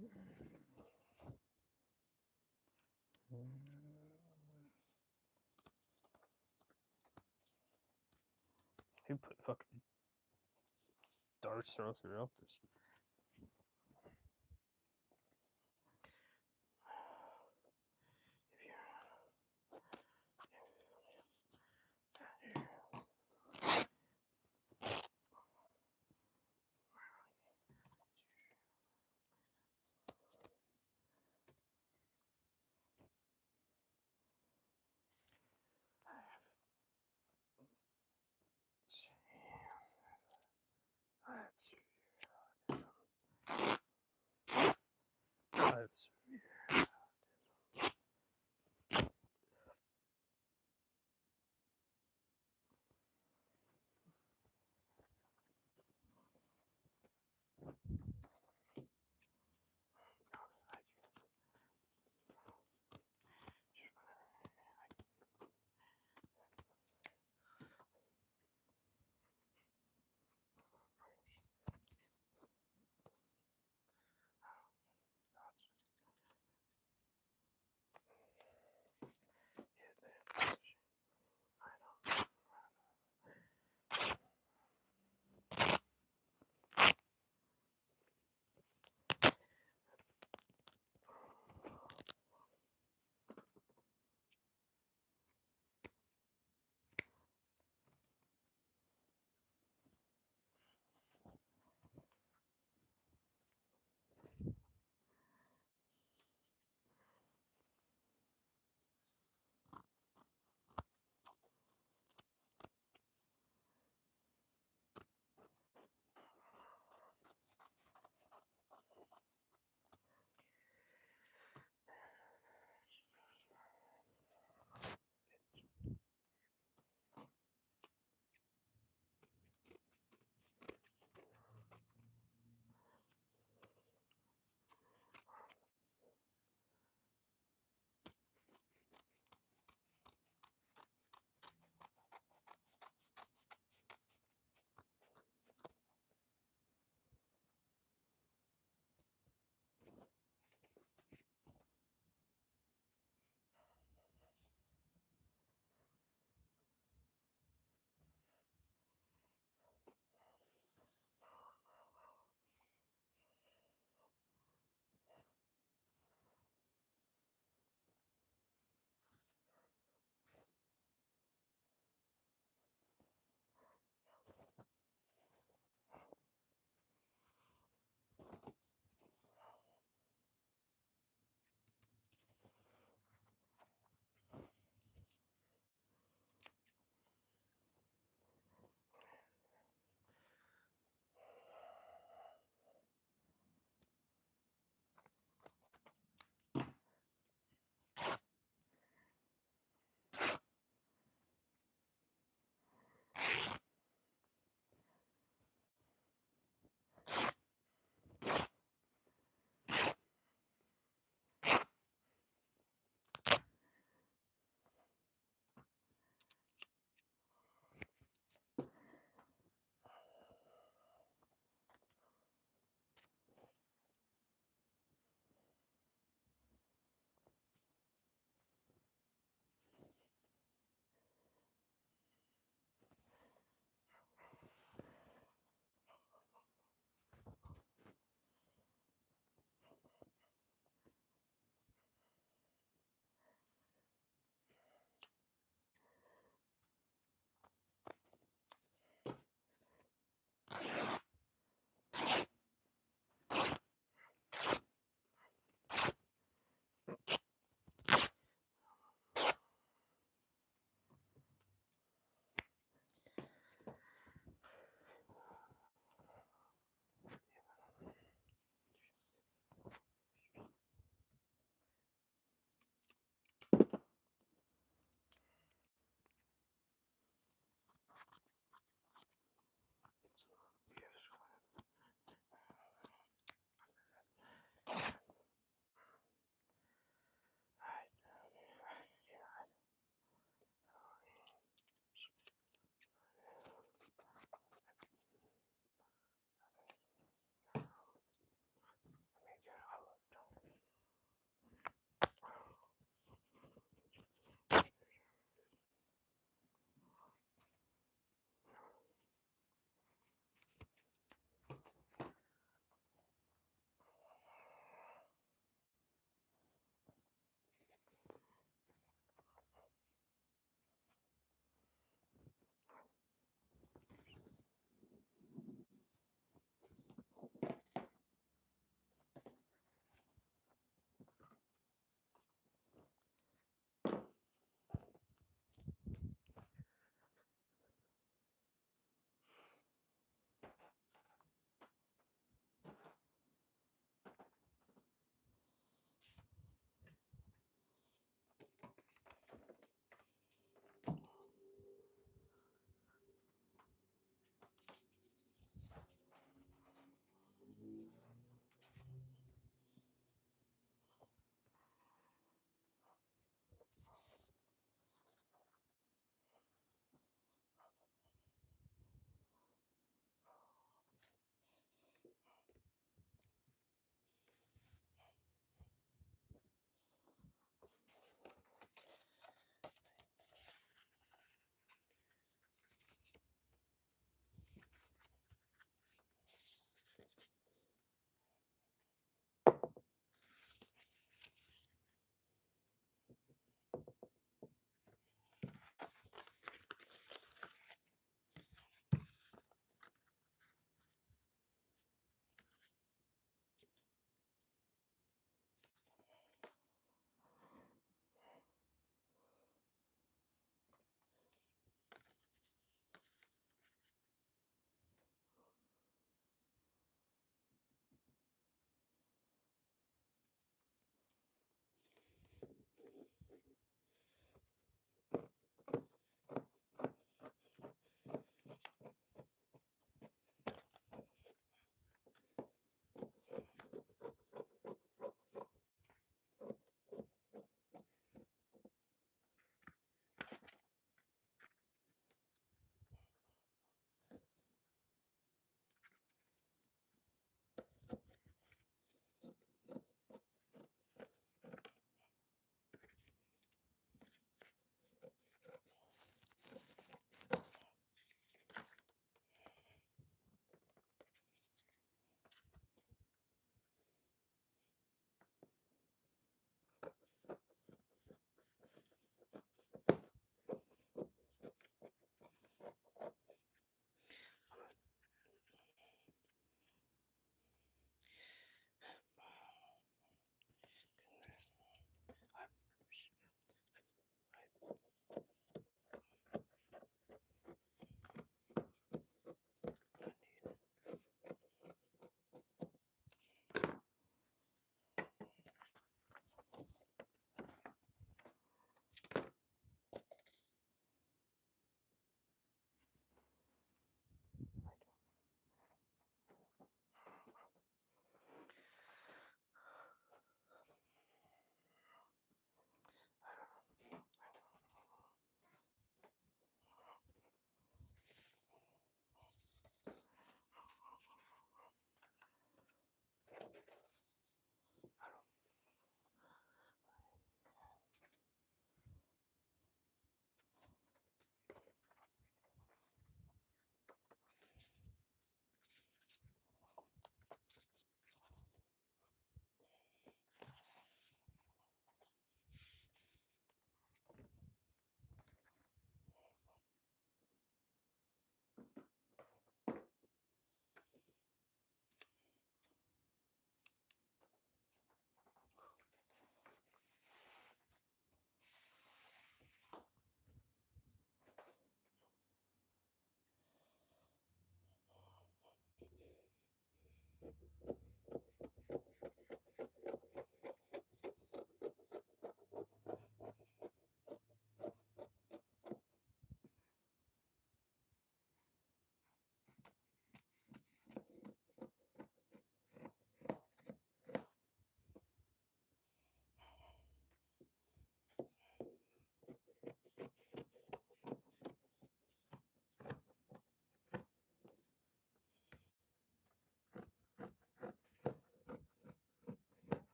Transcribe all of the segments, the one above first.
He put fucking darts throughout this. That's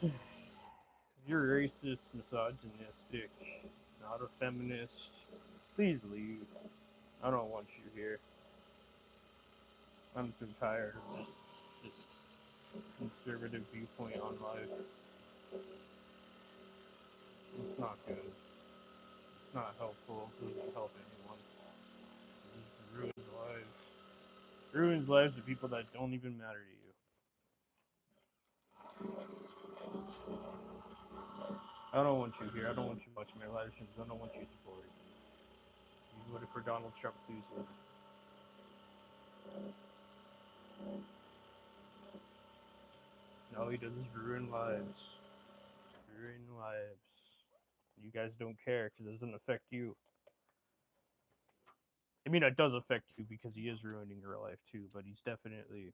If you're racist, misogynistic, not a feminist, please leave. I don't want you here. I'm so tired of just this conservative viewpoint on life. It's not good. It's not helpful. It doesn't help anyone. It just ruins lives. It ruins lives of people that don't even matter to you. I don't want you here. I don't want you watching my live streams. I don't want you supporting me. You voted for Donald Trump, please leave. All he does is ruin lives. Ruin lives. You guys don't care because it doesn't affect you. I mean, it does affect you because he is ruining your life too, but he's definitely,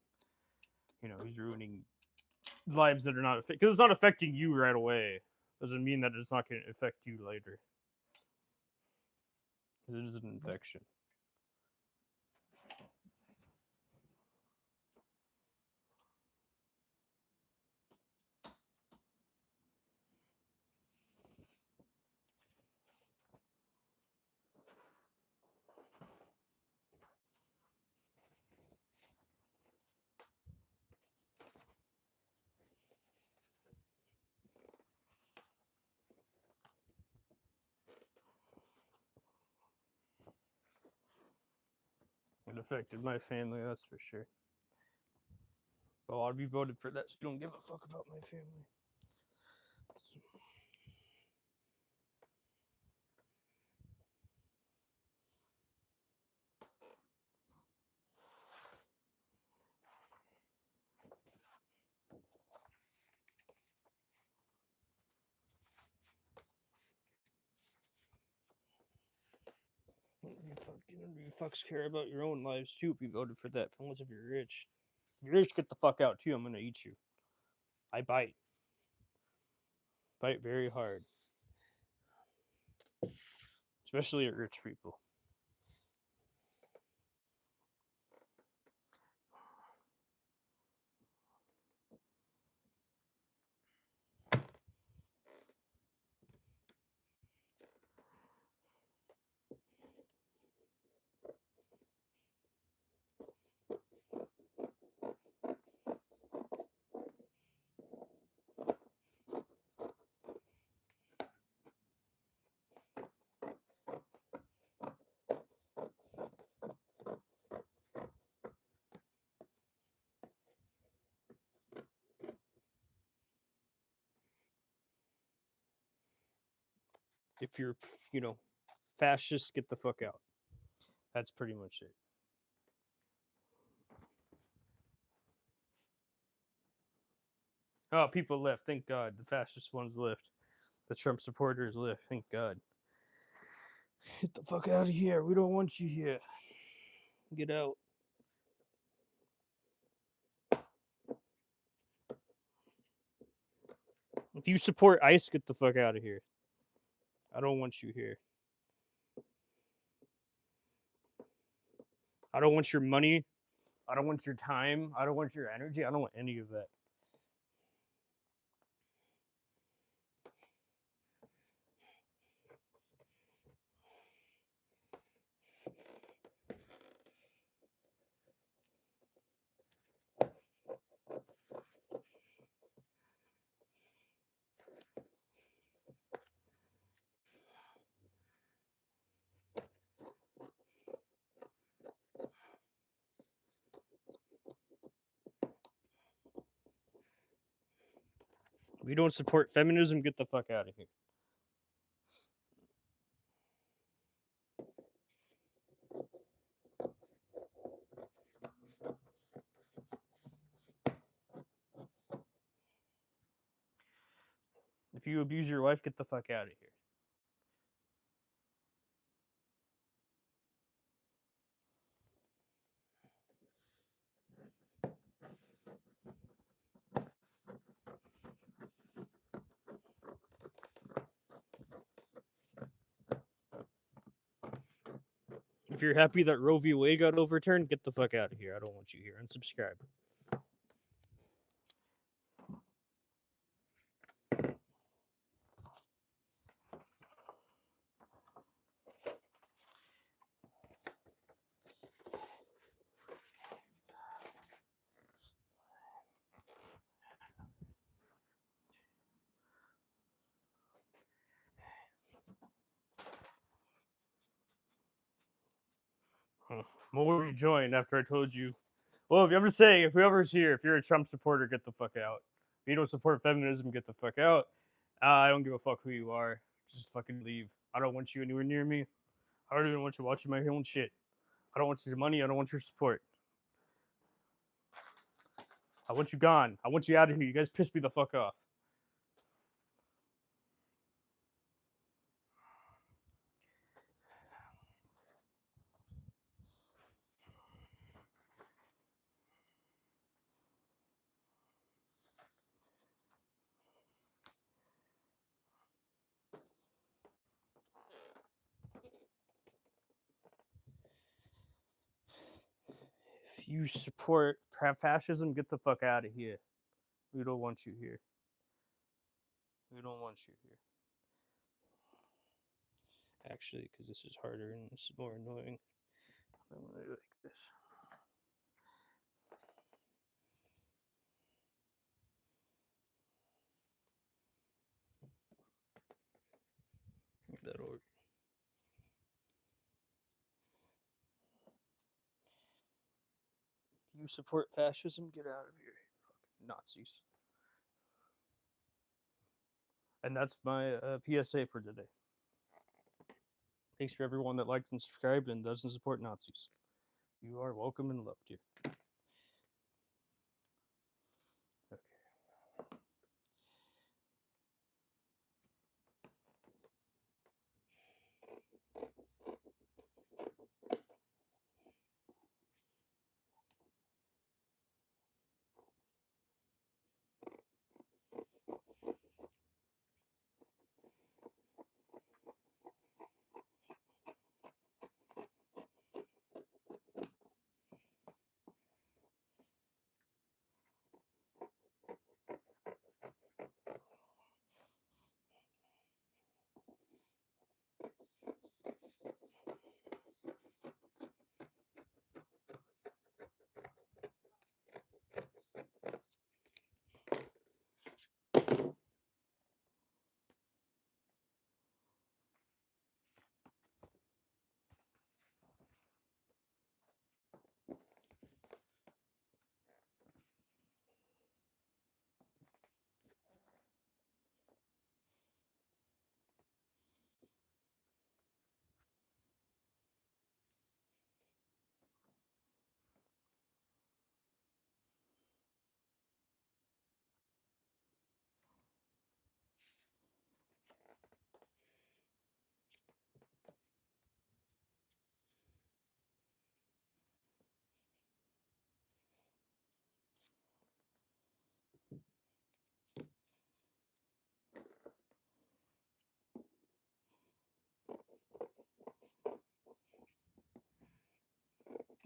he's ruining lives that are not affected. Because it's not affecting you right away. Doesn't mean that it's not going to affect you later. Because it is an infection. It affected my family, that's for sure. But a lot of you voted for that, so you don't give a fuck about my family. You fucks care about your own lives too if you voted for that, unless if you're rich. If you're rich, get the fuck out too. I'm gonna eat you. I bite. Bite very hard. Especially at rich people. If you're, fascist, get the fuck out. That's pretty much it. Oh, people left. Thank God. The fascist ones left. The Trump supporters left. Thank God. Get the fuck out of here. We don't want you here. Get out. If you support ICE, get the fuck out of here. I don't want you here. I don't want your money. I don't want your time. I don't want your energy. I don't want any of that. We don't support feminism. Get the fuck out of here. If you abuse your wife, get the fuck out of here. If you're happy that Roe v. Wade got overturned, get the fuck out of here. I don't want you here. Unsubscribe. What would you join after I told you? Well, if I'm just saying, if whoever's here, if you're a Trump supporter, get the fuck out. If you don't support feminism, get the fuck out. I don't give a fuck who you are. Just fucking leave. I don't want you anywhere near me. I don't even want you watching my own shit. I don't want your money. I don't want your support. I want you gone. I want you out of here. You guys piss me the fuck off. If you support fascism, get the fuck out of here. We don't want you here. We don't want you here. Actually, because this is harder and this is more annoying. I'm gonna do it like this. That'll work. You support fascism? Get out of here, fucking Nazis. And that's my PSA for today. Thanks for everyone that liked and subscribed and doesn't support Nazis. You are welcome and loved here. Okay.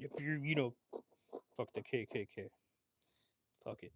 If you're, fuck the KKK. Fuck it.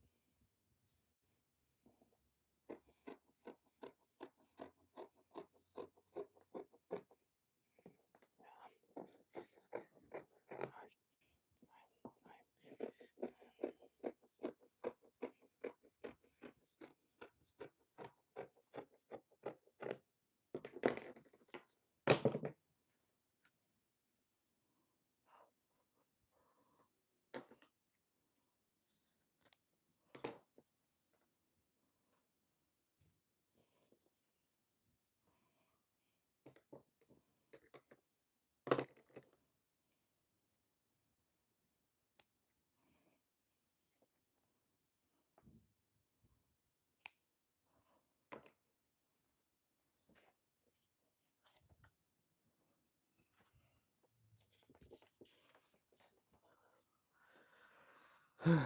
Fuck.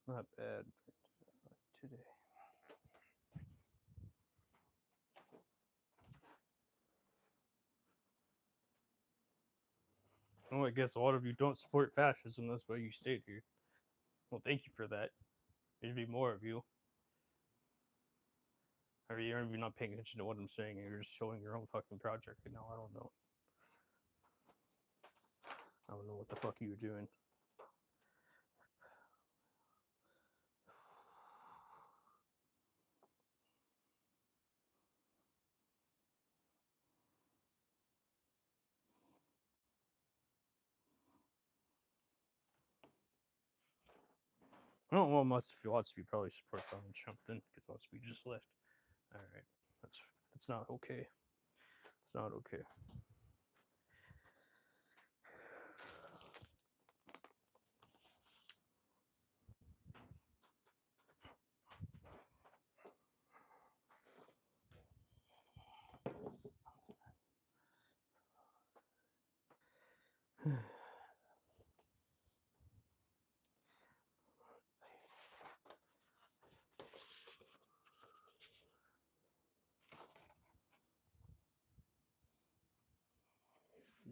Not bad today. Oh, I guess a lot of you don't support fascism. That's why you stayed here. Well, thank you for that. There should be more of you. Or you're not paying attention to what I'm saying. You're just showing your own fucking project. And now I don't know. I don't know what the fuck you were doing. Oh, well, lots of you probably support Donald Trump then, because lots of you just left. All right, that's not okay. It's not okay.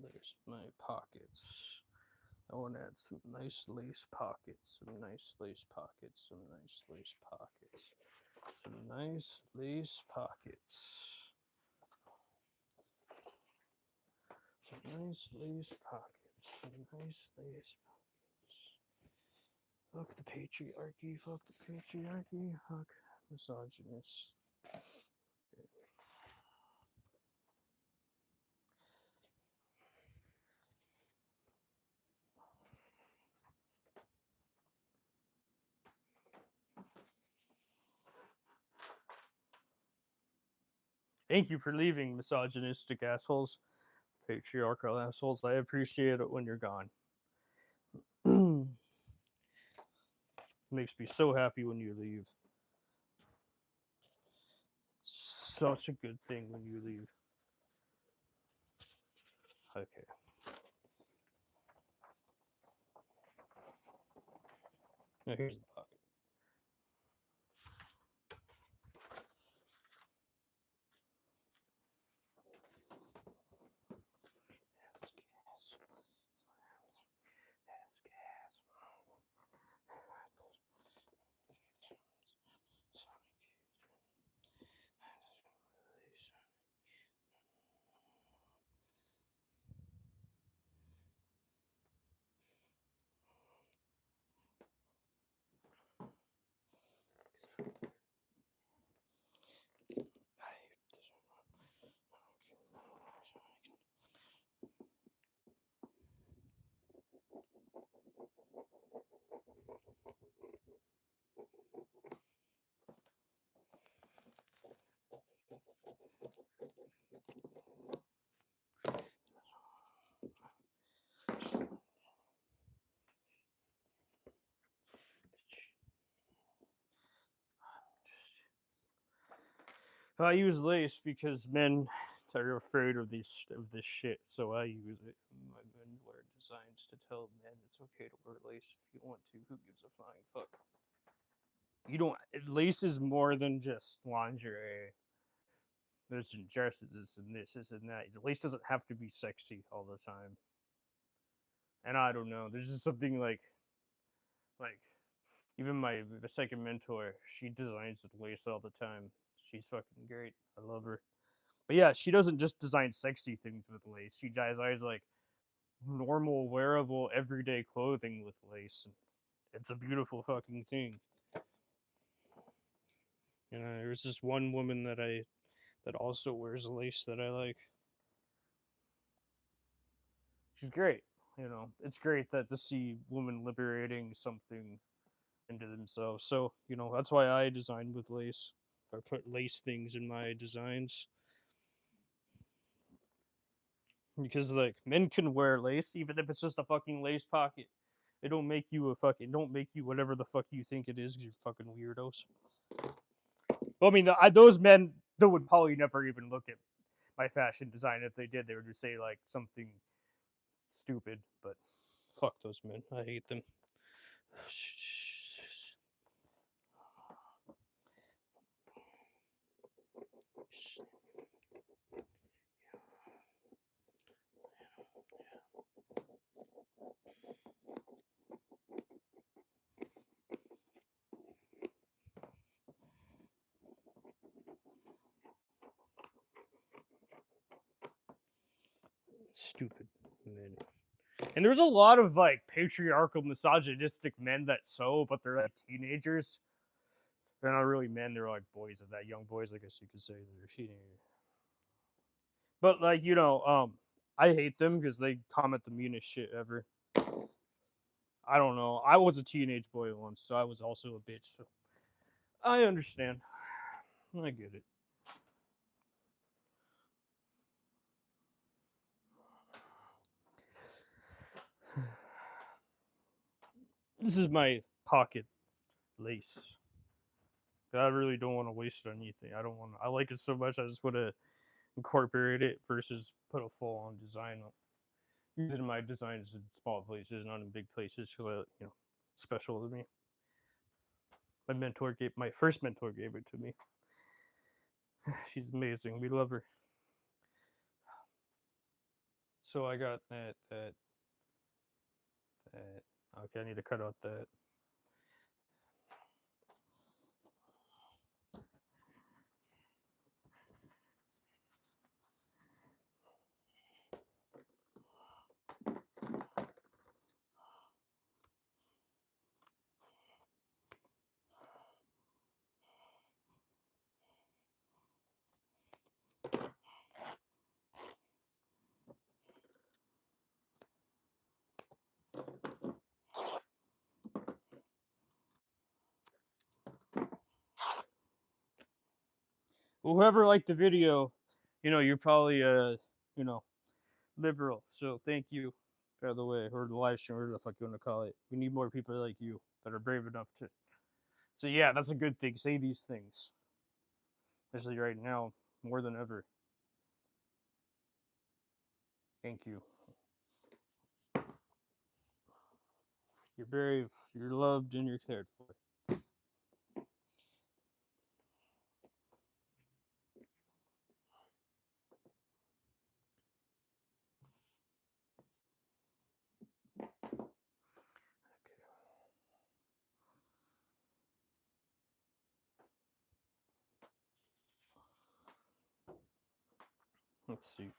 There's my pockets. I want to add some nice lace pockets. Some nice lace pockets. Some nice lace pockets. Some nice lace pockets. Some nice lace pockets. Some nice lace pockets. Fuck the patriarchy. Fuck the patriarchy. Fuck misogynist. Thank you for leaving, misogynistic assholes, patriarchal assholes. I appreciate it when you're gone. Makes me so happy when you leave. It's such a good thing when you leave. Okay. Now here's the pocket. I use lace because men are afraid of this shit, so I use it in my menswear designs to tell men it's okay to wear lace if you want to. Who gives a flying fuck? You don't. Lace is more than just lingerie. There's dresses, this and this and that. Lace doesn't have to be sexy all the time. And I don't know. There's just something like even my second mentor. She designs with lace all the time. She's fucking great. I love her. But yeah, she doesn't just design sexy things with lace. She designs like normal, wearable, everyday clothing with lace. It's a beautiful fucking thing. You know, there's this one woman that also wears lace that I like. She's great. You know, it's great that to see women liberating something into themselves. So, you know, that's why I design with lace. Or put lace things in my designs. Because like men can wear lace even if it's just a fucking lace pocket. It don't make you whatever the fuck you think it is, you fucking weirdos. Well, I mean, those men that would probably never even look at my fashion design. If they did, they would just say like something stupid. But Fuck those men. I hate them. Stupid men. And there's a lot of like patriarchal, misogynistic men that sew, but they're like teenagers. They're not really men. They're like boys of that young boys, I guess you could say. They're teenagers. But like I hate them because they comment the meanest shit ever. I don't know. I was a teenage boy once, so I was also a bitch. So I understand. I get it. This is my pocket lace. I really don't want to waste it on anything. I don't want. I like it so much. I just want to incorporate it versus put a full on design on. Using my designs in small places, not in big places, because special to me. My first mentor gave it to me. She's amazing. We love her. So I got that. Okay, I need to cut out that. Whoever liked the video, you're probably liberal. So thank you, by the way, or the live stream, or the fuck you want to call it. We need more people like you that are brave enough to. So yeah, that's a good thing. Say these things, especially right now, more than ever. Thank you. You're brave. You're loved, and you're cared for. Let's see.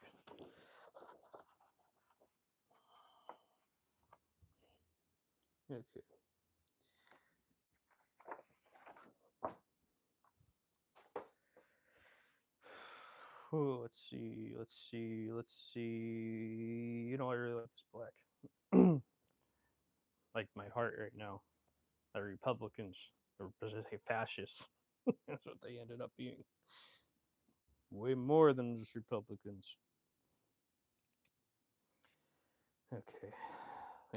Okay. Oh, let's see. Let's see. Let's see. I really like this black. Like my heart right now. The Republicans, or should I say fascists. That's what they ended up being. Way more than just Republicans. Okay.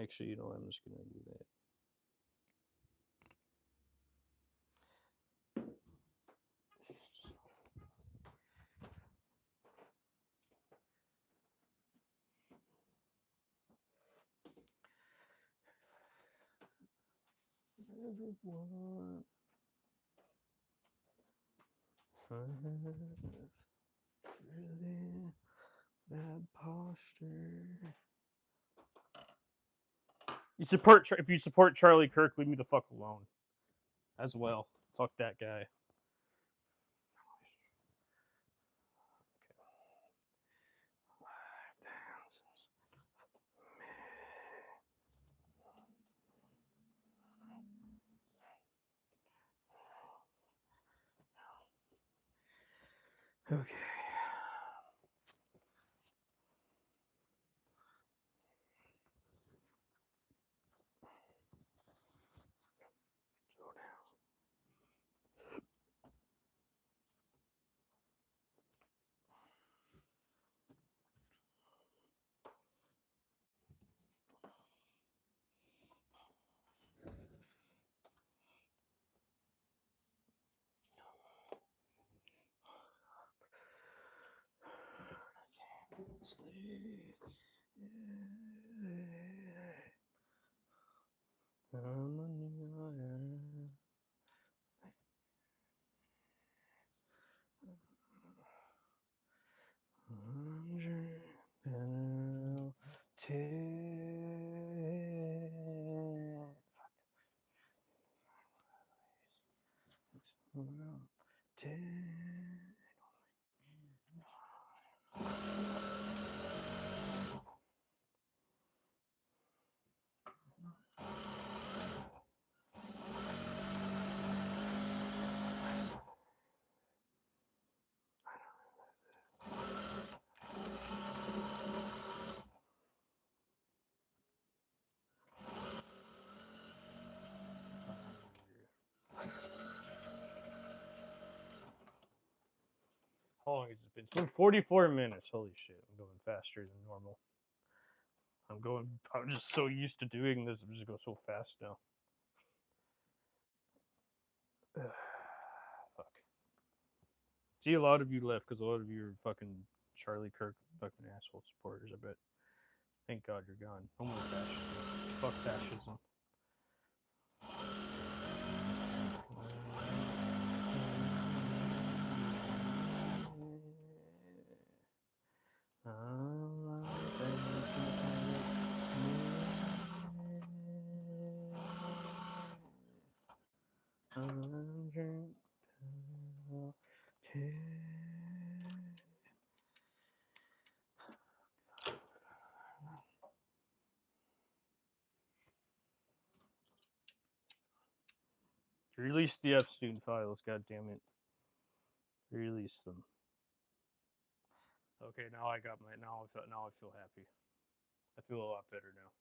Actually, I'm just going to do that. Everyone. Really bad posture. If you support Charlie Kirk, leave me the fuck alone. As well. Fuck that guy. Okay. Slow down. Sleep. How long has it been? It's been 44 minutes. Holy shit, I'm going faster than normal. I'm just so used to doing this. I'm just going so fast now. Fuck. See, a lot of you left because a lot of you are fucking Charlie Kirk fucking asshole supporters, I bet. Thank God you're gone. No more fascism. Fuck fascism. Release the Epstein files, God damn it. Release them. Okay, now I got now I feel happy. I feel a lot better now.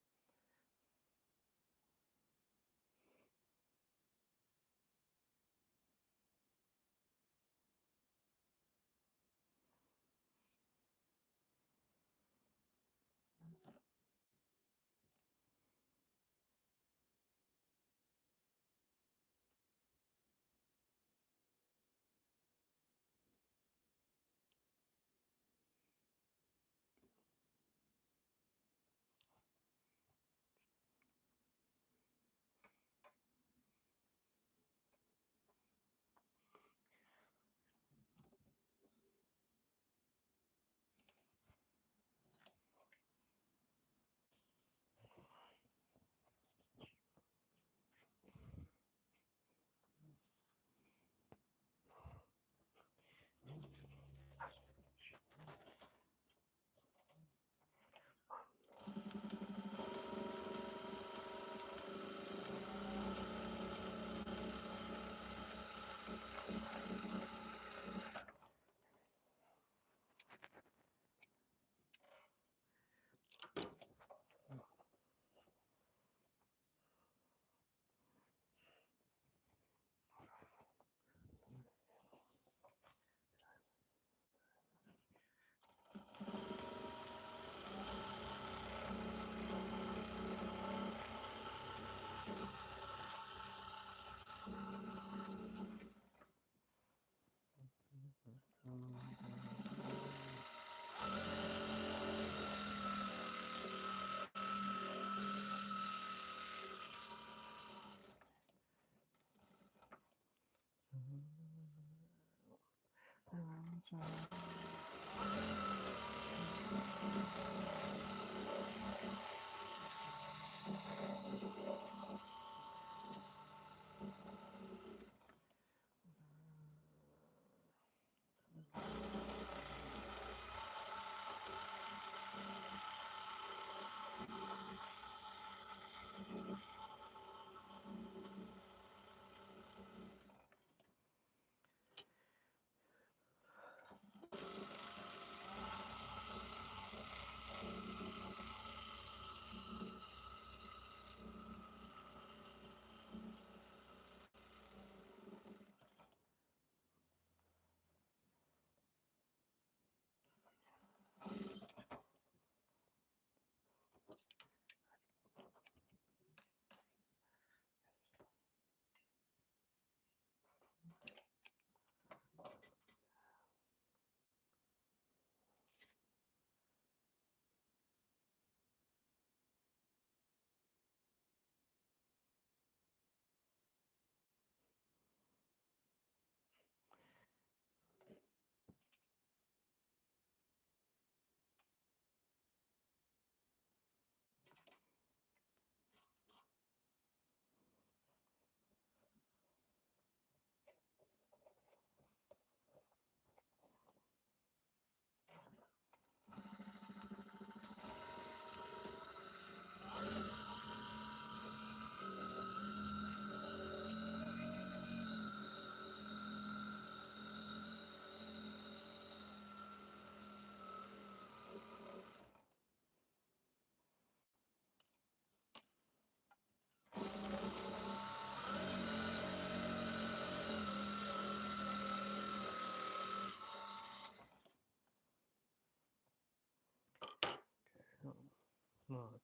Not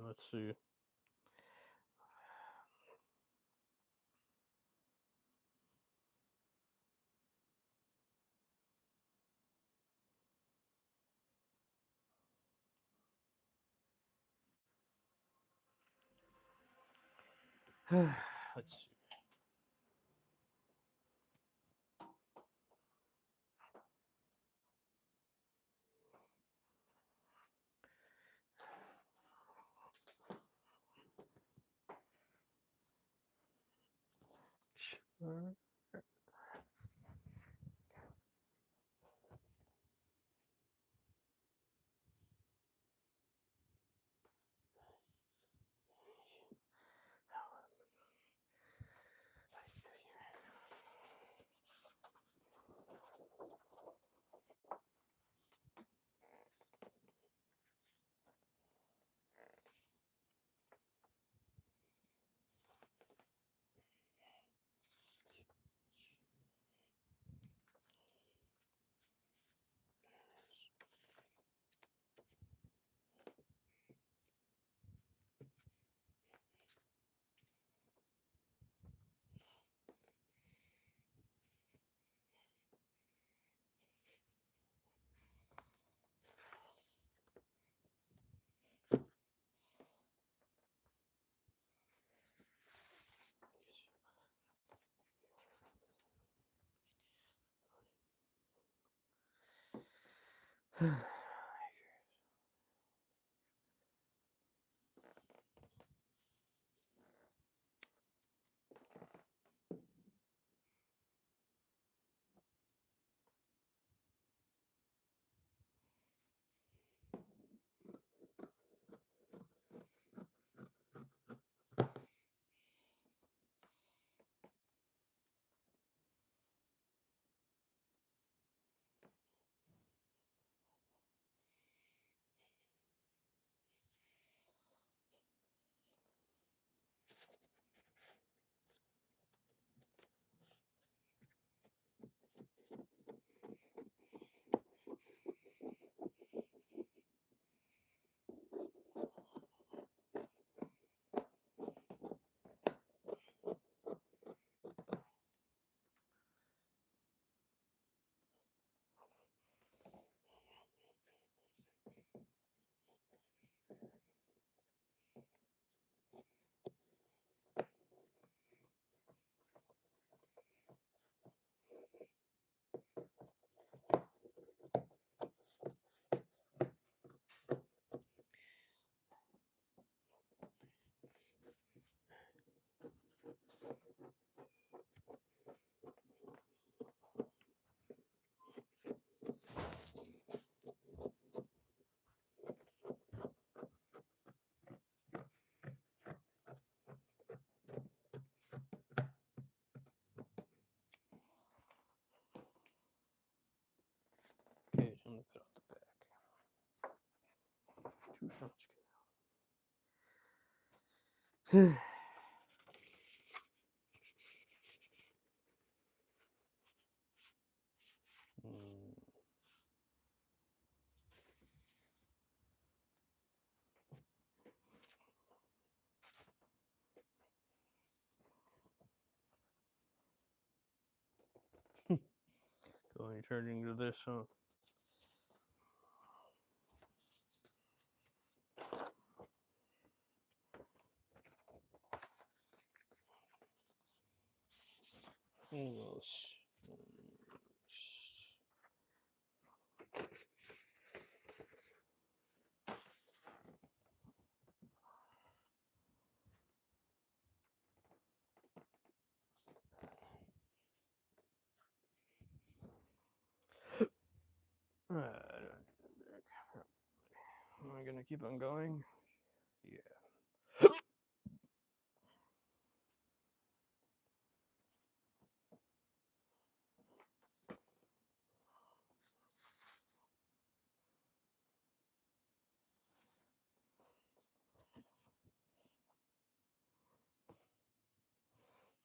let's see. Let's see. Sure. Okay, I'm gonna cut out the back. Two fronts cut out. Going turning to this, huh? Almost. Am I gonna keep on going? Yeah.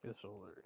This will work.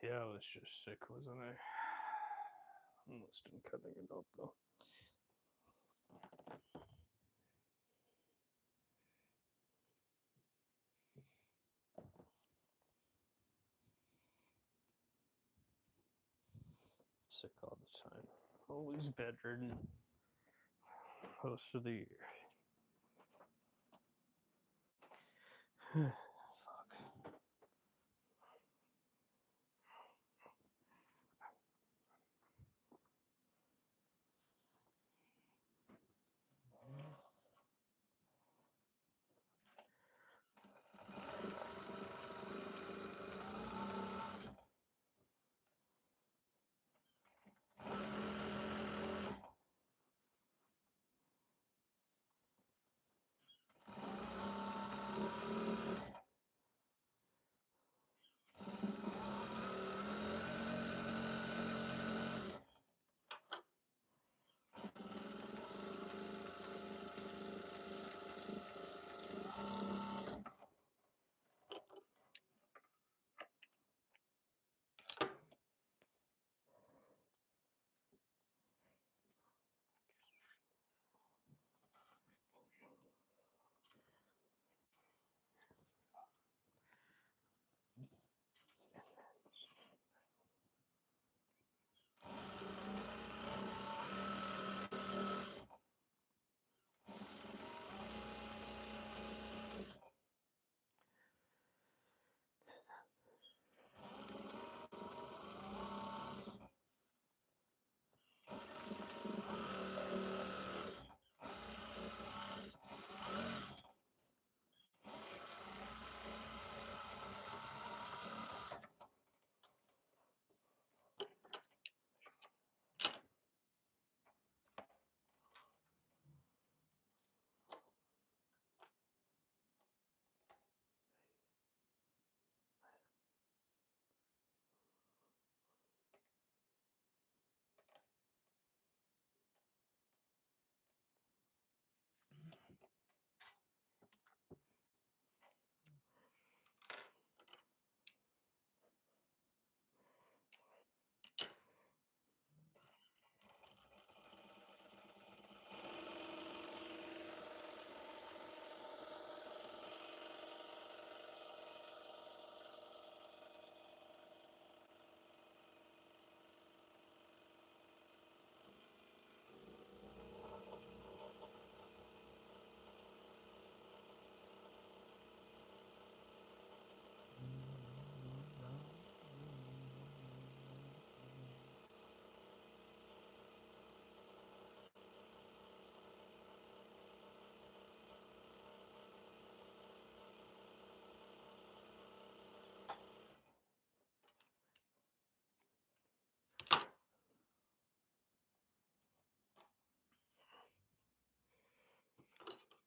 Yeah, I was just sick, wasn't I? Almost done cutting it out though. Sick all the time. Always bedridden. Most of the year. Fuck.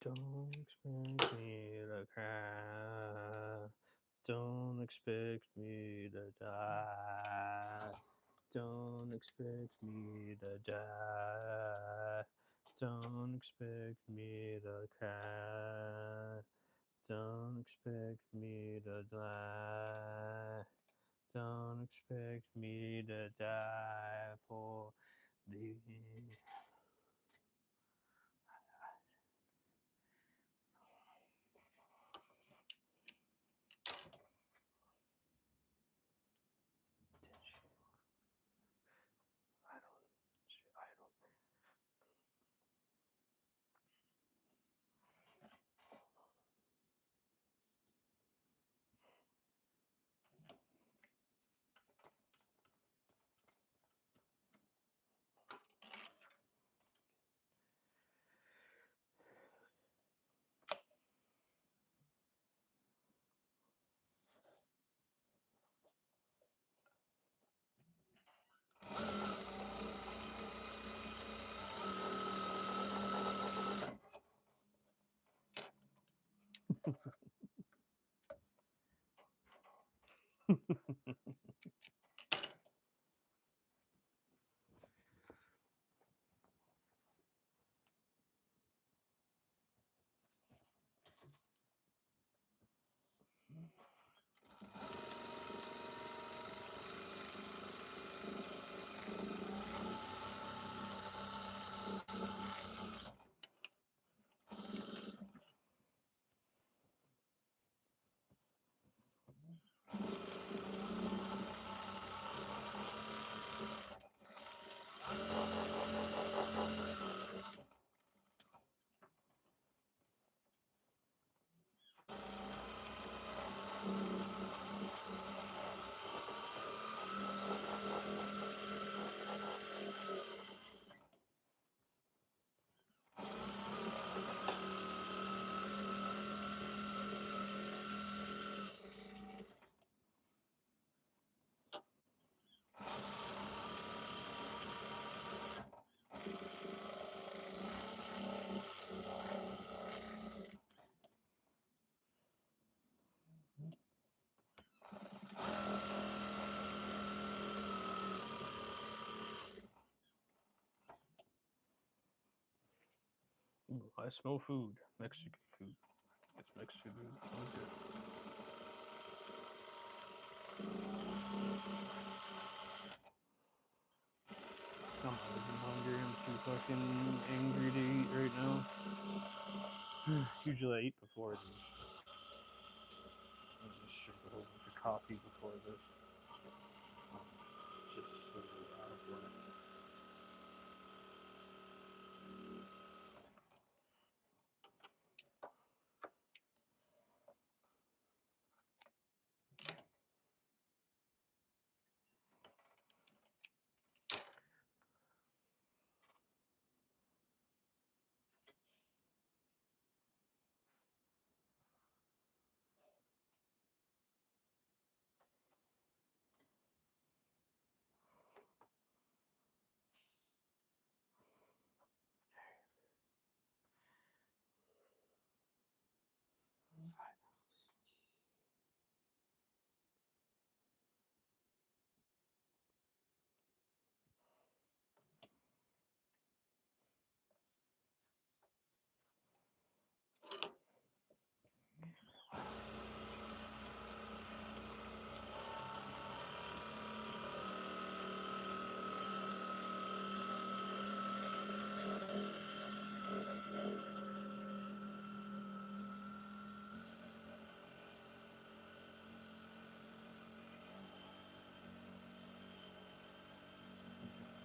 Don't expect me to cry. Don't expect me to die. Don't expect me to die. Don't expect me to cry. Don't expect me to die. Don't expect me to die for thee. I don't. Ooh, I smell food. Mexican food. It's Mexican food. Okay. I'm not even hungry. I'm too fucking angry to eat right now. Usually I eat before this. I just shook a whole bunch of coffee before this. Just so out of work.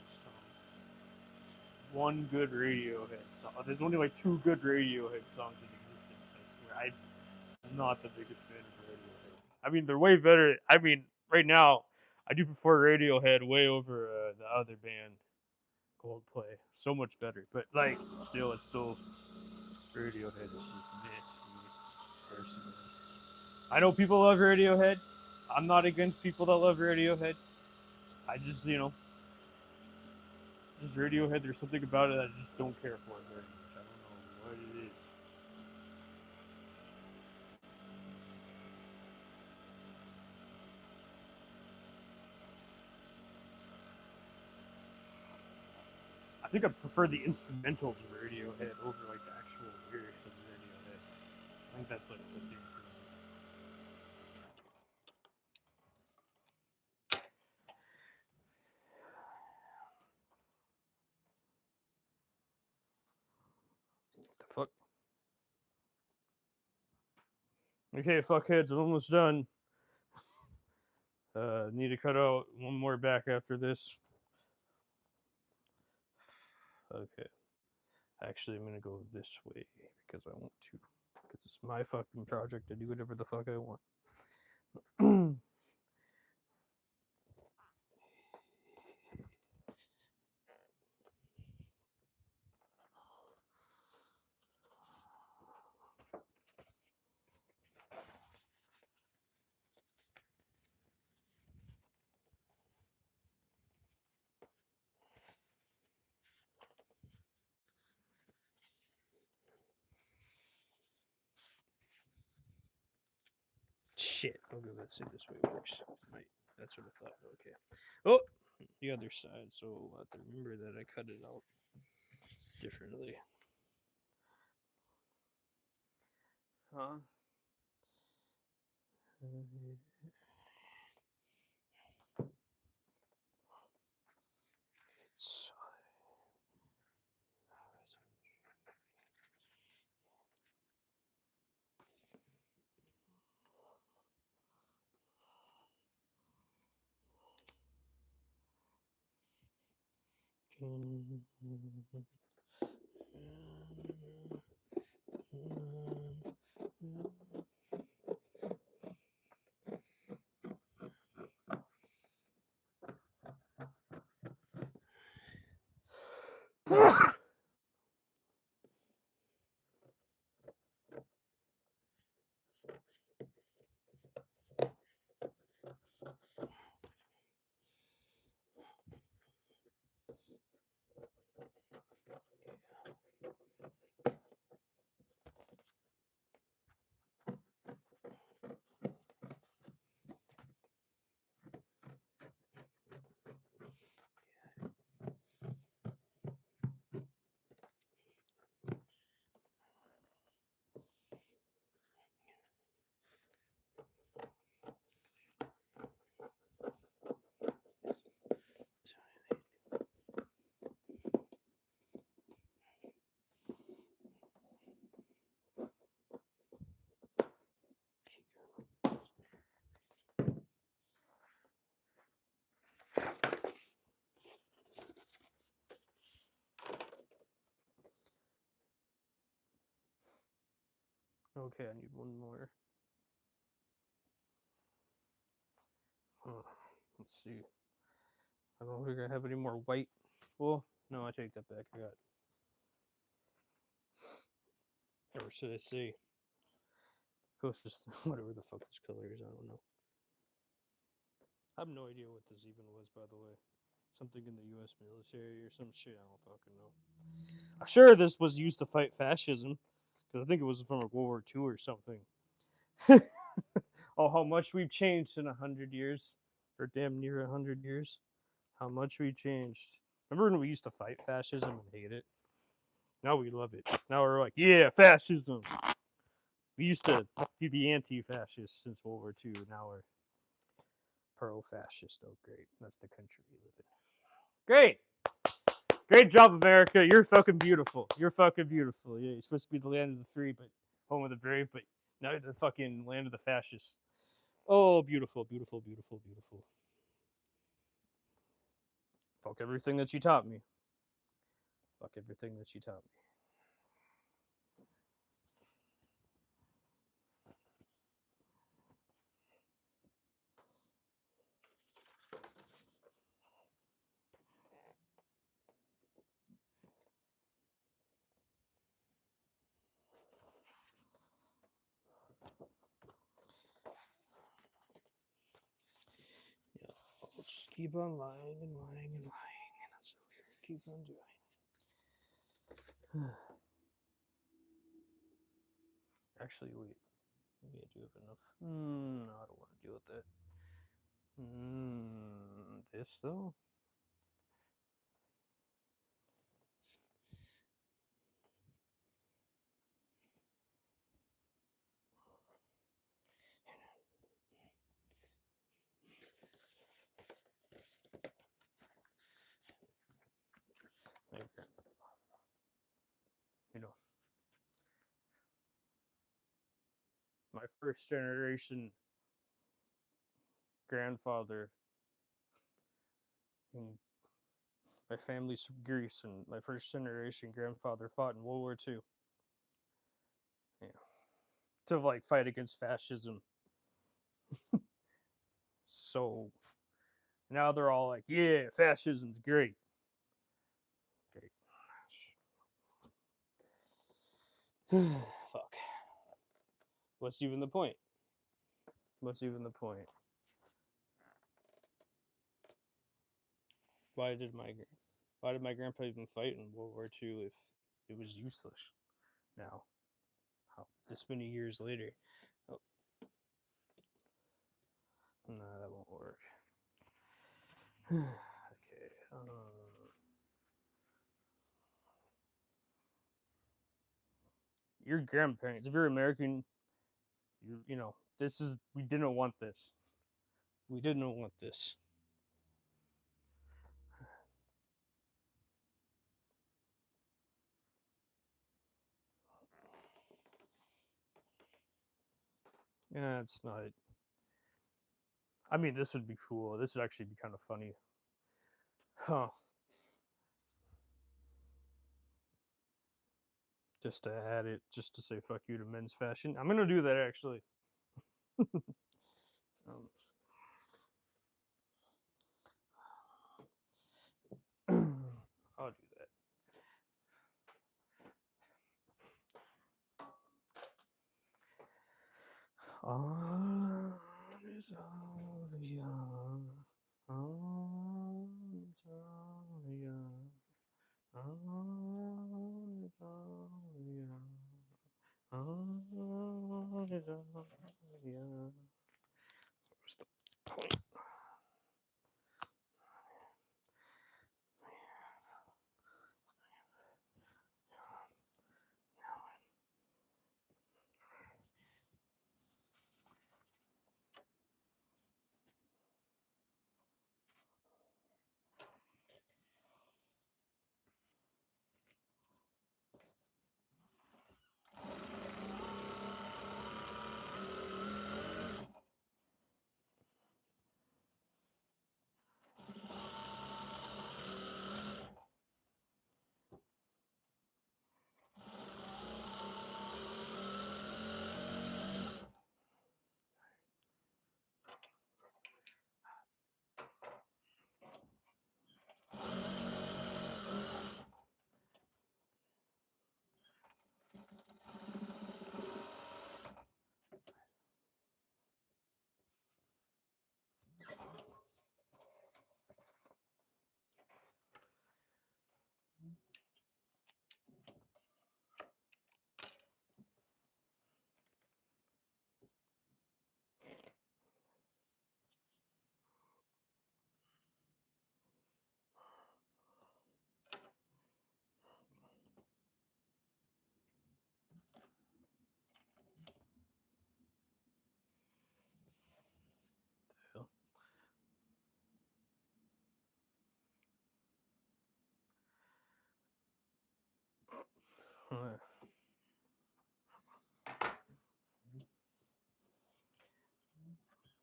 So, one good Radiohead song. There's only like two good Radiohead songs in existence. I swear. I'm not the biggest fan of Radiohead. I mean, they're way better. I mean, right now, I do prefer Radiohead way over the other band, Coldplay. So much better. But like, still, it's still Radiohead is just meh to me personally. I know people love Radiohead. I'm not against people that love Radiohead. I just, just Radiohead. There's something about it that I just don't care for very much. I don't know what it is. I think I prefer the instrumentals of Radiohead over like the actual lyrics of Radiohead. I think that's like the thing for me. What the fuck? Okay, fuckheads, I'm almost done. Need to cut out one more back after this. Okay. Actually, I'm gonna go this way because I want to. Because it's my fucking project to do whatever the fuck I want. Shit. Okay, let's see if this way works. Right. That's what I thought. Okay. Oh, the other side. So I'll have to remember that I cut it out differently. Huh? It's okay, I need one more. Let's see. I don't think I have any more white. Well, no, I take that back. I got. Or should I say? Coast is whatever the fuck this color is. I don't know. I have no idea what this even was, by the way. Something in the U.S. military or some shit. I don't fucking know. I'm sure this was used to fight fascism, because I think it was from World War II or something. Oh, how much we've changed in 100 years, or damn near 100 years. How much we changed. Remember when we used to fight fascism and hate it? Now we love it. Now we're like, yeah, fascism. We used to be anti-fascist since World War II. Now we're pro-fascist. Oh, great. That's the country we live in. Great. Great job, America. You're fucking beautiful. You're fucking beautiful. Yeah, you're supposed to be the land of the free, but home of the brave, but now you're the fucking land of the fascists. Oh, beautiful, beautiful, beautiful, beautiful. Fuck everything that you taught me. Fuck everything that you taught me. Yeah, I'll just keep on lying and lying and lying, and that's what we're gonna keep on doing. Actually, wait. Maybe I do have enough. No, I don't want to deal with that. This though. first generation grandfather. And my family's from Greece, and my first generation grandfather fought in World War II. Yeah, to like fight against fascism. So now they're all like, "Yeah, fascism's great." Great. Fuck. What's even the point? What's even the point? Why did my grandpa even fight in World War II if it was useless? Now, how this many years later? Oh, no, that won't work. Okay. Your grandparents, if you're American, you know this is we didn't want this. We didn't want this. Yeah, it's not. I mean, this would be cool. This would actually be kind of funny. Huh. Just to add it, just to say fuck you to men's fashion. I'm gonna do that actually. um, I'll do that. On is all young. On is all young. On is all young. On is all young. What's the point?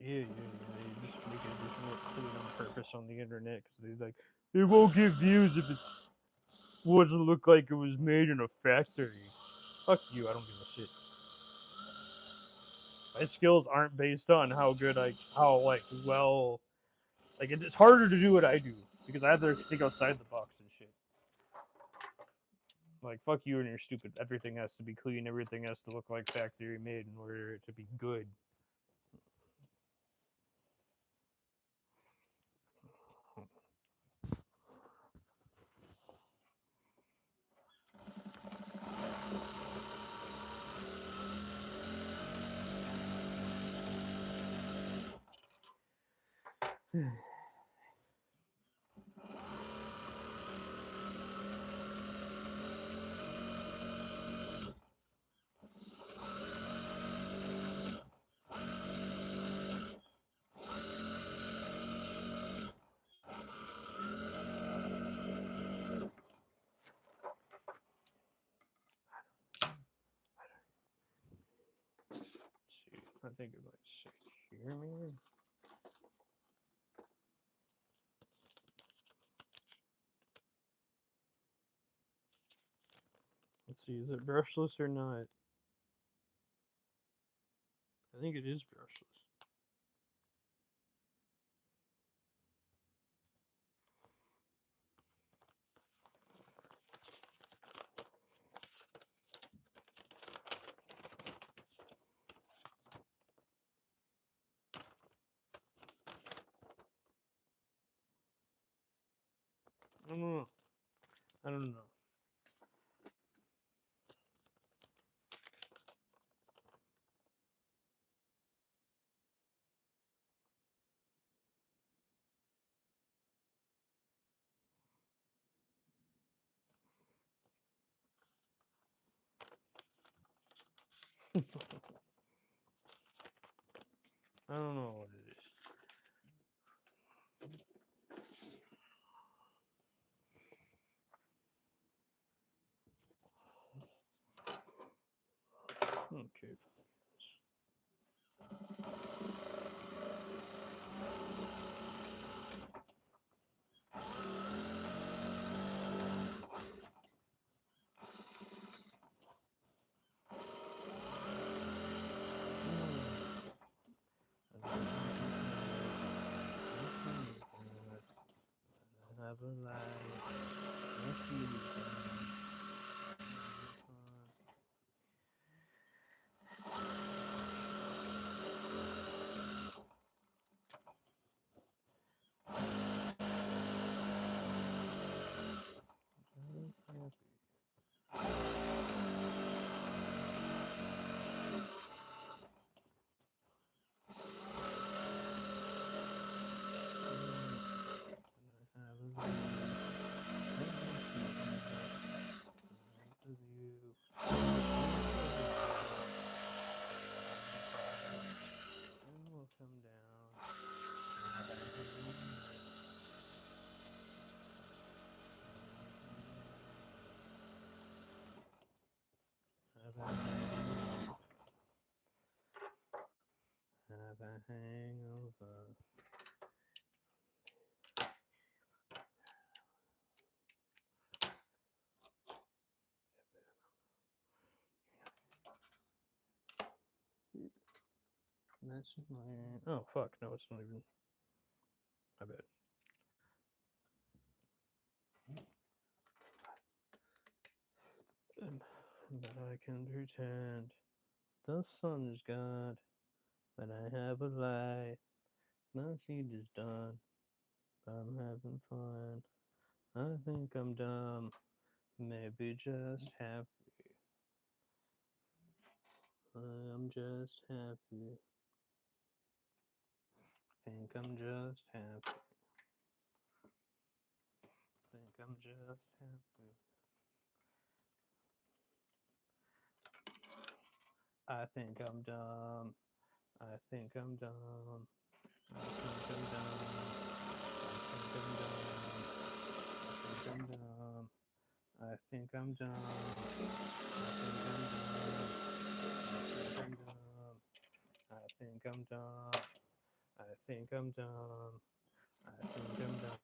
Yeah. They just make it more clean on purpose on the internet because they like it won't get views if it's doesn't look like it was made in a factory. Fuck you, I don't give a shit. My skills aren't based on how good how well it's harder to do what I do because I have to think outside the box and shit. Like fuck you and your stupid. Everything has to be clean. Everything has to look like factory made in order to be good. think it might say here, maybe. Let's see, is it brushless or not? I think it is brushless. I don't know. I don't know. I don't know what it is. Okay. Have a life. Let's see this come down. Have a hangover. That's my. Oh fuck! No, it's not even. I bet. But I can pretend the sun is gone, but I have a light. My seed is done. I'm having fun. I think I'm dumb. Maybe just happy. I'm just happy. Think I'm just happy. Think I'm just happy. I think I'm dumb. I think I'm dumb. I think I'm dumb. I think I'm dumb. I think I'm dumb. I think I'm dumb. I think I'm dumb. I think I'm dumb. I think I'm dumb.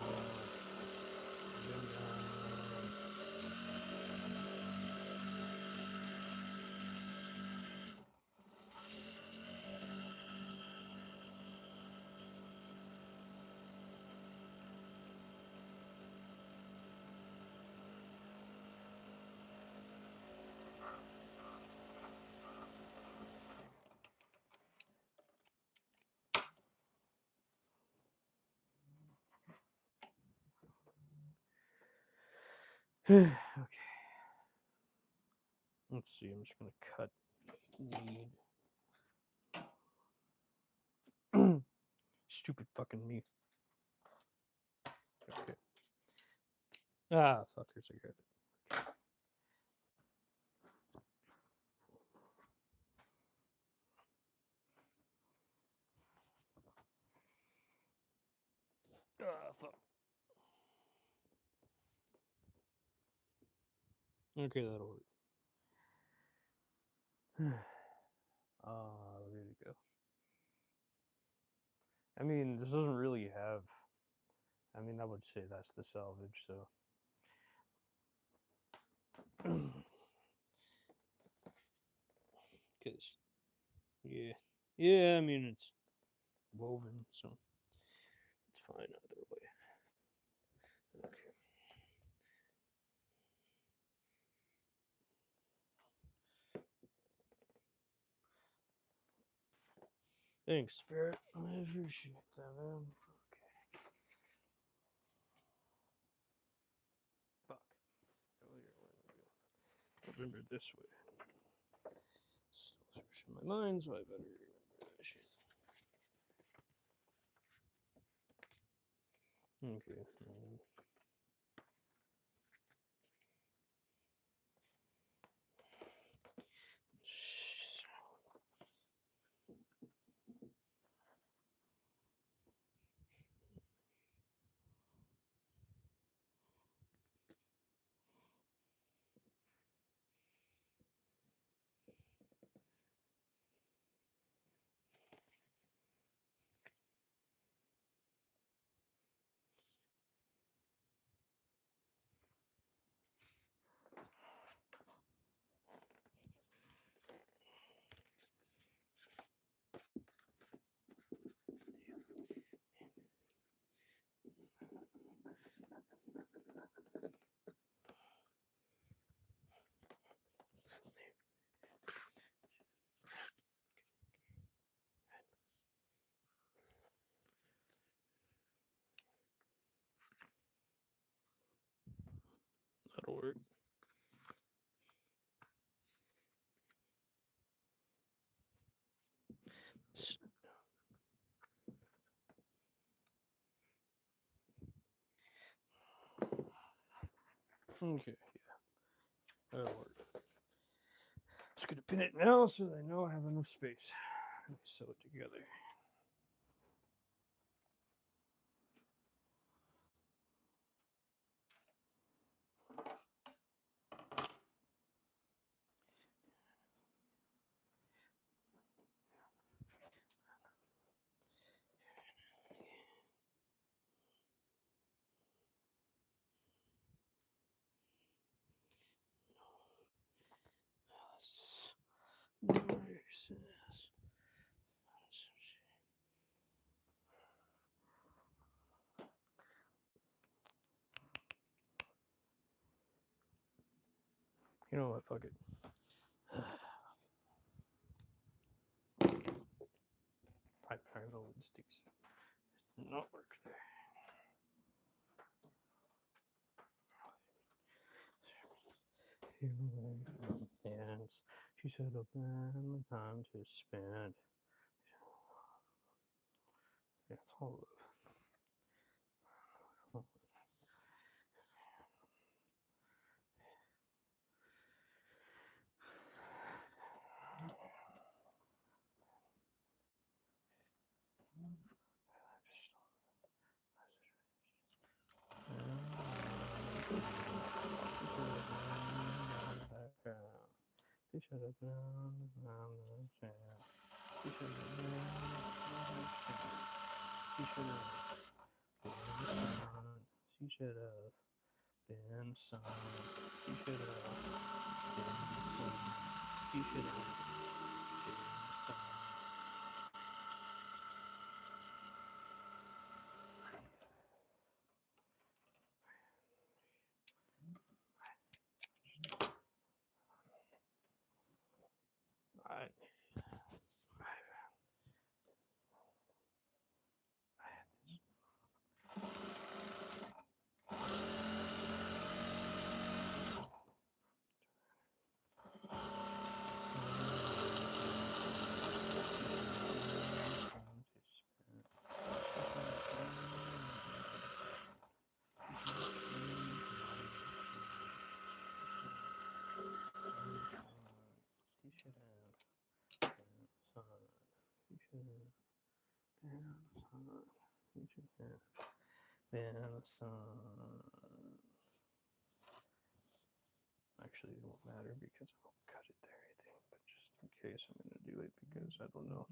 Okay. Let's see. I'm just gonna cut weed. Stupid fucking me. Okay. Ah, fuck. There's a cigarette. Ah, fuck. Okay, that'll work. Ready to go. I mean, this doesn't really have. I mean, I would say that's the salvage, so. Because, yeah. Yeah, I mean, it's woven, so it's fine either way. Okay. Thanks, Spirit. I appreciate that, man. Okay. Fuck. Oh, yeah, remember this way. Still fresh in my mind, so I better remember that shit. Okay. That'll work. Okay, yeah. That'll work. Just gonna pin it now so that I know I have enough space. Let me sew it together. You know what? Fuck it. Primal instincts not work there. Dance. She should have been the time to spend. Yeah, it's all love. She should have been on the chair. She should have been on the chair. She should have been the sun. She should have been sun. She should have been sun. She should have been sun. Actually, it won't matter because I won't cut it there, I think. But just in case, I'm going to do it because I don't know.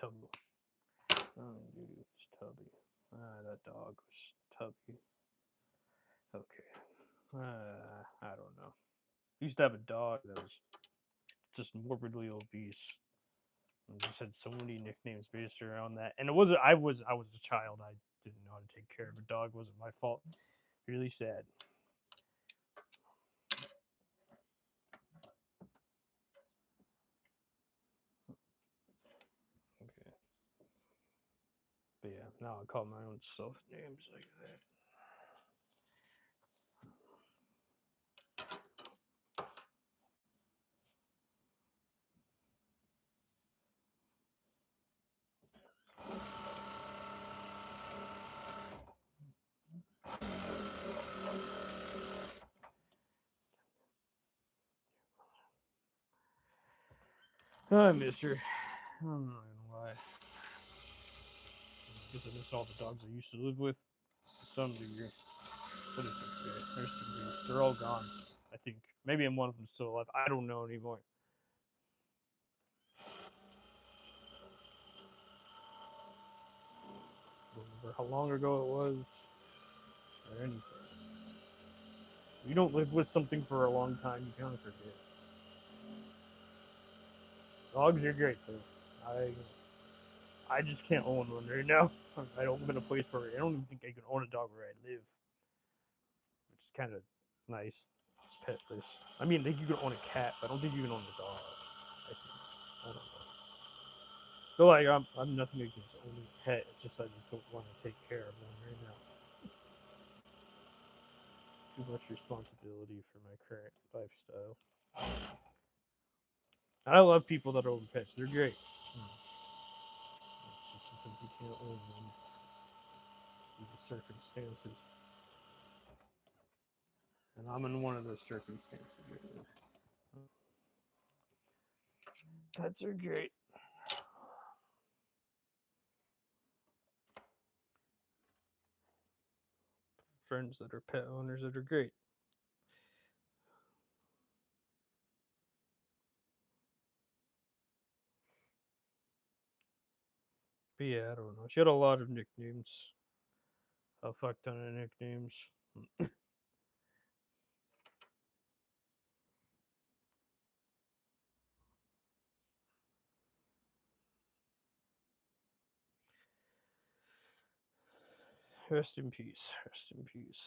Tubby. Oh, dude, it's Tubby. That dog was Tubby. Okay. I don't know. I used to have a dog that was just morbidly obese. And just had so many nicknames based around that. And it wasn't. I was a child. I didn't know how to take care of a dog. It wasn't my fault. Really sad. Okay. But yeah, now I call my own self names like that. I miss her. I don't know why. I guess I miss all the dogs I used to live with. To some degree. But it's okay. There's some beasts. They're all gone. I think. Maybe one of them's still alive. I don't know anymore. Remember how long ago it was, or anything. You don't live with something for a long time, you kind of forget. Dogs are great though. I just can't own one right now. I don't live in a place where I don't even think I can own a dog where I live, which is kind of nice. It's petless. I mean, I think you can own a cat, but I don't think you can own a dog. I don't know. So like, I'm nothing against owning a pet. It's just I just don't want to take care of one right now. Too much responsibility for my current lifestyle. And I love people that own pets. They're great. It's just sometimes you can't own them due to circumstances. And I'm in one of those circumstances right now. Pets are great. Friends that are pet owners that are great. But yeah, I don't know. She had a lot of nicknames. A fuck ton of nicknames. Rest in peace. Rest in peace.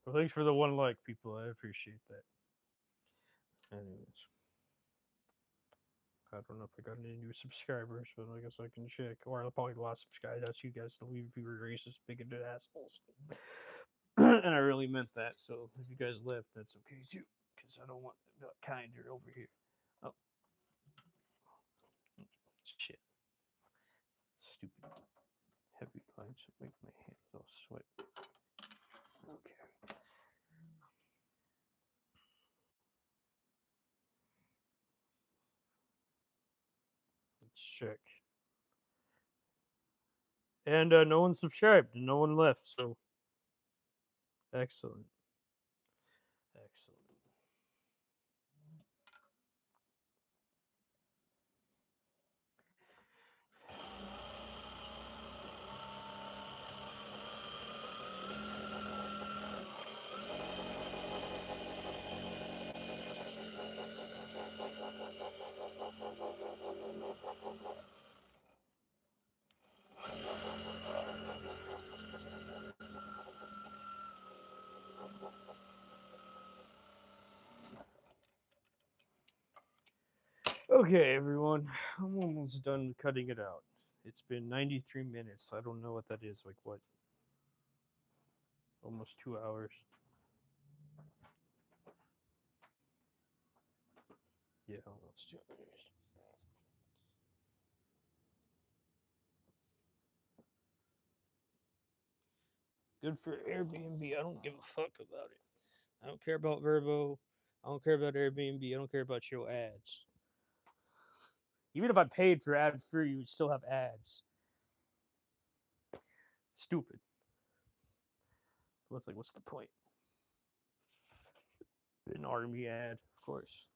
Well, thanks for the one like, people. I appreciate that. Anyways, I don't know if I got any new subscribers, but I guess I can check. Or I'll probably lost subscribers. That's you guys to leave if you were racist, bigoted assholes. And I really meant that. So if you guys left, that's okay too. Because I don't want kinder over here. Oh, shit. Stupid heavy lines make my hands all sweat. Okay. Let's check. And no one subscribed and no one left. So excellent. Excellent. Okay, everyone. I'm almost done cutting it out. It's been 93 minutes. I don't know what that is. Like, what? Almost 2 hours. Yeah, almost 2 hours. Good for Airbnb. I don't give a fuck about it. I don't care about Verbo. I don't care about Airbnb. I don't care about your ads. Even if I paid for ad free, you would still have ads. Stupid. What's the point? An army ad, of course.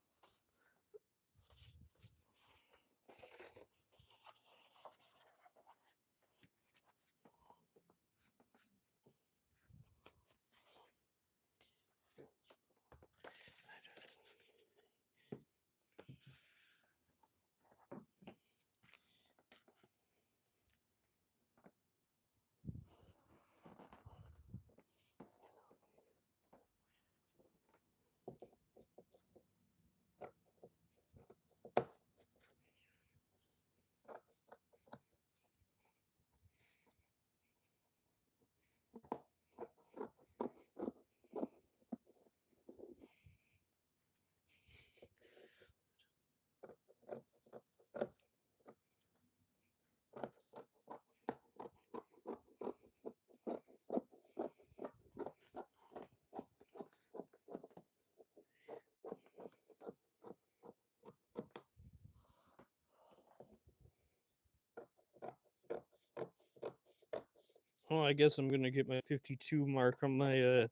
Well, I guess I'm gonna get my 52 mark on my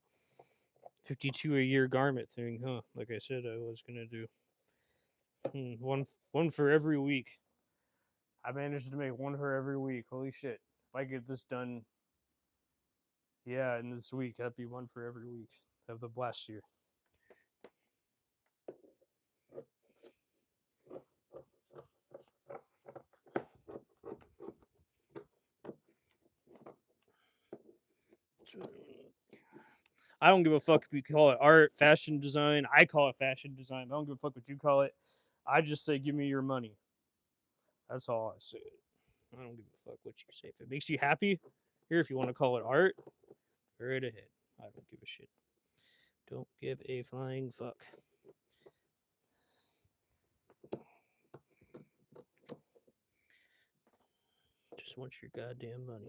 52 a year garment thing, huh? Like I said, I was gonna do. One for every week. I managed to make one for every week. Holy shit! If I get this done, yeah, in this week, that'd be one for every week of the last year. I don't give a fuck if you call it art, fashion design. I call it fashion design. I don't give a fuck what you call it. I just say, give me your money. That's all I say. I don't give a fuck what you say. If it makes you happy, here, if you want to call it art, go right ahead. I don't give a shit. Don't give a flying fuck. Just want your goddamn money.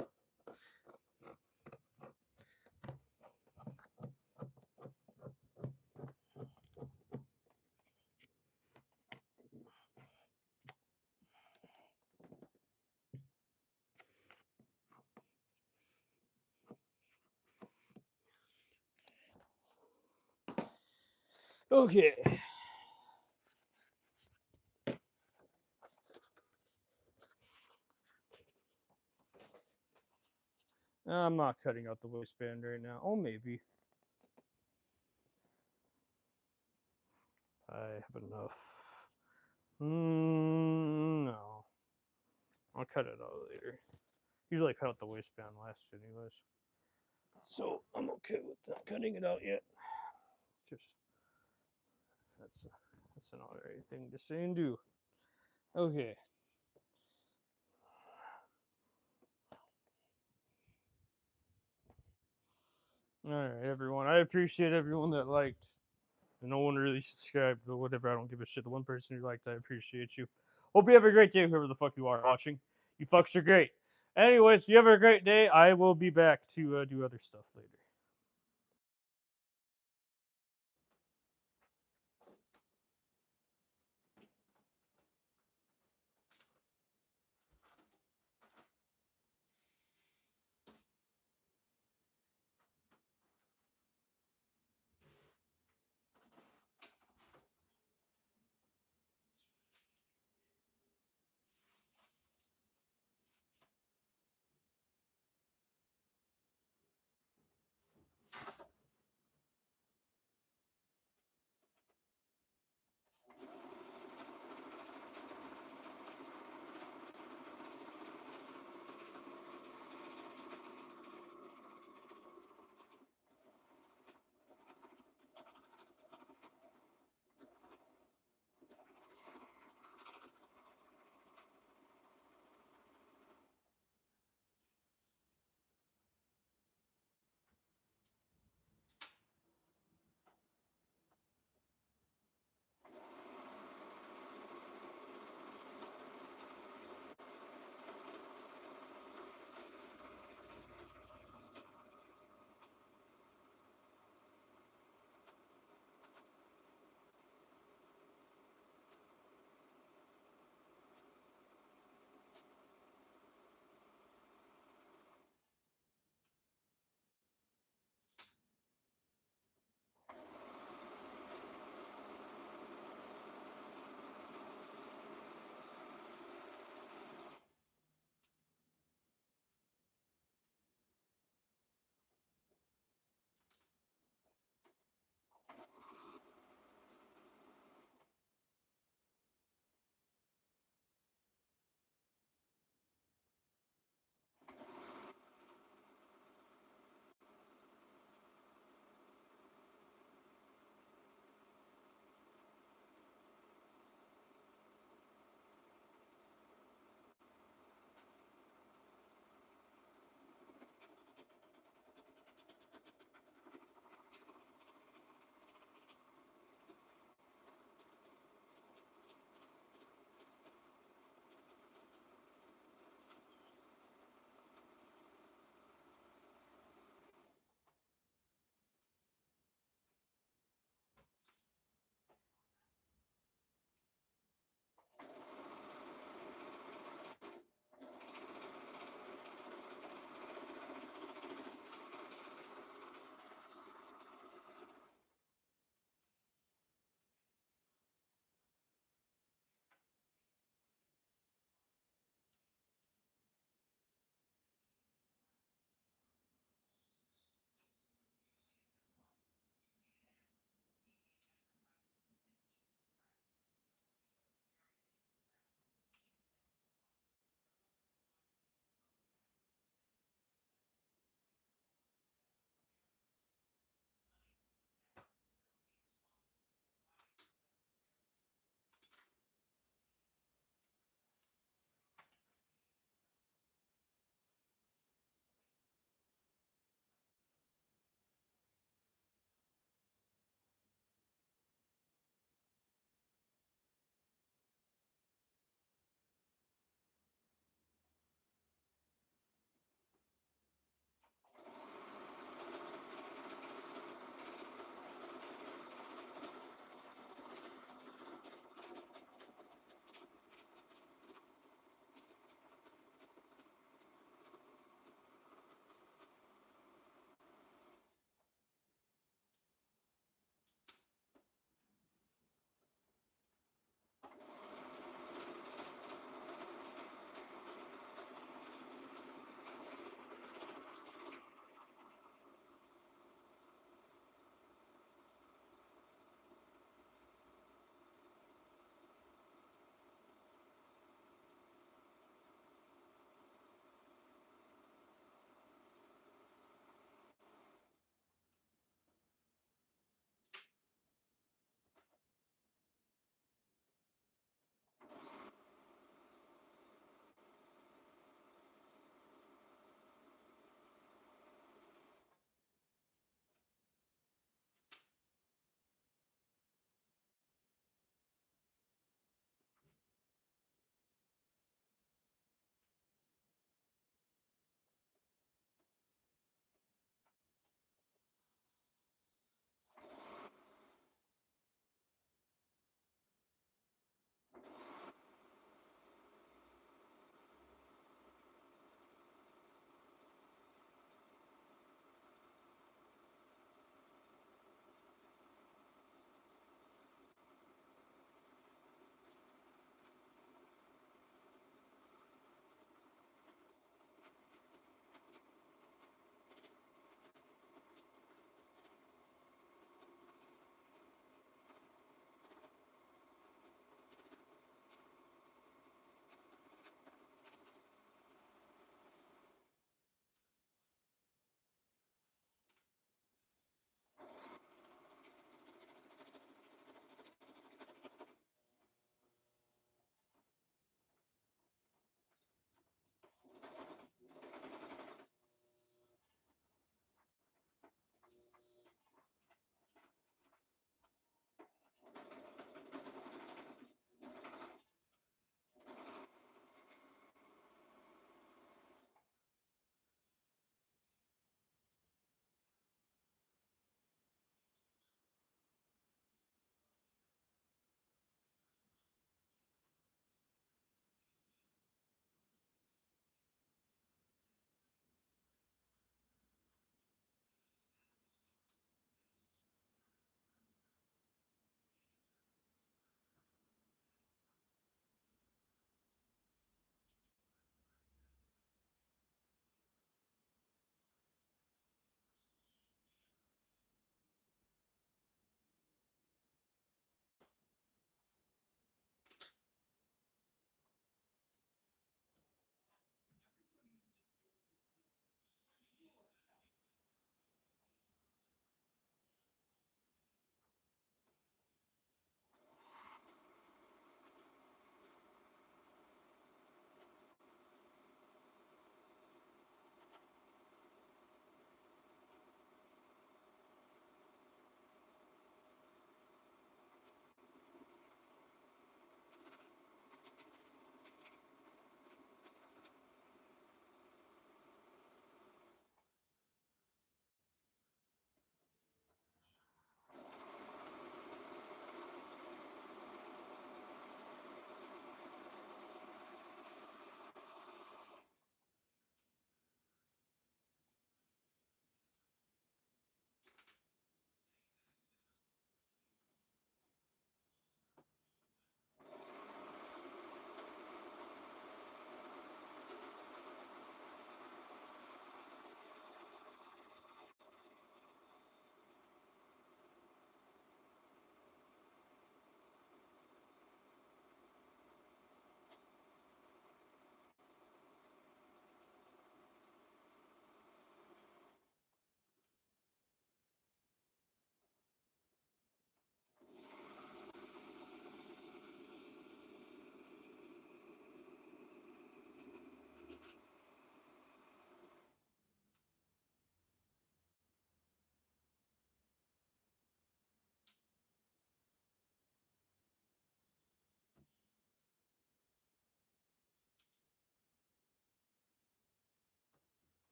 Okay. I'm not cutting out the waistband right now. Oh, maybe. I have enough. No. I'll cut it out later. Usually I cut out the waistband last, anyways. So I'm okay with not cutting it out yet. Just that's an alright thing to say and do. Okay. All right, everyone. I appreciate everyone that liked. And no one really subscribed, but whatever. I don't give a shit. The one person who liked, I appreciate you. Hope you have a great day, whoever the fuck you are watching. You fucks are great. Anyways, you have a great day. I will be back to do other stuff later.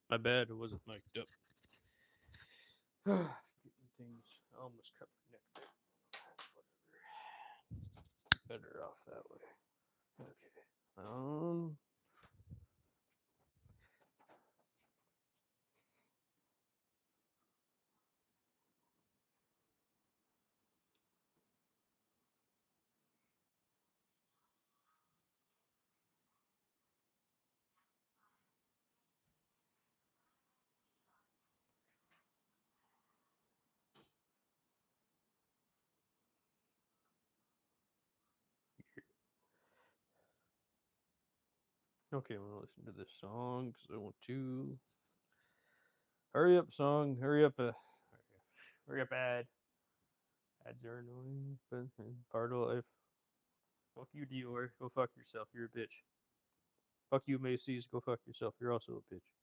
My bad, it wasn't mic'd up. Getting things. I almost cut my neck there. Whatever. Better off that way. Okay. Okay, I'm gonna listen to this song because I want to. Hurry up, song. Hurry up. Hurry up, ad. Ads are annoying, but part of life. Fuck you, Dior. Go fuck yourself. You're a bitch. Fuck you, Macy's. Go fuck yourself. You're also a bitch.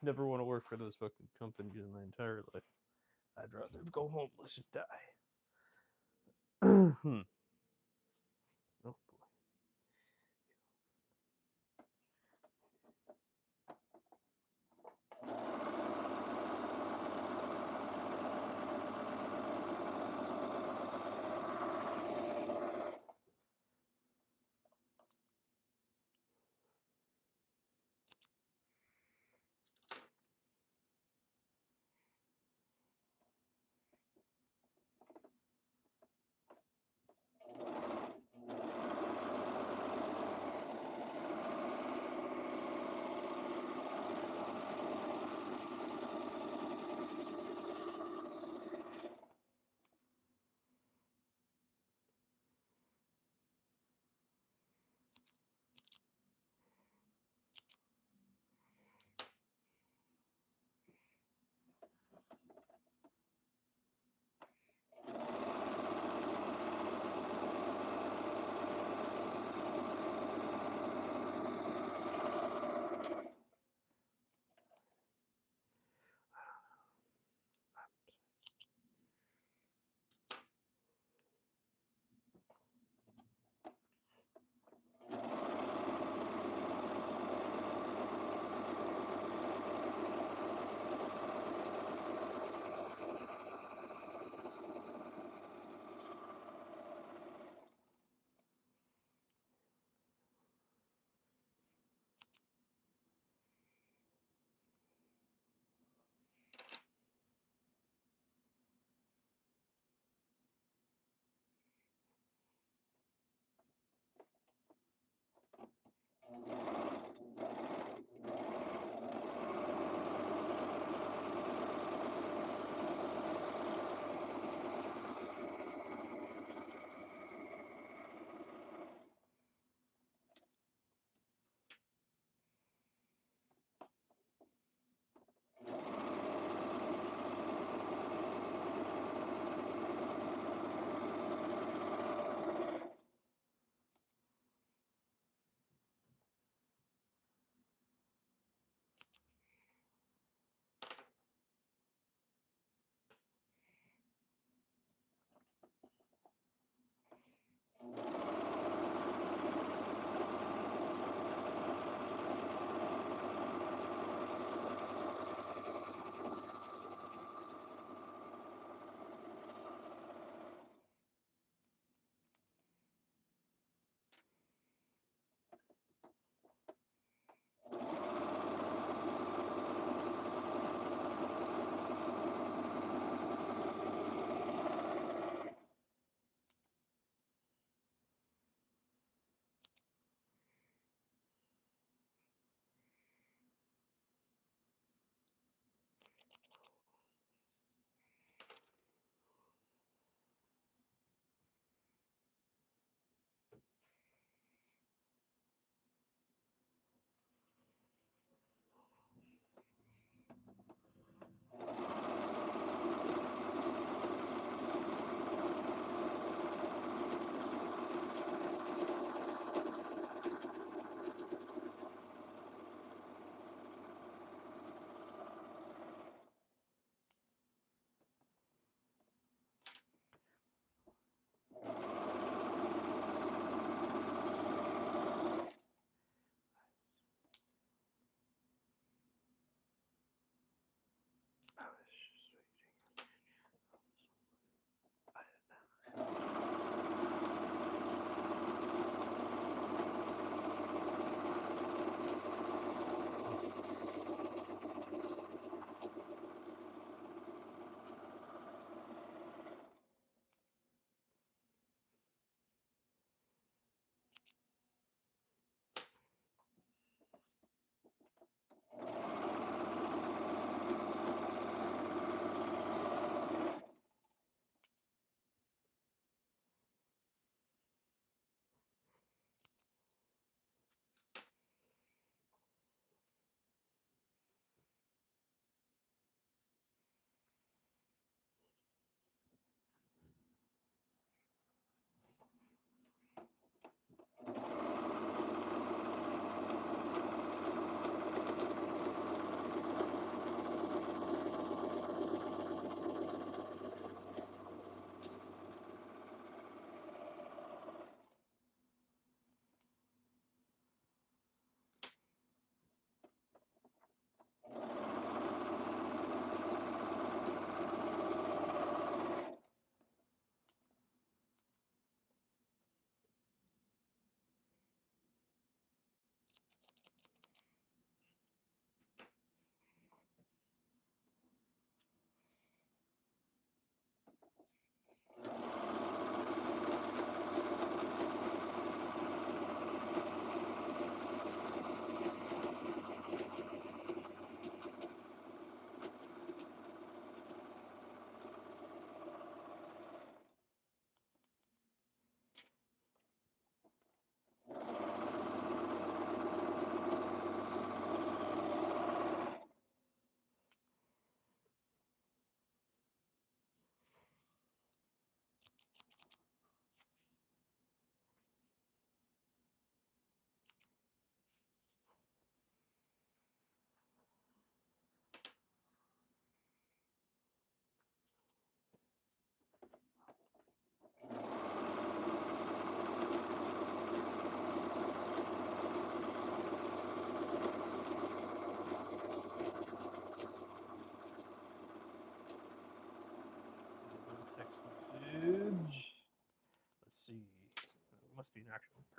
Never want to work for those fucking companies in my entire life. I'd rather go homeless and die. Oh boy.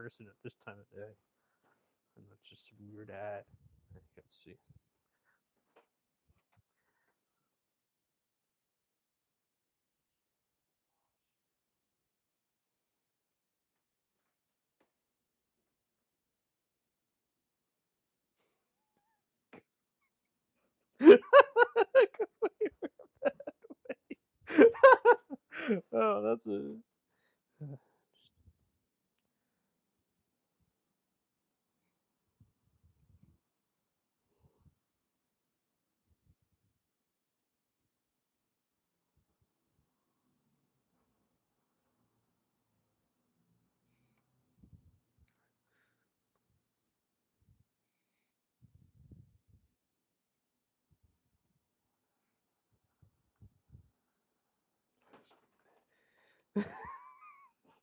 person at this time of day. And that's just some weird ad. I can't see. Oh, that's a.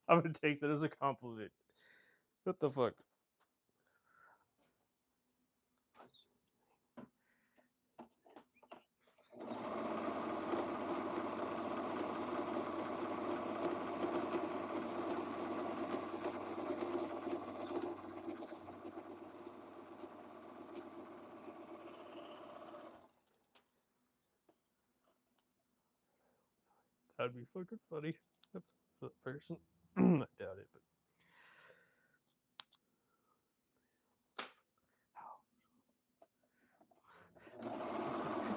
I'm gonna take that as a compliment. What the fuck? That'd be fucking funny. That person. I doubt it, but.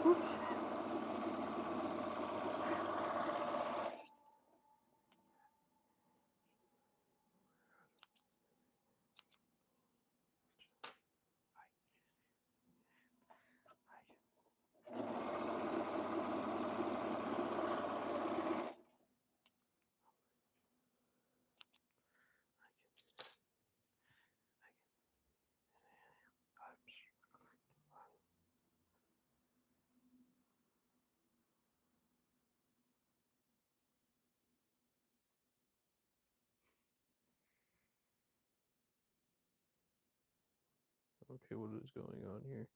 Oops. Okay, what is going on here?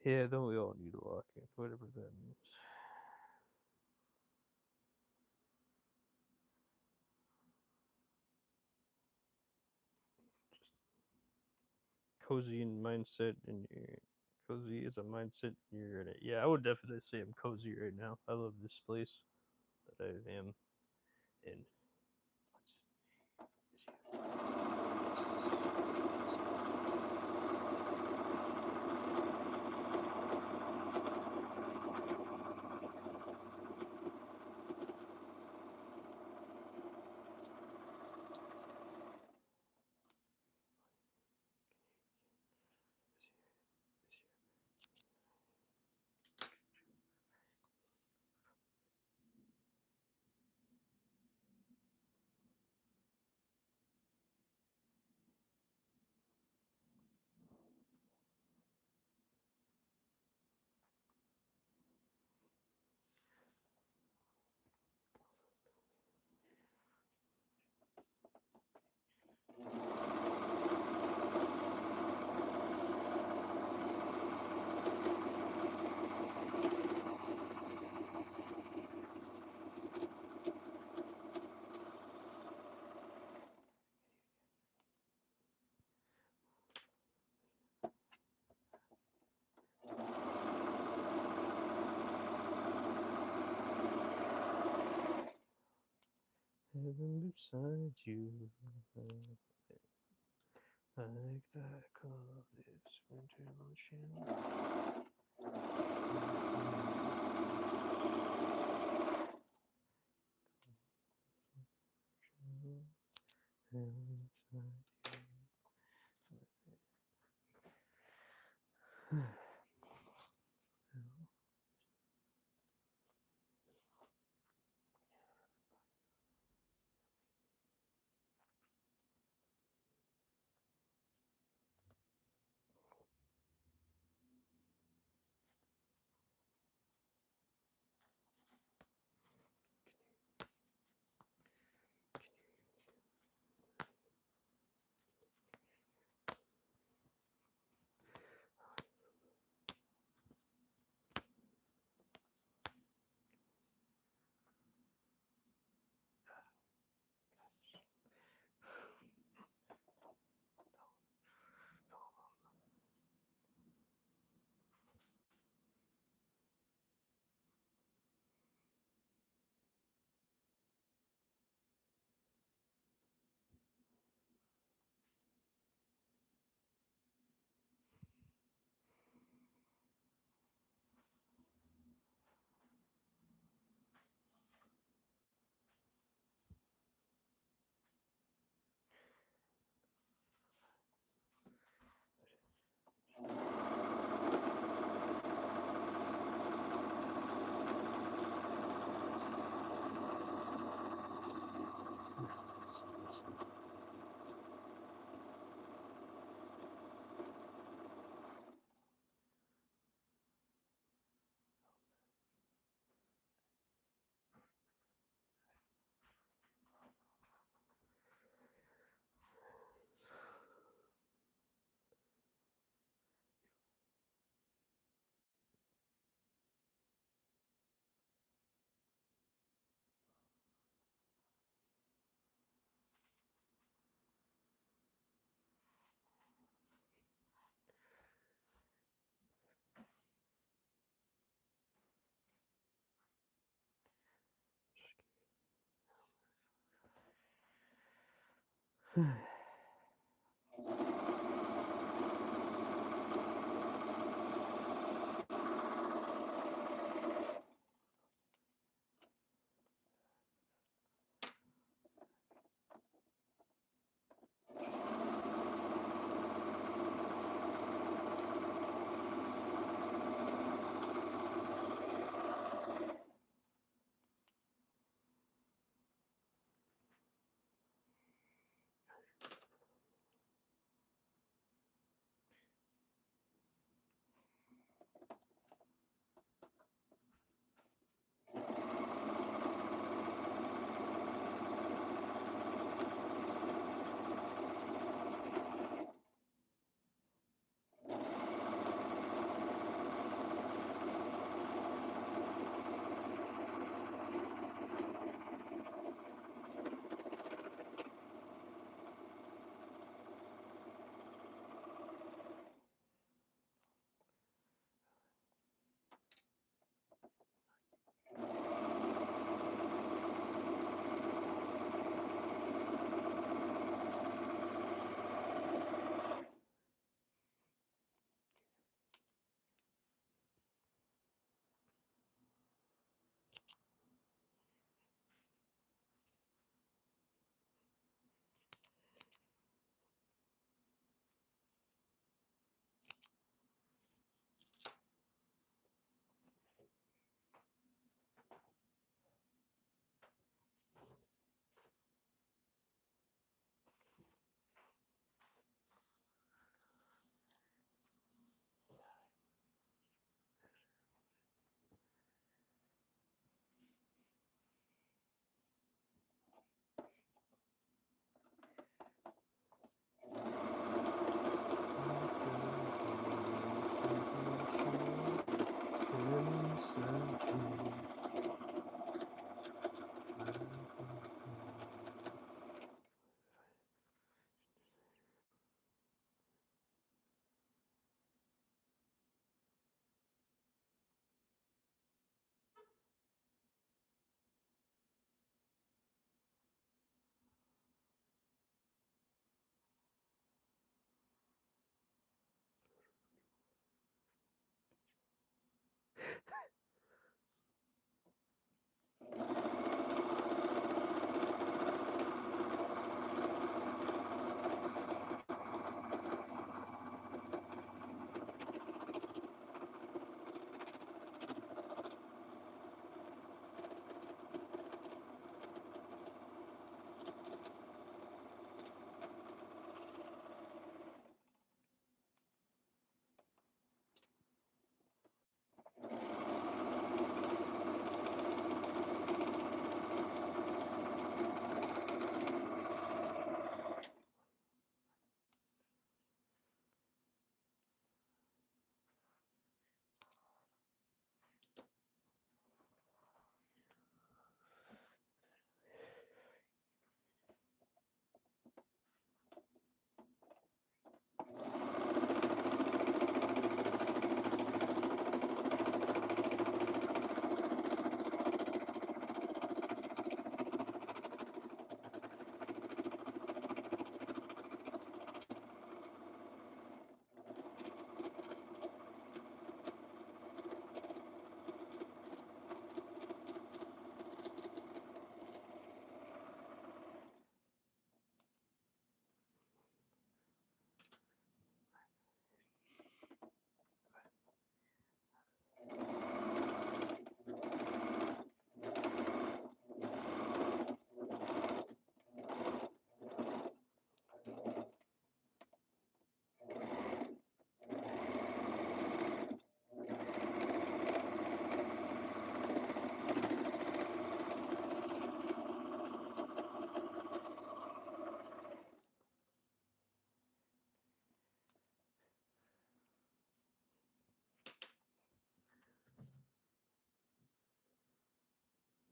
Yeah, then we all need to lock in, whatever that means. Just cozy in mindset, and you're cozy is a mindset. You're in it. Yeah, I would definitely say I'm cozy right now. I love this place that I am in. Heaven beside you, like that cloud is winter ocean. Heaven beside you.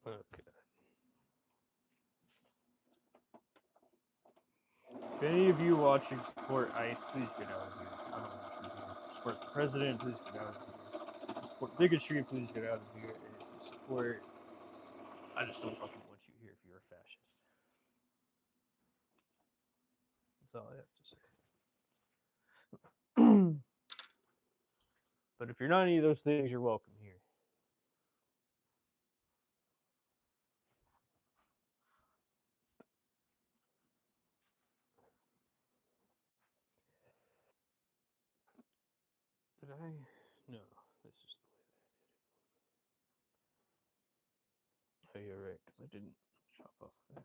Okay. If any of you watching support ICE, please get out of here. I don't want you here. Support the president, please get out of here. If you support bigotry, please get out of here. And if you support, I just don't fucking want you here if you're a fascist. That's all I have to say. But if you're not any of those things, you're welcome here. Did I? No, this is the way that I did it. Oh, you're right, because I didn't chop off that.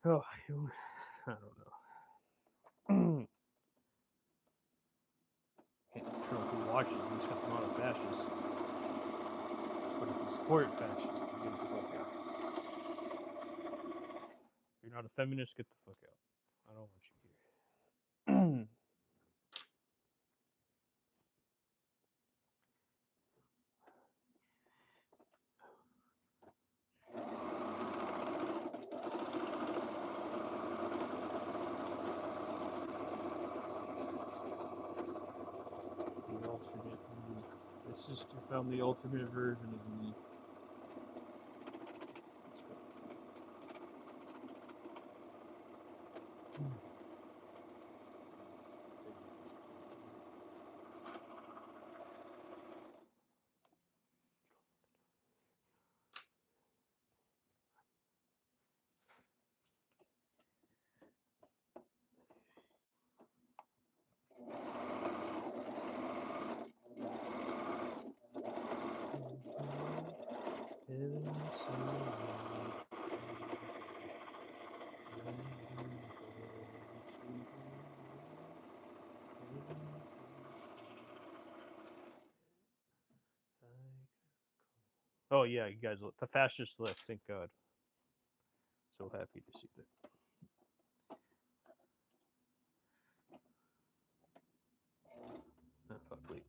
Oh, I don't know. Can't control who watches this stuff. I'm not a fascist. But if you support fascists, get the fuck out. If you're not a feminist, get the fuck out. I don't want you here. The alternate me. My sister found the alternate version of me. Oh yeah, you guys, the fascist left. Thank God. So happy to see that. Oh, fuck, wait.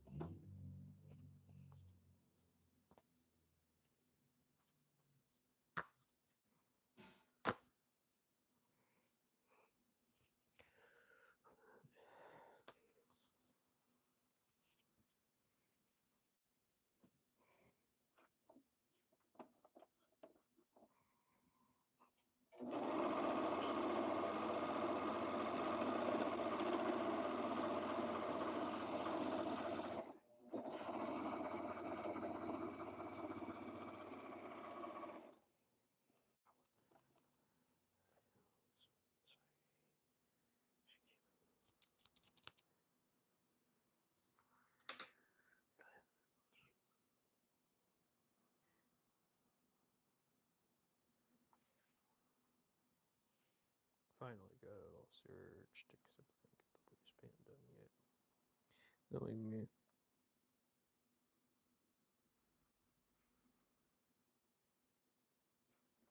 Finally got it all searched, except I didn't get the police pan done yet. Knowing me.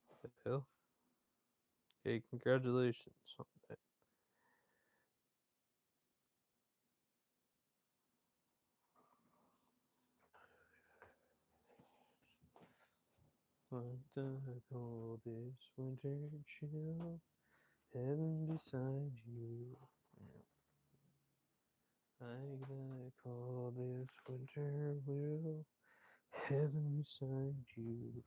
What the hell? Hey, congratulations on that. Like the coldest winter chill, heaven beside you. Like the coldest winter will, heaven beside you.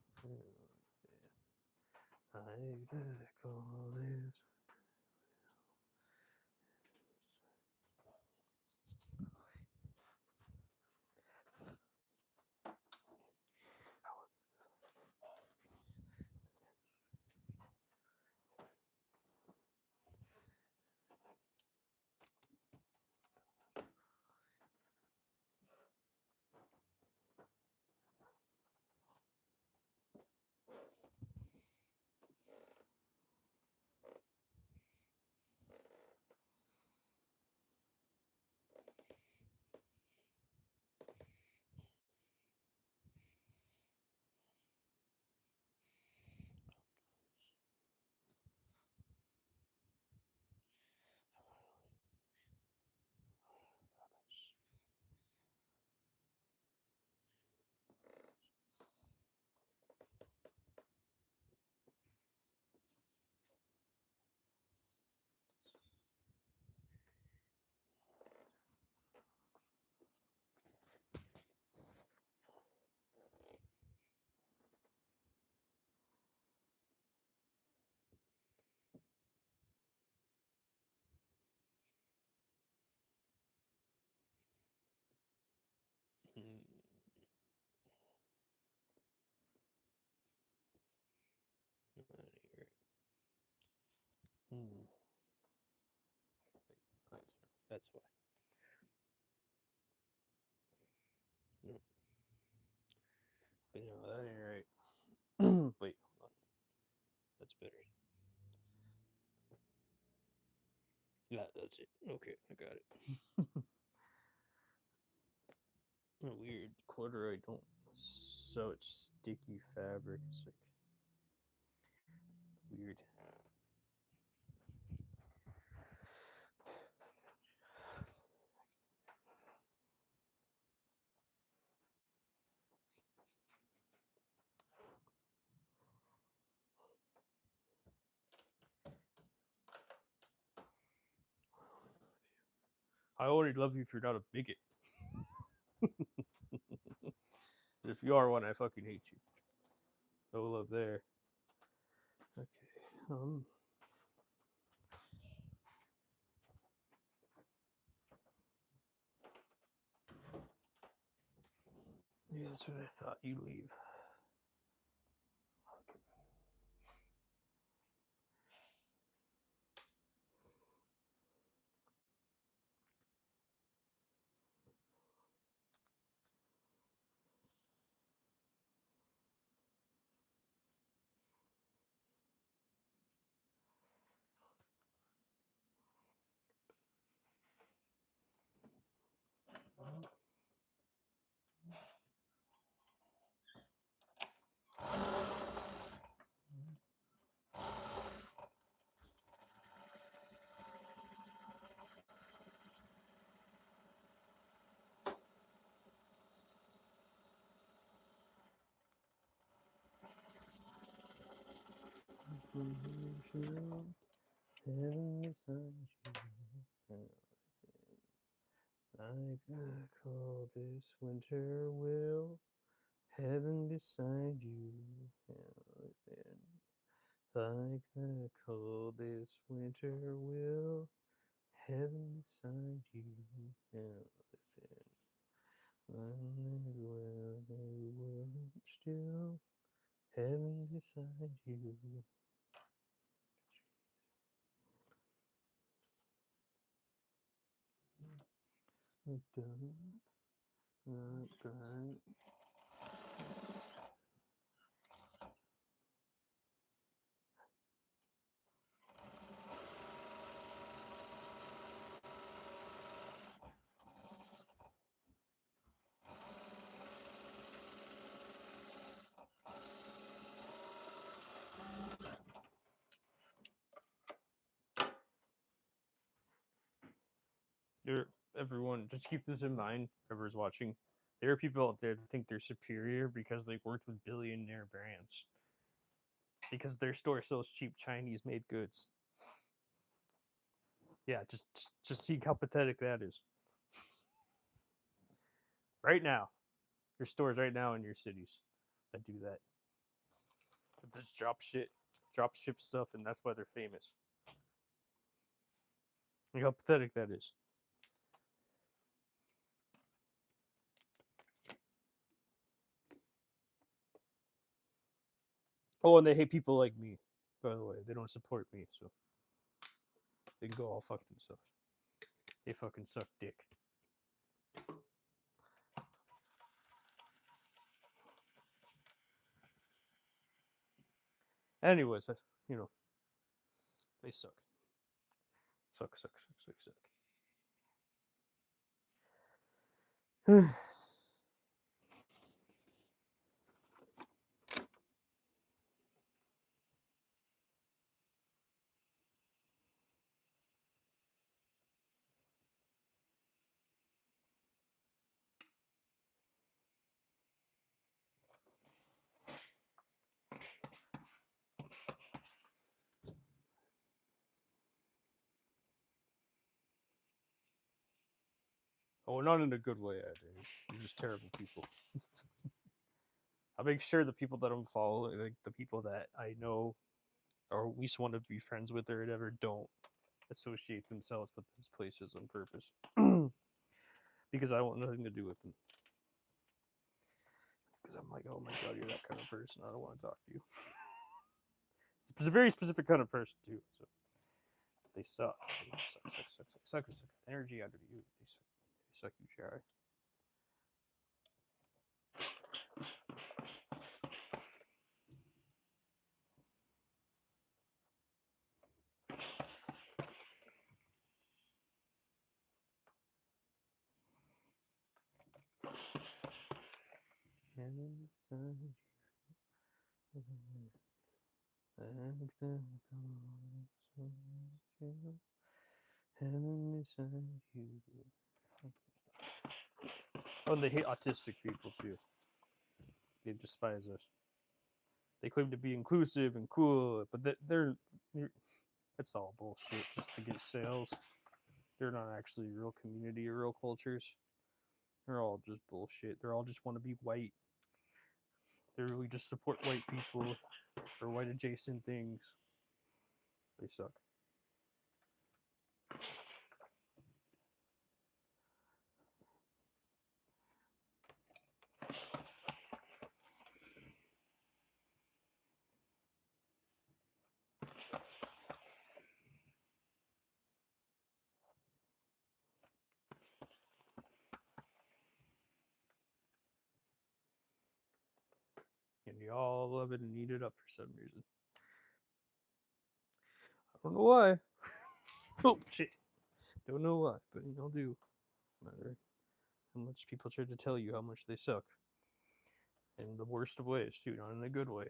Like the coldest. That's why. Yep. But no, that ain't right. Wait, hold on. That's better. Yeah, that's it. Okay, I got it. Weird. Corduroy don't such sticky fabric. It's like weird. I only love you if you're not a bigot. If you are one, I fucking hate you. No love there. Okay. Yeah, that's what I thought. You leave. Like the coldest winter will, heaven beside you. Like the coldest winter will, heaven beside you. World still, heaven beside you. Everyone, just keep this in mind. Whoever's watching, there are people out there that think they're superior because they worked with billionaire brands. Because their store sells cheap Chinese-made goods. Yeah, just see how pathetic that is. Right now, there's stores right now in your cities that do that. Just drop ship stuff, and that's why they're famous. Look how pathetic that is. Oh, and they hate people like me. By the way, they don't support me, so they can go all fuck themselves. They fucking suck dick. Anyways, you know, they suck. Suck. Oh, not in a good way either. You're just terrible people. I make sure the people that I'm following, like the people that I know or at least want to be friends with or whatever, don't associate themselves with those places on purpose. Because I want nothing to do with them. Because I'm like, oh my god, you're that kind of person. I don't want to talk to you. It's a very specific kind of person too. So They suck. They suck. Energy out of you. They suck you dry. Oh, and they hate autistic people too. They despise us. They claim to be inclusive and cool, but they're it's all bullshit just to get sales. They're not actually real community or real cultures. They're all just bullshit. They're all just want to be white. They really just support white people or white adjacent things. They suck. And you all love it and eat it up for some reason. I don't know why. Oh shit. Don't know why, but y'all do. No matter how much people try to tell you how much they suck. In the worst of ways, too, not in a good way.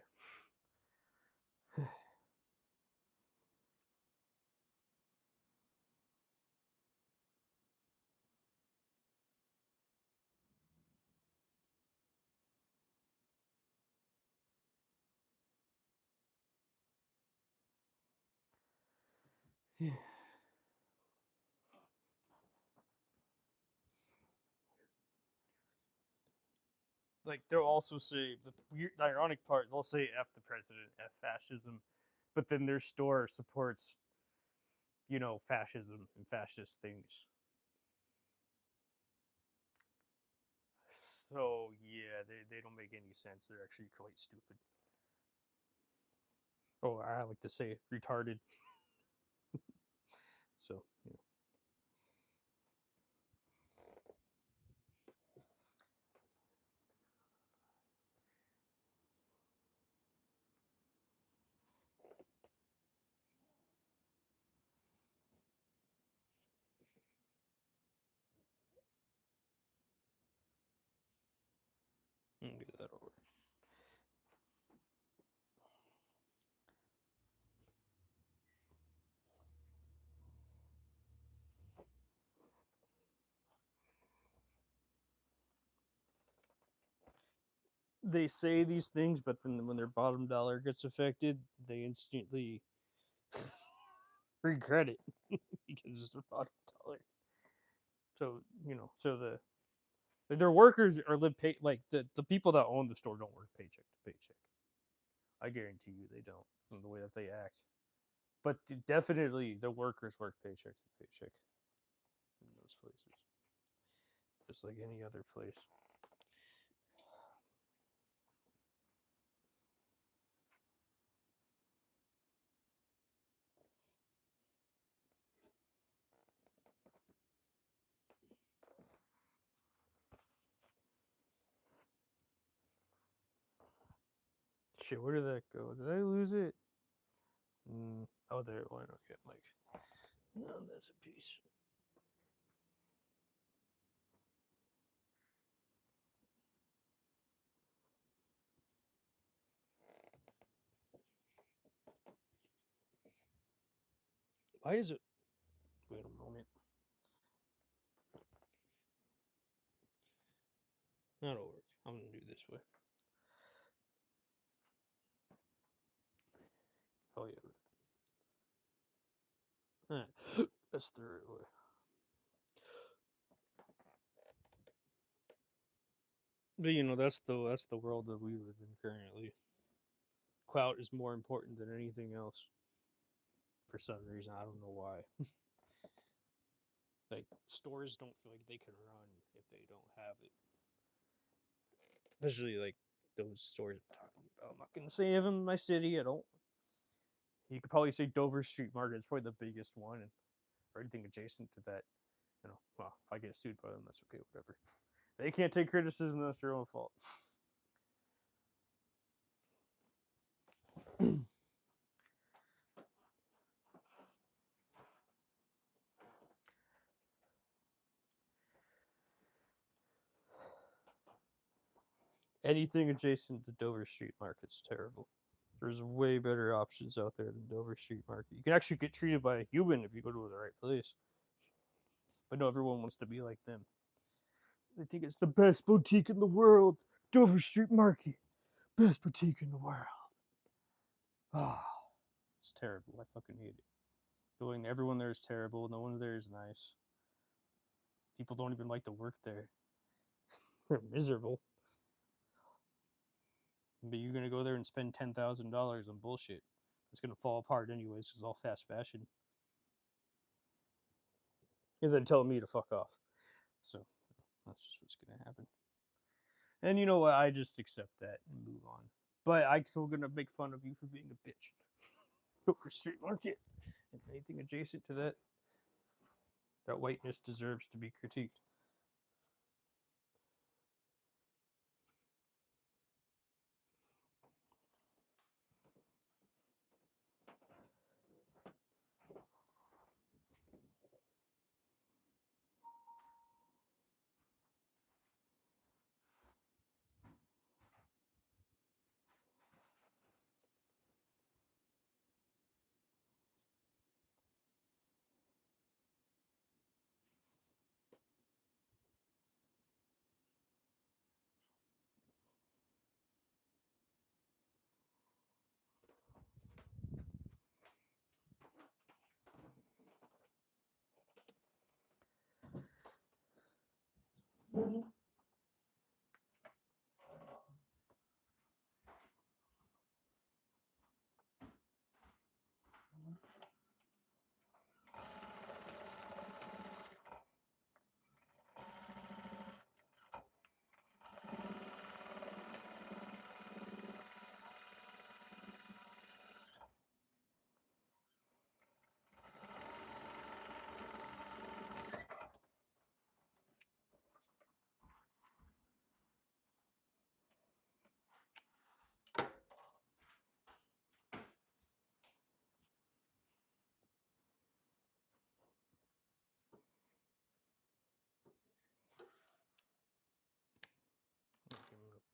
Yeah. Like they'll also say the weird, the ironic part. They'll say "F the president," "F fascism," but then their store supports, fascism and fascist things. So yeah, they don't make any sense. They're actually quite stupid. Oh, I like to say retarded. So get that over. They say these things, but then when their bottom dollar gets affected, they instantly regret it because it's their bottom dollar. So their workers are live pay like the people that own the store don't work paycheck to paycheck. I guarantee you they don't from the way that they act. But definitely the workers work paycheck to paycheck in those places, just like any other place. Shit, where did that go? Did I lose it? Oh, there it went. Okay, Mike. No, that's a piece. Why is it? Wait a moment. That'll work. I'm gonna do it this way. Oh yeah. That's the right way. But that's the world that we live in currently. Clout is more important than anything else. For some reason, I don't know why. Like stores don't feel like they can run if they don't have it. Especially like those stores I'm talking about. I'm not gonna say them in my city. I don't. You could probably say Dover Street Market is probably the biggest one, or anything adjacent to that. Well, if I get sued by them, that's okay, whatever. They can't take criticism, that's their own fault. Anything adjacent to Dover Street Market's terrible. There's way better options out there than Dover Street Market. You can actually get treated by a human if you go to the right place. But no, everyone wants to be like them. They think it's the best boutique in the world. Dover Street Market. Best boutique in the world. Ah, oh, it's terrible. I fucking hate it. Going, everyone there is terrible. No one there is nice. People don't even like to work there. They're miserable. But you're gonna go there and spend $10,000 on bullshit. It's gonna fall apart anyways. It's all fast fashion. And then tell me to fuck off. So that's just what's gonna happen. And you know what? I just accept that and move on. But I'm still gonna make fun of you for being a bitch. Go for Street Market and anything adjacent to that. That whiteness deserves to be critiqued.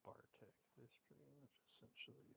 Bartek, this pretty much essentially.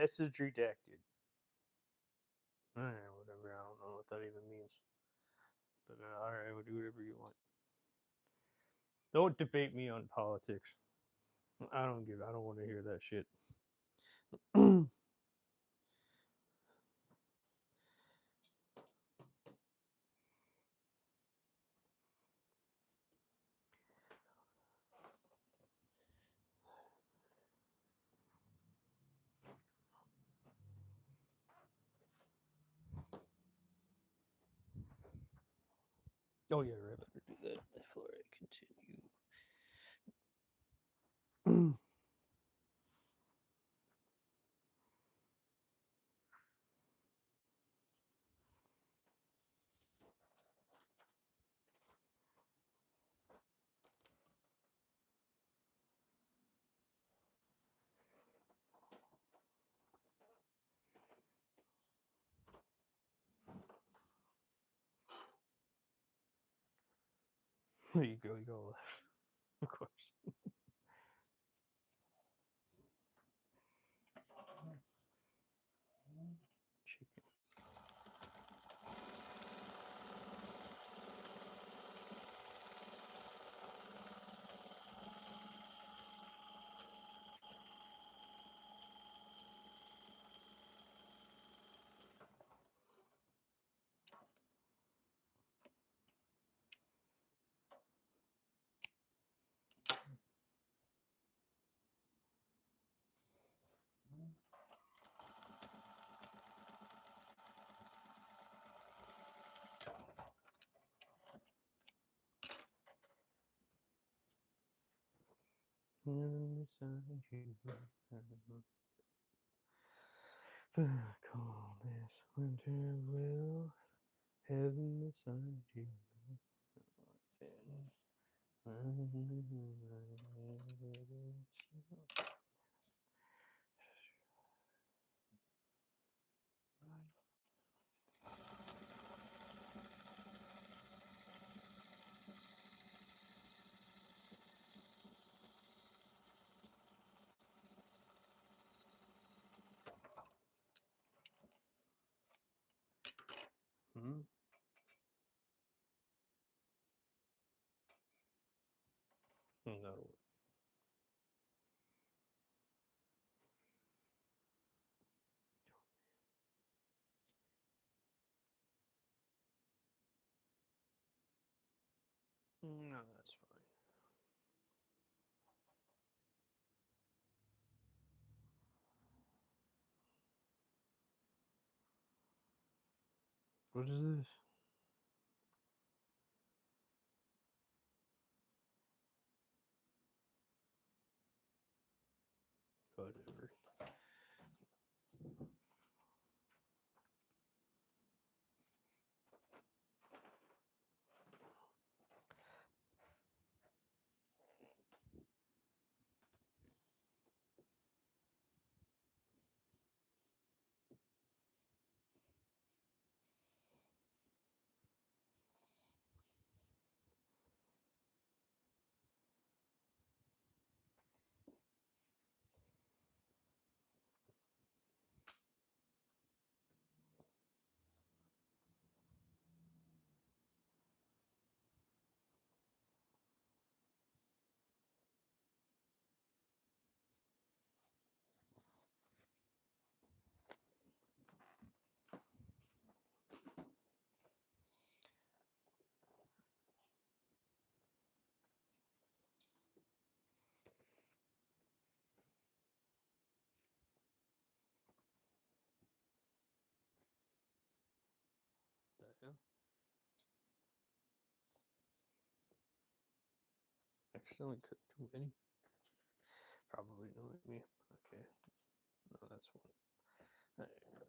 Message redacted. Whatever. I don't know what that even means. But all right, we'll do whatever you want. Don't debate me on politics. I don't want to hear that shit. Oh yeah, right. Better do that before I continue. There you go. You go left, of course. Chicken. The coldest winter will heaven beside you. Hmm? No. No, that's fine. What is this? Whatever. The hell? Accidentally cooked too many? Probably not me. Okay. No, that's one. Alright.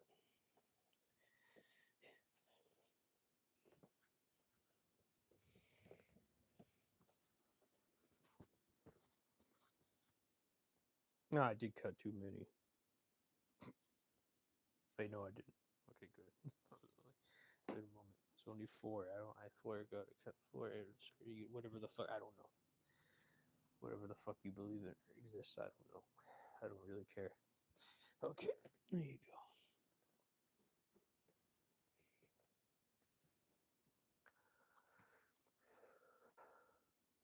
No, I did cut too many. Wait, no, I didn't. Okay, good. Good moment. It's only 4. I swear to God, I cut 4. Whatever the fuck. I don't know. Whatever the fuck you believe in exists, I don't know. I don't really care. Okay. There you go.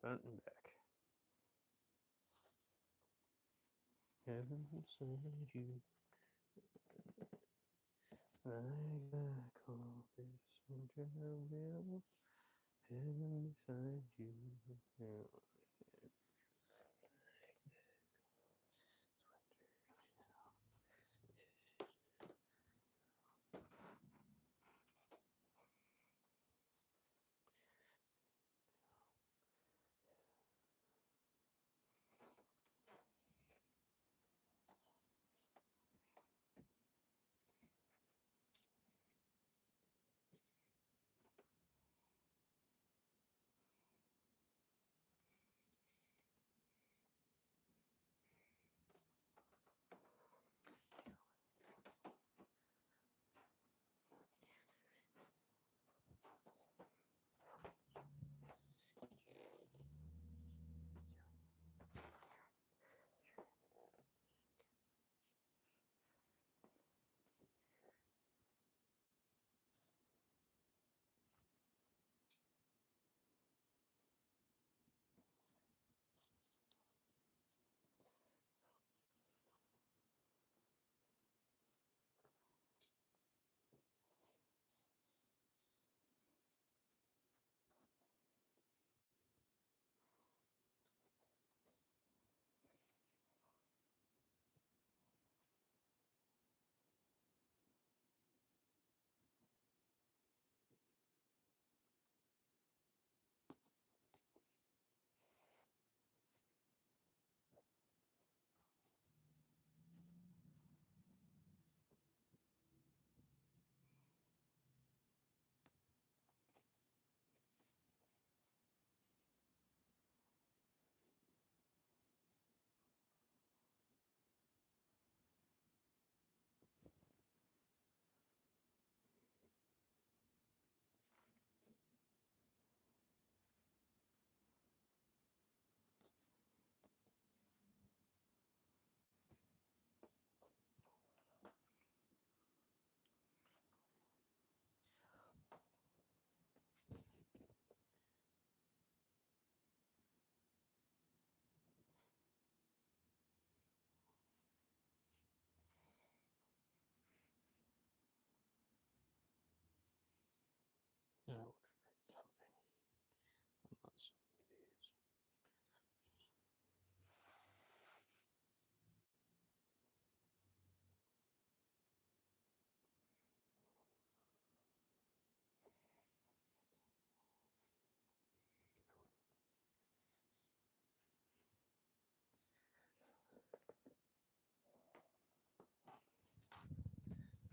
Front and back. Heaven inside you. Like that call this soldier will. Heaven beside you. Yeah,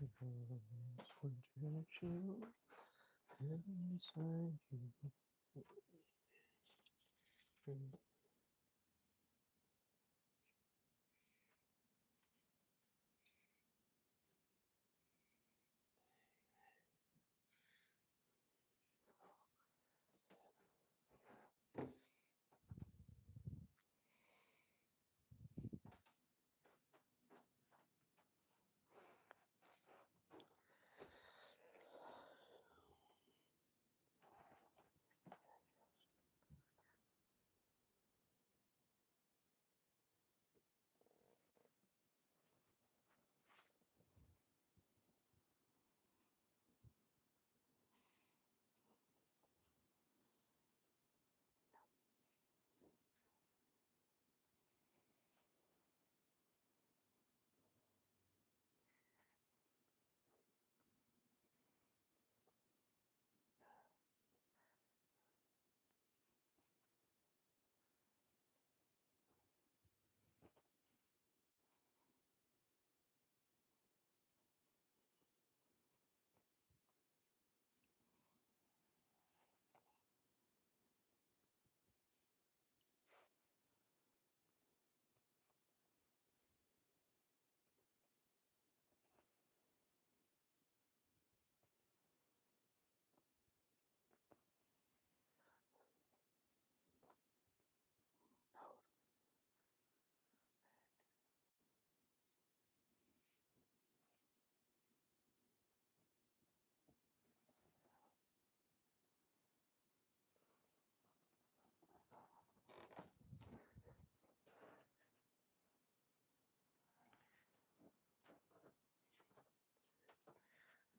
whatever. I'm not selling these. Winter chill, heaven beside you.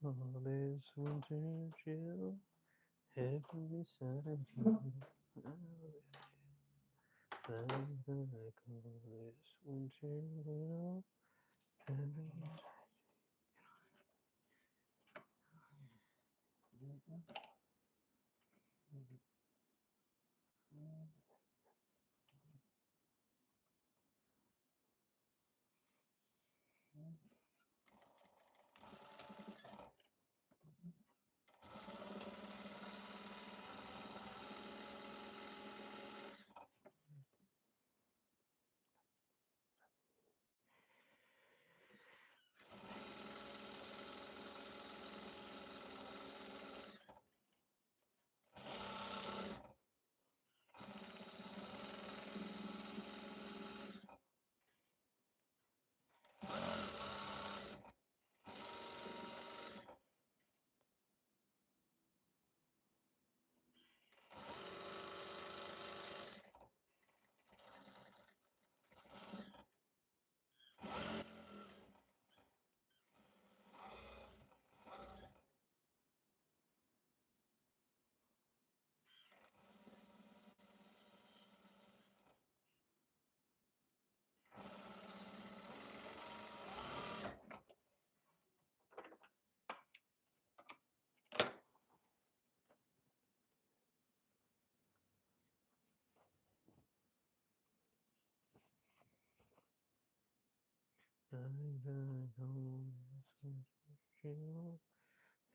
All this winter chill, heaven beside you. Like all this winter will,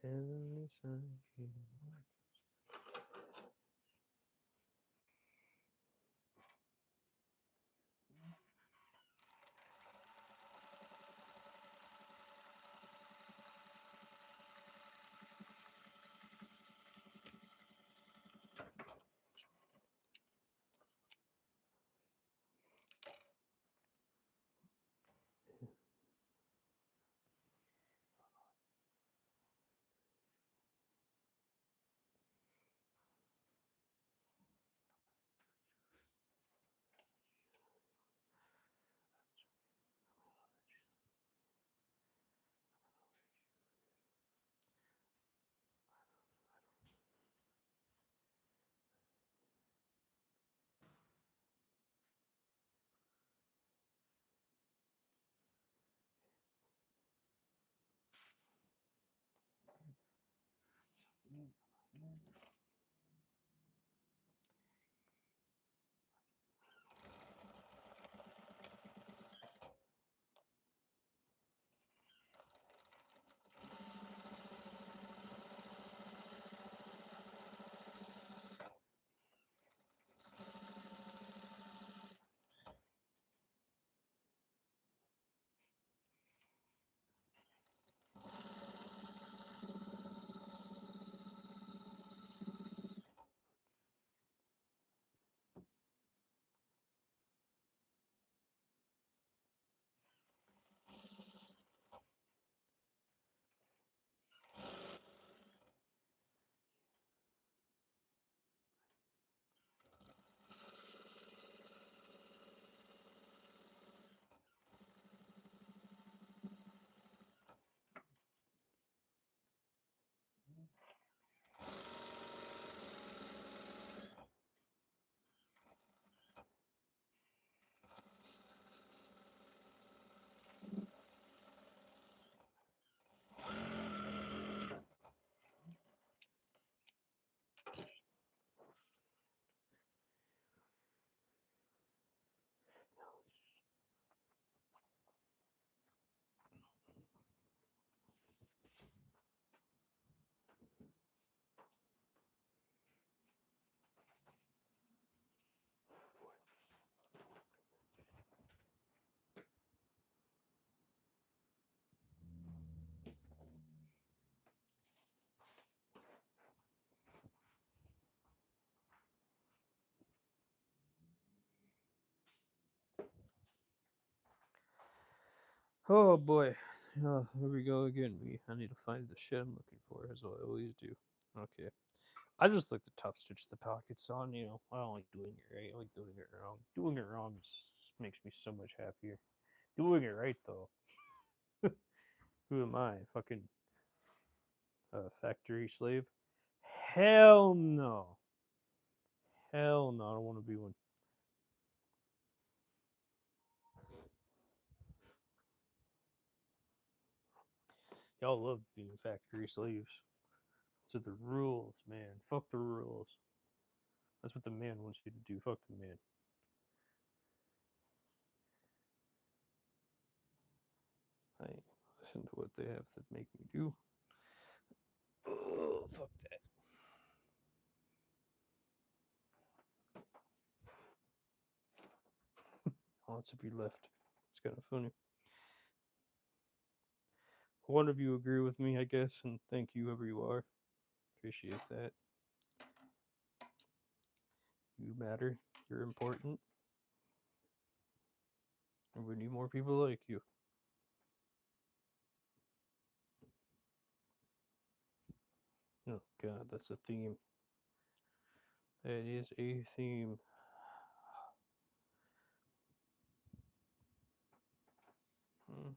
heaven beside you. Oh boy. Oh, here we go again. I need to find the shit I'm looking for, as I always do. Okay. I just like to top stitch the pockets on, I don't like doing it right. I like doing it wrong. Doing it wrong makes me so much happier. Doing it right, though. Who am I? Fucking Factory slave? Hell no. Hell no, I don't want to be one. Y'all love being factory slaves. Those are the rules, man. Fuck the rules. That's what the man wants you to do. Fuck the man. I listen to what they have to make me do. Oh, fuck that. Lots of you left. It's kind of funny. One of you agree with me, I guess, and thank you, whoever you are. Appreciate that. You matter. You're important. And we need more people like you. Oh, God, that's a theme. That is a theme. Hmm.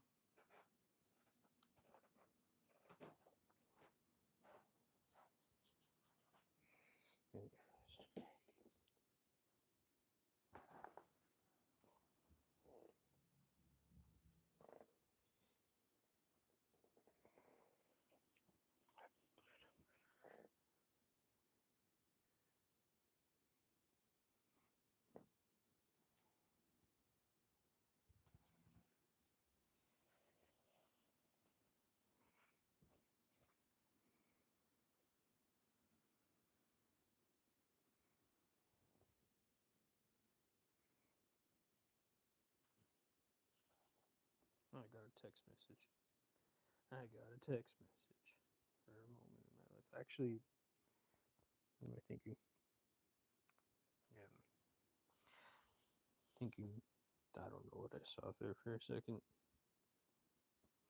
I got a text message. I got a text message for a moment in my life. Actually, what am I thinking? Yeah, thinking. I don't know what I saw there for a second.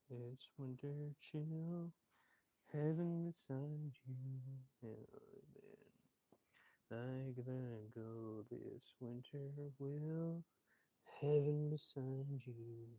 It's winter chill, heaven beside you. Like the go this winter will, heaven beside you.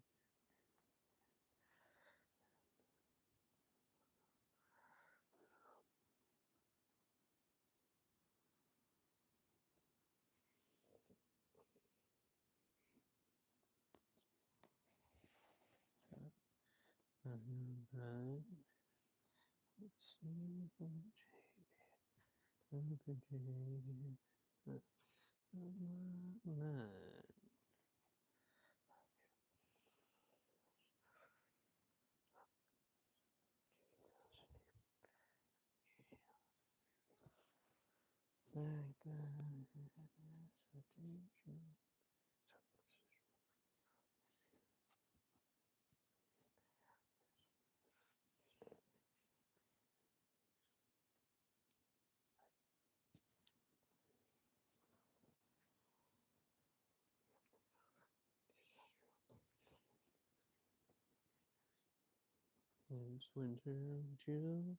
It's winter chill,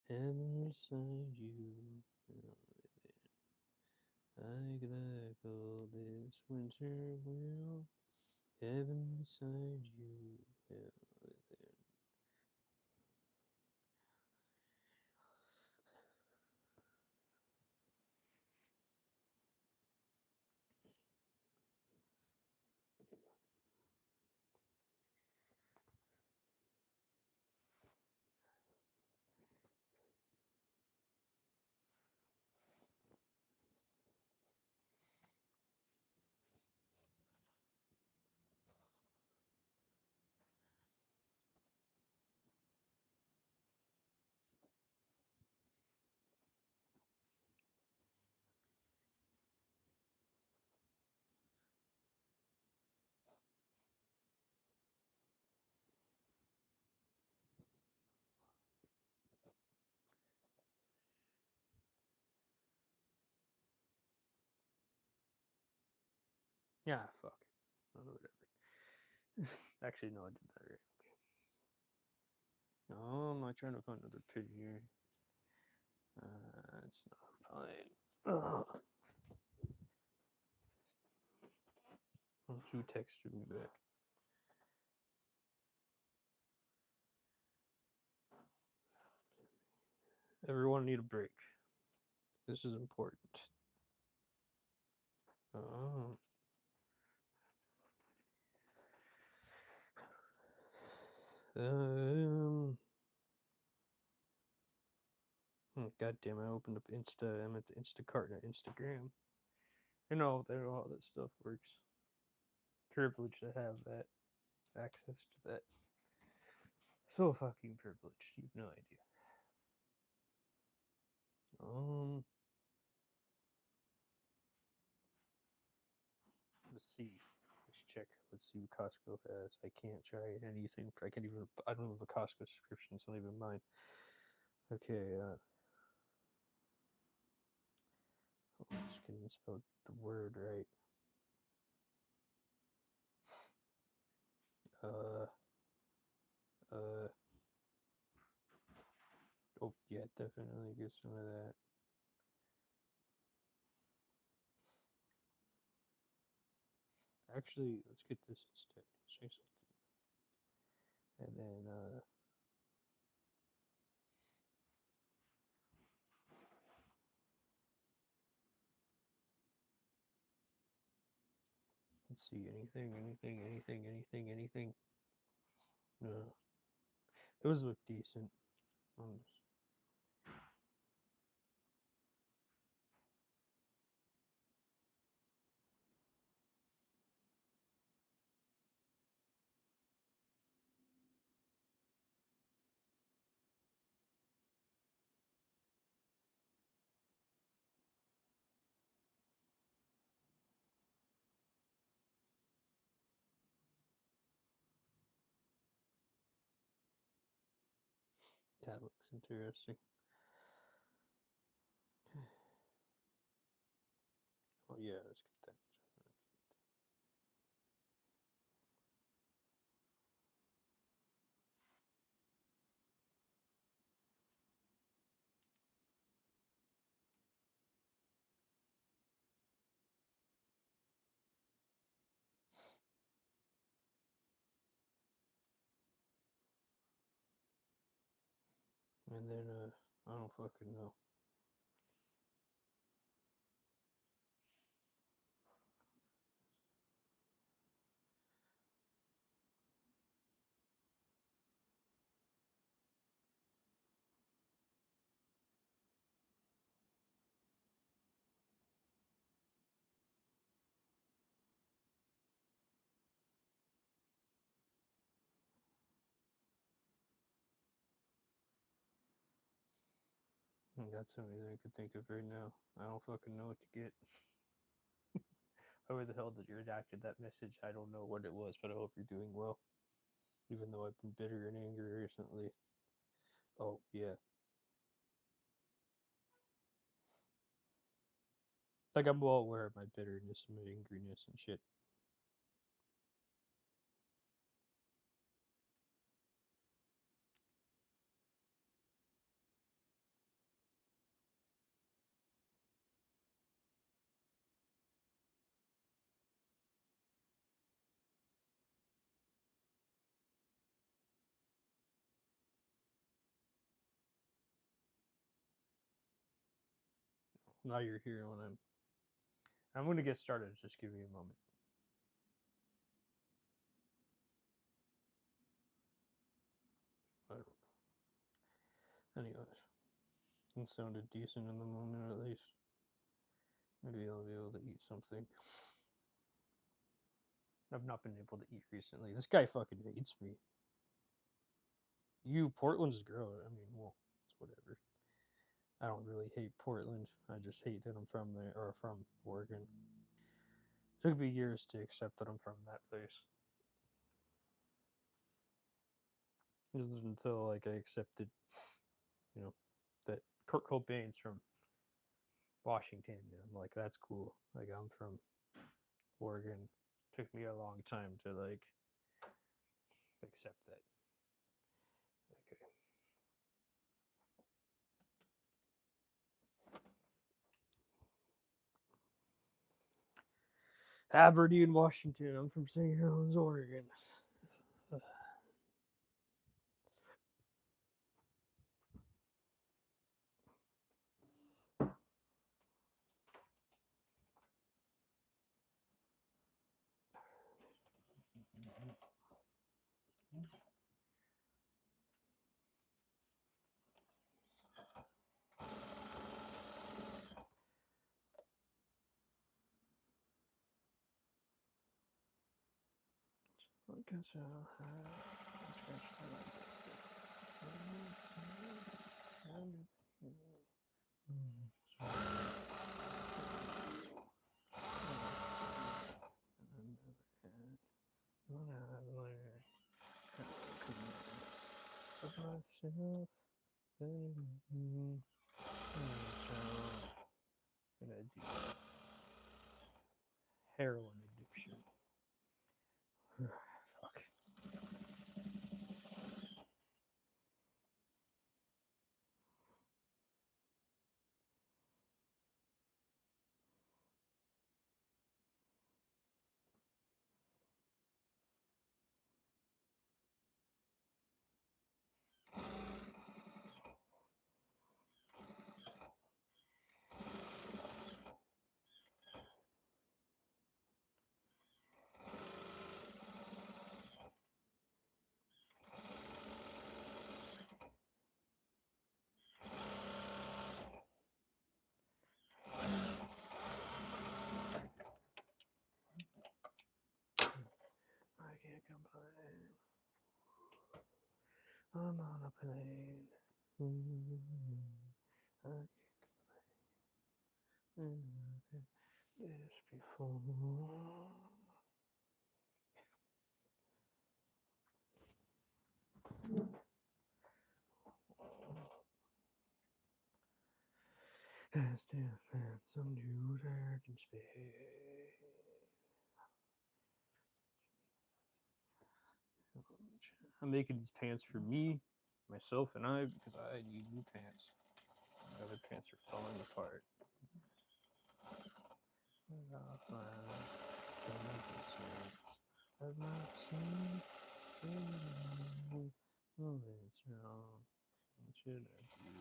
heaven beside you. Like the cold this winter will, heaven beside you. Yeah, fuck. Oh, whatever. Actually, no, I did that right. No, I'm not trying to find another pin here. It's not fine. Ugh. Who texted me back? Everyone need a break. This is important. Oh. God damn! I opened up Insta. I'm at the Instacart, not Instagram. You know how that stuff works. Privileged to have that access to that. So fucking privileged. You've no idea. Let's see. Let's check. Let's see what Costco has. I can't try anything. I can't even. I don't have a Costco subscription. It's not even mine. Okay. Just kidding. Spell the word right. Oh yeah, definitely get some of that. Actually, let's get this instead. Say something. And then let's see, anything. No. Those look decent. That looks interesting. Oh yeah, let's get that. And then I don't fucking know. That's the only thing I could think of right now. I don't fucking know what to get. However the hell that you redacted that message, I don't know what it was, but I hope you're doing well. Even though I've been bitter and angry recently. Oh, yeah. Like, I'm well aware of my bitterness and my angriness and shit. Now you're here when I'm going to get started. Just give me a moment. I don't know. Anyways, it sounded decent in the moment at least. Maybe I'll be able to eat something. I've not been able to eat recently. This guy fucking hates me. Portland's girl. I mean, well, it's whatever. I don't really hate Portland. I just hate that I'm from there or from Oregon. It took me years to accept that I'm from that place. It wasn't until like I accepted, that Kurt Cobain's from Washington. And I'm like, that's cool. Like I'm from Oregon. It took me a long time to like accept that. Okay. Aberdeen, Washington. I'm from St. Helens, Oregon. guess I'll scratch of myself. What I do? Heroin addiction. Fuck. I can't complain. I'm on a plane. I can't complain. This before. As different, some new dirt in space. I'm making these pants for me, myself, and I because I need new pants. My other pants are falling apart. I've not seen. Oh, it's wrong. What should I do?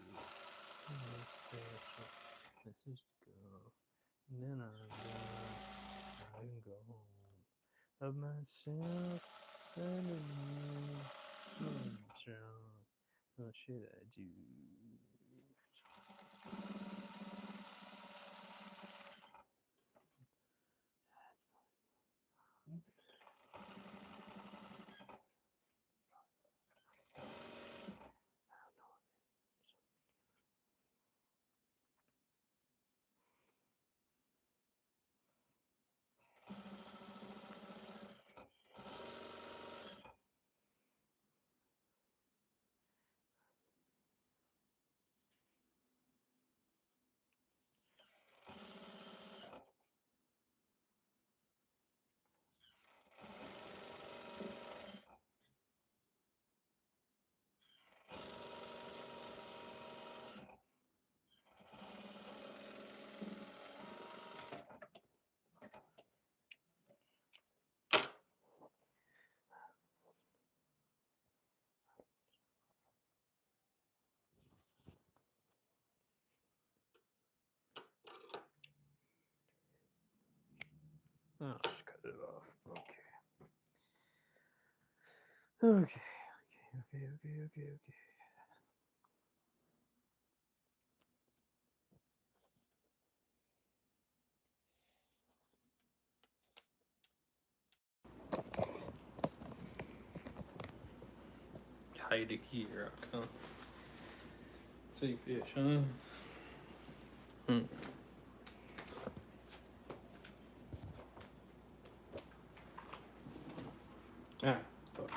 This is to go. And then I'm done. I can go home. Of myself. What's wrong? What should I do? I'll just cut it off. Okay. Hide a key rock, huh? Say fish, huh? Ah, fuck.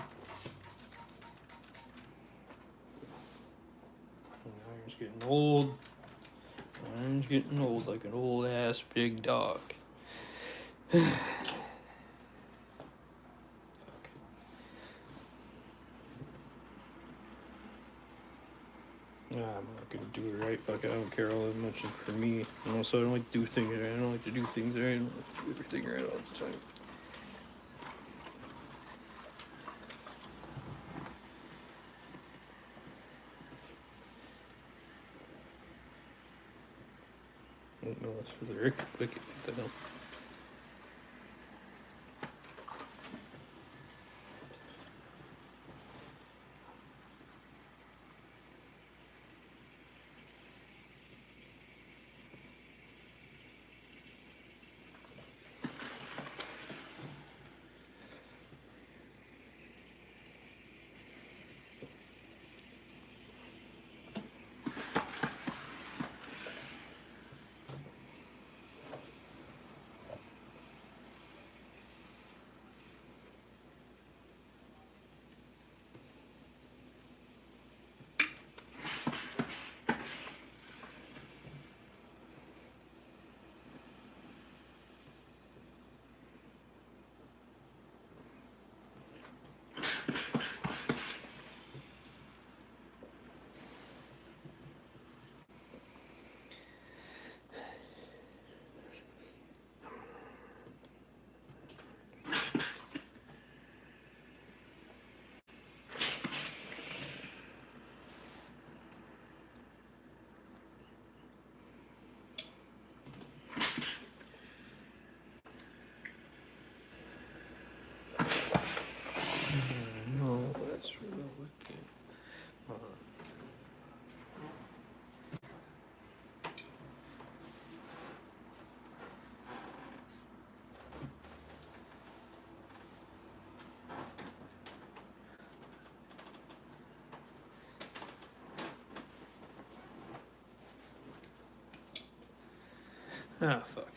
Iron's getting old. Iron's getting old like an old ass big dog. Nah, I'm not gonna do it right. Fuck, I don't care all that much for me. And also, I don't like to do things right. I don't like to do things right. I don't like to do everything right all the time. I don't know, that's for the Rick. What the hell? Oh, fuck.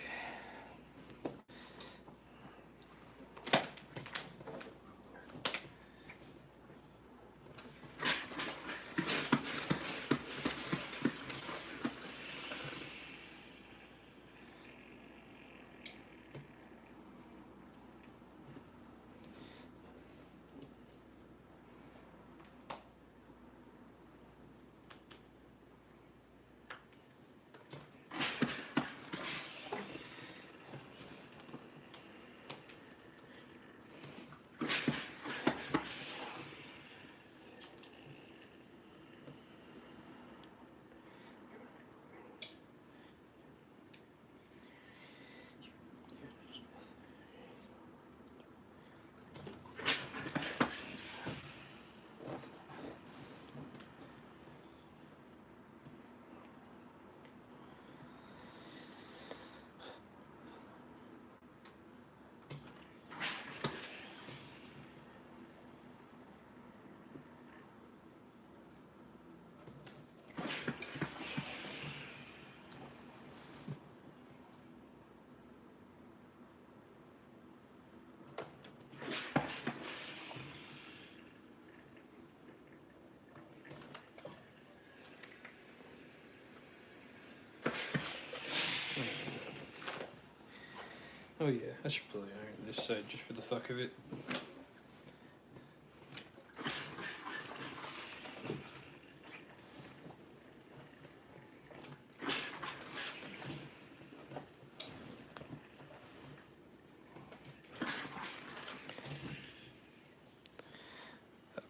Oh yeah, I should probably iron this side just for the fuck of it.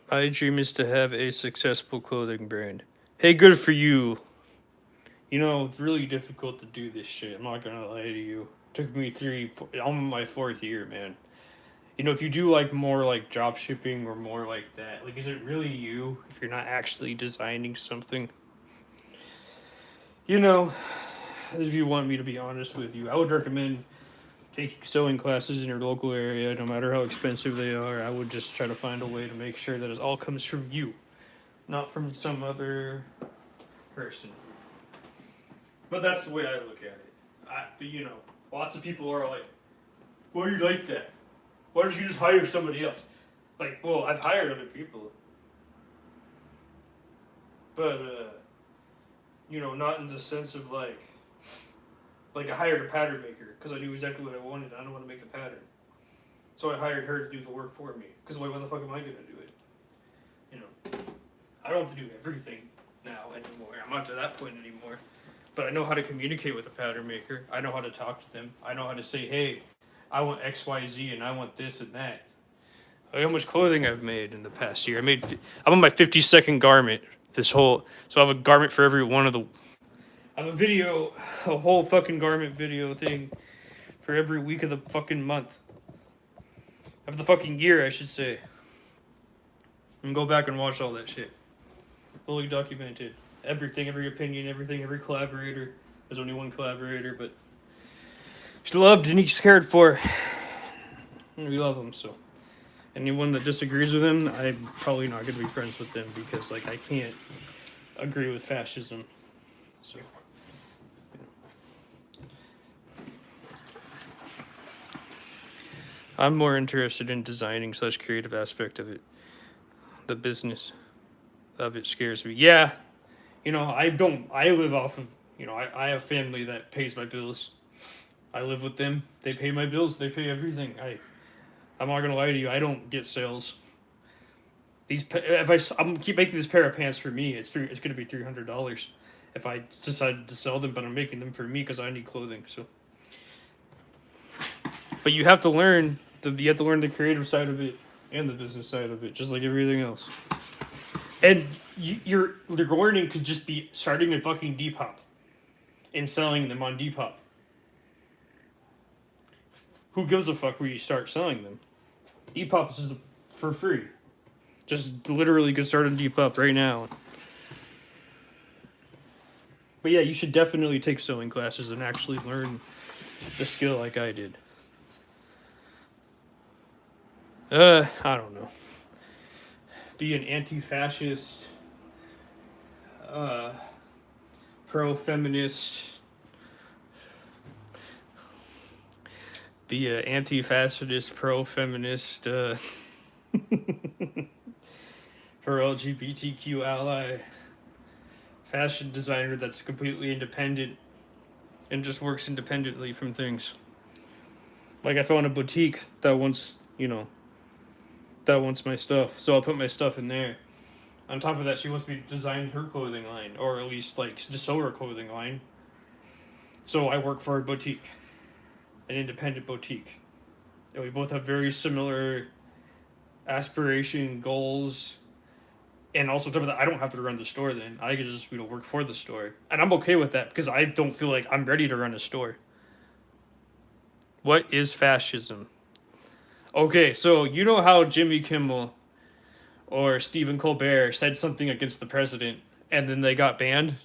My dream is to have a successful clothing brand. Hey, good for you. You know, it's really difficult to do this shit. I'm not gonna lie to you. Took me I'm in my 4th year, man. You know, if you do like more like drop shipping or more like that, like, is it really you if you're not actually designing something? You know, if you want me to be honest with you, I would recommend taking sewing classes in your local area, no matter how expensive they are. I would just try to find a way to make sure that it all comes from you, not from some other person. But that's the way I look at it. But you know, lots of people are like, "Why are you like that? Why don't you just hire somebody else?" Like, well, I've hired other people, but you know, not in the sense of like I hired a pattern maker because I knew exactly what I wanted. I don't want to make the pattern, so I hired her to do the work for me. Because why the fuck am I gonna do it? You know, I don't have to do everything now anymore. I'm not to that point anymore. But I know how to communicate with a pattern maker. I know how to talk to them. I know how to say, hey, I want X, Y, Z, and I want this and that. Look how much clothing I've made in the past year. I'm on my 52nd garment. So I have a garment for every one of the. I have a whole fucking garment video thing for every week of the fucking month. Of the fucking year, I should say. And go back and watch all that shit. Fully documented. Everything, every opinion, everything, every collaborator. There's only one collaborator, but he's loved and he's cared for. And we love him, so. Anyone that disagrees with him, I'm probably not going to be friends with them because, like, I can't agree with fascism. So. I'm more interested in designing / creative aspect of it. The business of it scares me. Yeah. You know, I live off of, you know, I have family that pays my bills. I live with them. They pay my bills. They pay everything. I'm not gonna lie to you. I don't get sales. I'm keep making this pair of pants for me. It's gonna be $300 if I decided to sell them, but I'm making them for me because I need clothing. So, but you have to learn the creative side of it and the business side of it, just like everything else. And your learning could just be starting a fucking Depop and selling them on Depop. Who gives a fuck where you start selling them? Depop is just for free. Just literally get started on Depop right now. But yeah, you should definitely take sewing classes and actually learn the skill like I did. I don't know. Be an anti-fascist, pro-feminist, be an anti-fascist, pro-feminist, for LGBTQ ally fashion designer that's completely independent and just works independently from things. Like I found a boutique that wants, that wants my stuff, so I'll put my stuff in there. On top of that, she wants me to design her clothing line, or at least like just sew her clothing line. So I work for a boutique, an independent boutique, and we both have very similar aspiration goals. And also, on top of that, I don't have to run the store. Then I can just work for the store, and I'm okay with that because I don't feel like I'm ready to run a store. What is fascism? Okay, so you know how Jimmy Kimmel or Stephen Colbert said something against the president and then they got banned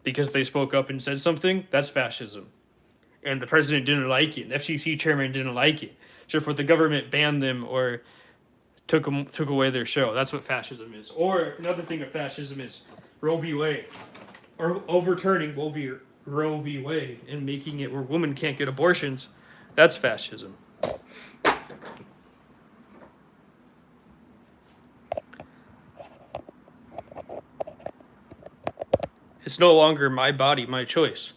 because they spoke up and said something? That's fascism. And the president didn't like it. The FCC chairman didn't like it. So for the government banned them or took away their show. That's what fascism is. Or another thing of fascism is Roe v. Wade. Or overturning Roe v. Wade and making it where women can't get abortions. That's fascism. It's no longer my body, my choice.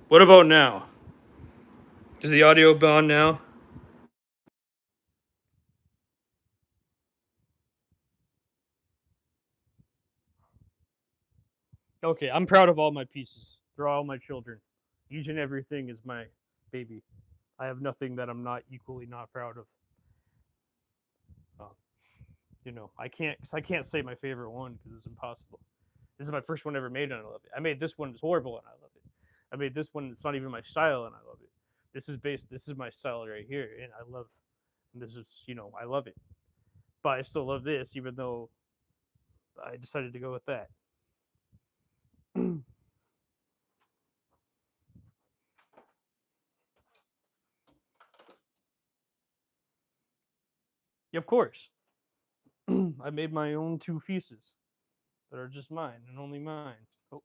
What about now? Is the audio on now? Okay, I'm proud of all my pieces. They're all my children. Each and everything is my baby. I have nothing that I'm not equally not proud of. Uh, I can't say my favorite one because it's impossible. This is my first one ever made, and I love it. I made this one, it's horrible, and I love it. I made this one, it's not even my style, and I love it. This is my style right here, and I love. And this is, I love it. But I still love this, even though I decided to go with that. Yeah, of course. I made my own two pieces that are just mine and only mine. Oh,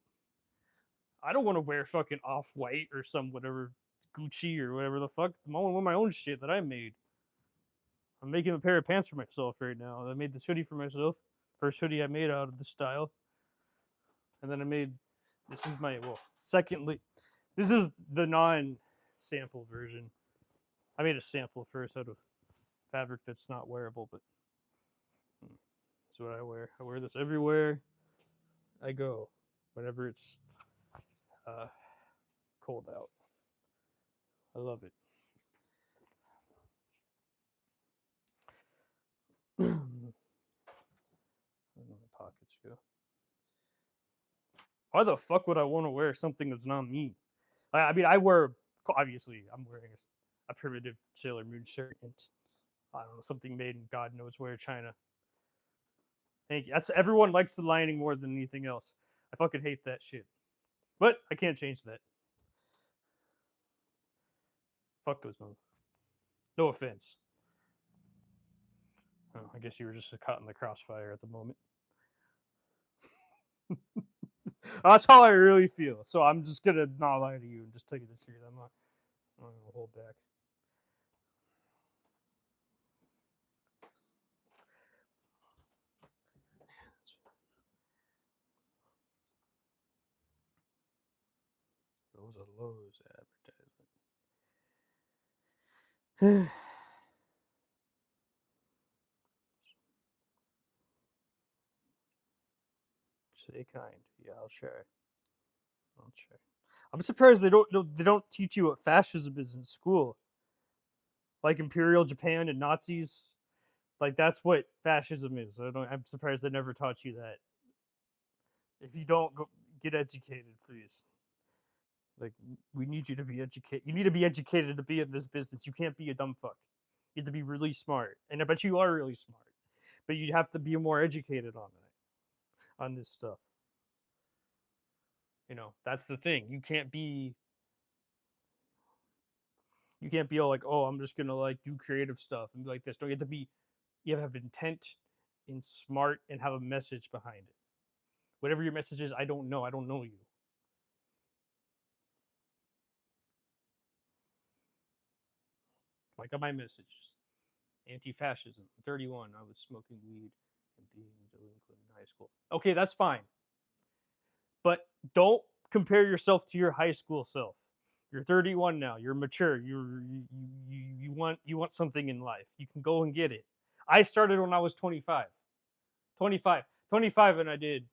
I don't want to wear fucking off white or some whatever Gucci or whatever the fuck. I want to wear my own shit that I made. I'm making a pair of pants for myself right now. I made this hoodie for myself. First hoodie I made out of the style. And then I made this is my secondly this is the non sample version. I made a sample first out of fabric that's not wearable, but that's what I wear. I wear this everywhere I go, whenever it's uh, cold out. I love it. Where did my pockets go? Why the fuck would I want to wear something that's not me? I mean, I wear obviously a primitive Sailor Moon shirt and I don't know, something made in God knows where, China. Thank you. That's everyone likes the lining more than anything else. I fucking hate that shit. But I can't change that. Fuck those movies. No offense. Oh, I guess you were just caught in the crossfire at the moment. That's how I really feel. So I'm just gonna not lie to you and just tell you the truth. I'm not gonna hold back. That was a Lowe's advertisement. Stay kind. Yeah, I'll try. I'll try. I'm surprised they don't teach you what fascism is in school. Like Imperial Japan and Nazis. Like that's what fascism is. I'm surprised they never taught you that. If you don't go get educated, please. Like we need you to be educated. You need to be educated to be in this business. You can't be a dumb fuck. You have to be really smart. And I bet you are really smart. But you have to be more educated on this stuff. You know, that's the thing. You can't be all like, oh, I'm just gonna like do creative stuff and be like this. Don't you have to be you have to have intent and smart and have a message behind it. Whatever your message is, I don't know. I don't know you. Like on my message, anti-fascism. 31. I was smoking weed and being delinquent in high school. Okay, that's fine. But don't compare yourself to your high school self. You're 31 now. You're mature. You want something in life. You can go and get it. I started when I was 25. 25, and I did.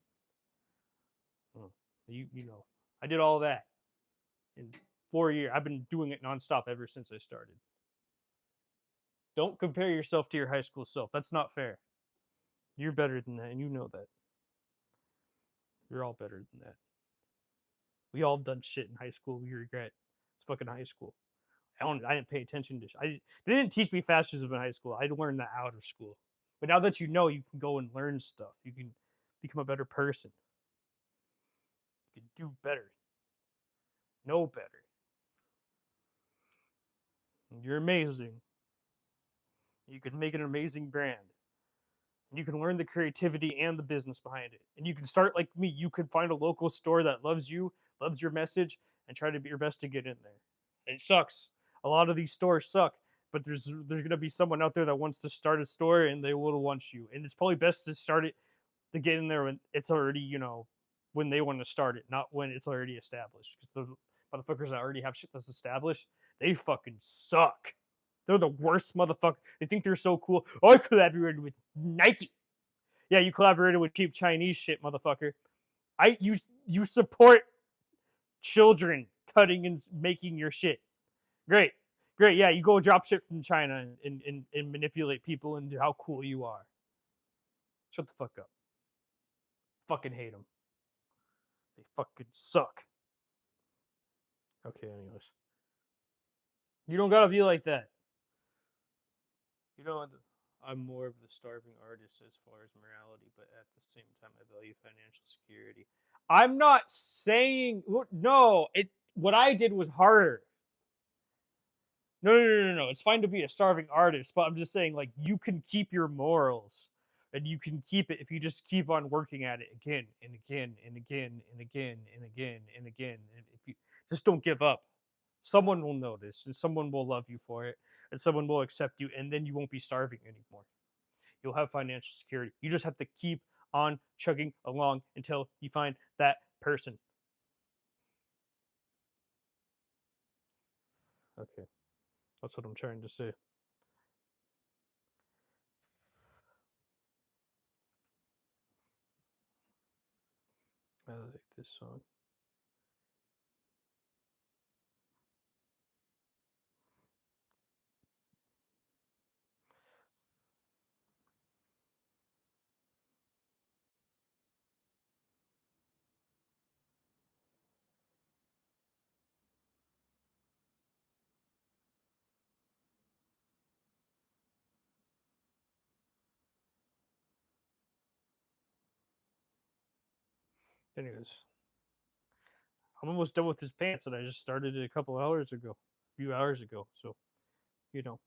You know, I did all that in 4 years. I've been doing it nonstop ever since I started. Don't compare yourself to your high school self. That's not fair. You're better than that, and you know that. You're all better than that. We all done shit in high school we regret. It's fucking high school. I didn't pay attention to. They didn't teach me fascism in high school. I learned that out of school. But now that you know, you can go and learn stuff. You can become a better person. You can do better. Know better. You're amazing. You can make an amazing brand. And you can learn the creativity and the business behind it. And you can start like me. You could find a local store that loves you, loves your message, and try to be your best to get in there. It sucks. A lot of these stores suck, but there's gonna be someone out there that wants to start a store and they will want you. And it's probably best to start it to get in there when it's already, when they want to start it, not when it's already established. Because the motherfuckers that already have shit that's established, they fucking suck. They're the worst motherfucker. They think they're so cool. Oh, I collaborated with Nike. Yeah, you collaborated with cheap Chinese shit, motherfucker. You support children cutting and making your shit. Great. Great. Yeah, you go drop shit from China and manipulate people into how cool you are. Shut the fuck up. Fucking hate them. They fucking suck. Okay, anyways. You don't gotta be like that. You know, I'm more of the starving artist as far as morality, but at the same time, I value financial security. I'm not saying no. What I did was harder. No. It's fine to be a starving artist, but I'm just saying, like, you can keep your morals, and you can keep it if you just keep on working at it again and again and again and again and again and again. And if you just don't give up, someone will notice, and someone will love you for it, and someone will accept you, and then you won't be starving anymore. You'll have financial security. You just have to keep on chugging along until you find that person. Okay. That's what I'm trying to say. I like this song. Anyways, I'm almost done with this pants, and I just started it a few hours ago. So, you know,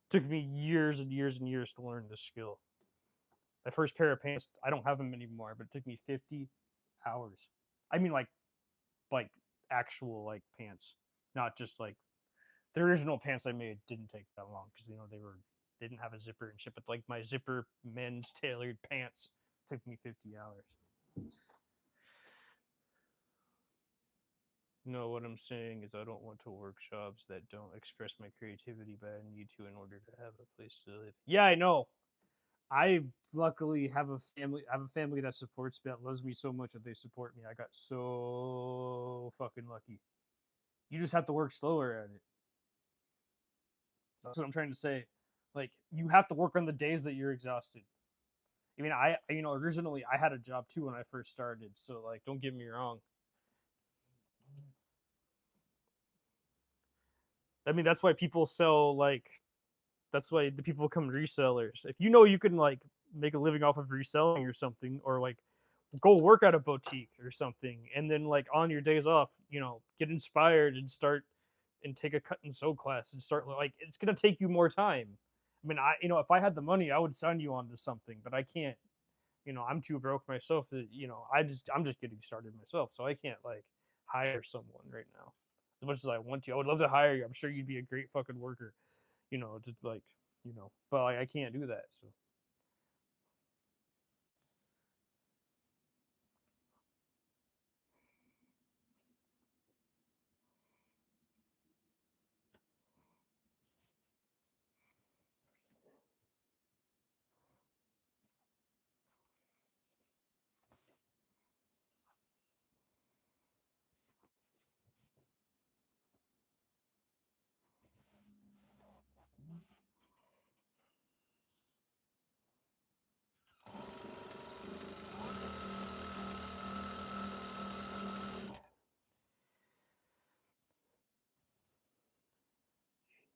took me years and years and years to learn this skill. My first pair of pants, I don't have them anymore, but it took me 50 hours. I mean, like actual like pants, not just like the original pants I made didn't take that long because they didn't have a zipper and shit. But like my zipper men's tailored pants took me 50 hours. No, what I'm saying is I don't want to work jobs that don't express my creativity, but I need to in order to have a place to live. Yeah, I know. I luckily have a family. I have a family that supports me, that loves me so much that they support me. I got so fucking lucky. You just have to work slower at it. That's what I'm trying to say. Like you have to work on the days that you're exhausted. I mean, originally I had a job too when I first started. So like, don't get me wrong. I mean, that's why people sell like. That's why the people become resellers. If you know you can like make a living off of reselling or something, or like go work at a boutique or something, and then like on your days off, get inspired and start and take a cut and sew class and start like it's gonna take you more time. I mean, if I had the money, I would sign you on to something, but I can't. I'm too broke myself that I'm just getting started myself, so I can't like hire someone right now. As much as I want to, I would love to hire you. I'm sure you'd be a great fucking worker. Just like but like I can't do that. So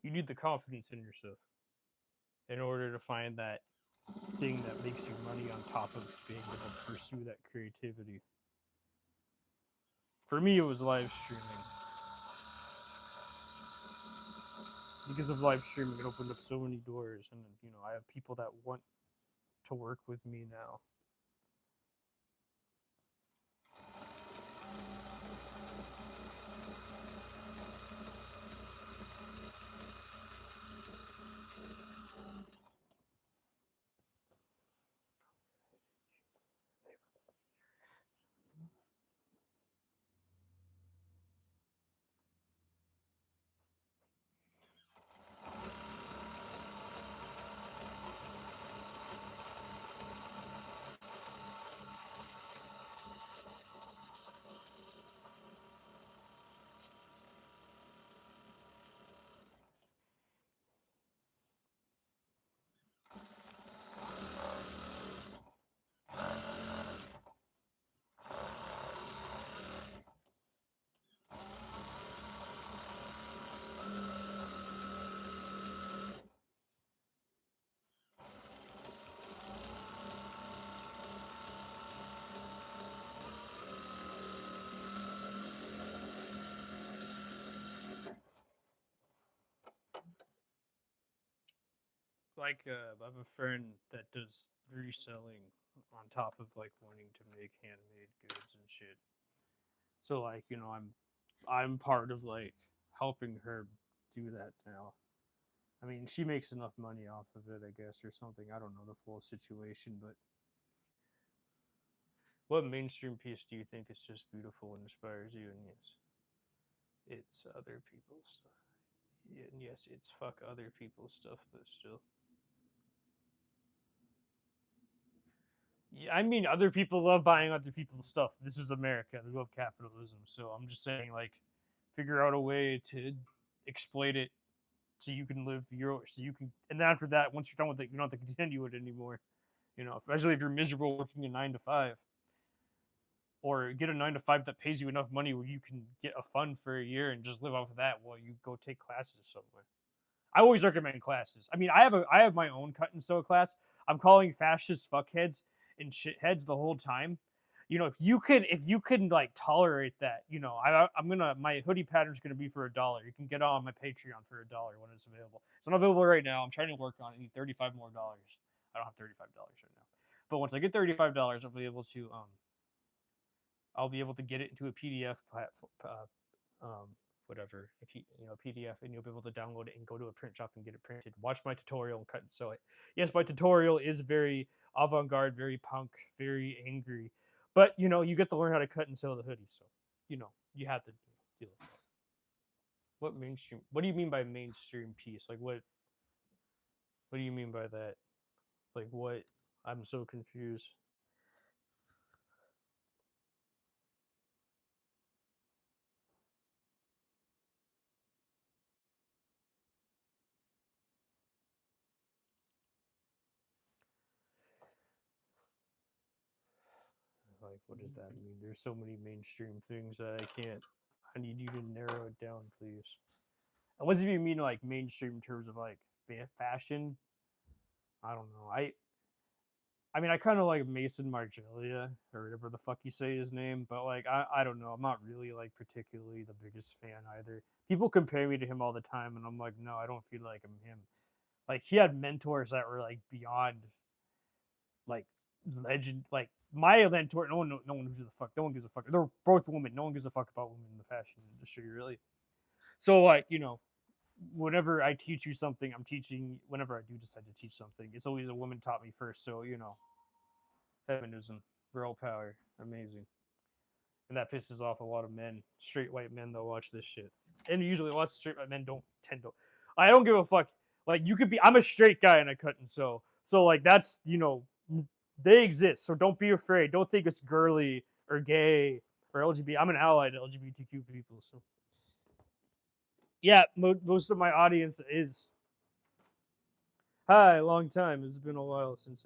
you need the confidence in yourself in order to find that thing that makes you money on top of being able to pursue that creativity. For me, it was live streaming. Because of live streaming, it opened up so many doors, and I have people that want to work with me now. Like I have a friend that does reselling on top of like wanting to make handmade goods and shit. So like I'm part of like helping her do that now. I mean, she makes enough money off of it, I guess, or something. I don't know the full situation, but what mainstream piece do you think is just beautiful and inspires you? And yes, it's other people's stuff. Yeah, and yes, it's fuck other people's stuff, but still. Yeah, I mean, other people love buying other people's stuff. This is America. They love capitalism. So I'm just saying, like, figure out a way to exploit it so you can live so you can, and then after that, once you're done with it, you don't have to continue it anymore. Especially if you're miserable working a 9 to 5, or get a 9 to 5 that pays you enough money where you can get a fund for a year and just live off of that while you go take classes somewhere. I always recommend classes. I mean, I have my own cut and sew class. I'm calling fascist fuckheads and shitheads the whole time. You know, if you can like tolerate that, you know, I'm gonna my hoodie pattern's gonna be for $1. You can get on my Patreon for $1 when it's available. It's not available right now. I'm trying to work on it. I need $35 more. I don't have $35 right now, but once I get $35, I'll be able to get it into a PDF platform, whatever, if you know, PDF, and you'll be able to download it and go to a print shop and get it printed. Watch my tutorial and cut and sew it. Yes, my tutorial is very avant-garde, very punk, very angry, but you know, you get to learn how to cut and sew the hoodie, so you know, you have to deal with that. What mainstream? What do you mean by mainstream piece? Like what? What do you mean by that? Like what? I'm so confused. Like, what does that mean? There's so many mainstream things that I can't. I need you to narrow it down, please. What does you mean like mainstream in terms of like fashion? I don't know. I mean, I kind of like Mason Margiela or whatever the fuck you say his name, but like I don't know. I'm not really like particularly the biggest fan either. People compare me to him all the time, and I'm like, no, I don't feel like I'm him. Like he had mentors that were like beyond like legend. Like my mentor, no one gives a fuck. No one gives a fuck. They're both women. No one gives a fuck about women in the fashion industry, really. So like, you know, whenever I teach you something, I'm teaching. Whenever I do decide to teach something, it's always a woman taught me first. So you know, feminism, girl power, amazing. And that pisses off a lot of men, straight white men that watch this shit. And usually, lots of straight white men don't tend to. I don't give a fuck. Like you could be. I'm a straight guy and I cut and sew. So like that's, you know, they exist. So don't be afraid. Don't think it's girly or gay or LGBT. I'm an ally to LGBTQ people. So yeah, most of my audience is. Hi, long time. It's been a while since.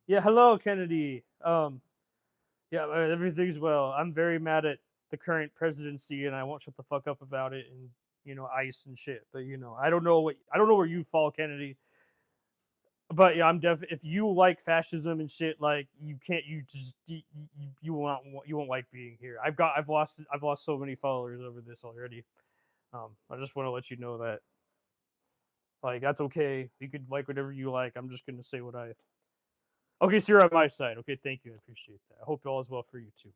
Yeah, hello, Kennedy. Yeah, everything's well. I'm very mad at the current presidency, and I won't shut the fuck up about it. And you know, ICE and shit. But you know, I don't know where you fall, Kennedy. But yeah, I'm if you like fascism and shit, like you can't, you won't like being here. I've lost so many followers over this already. I just want to let you know that like that's okay. You could like whatever you like. I'm just gonna say what I. Okay, so you're on my side. Okay, thank you. I appreciate that. I hope all is well for you too.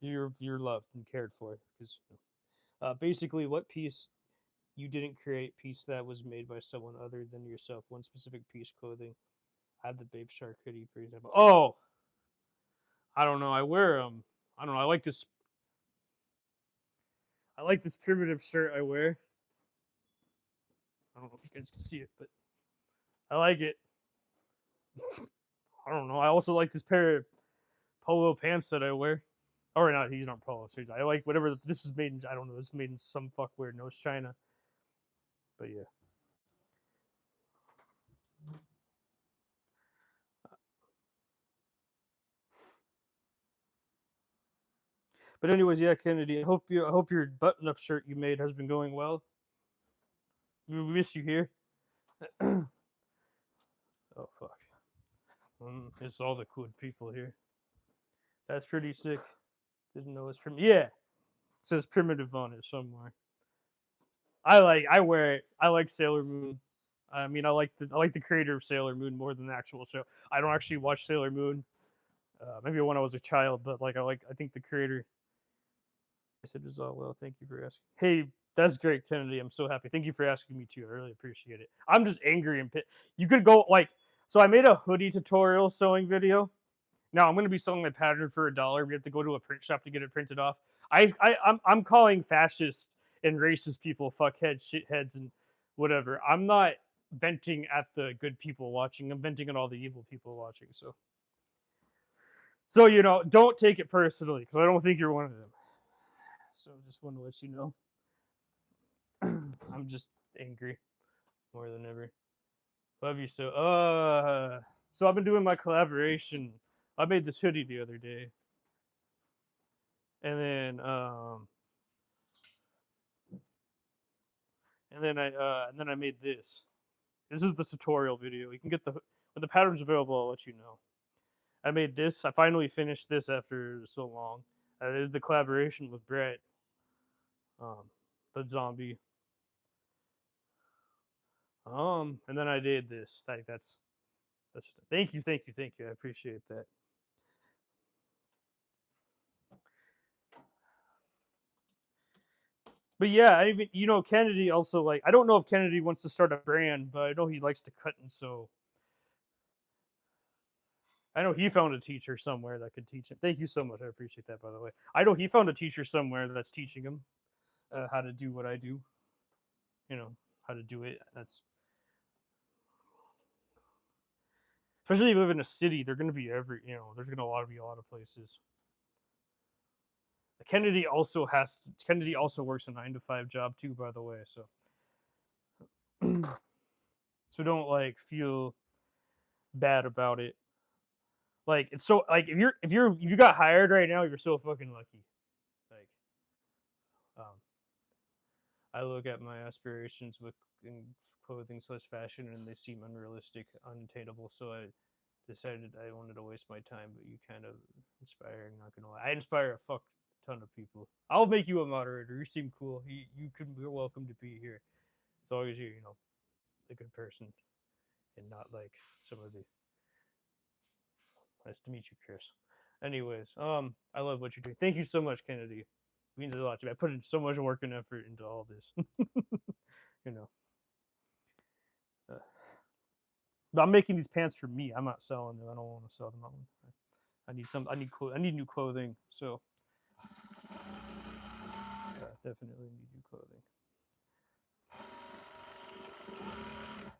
You're loved and cared for because basically what piece you didn't create, piece that was made by someone other than yourself, one specific piece clothing. I have the Babe Shark hoodie, for example. Oh, I don't know. I wear I don't know. I like this primitive shirt I wear. I don't know if you guys can see it, but I like it. I don't know. I also like this pair of polo pants that I wear. Or not, these aren't polo. I like whatever this is made in. I don't know. This is made in some fuck weird nose China. But yeah. But anyways, yeah, Kennedy. I hope your button up shirt you made has been going well. We miss you here. Oh fuck. It's all the cool people here. That's pretty sick. Didn't know it's primitive. Yeah, it says primitive on it somewhere. I wear it. I like Sailor Moon. I mean, I like the creator of Sailor Moon more than the actual show. I don't actually watch Sailor Moon. Maybe when I was a child, but like I think the creator. I said is all well. Thank you for asking. Hey, that's great, Kennedy. I'm so happy. Thank you for asking me too. I really appreciate it. I'm just angry and you could go like so. I made a hoodie tutorial sewing video. Now I'm going to be selling my pattern for $1. We have to go to a print shop to get it printed off. I'm calling fascist and racist people fuckheads, shitheads, and whatever. I'm not venting at the good people watching. I'm venting at all the evil people watching. So you know, don't take it personally because I don't think you're one of them. So just want to let you know, I'm just angry more than ever. Love you so. So I've been doing my collaboration. I made this hoodie the other day, and then I made this. This is the tutorial video. You can get when the pattern's available. I'll let you know. I made this. I finally finished this after so long. I did the collaboration with Brett, the zombie. And then I did this. Like that's. Thank you, thank you, thank you. I appreciate that. But yeah, I even Kennedy also like I don't know if Kennedy wants to start a brand, but I know he likes to cut and sew. I know he found a teacher somewhere that could teach him. Thank you so much. I appreciate that, by the way. I know he found a teacher somewhere that's teaching him how to do what I do. How to do it. That's especially if you live in a city. They're going to be there's going to be a lot of places. Kennedy also works a 9 to 5 job too, by the way. So so don't like feel bad about it. Like it's so like if you got hired right now, you're so fucking lucky. Like um I look at my aspirations with in clothing slash fashion and they seem unrealistic, unattainable. So I decided I wanted to waste my time, but you kind of inspiring, not gonna lie. I inspire a fuck ton of people. I'll make you a moderator. You seem cool. You're welcome to be here. As long as you're, a good person and not like some of the nice to meet you, Chris. Anyways, I love what you're doing. Thank you so much, Kennedy. It means a lot to me. I put in so much work and effort into all this. you know. Uh, but I'm making these pants for me. I'm not selling them. I don't want to sell them. I need some. I need new clothing. So definitely need new clothing.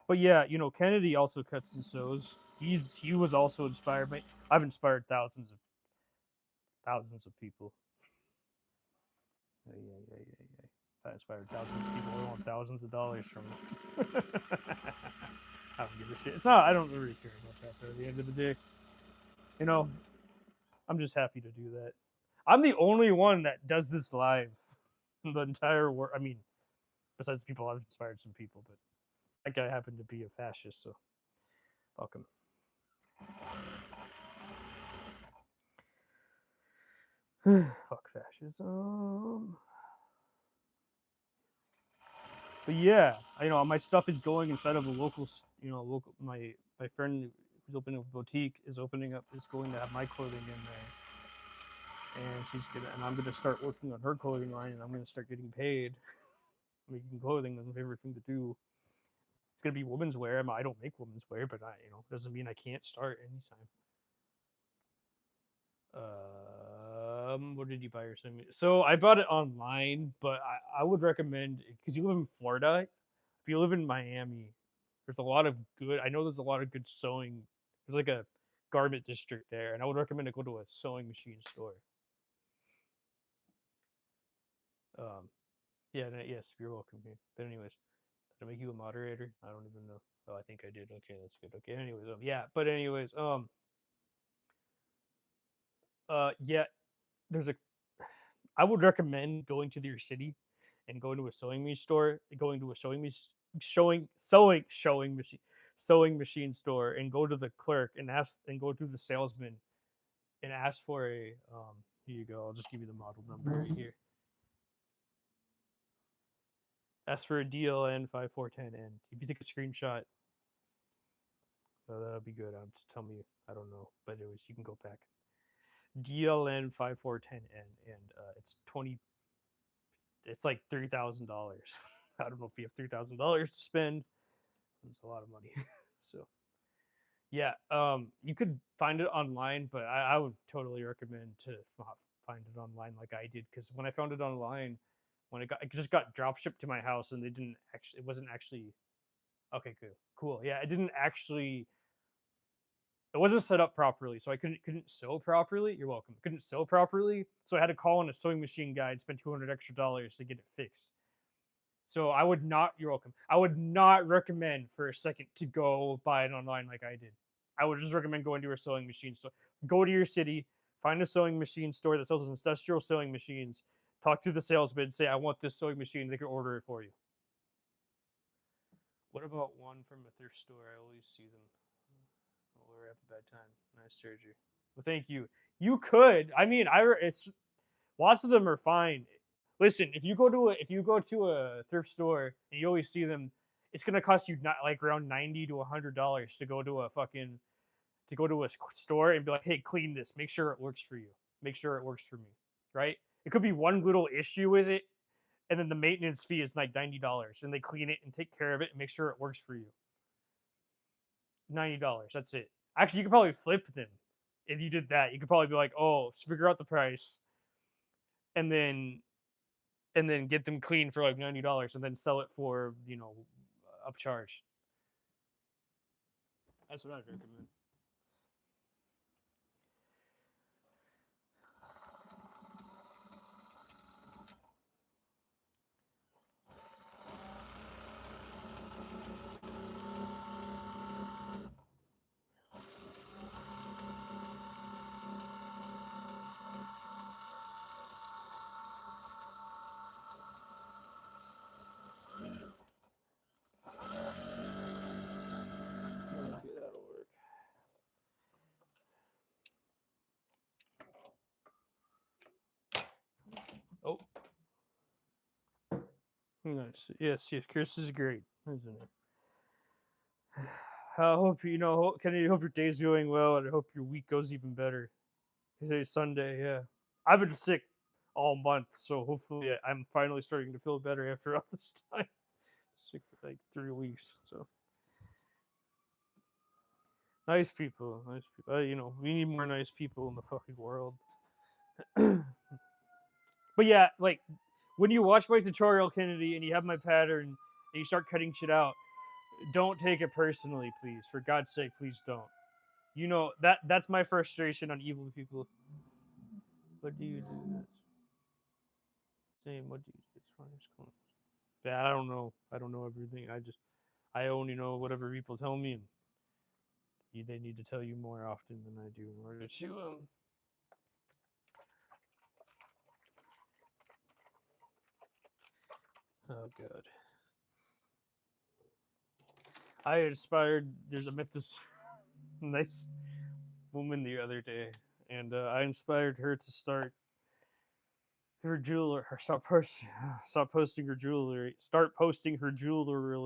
But yeah, Kennedy also cuts and sews. He was also inspired by. I've inspired thousands of people. Yeah. I inspired thousands of people. I want thousands of dollars from it. I don't give a shit. It's not. I don't really care about that. But at the end of the day, I'm just happy to do that. I'm the only one that does this live. The entire world. I mean, besides people, I've inspired some people, but that guy happened to be a fascist, so fuck him. Fuck fascism. But yeah, my stuff is going inside of a local. My friend who's opening a boutique is going to have my clothing in there, and I'm gonna start working on her clothing line, and I'm gonna start getting paid. Making clothing is my favorite thing to do. It's gonna be women's wear. I don't make women's wear, but doesn't mean I can't start anytime. What did you buy or something? So I bought it online, but I would recommend because you live in Florida. If you live in Miami, there's a lot of good. I know there's a lot of good sewing. There's like a garment district there, and I would recommend to go to a sewing machine store. Yeah, yes, you're welcome here. But anyways, did I make you a moderator? I don't even know. Oh, I think I did. Okay, that's good. Okay, anyways, yeah, but anyways, yeah, there's a I would recommend going to your city and going to a sewing machine store, going to a sewing machine store, and go to the clerk and go to the salesman and ask for a here you go. I'll just give you the model number right here. Ask for a DLN 5410N. If you take a screenshot, that'll be good. Just tell me. I don't know, but anyways, you can go back. DLN 5410N, and it's like $3,000. I don't know if you have $3,000 to spend. It's a lot of money. So yeah, you could find it online, but I would totally recommend to find it online like I did because when I found it online, it just got drop shipped to my house and it wasn't actually okay. Cool. Yeah, it wasn't set up properly, so I couldn't sew properly. You're welcome. Couldn't sew properly, so I had to call in a sewing machine guy and spend $200 extra to get it fixed. So you're welcome. I would not recommend for a second to go buy it online like I did. I would just recommend going to a sewing machine store. Go to your city, find a sewing machine store that sells industrial sewing machines. Talk to the salesman, say, I want this sewing machine. They can order it for you. What about one from a thrift store? I always see them. Oh, we're at a bad time. Nice surgery. Well, thank you. You could. I mean, it's lots of them are fine. Listen, if you go to a thrift store and you always see them, it's gonna cost you not like around $90 to $100 to go to a fucking to go to a store and be like, hey, clean this. Make sure it works for you. Make sure it works for me. Right? It could be one little issue with it, and then the maintenance fee is like $90, and they clean it and take care of it and make sure it works for you. $90. That's it. Actually, you could probably flip them if you did that. You could probably be like, oh, figure out the price, and then get them clean for like $90, and then sell it for upcharge. That's what I'd recommend. Okay, that'll work. Oh, nice. Yes, Chris is great, isn't it? I hope Kennedy. I hope your day's going well, and I hope your week goes even better. Today's Sunday. Yeah, I've been sick all month, so hopefully I'm finally starting to feel better after all this time. Sick for like 3 weeks. So nice people, nice people. We need more nice people in the fucking world. But yeah, like when you watch my tutorial, Kennedy, and you have my pattern and you start cutting shit out, don't take it personally, please. For God's sake, please don't. That's my frustration on evil people. What do you do? Same. What do you do? It's fine. Yeah, I don't know. I don't know everything. I only know whatever people tell me, and they need to tell you more often than I do in order to Oh god. I met this nice woman the other day, and I inspired her to start her jeweler or stop posting her jewelry, start posting her jewelry,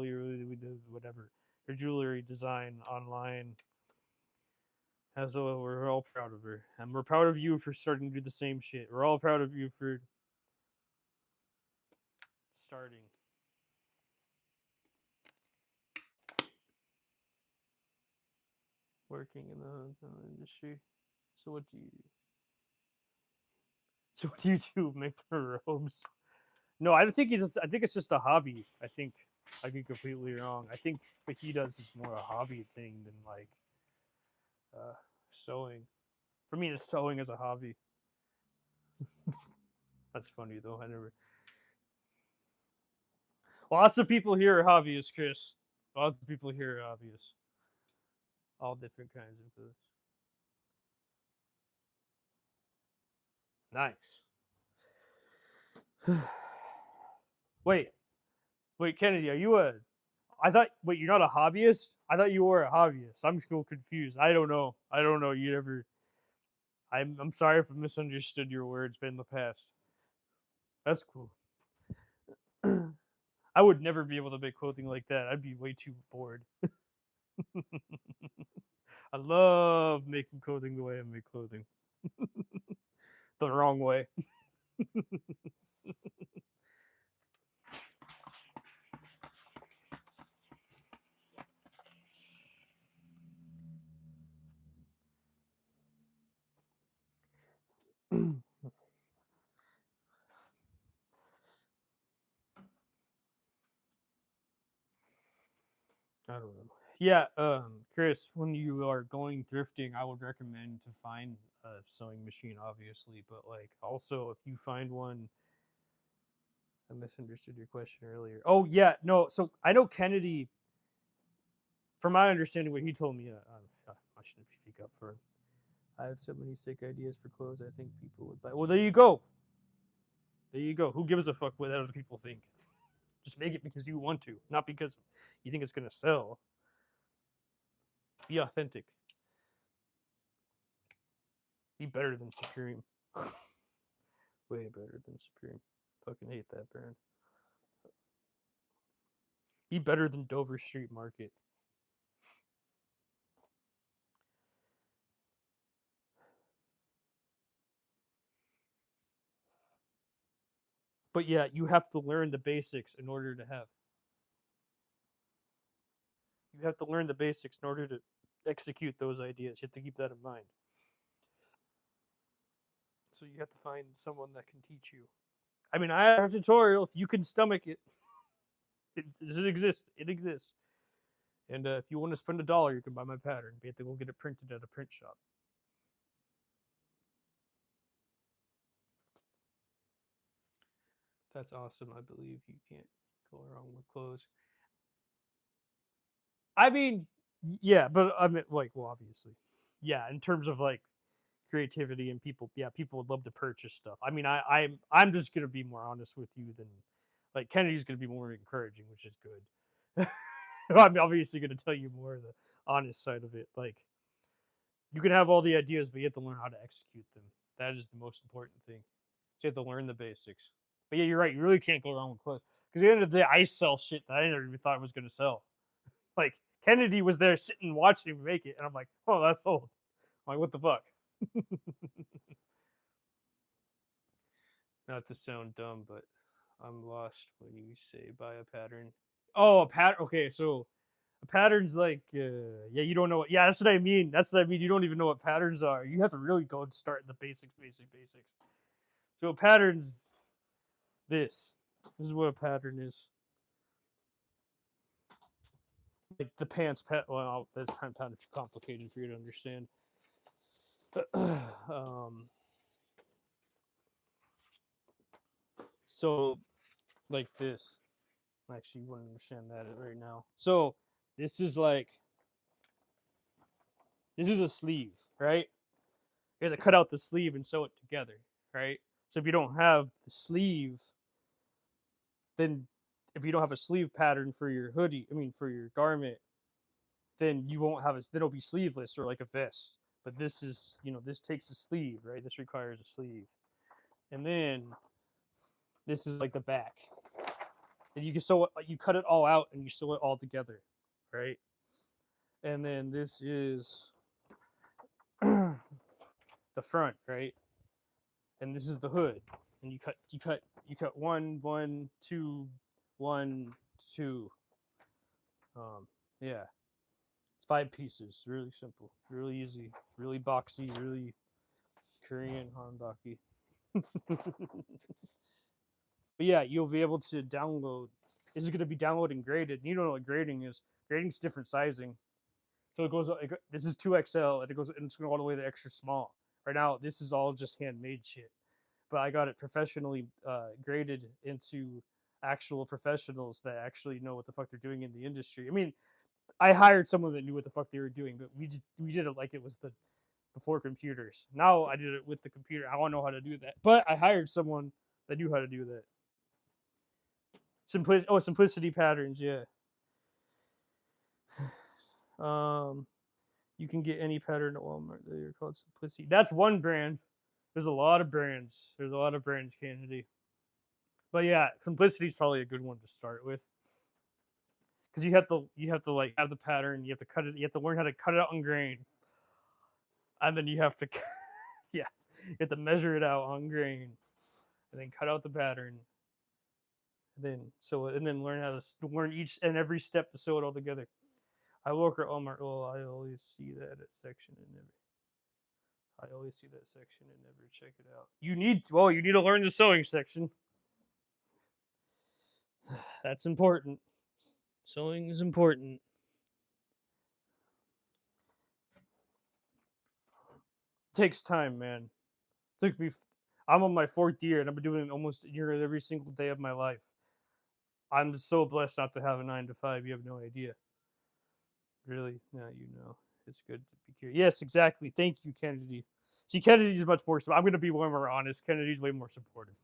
whatever, her jewelry design online. As well, we're all proud of her, and we're proud of you for starting to do the same shit. We're all proud of you for starting. Working in the industry. So what do you do? So what do you do? Make the robes? No, I don't think I think it's just a hobby. I think I could be completely wrong. I think what he does is more a hobby thing than like sewing. For me, sewing is a hobby. That's funny though. I never. Lots of people here are hobbyists, Chris. Lots of people here are hobbyists. All different kinds of foods. Nice. wait, Kennedy, are you a? I thought. Wait, you're not a hobbyist. I thought you were a hobbyist. I'm still confused. I don't know. You never. I'm sorry if I misunderstood your words, but in the past. That's cool. I would never be able to make clothing like that. I'd be way too bored. I love making clothing the way I make clothing. The wrong way. I don't know. Yeah, Chris, when you are going thrifting, I would recommend to find a sewing machine, obviously, but like also if you find one, I misunderstood your question earlier. Oh yeah, no. So I know Kennedy. From my understanding, what he told me, I shouldn't speak up for him. I have so many sick ideas for clothes. I think people would buy. Well, there you go. There you go. Who gives a fuck what other people think? Just make it because you want to, not because you think it's gonna sell. Be authentic. Be better than Supreme. Way better than Supreme. Fucking hate that brand. Be better than Dover Street Market. But yeah, you have to learn the basics in order to have. You have to learn the basics in order to execute those ideas. You have to keep that in mind. So you have to find someone that can teach you. I mean, I have a tutorial if you can stomach it. It exists. It exists. And if you want to spend $1, you can buy my pattern. But you have to go get it printed at a print shop. That's awesome. I believe you can't go wrong with clothes. I mean, yeah, but I mean, like, well, obviously, yeah. In terms of like creativity and people, yeah, people would love to purchase stuff. I mean, I'm just gonna be more honest with you than like Kennedy's gonna be more encouraging, which is good. I'm obviously gonna tell you more of the honest side of it. Like, you can have all the ideas, but you have to learn how to execute them. That is the most important thing. So you have to learn the basics. But yeah, you're right. You really can't go wrong with clothes. Because at the end of the day, I sell shit that I never even thought I was gonna sell. Like Kennedy was there sitting watching me make it, and I'm like, oh, that's sold. I'm like, what the fuck? Not to sound dumb, but I'm lost when you say buy a pattern. Oh, a pattern. Okay, so a pattern's like, yeah, you don't know what. Yeah, that's what I mean. That's what I mean. You don't even know what patterns are. You have to really go and start in the basics. So a pattern's this. This is what a pattern is. Like the pants pat. Well, that's kind of too complicated for you to understand. So like this. Actually, you wouldn't understand that right now. So this is like this is a sleeve, right? You have to cut out the sleeve and sew it together, right? So if you don't have the sleeve, then if you don't have a sleeve pattern for your hoodie, I mean for your garment, then you won't have a. Then it'll be sleeveless or like a vest. But this is, this takes a sleeve, right? This requires a sleeve, and then this is like the back, and you can sew it. You cut it all out and you sew it all together, right? And then this is the front, right? And this is the hood. And you cut one, two, 1, 2. Yeah, it's 5 pieces. Really simple, really easy, really boxy, really Korean hanbaki. But yeah, you'll be able to download. This is going to be downloaded and graded. You don't know what grading is. Grading's different sizing. So it goes. This is 2XL, and it's going all the way to extra small. Right now, this is all just handmade shit. But I got it professionally graded into actual professionals that actually know what the fuck they're doing in the industry. I mean, I hired someone that knew what the fuck they were doing, but we did it like it was the before computers. Now I did it with the computer. I don't know how to do that, but I hired someone that knew how to do that. Simplicity patterns, yeah. You can get any pattern at Walmart. They're called Simplicity. That's one brand. There's a lot of brands. Kennedy. But yeah, Simplicity is probably a good one to start with. Because you have to like have the pattern, you have to cut it, you have to learn how to cut it out on grain. And then you have to yeah, you have to measure it out on grain. And then cut out the pattern. And then learn how to learn each and every step to sew it all together. I work at Walmart. Well, I always see that section and never. I always see that section and never check it out. You need to learn the sewing section. That's important. Sewing is important. It takes time, man. It took me. I'm on my 4th year, and I've been doing it almost a year every single day of my life. I'm so blessed not to have a 9 to 5. You have no idea. Really? No, you know. It's good to be curious. Yes, exactly. Thank you, Kennedy. See, Kennedy's much more. I'm going to be way more honest. Kennedy's way more supportive,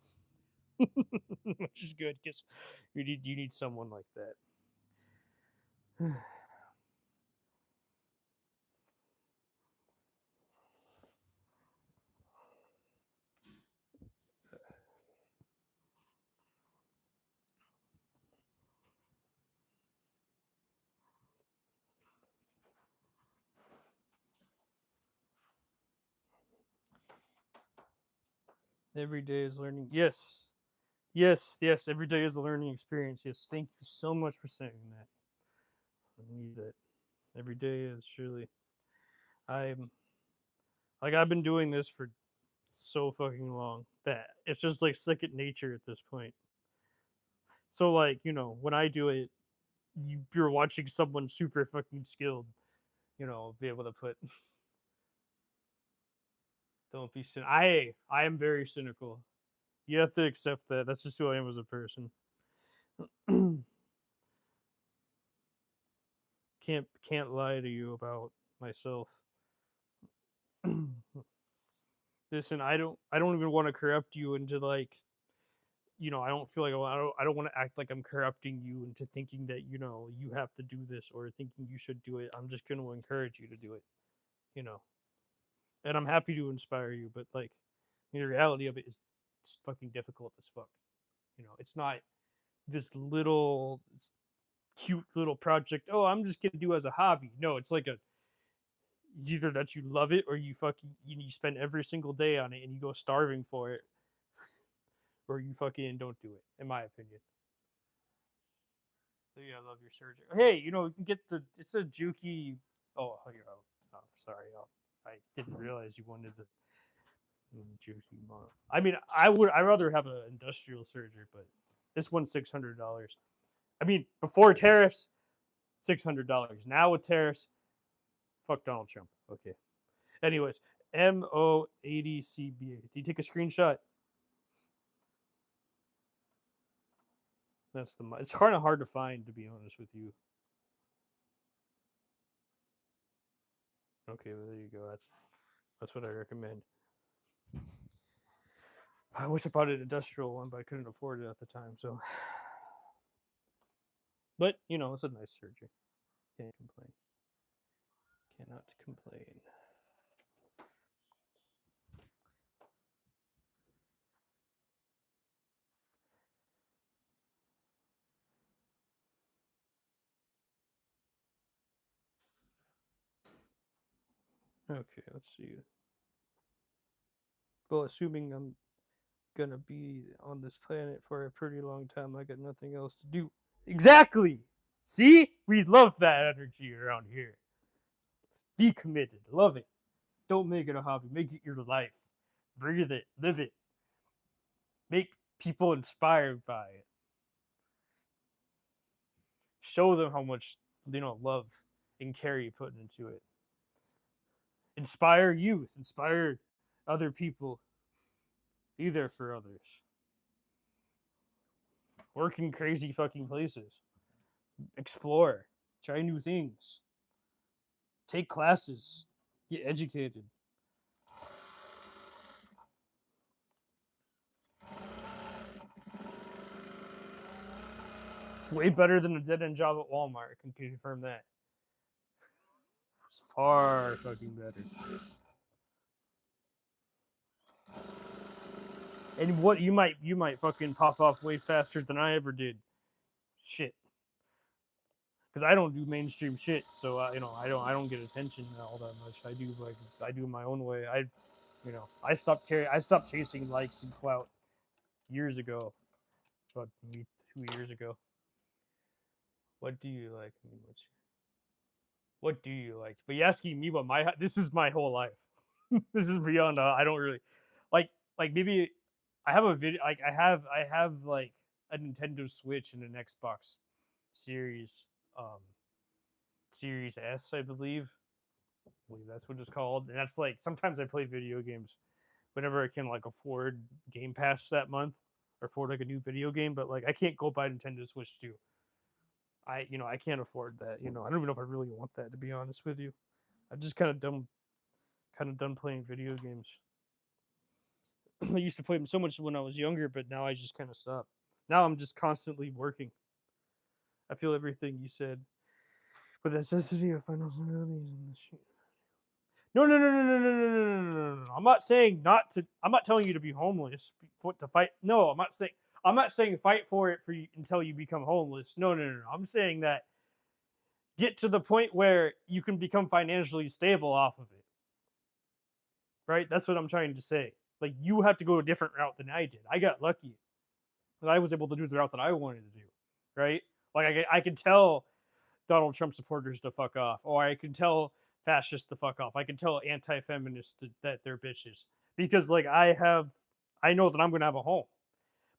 which is good because you need someone like that. Every day is learning. Yes. Yes, yes. Every day is a learning experience. Yes. Thank you so much for saying that. I need that. Every day is surely. I'm like I've been doing this for so fucking long that it's just like second nature at this point. So like, when I do it, you're watching someone super fucking skilled, be able to put don't be I am very cynical. You have to accept that. That's just who I am as a person. can't lie to you about myself. Listen, I don't even want to corrupt you into like, I don't feel like I don't want to act like I'm corrupting you into thinking that you have to do this or thinking you should do it. I'm just going to encourage you to do it, you know. And I'm happy to inspire you, but like the reality of it is it's fucking difficult as fuck. It's not this little cute little project. Oh, I'm just gonna do as a hobby. No, it's like either that you love it or you fucking you spend every single day on it and you go starving for it, or you fucking don't do it. In my opinion. So yeah, I love your surgery. Hey, you can get it's a Juki. Oh, here. Oh, sorry. I didn't realize you wanted the Juki mod. I mean, I'd rather have an industrial surgery, but this one's $600. I mean, before tariffs, $600. Now with tariffs, fuck Donald Trump. Okay. Anyways, MO80CBA. Do you take a screenshot? That's the. It's kind of hard to find, to be honest with you. Okay, well there you go. That's what I recommend. I wish I bought an industrial one, but I couldn't afford it at the time. So, but it's a nice surgery. Can't complain. Cannot complain. Okay, let's see. Well, assuming I'm gonna be on this planet for a pretty long time, I got nothing else to do. Exactly. See, we love that energy around here. Be committed. Love it. Don't make it a hobby. Make it your life. Breathe it. Live it. Make people inspired by it. Show them how much love and care you put into it. Inspire youth. Inspire other people. Be there for others. Work in crazy fucking places. Explore. Try new things. Take classes. Get educated. It's way better than a dead end job at Walmart. I can confirm that. It's far fucking better. And what you might fucking pop off way faster than I ever did. Shit. Because I don't do mainstream shit, so I don't get attention all that much. I do my own way. I stopped chasing likes and clout years ago, about maybe 2 years ago. What do you like? I mean, what do you like? But you asking me what this is my whole life. This is beyond. I don't really like maybe I have a video like I have like a Nintendo Switch and an Xbox Series um Series S, I believe. I believe that's what it's called. And that's like sometimes I play video games whenever I can like afford Game Pass that month or afford like a new video game, but like I can't go buy Nintendo Switch 2. I can't afford that. I don't even know if I really want that, to be honest with you. I'm just kind of done playing video games. I used to play them so much when I was younger, but now I just kind of stopped. Now I'm just constantly working. I feel everything you said. But the necessity of financial abilities in the sheet. No, no, no, no, no, no, no, no, no, no, no. I'm not saying not to. I'm not telling you to be homeless to fight. No, I'm not saying. I'm not saying fight for it for you until you become homeless. No, no, no, no. I'm saying that get to the point where you can become financially stable off of it. Right? That's what I'm trying to say. Like, you have to go a different route than I did. I got lucky that I was able to do the route that I wanted to do, right? Like, I could tell Donald Trump supporters to fuck off, or I could tell fascists to fuck off. I could tell anti-feminists that they're bitches because, like, I know that I'm gonna have a home.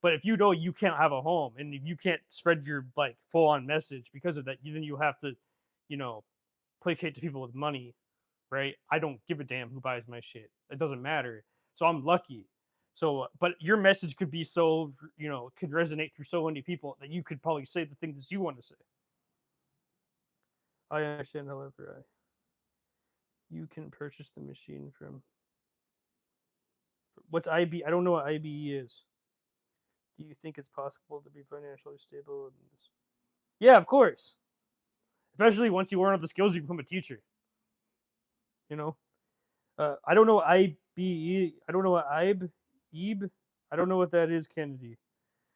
But if you know you can't have a home and if you can't spread your like full on message because of that, then you have to, you know, placate to people with money, right? I don't give a damn who buys my shit. It doesn't matter. So I'm lucky. So, but your message could be so, could resonate through so many people that you could probably say the things you want to say. I understand, however, you can purchase the machine from. What's IB? I don't know what IBE is. Do you think it's possible to be financially stable in this? Yeah, of course. Especially once you learn all the skills, you become a teacher. You know, I don't know IBE. I don't know what EB. I don't know what that is, Kennedy.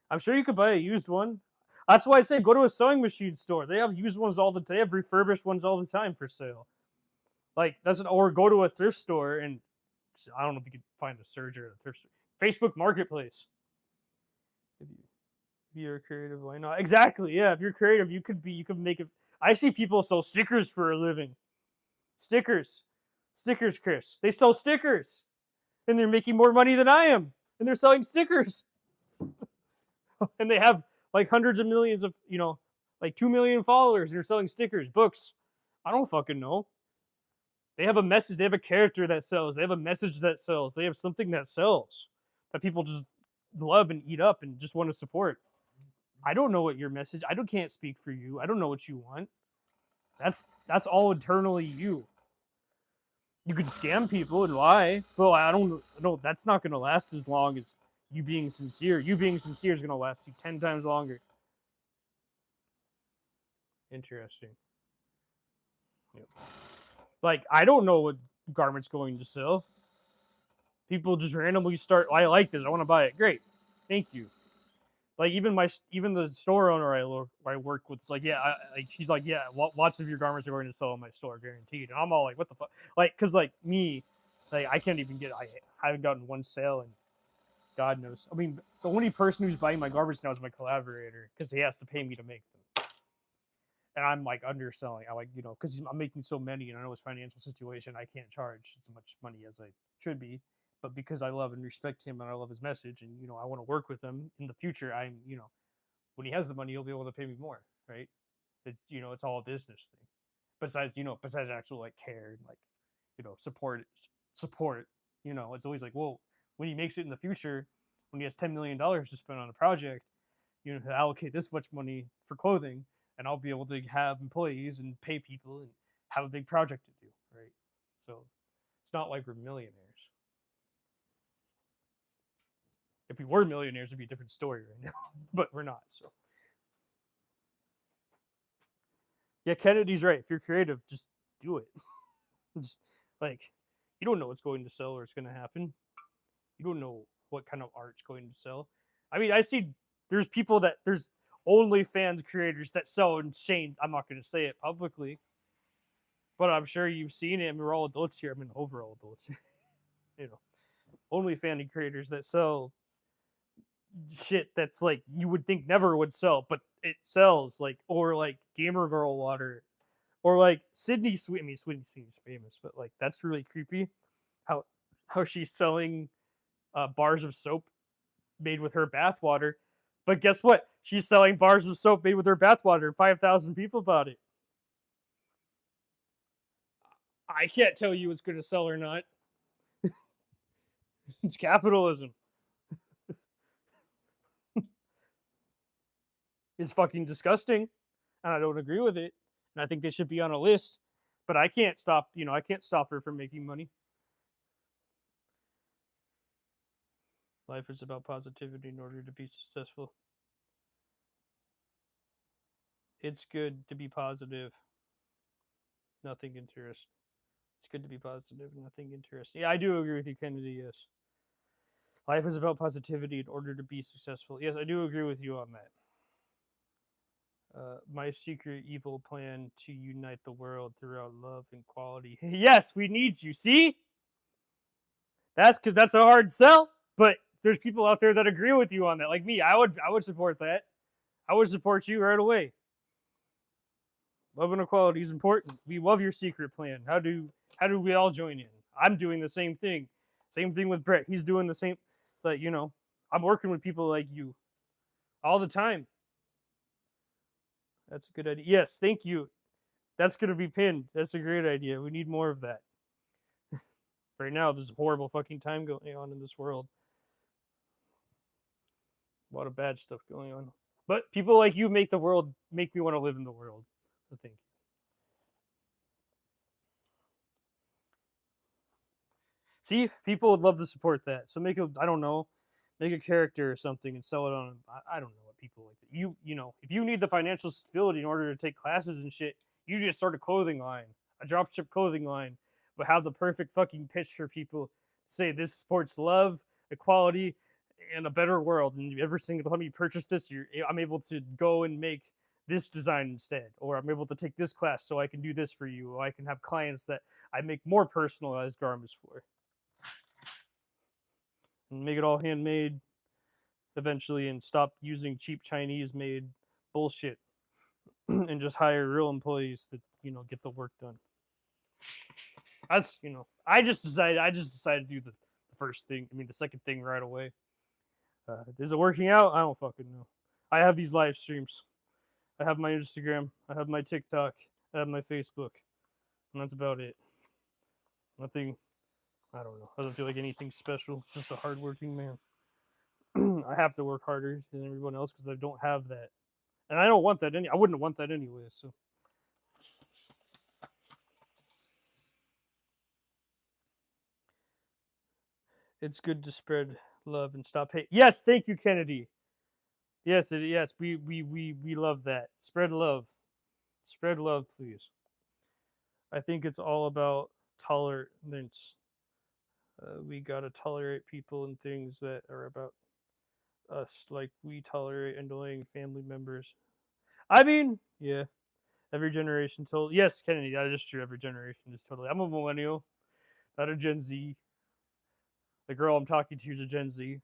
I'm sure you could buy a used one. That's why I say go to a sewing machine store. They have used ones all the time. They have refurbished ones all the time for sale. Like or go to a thrift store and I don't know if you could find a serger at a thrift store. Facebook Marketplace. If you're creative, why not? Exactly. Yeah, if you're creative, you could make it. I see people sell stickers for a living. Stickers, Chris. They sell stickers, and they're making more money than I am, and they're selling stickers. And they have like hundreds of millions of, like 2 million followers. And they're selling stickers, books. I don't fucking know. They have a message. They have a character that sells. They have a message that sells. They have something that sells that people just love and eat up and just want to support. I don't know what your message. Can't speak for you. I don't know what you want. That's all internally you. You could scam people and lie, but I don't know. That's not going to last as long as you being sincere. You being sincere is going to last you 10 times longer. Interesting. Yep. Like, I don't know what garment's going to sell. People just randomly start. I like this. I want to buy it. Great, thank you. Like even the store owner I work with is like, yeah, she's like, yeah, lots of your garments are going to sell in my store, guaranteed. And I'm all like, what the fuck? Like, cause like me, like I can't even I haven't gotten one sale and God knows. I mean, the only person who's buying my garments now is my collaborator because he has to pay me to make them. And I'm like underselling. I like, because I'm making so many and I know his financial situation, I can't charge as much money as I should be. But because I love and respect him and I love his message and I want to work with him in the future, I'm when he has the money, he'll be able to pay me more, right? It's it's all a business thing. Besides actual like care and like support. It's always like, well, when he makes it in the future, when he has $10 million to spend on a project, to allocate this much money for clothing, and I'll be able to have employees and pay people and have a big project to do, right? So it's not like we're millionaires. If we were millionaires, it'd be a different story right now, but we're not. So yeah, Kennedy's right. If you're creative, just do it. Just like you don't know what's going to sell or it's going to happen. You don't know what kind of art's going to sell. I mean, I see there's OnlyFans creators that sell insane. I'm not going to say it publicly, but I'm sure you've seen it. I mean, we're all adults here. I mean, overall adults. OnlyFans creators that sell shit that's like you would think never would sell, but it sells. Like or like Gamer Girl water, or like Sydney Sweet. I mean, Sydney's famous, but like that's really creepy. How she's selling bars of soap made with her bathwater. But guess what? She's selling bars of soap made with her bathwater. 5,000 people bought it. I can't tell you it's going to sell or not. It's capitalism. It's fucking disgusting, and I don't agree with it. And I think they should be on a list. But I can't stop. I can't stop her from making money. Life is about positivity in order to be successful. It's good to be positive. Nothing interesting. It's good to be positive. Nothing interesting. Yeah, I do agree with you, Kennedy. Yes. Life is about positivity in order to be successful. Yes, I do agree with you on that. My secret evil plan to unite the world throughout love and quality. Yes, we need you. See? That's a hard sell, but there's people out there that agree with you on that. Like me, I would support that. I would support you right away. Love and equality is important. We love your secret plan. How do we all join in? I'm doing the same thing. Same thing with Brett. He's doing the same. But I'm working with people like you all the time. That's a good idea. Yes, thank you. That's gonna be pinned. That's a great idea. We need more of that. Right now, there's horrible fucking time going on in this world. A lot of bad stuff going on. But people like you make me want to live in the world. I think. See, people would love to support that. So make a character or something and sell it on. I don't know what people like. If you need the financial stability in order to take classes and shit, you just start a clothing line, a dropship clothing line, but have the perfect fucking pitch for people. Say this supports love, equality, and a better world. And every single time you purchase this, I'm able to go and make this design instead, or I'm able to take this class so I can do this for you, or I can have clients that I make more personalized garments for. And make it all handmade eventually and stop using cheap Chinese made bullshit and just hire real employees that get the work done. That's I just decided to do the first thing. I mean the second thing right away. Is it working out? I don't fucking know. I have these live streams. I have my Instagram. I have my TikTok. I have my Facebook, and that's about it. Nothing. I don't know. I don't feel like anything special. Just a hardworking man. I have to work harder than everyone else because I don't have that, and I don't want that. I wouldn't want that anyway. So. It's good to spread love and stop hate. Yes, thank you, Kennedy. Yes, we love that. Spread love. Spread love, please. I think it's all about tolerance. We gotta tolerate people and things that are about us, like we tolerate annoying family members. I mean, yeah, every generation told. Yes, Kennedy, that is true. Every generation is totally. I'm a millennial, not a Gen Z. The girl I'm talking to is a Gen Z.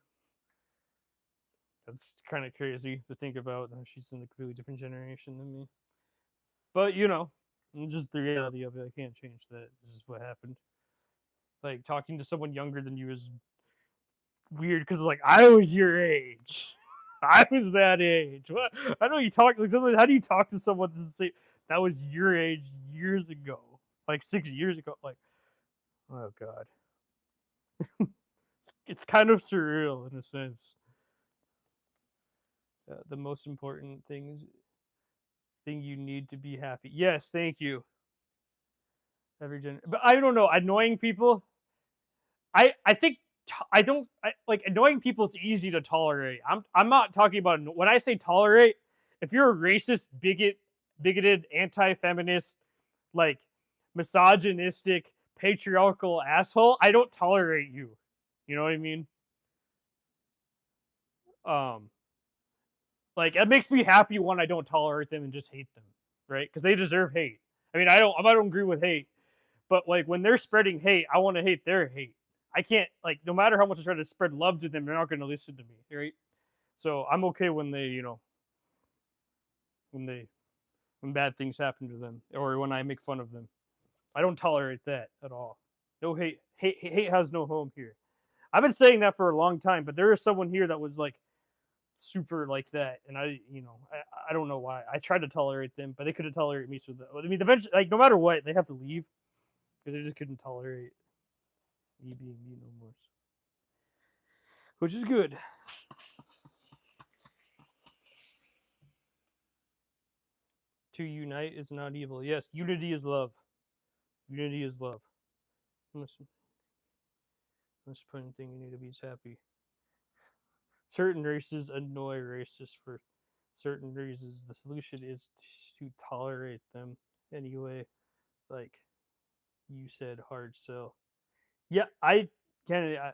That's kind of crazy to think about. She's in a completely different generation than me. But it's just the reality of it. I can't change that. This is what happened. Like talking to someone younger than you is weird because like I was your age. I was that age. What? I know you talk like someone. How do you talk to someone that was your age years ago, like 6 years ago? Like, oh god, it's kind of surreal in a sense. The most important thing you need to be happy. Yes, thank you. But I don't know. Annoying people. I think I don't like annoying people. It's easy to tolerate. I'm not talking about when I say tolerate. If you're a racist, bigoted, anti-feminist, like misogynistic, patriarchal asshole, I don't tolerate you. You know what I mean? Like it makes me happy when I don't tolerate them and just hate them, right? Because they deserve hate. I mean, I don't agree with hate, but like when they're spreading hate, I want to hate their hate. I can't like no matter how much I try to spread love to them, they're not going to listen to me, right? So I'm okay when they, when bad things happen to them or when I make fun of them. I don't tolerate that at all. No hate. Hate has no home here. I've been saying that for a long time, but there is someone here that was like super like that, and I don't know why. I tried to tolerate them, but they couldn't tolerate me. So I mean, eventually, like no matter what, they have to leave because they just couldn't tolerate me being me no more. Which is good. To unite is not evil. Yes, unity is love. Unity is love. Most important thing you need to be is happy. Certain races annoy racists for certain reasons. The solution is to tolerate them anyway. Like you said, hard sell. Yeah, Canada.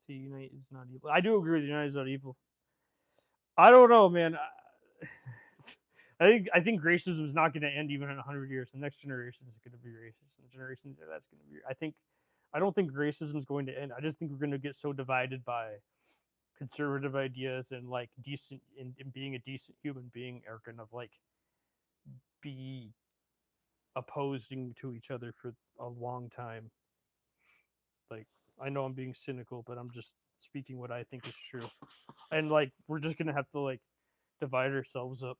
To unite is not evil. I do agree with United is not evil. I don't know, man. I think racism is not going to end even in 100 years. The next generation is going to be racist. And the generations that's going to be. I don't think racism is going to end. I just think we're going to get so divided by conservative ideas and like decent and being a decent human being are going to like be opposing to each other for a long time. Like, I know I'm being cynical, but I'm just speaking what I think is true. And like, we're just gonna have to like divide ourselves up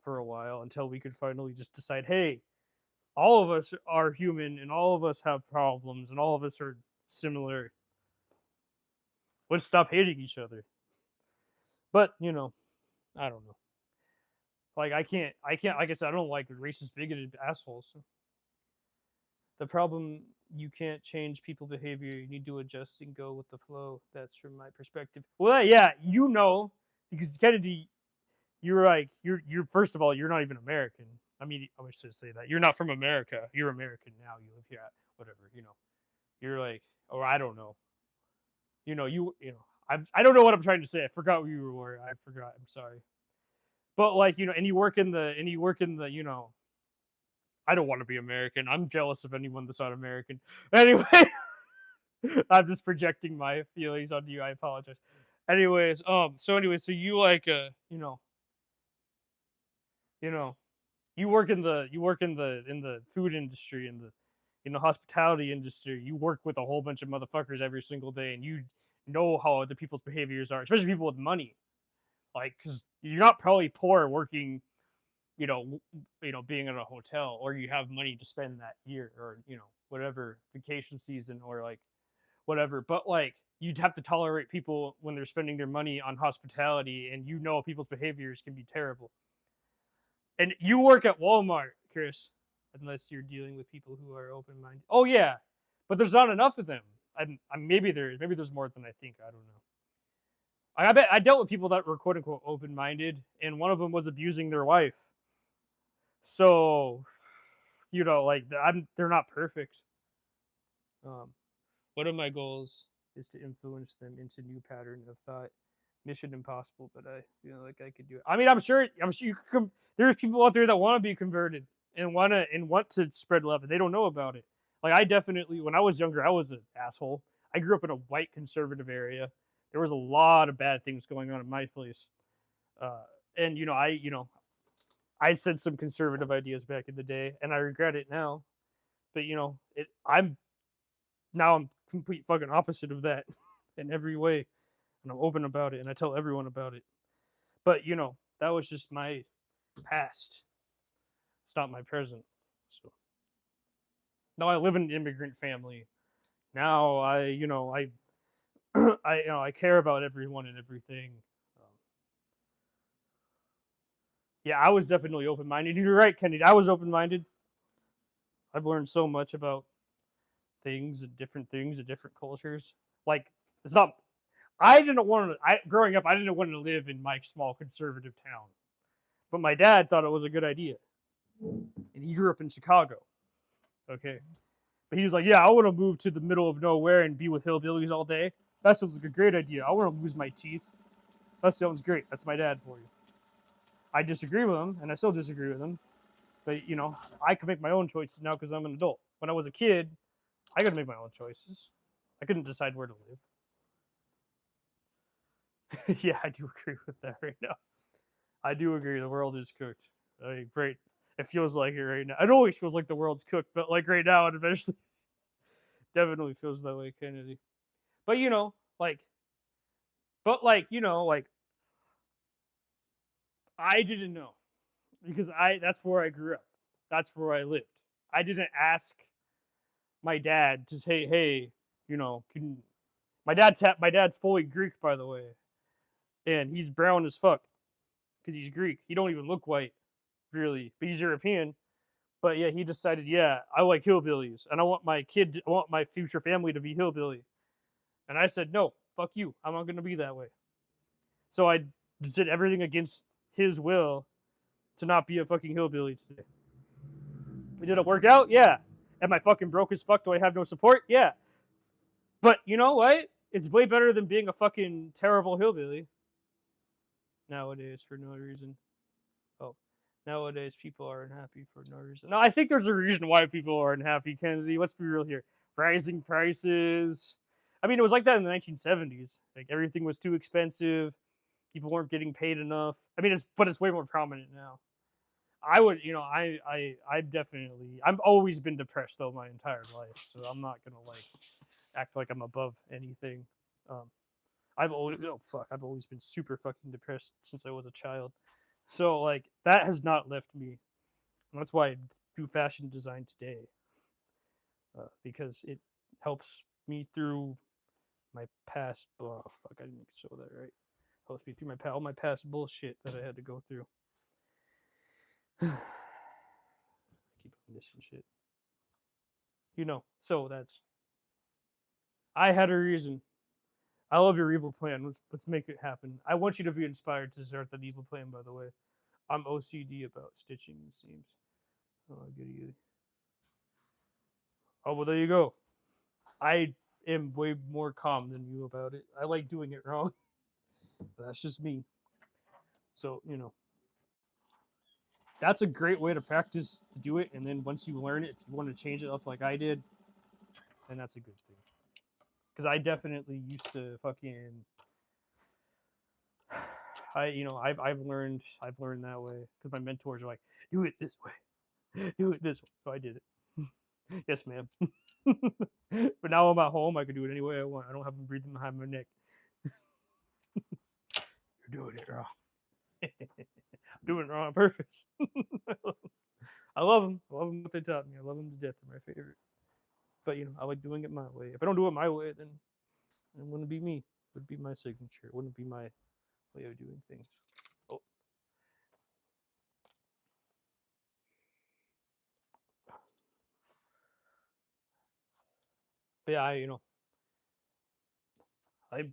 for a while until we could finally just decide, hey, all of us are human and all of us have problems and all of us are similar. Let's stop hating each other. But I don't know. Like, like I said, I don't like racist, bigoted assholes. The problem, you can't change people behavior. You need to adjust and go with the flow. That's from my perspective. Well, yeah, because Kennedy, you're like you're first of all, you're not even American. I mean, I should say that you're not from America. You're American now. You live here, whatever. You're like, or I don't know. I don't know what I'm trying to say. I forgot who you were. I forgot. I'm sorry. But like and you work in the I don't want to be American. I'm jealous of anyone that's not American. Anyway, I'm just projecting my feelings onto you. I apologize. Anyways, so you like you know, you work in the food industry and the hospitality industry. You work with a whole bunch of motherfuckers every single day, and you know how other people's behaviors are, especially people with money. Like, because you're not probably poor working being in a hotel, or you have money to spend that year, or whatever vacation season, or like whatever. But like, you'd have to tolerate people when they're spending their money on hospitality, and people's behaviors can be terrible. And you work at Walmart, Chris, unless you're dealing with people who are open minded. Oh yeah, but there's not enough of them. Maybe there's more than I think. I don't know. I bet I dealt with people that were quote unquote open minded, and one of them was abusing their wife. So, like they're not perfect. One of my goals is to influence them into new pattern of thought. Mission impossible, but I feel like I could do it. I mean, I'm sure you could. There's people out there that want to be converted and want to spread love, and they don't know about it. Like, I definitely, when I was younger, I was an asshole. I grew up in a white conservative area. There was a lot of bad things going on in my place, and I said some conservative ideas back in the day, and I regret it now. But I'm complete fucking opposite of that in every way, and I'm open about it, and I tell everyone about it. But that was just my past. It's not my present. So now I live in an immigrant family. Now I care about everyone and everything. Yeah, I was definitely open minded. You're right, Kennedy. I was open minded. I've learned so much about things and different cultures. Like, it's not. I didn't want to. Growing up, I didn't want to live in my small conservative town, but my dad thought it was a good idea, and he grew up in Chicago. Okay, but he was like, "Yeah, I want to move to the middle of nowhere and be with hillbillies all day. That sounds like a great idea. I want to lose my teeth. That sounds great. That's my dad for you." I disagree with him, and I still disagree with him. But I can make my own choices now because I'm an adult. When I was a kid, I could make my own choices. I couldn't decide where to live. Yeah, I do agree with that right now. I do agree. The world is cooked. Great. It feels like it right now. It always feels like the world's cooked, but like right now, it eventually definitely feels that way, Kennedy. But I didn't know, because that's where I grew up. That's where I lived. I didn't ask my dad to say, "Hey, my dad's fully Greek, by the way, and he's brown as fuck because he's Greek. He don't even look white, really, but he's European." But yeah, he decided, yeah, I like hillbillies, and I want my future family to be hillbilly. And I said, no, fuck you. I'm not gonna be that way. So I did everything against his will to not be a fucking hillbilly today. Did it work out? Yeah. Am I fucking broke as fuck? Do I have no support? Yeah. But you know what? It's way better than being a fucking terrible hillbilly nowadays for no reason. Oh, Nowadays, people are unhappy for no reason. No, I think there's a reason why people are unhappy, Kennedy. Let's be real here. Rising prices. I mean, it was like that in the 1970s. Like everything was too expensive. People weren't getting paid enough. I mean, it's way more prominent now. I would, I've definitely, I've always been depressed though my entire life, so I'm not gonna like act like I'm above anything. Um, I've always been super fucking depressed since I was a child. So like that has not left me. And that's why I do fashion design today, because it helps me through my past. Oh fuck, I didn't show that right. Helps me through all my past bullshit that I had to go through. I keep missing shit. So that's. I had a reason. I love your evil plan. Let's make it happen. I want you to be inspired to start that evil plan. By the way, I'm OCD about stitching the seams. Oh, goody. Oh well, there you go. I am way more calm than you about it. I like doing it wrong. That's just me. So that's a great way to practice to do it. And then once you learn it, if you want to change it up like I did, then that's a good thing. Because I definitely used to fucking. I've learned that way because my mentors are like, do it this way, do it this way. So I did it. Yes, ma'am. But now I'm at home. I can do it any way I want. I don't have them breathing behind my neck. You're doing it wrong. I'm doing it wrong on purpose. I love them. I love them what they taught me. I love them to death. They're my favorite. But I like doing it my way. If I don't do it my way, then it wouldn't be me. It would be my signature. It wouldn't be my way of doing things. Oh. But yeah, I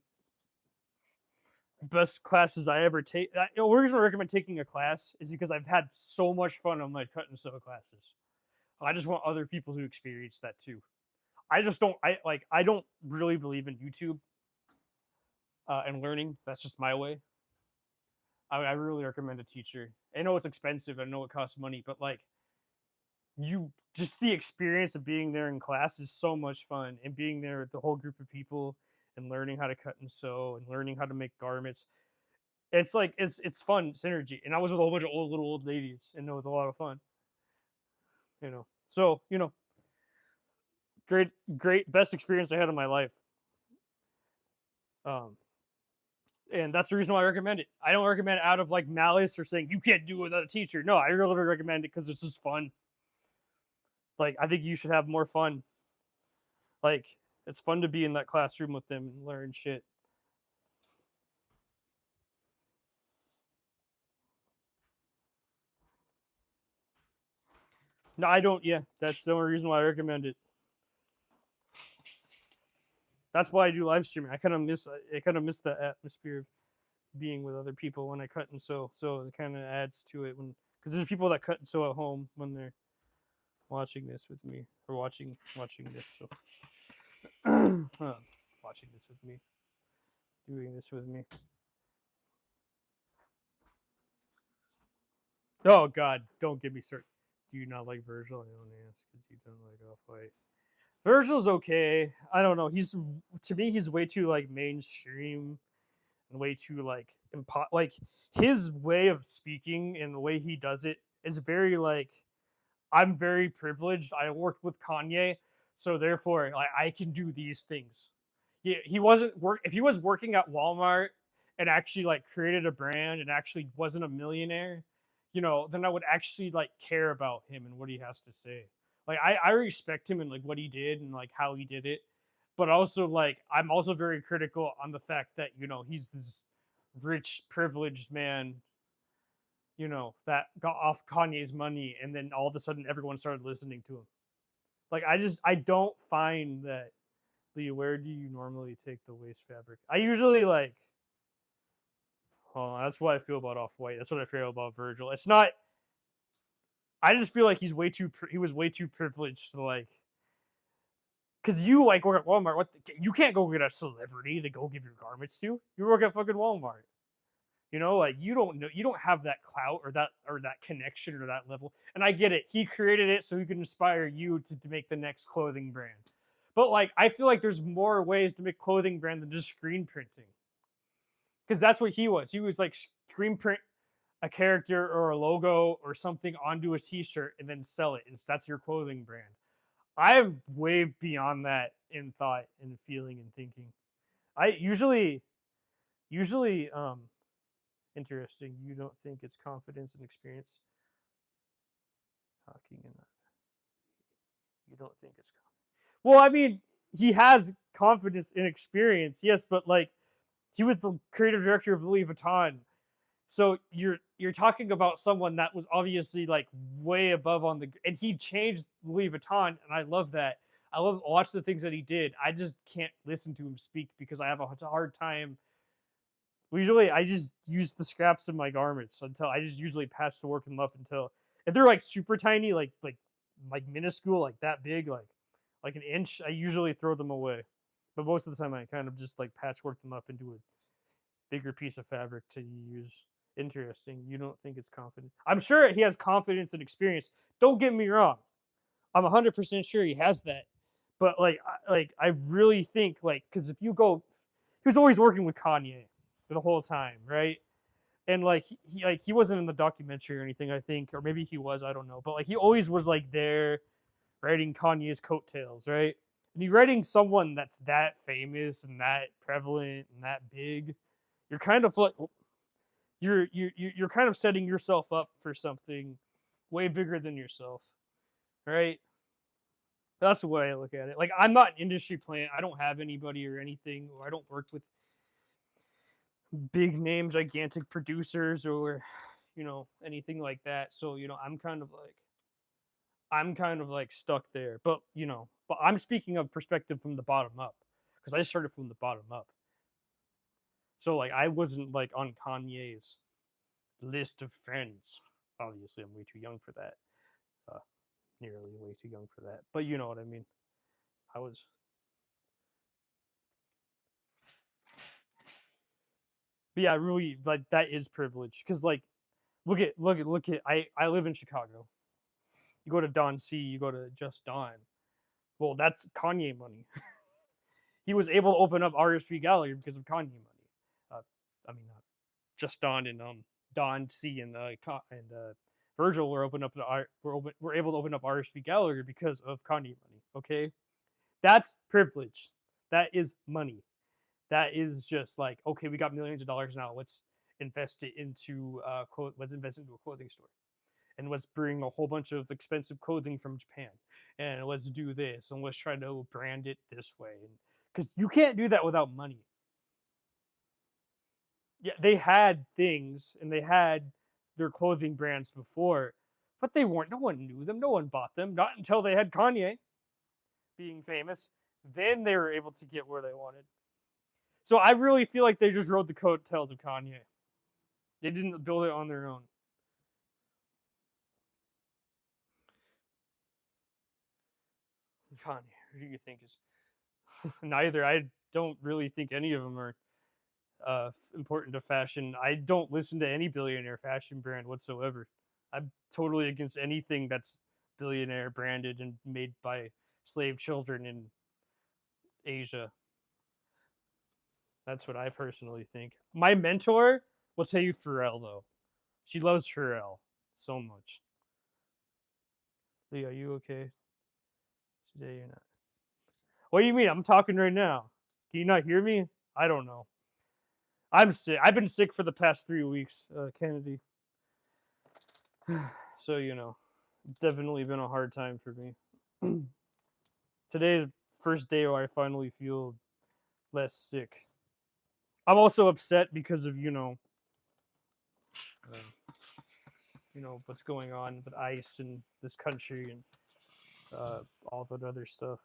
best classes I ever take. The reason I recommend taking a class is because I've had so much fun on my cut and sew classes. I just want other people to experience that too. I just don't. I don't really believe in YouTube and learning. That's just my way. I really recommend a teacher. I know it's expensive. I know it costs money, but like just the experience of being there in class is so much fun, and being there with the whole group of people and learning how to cut and sew and learning how to make garments. It's like it's fun synergy, and I was with a whole bunch of little old ladies, and it was a lot of fun. So great best experience I had in my life. Um, and that's the reason why I recommend it. I don't recommend it out of like malice or saying you can't do it without a teacher. No, I really recommend it because it's just fun. Like I think you should have more fun. Like it's fun to be in that classroom with them and learn shit. No, I don't. Yeah, that's the only reason why I recommend it. That's why I do live streaming. I kind of miss the atmosphere of being with other people when I cut and sew. So it kind of adds to it because there's people that cut and sew at home when they're watching this with me or watching this. So watching this with me, doing this with me. Oh God, don't get me started. Do you not like Virgil? I don't ask because you don't like Off White. Virgil's okay. I don't know. To me, he's way too like mainstream and way too like like his way of speaking and the way he does it is very like I'm very privileged. I worked with Kanye, so therefore like I can do these things. He wasn't work if he was working at Walmart and actually like created a brand and actually wasn't a millionaire, then I would actually like care about him and what he has to say. Like I respect him and like what he did and like how he did it. But also like I'm also very critical on the fact that, he's this rich, privileged man, that got off Kanye's money and then all of a sudden everyone started listening to him. Like I don't find that. Lee, where do you normally take the waste fabric? I usually like. Oh, that's what I feel about Off White. That's what I feel about Virgil. It's not. I just feel like he was way too privileged to like. Because you like work at Walmart. You can't go get a celebrity to go give your garments to. You work at fucking Walmart. You know, like you don't know, you don't have that clout or that connection or that level. And I get it. He created it so he can inspire you to make the next clothing brand. But like I feel like there's more ways to make clothing brand than just screen printing. Because that's what he was. He was like screen print a character or a logo or something onto a t-shirt and then sell it. And that's your clothing brand. I'm way beyond that in thought and feeling and thinking. I usually interesting. You don't think it's confidence and experience talking and that. You don't think it's well, I mean, he has confidence and experience, yes, but like he was the creative director of Louis Vuitton. So you're talking about someone that was obviously like way above on the and he changed Louis Vuitton and I love that. I love watch the things that he did. I just can't listen to him speak because I have a hard time. Usually I just use the scraps of my garments until I just usually patch the work them up until if they're like super tiny, like minuscule, like that big, like an inch, I usually throw them away. But most of the time I kind of just like patchwork them up into a bigger piece of fabric to use. Interesting. You don't think it's confident? I'm sure he has confidence and experience. Don't get me wrong. I'm 100% sure he has that. But I really think because if you go, he was always working with Kanye the whole time, right? And like he wasn't in the documentary or anything, I think, or maybe he was, I don't know. But like he always was like there, writing Kanye's coattails, right? And you're writing someone that's that famous and that prevalent and that big, you're kind of like you're kind of setting yourself up for something way bigger than yourself, right? That's the way I look at it. Like I'm not an industry plant. I don't have anybody or anything, or I don't work with big name, gigantic producers or anything like that. So I'm kind of like stuck there. But I'm speaking of perspective from the bottom up because I started from the bottom up. So like I wasn't like on Kanye's list of friends. Obviously, I'm way too young for that. Uh, Nearly way too young for that. But you know what I mean. I was. But yeah, really like that is privilege because like look at I live in Chicago. You go to Don C, you go to Just Don. Well, that's Kanye money. He was able to open up RSP Gallery because of Kanye money. I mean, Just Don and Don C and Virgil were were able to open up RSP Gallery because of Kanye money. Okay, that's privilege. That is money. That is just like okay, we got millions of dollars now. Let's invest it into let's invest into a clothing store, and let's bring a whole bunch of expensive clothing from Japan, and let's do this, and let's try to brand it this way, because you can't do that without money. Yeah, they had things and they had their clothing brands before, but they weren't. No one knew them. No one bought them. Not until they had Kanye being famous. Then they were able to get where they wanted. So I really feel like they just rode the coattails of Kanye. They didn't build it on their own. Kanye, who do you think is? Neither. I don't really think any of them are important to fashion. I don't listen to any billionaire fashion brand whatsoever. I'm totally against anything that's billionaire branded and made by slave children in Asia. That's what I personally think. My mentor will tell you Pharrell though. She loves Pharrell so much. Lee, are you okay? Today you're not. What do you mean? I'm talking right now. Can you not hear me? I don't know. I'm sick. I've been sick for the past 3 weeks, Kennedy. So it's definitely been a hard time for me. Today is the first day where I finally feel less sick. I'm also upset because of what's going on with ICE in this country and all that other stuff.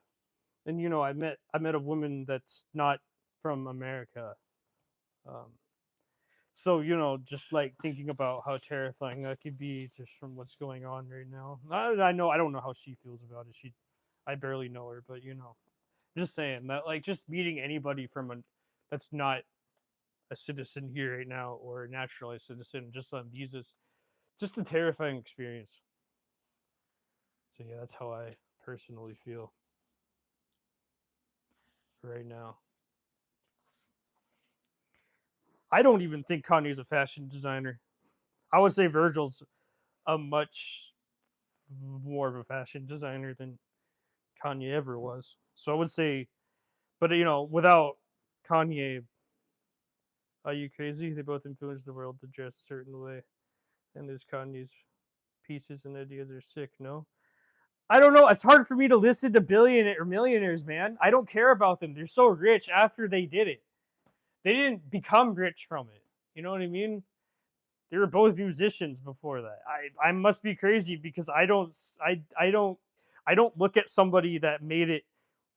And I met a woman that's not from America. Um, so just like thinking about how terrifying that could be just from what's going on right now. I know I don't know how she feels about it. I barely know her, but just saying that like just meeting anybody from that's not a citizen here right now or a naturalized citizen just on visas. Just a terrifying experience. So yeah, that's how I personally feel right now. I don't even think Kanye's a fashion designer. I would say Virgil's a much more of a fashion designer than Kanye ever was. So I would say, but without Kanye, are you crazy? They both influenced the world to dress a certain way. And there's Kanye's pieces and ideas are sick, no? I don't know. It's hard for me to listen to billionaire or millionaires, man. I don't care about them. They're so rich after they did it. They didn't become rich from it. You know what I mean? They were both musicians before that. I must be crazy because I don't look at somebody that made it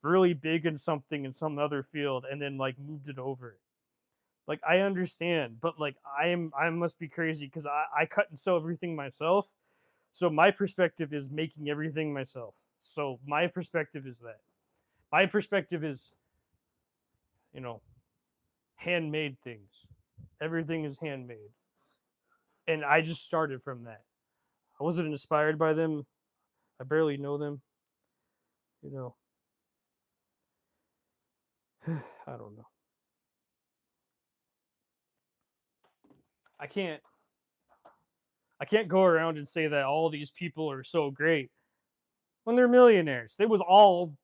really big in something in some other field and then like moved it over. Like I understand, but like I must be crazy because I cut and sew everything myself. So my perspective is making everything myself. So my perspective is that. My perspective is, you know, handmade things. Everything is handmade. And I just started from that. I wasn't inspired by them. I barely know them. You know, I don't know. I can't I can't go around and say that all these people are so great when they're millionaires. It was all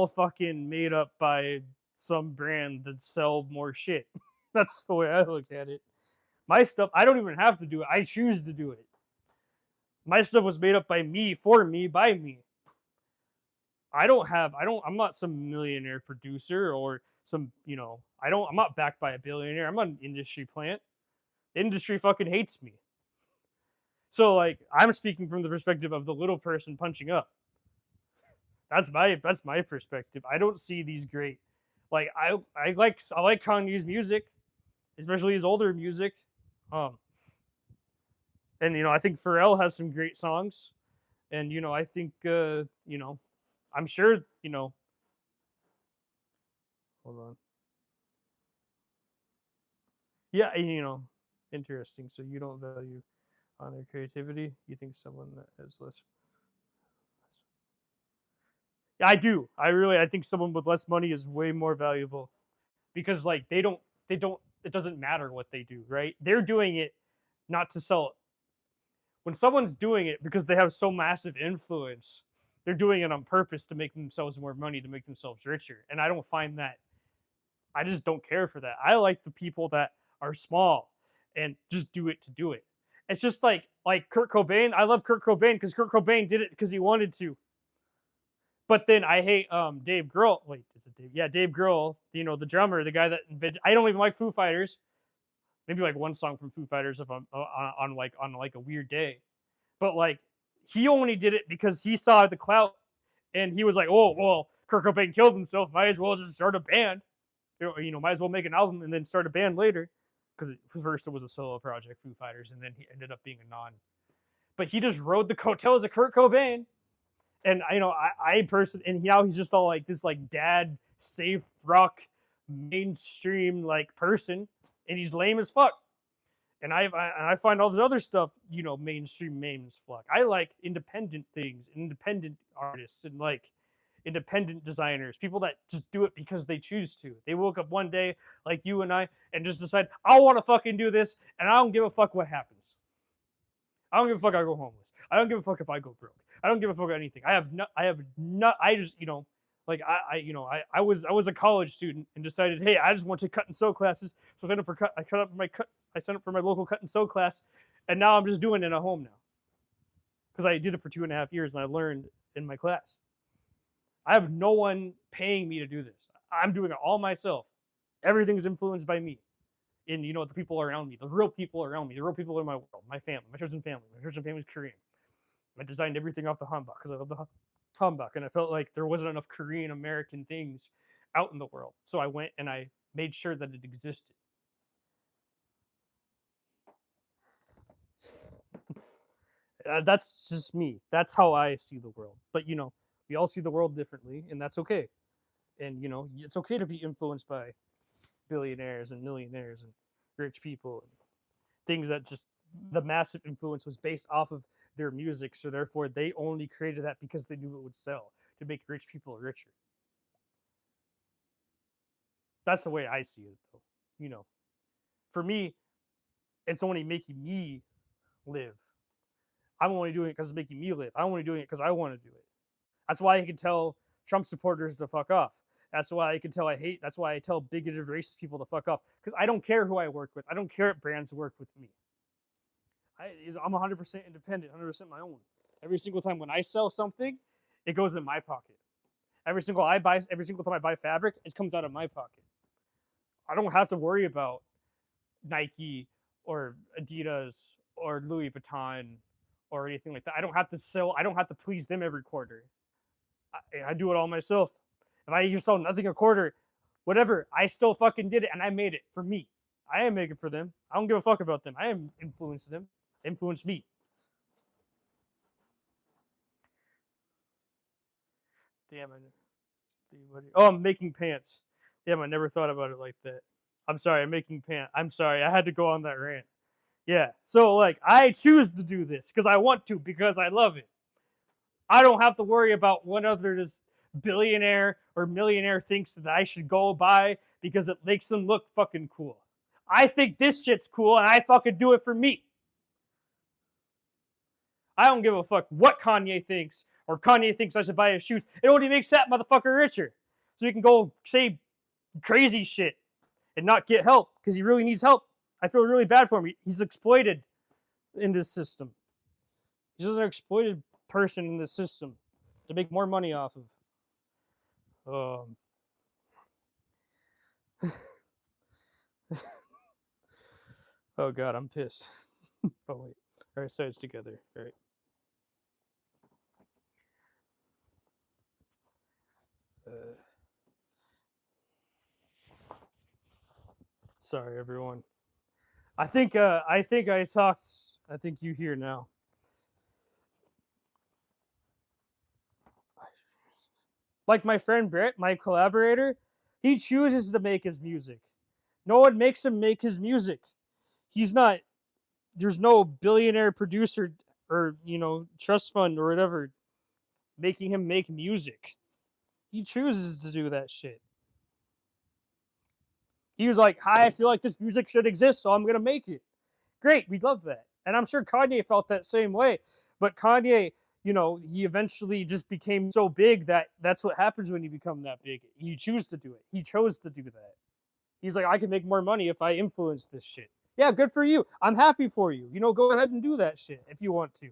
fucking made up by some brand that sell more shit. That's the way I look at it. My stuff, I don't even have to do it. I choose to do it. My stuff was made up by me, for me, by me. I'm not some millionaire producer or some, I'm not backed by a billionaire. I'm not an industry plant. The industry fucking hates me. So like I'm speaking from the perspective of the little person punching up. That's my perspective. I don't see these great like I like Kanye's music, especially his older music. Um and I think Pharrell has some great songs. And I think I'm sure, hold on. Yeah, interesting. So you don't value on their creativity. You think someone that has less. Yeah, I do. I think someone with less money is way more valuable because like they don't it doesn't matter what they do, right? They're doing it not to sell it. When someone's doing it because they have so massive influence, they're doing it on purpose to make themselves more money, to make themselves richer. And I don't find that. I just don't care for that. I like the people that are small and just do it to do it. It's just like Kurt Cobain. I love Kurt Cobain because Kurt Cobain did it because he wanted to. But then I hate Dave Grohl. Wait, is it Dave? Yeah, Dave Grohl. The drummer, the guy that invented. I don't even like Foo Fighters. Maybe like one song from Foo Fighters if I'm on a weird day. But like he only did it because he saw the clout and he was like, oh well, Kurt Cobain killed himself. Might as well just start a band. Might as well make an album and then start a band later. Because first it was a solo project, Foo Fighters, and then he ended up being a non. But he just rode the coattails of Kurt Cobain, and I personally, and now he's just all like this like dad safe rock mainstream like person, and he's lame as fuck. And I find all this other stuff, mainstream lame as fuck. I like independent things, independent artists, and like independent designers, people that just do it because they choose to. They woke up one day like you and I and just decide, I want to fucking do this, and I don't give a fuck what happens. I don't give a fuck if I go homeless. I don't give a fuck if I go broke. I don't give a fuck anything. I just, like I was a college student and decided, hey, I just want to cut and sew classes. So I signed up for my local cut and sew class, and now I'm just doing it at home now. Because I did it for 2.5 years and I learned in my class. I have no one paying me to do this. I'm doing it all myself. Everything is influenced by me. And the people around me, the real people around me, the real people in my world, my family, my chosen family. My chosen family is Korean. I designed everything off the hanbok because I love the hanbok, and I felt like there wasn't enough Korean American things out in the world. So I went and I made sure that it existed. That's just me. That's how I see the world. But we all see the world differently, and that's okay. And it's okay to be influenced by billionaires and millionaires and rich people, things that just the massive influence was based off of their music. So therefore, they only created that because they knew it would sell to make rich people richer. That's the way I see it, though. You know, for me, it's only making me live. I'm only doing it because it's making me live. I'm only doing it because I want to do it. That's why I can tell Trump supporters to fuck off. That's why I can tell I hate. That's why I tell bigoted racist people to fuck off. Because I don't care who I work with. I don't care if brands work with me. I'm 100% independent, 100% my own. Every single time when I sell something, it goes in my pocket. Every single time I buy fabric, it comes out of my pocket. I don't have to worry about Nike or Adidas or Louis Vuitton or anything like that. I don't have to sell. I don't have to please them every quarter. I do it all myself. If I sell nothing a quarter, whatever, I still fucking did it and I made it for me. I am making for them. I don't give a fuck about them. I am influencing them. Influence me. Damn it. Oh, I'm making pants. Damn, I never thought about it like that. I'm sorry, I'm making pants. I'm sorry, I had to go on that rant. Yeah, so like I choose to do this because I want to, because I love it. I don't have to worry about what other billionaire or millionaire thinks that I should go buy because it makes them look fucking cool. I think this shit's cool and I fucking do it for me. I don't give a fuck what Kanye thinks, or if Kanye thinks I should buy his shoes. It only makes that motherfucker richer. So he can go say crazy shit and not get help because he really needs help. I feel really bad for him. He's exploited in this system. He's just an exploited person in this system to make more money off of. Oh god, I'm pissed. Oh wait. All right, sides together. All right. Sorry, everyone. I think I talked. I think you hear now. Like my friend Brett, my collaborator, he chooses to make his music. No one makes him make his music. He's not. There's no billionaire producer or trust fund or whatever making him make music. He chooses to do that shit. He was like, "Hi, I feel like this music should exist, so I'm gonna make it." Great, we love that, and I'm sure Kanye felt that same way. But Kanye, he eventually just became so big that that's what happens when you become that big. You choose to do it. He chose to do that. He's like, I can make more money if I influence this shit. Yeah, good for you. I'm happy for you. Go ahead and do that shit if you want to.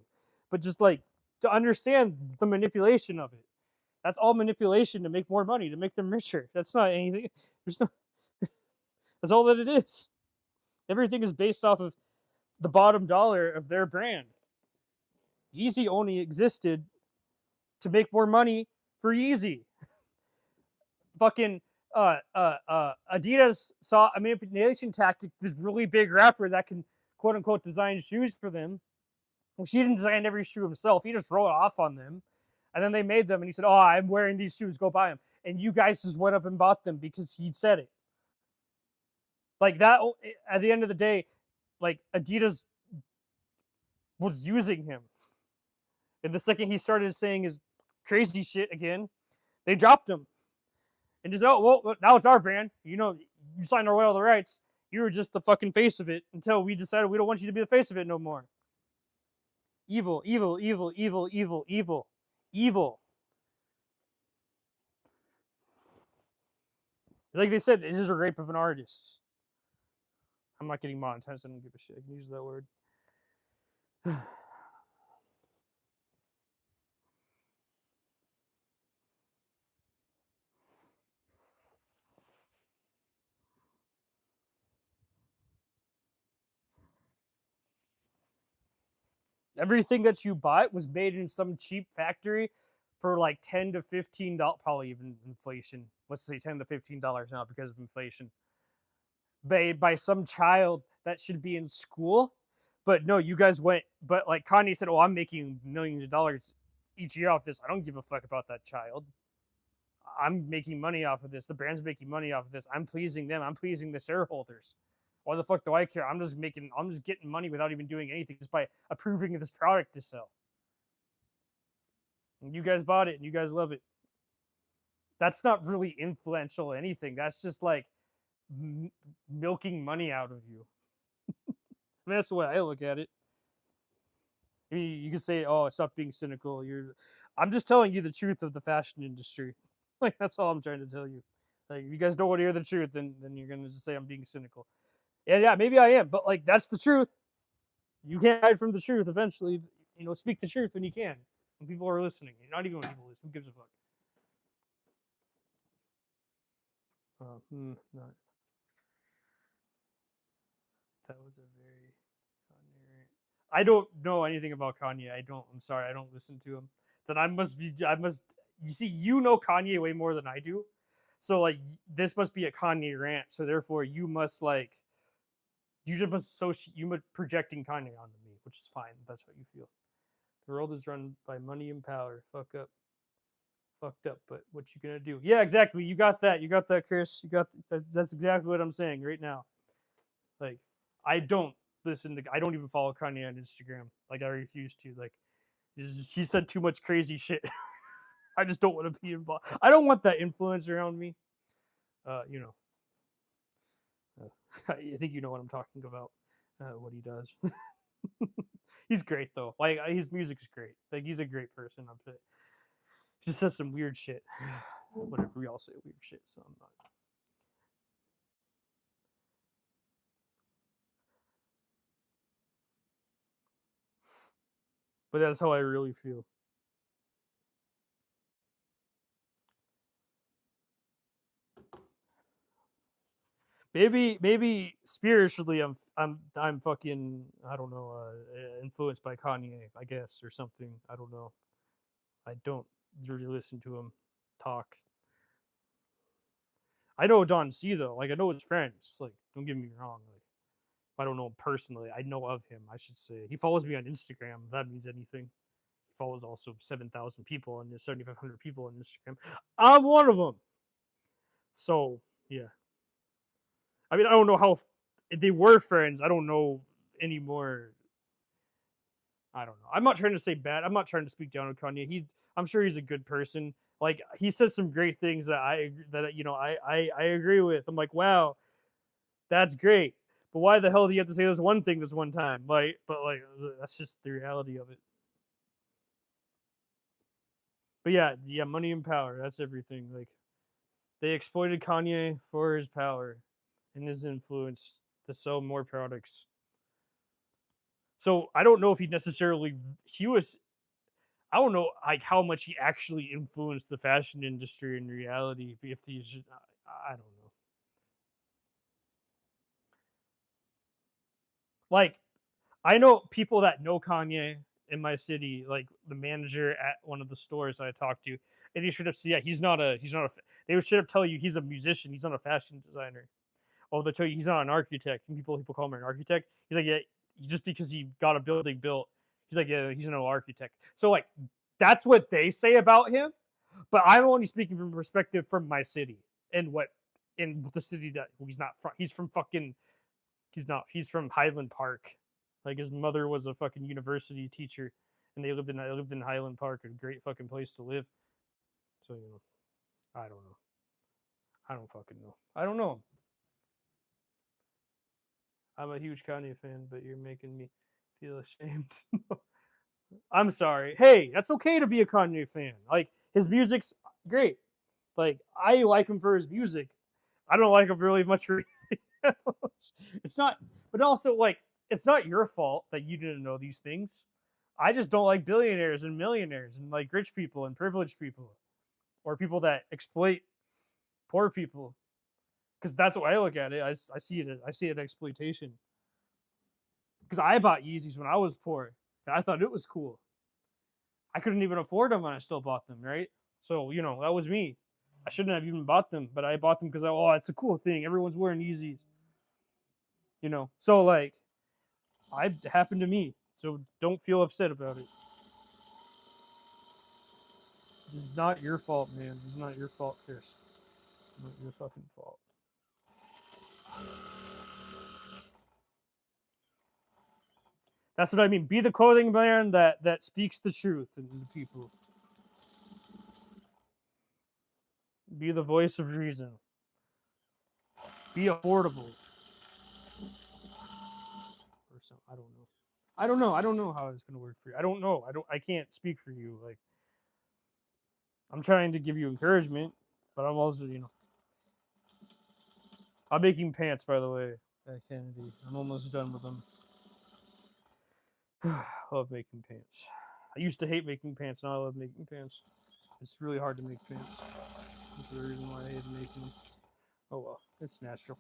But just like to understand the manipulation of it. That's all manipulation to make more money, to make them richer. That's not anything. There's no, that's all that it is. Everything is based off of the bottom dollar of their brand. Yeezy only existed to make more money for Yeezy. Fucking Adidas saw a manipulation tactic, this really big rapper that can quote unquote design shoes for them. Well, she didn't design every shoe himself. He just wrote off on them. And then they made them and he said, "Oh, I'm wearing these shoes, go buy them." And you guys just went up and bought them because he said it. Like that, at the end of the day, like Adidas was using him. And the second he started saying his crazy shit again, they dropped him. And just, oh, well, now it's our brand. You signed away all the rights. You were just the fucking face of it until we decided we don't want you to be the face of it no more. Evil, evil, evil, evil, evil, evil, evil. Like they said, it is a rape of an artist. I'm not getting monetized. I don't give a shit. I can use that word. Everything that you bought was made in some cheap factory for like $10 to $15, probably even inflation. Let's say $10 to $15 now because of inflation. By some child that should be in school. But no, you guys went. But like Kanye said, "Oh, I'm making millions of dollars each year off this. I don't give a fuck about that child. I'm making money off of this. The brand's making money off of this. I'm pleasing them. I'm pleasing the shareholders. Why the fuck do I care? I'm just getting money without even doing anything just by approving this product to sell. And you guys bought it and you guys love it. That's not really influential or anything. That's just like milking money out of you. I mean, that's the way I look at it. I mean, you can say, "Oh, stop being cynical." I'm just telling you the truth of the fashion industry. Like that's all I'm trying to tell you. Like, if you guys don't want to hear the truth, then you're gonna just say I'm being cynical. And yeah, maybe I am, but like that's the truth. You can't hide from the truth. Eventually, speak the truth when you can. When people are listening, not even when people listen. Who gives a fuck? Not. That was a very Kanye rant. I don't know anything about Kanye. I'm sorry. I don't listen to him. Then I must be. I must. You see, you know Kanye way more than I do. So like, this must be a Kanye rant. So therefore, you must like. You just must associate. You must projecting Kanye onto me, which is fine. That's what you feel. The world is run by money and power. Fucked up, but what you gonna do? Yeah, exactly. You got that, Chris. That's exactly what I'm saying right now. Like, I don't I don't even follow Kanye on Instagram. Like, I refuse to. Like, he said too much crazy shit. I just don't want to be involved. I don't want that influence around me. You know, I think you know what I'm talking about. What he does. He's great though. Like, his music's great. Like, he's a great person. He just says some weird shit. Whatever, we all say weird shit, so I'm not. But that's how I really feel. Maybe spiritually, I'm fucking, I don't know, influenced by Kanye, I guess, or something. I don't know. I don't really listen to him talk. I know Don C though. Like, I know his friends. Like, don't get me wrong. Like, I don't know him personally. I know of him. I should say he follows me on Instagram. If that means anything. He follows also 7,000 people and 7,500 people on Instagram. I'm one of them. So yeah. I mean, I don't know how they were friends. I don't know anymore. I don't know. I'm not trying to say bad. I'm not trying to speak down on Kanye. I'm sure he's a good person. Like, he says some great things that I agree with. I'm like, wow, that's great. But why the hell do you have to say this one thing this one time? Like, but like, that's just the reality of it. But yeah, money and power. That's everything. Like, they exploited Kanye for his power and his influence to sell more products. So I don't know if he was. I don't know like how much he actually influenced the fashion industry in reality. If he's, I don't know. Like, I know people that know Kanye in my city, like the manager at one of the stores I talked to, and he straight up said, "Yeah, he's not a." They would straight up tell you he's a musician. He's not a fashion designer. Oh, they'll tell you he's not an architect. And people call him an architect. He's like, yeah, just because he got a building built, he's like, yeah, he's no architect. So like, that's what they say about him. But I'm only speaking from perspective from my city and what in the city that he's not from. He's from fucking. He's not. He's from Highland Park. Like, his mother was a fucking university teacher, and they lived in Highland Park, a great fucking place to live. So I don't know. I don't fucking know. I don't know. I'm a huge Kanye fan, but you're making me feel ashamed. I'm sorry. Hey, that's okay to be a Kanye fan. Like, his music's great. Like, I like him for his music. I don't like him really much for anything else. It's not, but also, like, it's not your fault that you didn't know these things. I just don't like billionaires and millionaires and like rich people and privileged people or people that exploit poor people. Because that's what I look at it. I see it. I see it exploitation. Because I bought Yeezys when I was poor. And I thought it was cool. I couldn't even afford them, and I still bought them, right? So that was me. I shouldn't have even bought them, but I bought them because it's a cool thing. Everyone's wearing Yeezys, So like, I happened to me. So don't feel upset about it. This is not your fault, man. This is not your fault, Chris. Not your fucking fault. That's what I mean. Be the clothing brand that speaks the truth to the people. Be the voice of reason. Be affordable. Or something. I don't know. I don't know how it's gonna work for you. I don't know. I can't speak for you. Like, I'm trying to give you encouragement, but I'm also, I'm making pants, by the way, at Kennedy. I'm almost done with them. I love making pants. I used to hate making pants, now I love making pants. It's really hard to make pants. That's the reason why I hate making them. Oh well, it's natural.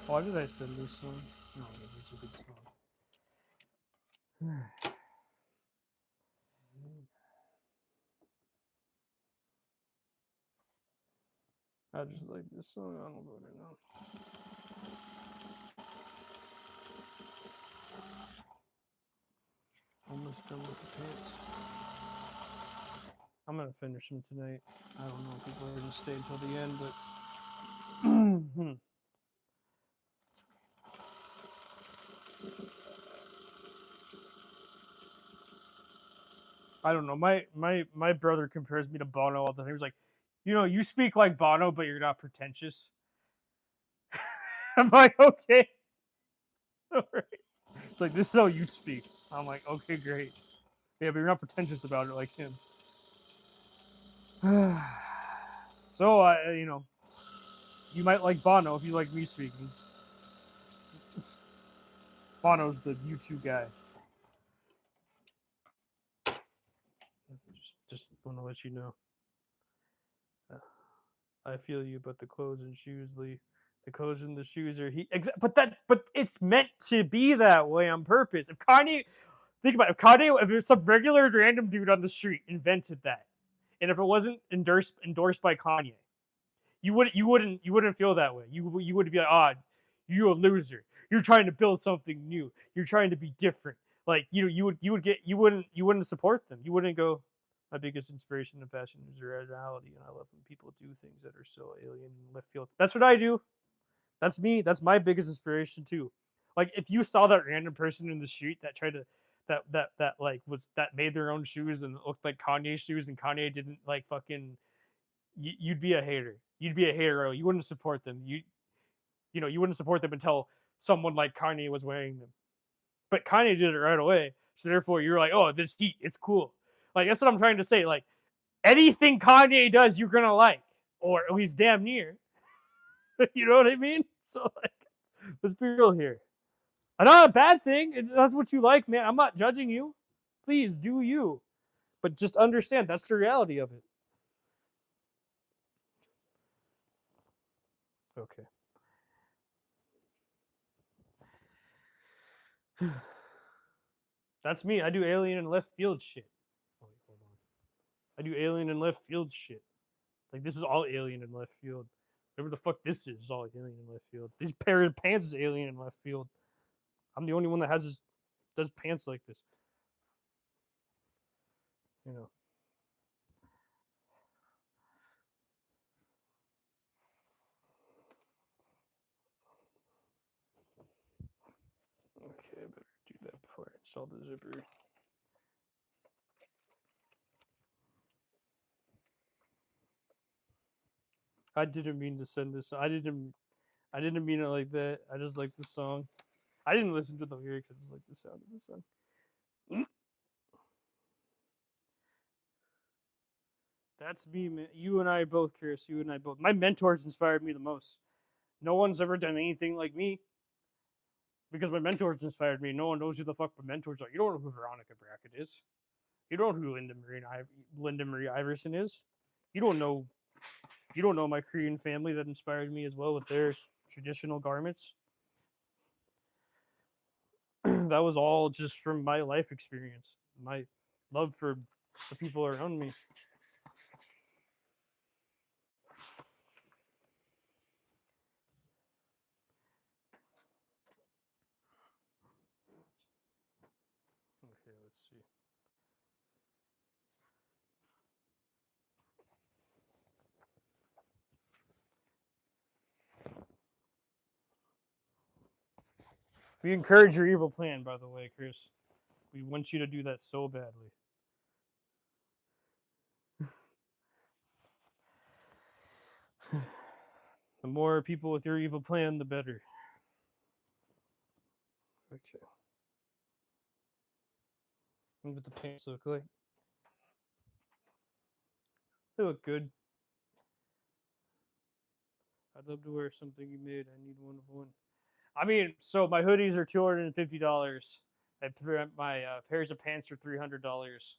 Why did I send this song? No, it's a good song. I just like this song. I don't know it now. Almost done with the pants. I'm gonna finish them tonight. I don't know if people are gonna stay until the end, but I don't know. My brother compares me to Bono all the time. He was like, you speak like Bono, but you're not pretentious. I'm like, okay. All right. It's like, this is how you speak. I'm like, okay, great. Yeah, but you're not pretentious about it like him. So, you might like Bono if you like me speaking. Bono's the U2 guy. Just want to let you know. I feel you, but the clothes and shoes, the clothes and the shoes are but it's meant to be that way on purpose. If Kanye, think about it, if there's some regular random dude on the street invented that, and if it wasn't endorsed by Kanye, you wouldn't feel that way. You would be like, you're a loser. You're trying to build something new. You're trying to be different. Like, you wouldn't support them. You wouldn't go, my biggest inspiration in fashion is originality, and I love when people do things that are so alien and left field. That's what I do. That's me. That's my biggest inspiration too. Like, if you saw that random person in the street that tried to that made their own shoes and looked like Kanye shoes, and Kanye didn't like fucking, you'd be a hater. You'd be a hater. You wouldn't support them. You wouldn't support them until someone like Kanye was wearing them. But Kanye did it right away, so therefore you're like, oh, this heat, it's cool. Like, that's what I'm trying to say. Like, anything Kanye does, you're gonna like, or at least damn near. You know what I mean? So, like, let's be real here. Not a bad thing. That's what you like, man. I'm not judging you. Please do you, but just understand that's the reality of it. Okay. That's me. I do alien and left field shit. Oh, wait, hold on. I do alien and left field shit. Like, this is all alien and left field. Whatever the fuck this is all alien and left field. These pair of pants is alien and left field. I'm the only one that does pants like this. You know. Okay, I better do that before I install the zipper. I didn't mean to send this. I didn't mean it like that. I just like the song. I didn't listen to the lyrics. I just like the sound of the song. That's me, man. You and I both, Chris. You and I both. My mentors inspired me the most. No one's ever done anything like me because my mentors inspired me. No one knows who the fuck my mentors are. You don't know who Veronica Brackett is. You don't know who Linda Marie Iverson is. You don't know. You don't know my Korean family that inspired me as well with their traditional garments. That was all just from my life experience, my love for the people around me. Okay, Let's see. We encourage your evil plan, by the way, Chris. We want you to do that so badly. The more people with your evil plan, the better. Okay. Look what the pants look like. They look good. I'd love to wear something you made. I need one of one. I mean, so my hoodies are $250. My pairs of pants are $300.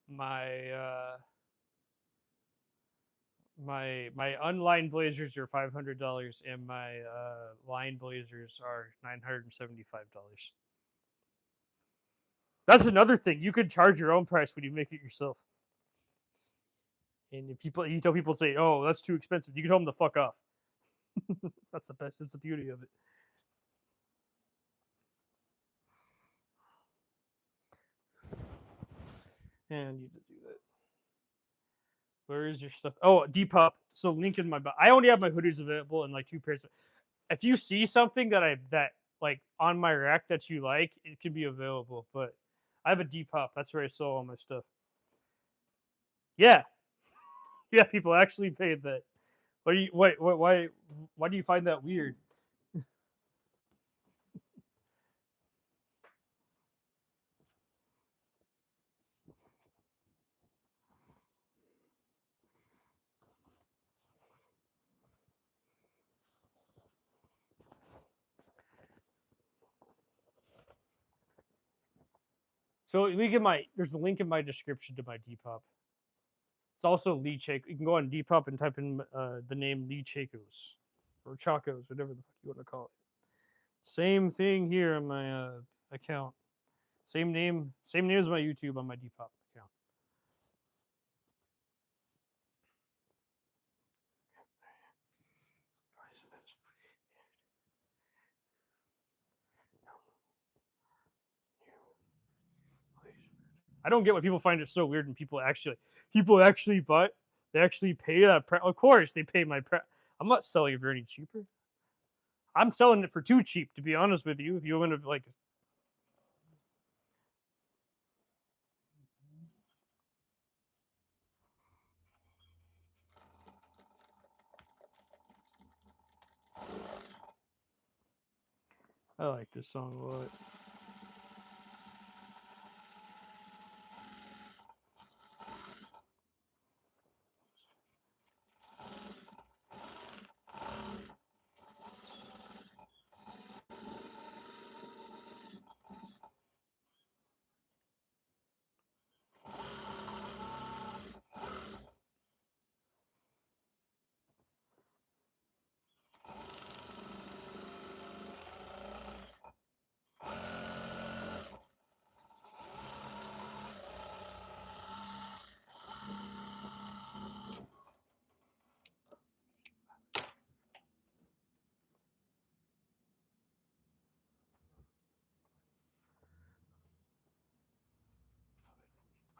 My my unlined blazers are $500, and my lined blazers are $975. That's another thing. You could charge your own price when you make it yourself. And if you tell people say, "Oh, that's too expensive," you can tell them to fuck off. That's the best. That's the beauty of it. And you do that. Where is your stuff? Oh, Depop. So link in my. I only have my hoodies available in like 2 pairs. If you see something that like on my rack that you like, it can be available. But I have a Depop. That's where I sell all my stuff. Yeah, yeah. People actually paid that. What do you? Wait. Why do you find that weird? So there's a link in my description to my Depop. It's also Lee Chaco. You can go on Depop and type in the name Lee Chacos or Chacos, whatever the fuck you want to call it. Same thing here on my account. Same name as my YouTube on my Depop account. I don't get why people find it so weird when people actually buy. They actually pay that. Of course, they pay my. I'm not selling it for any cheaper. I'm selling it for too cheap, to be honest with you. If you want to like, I like this song a lot.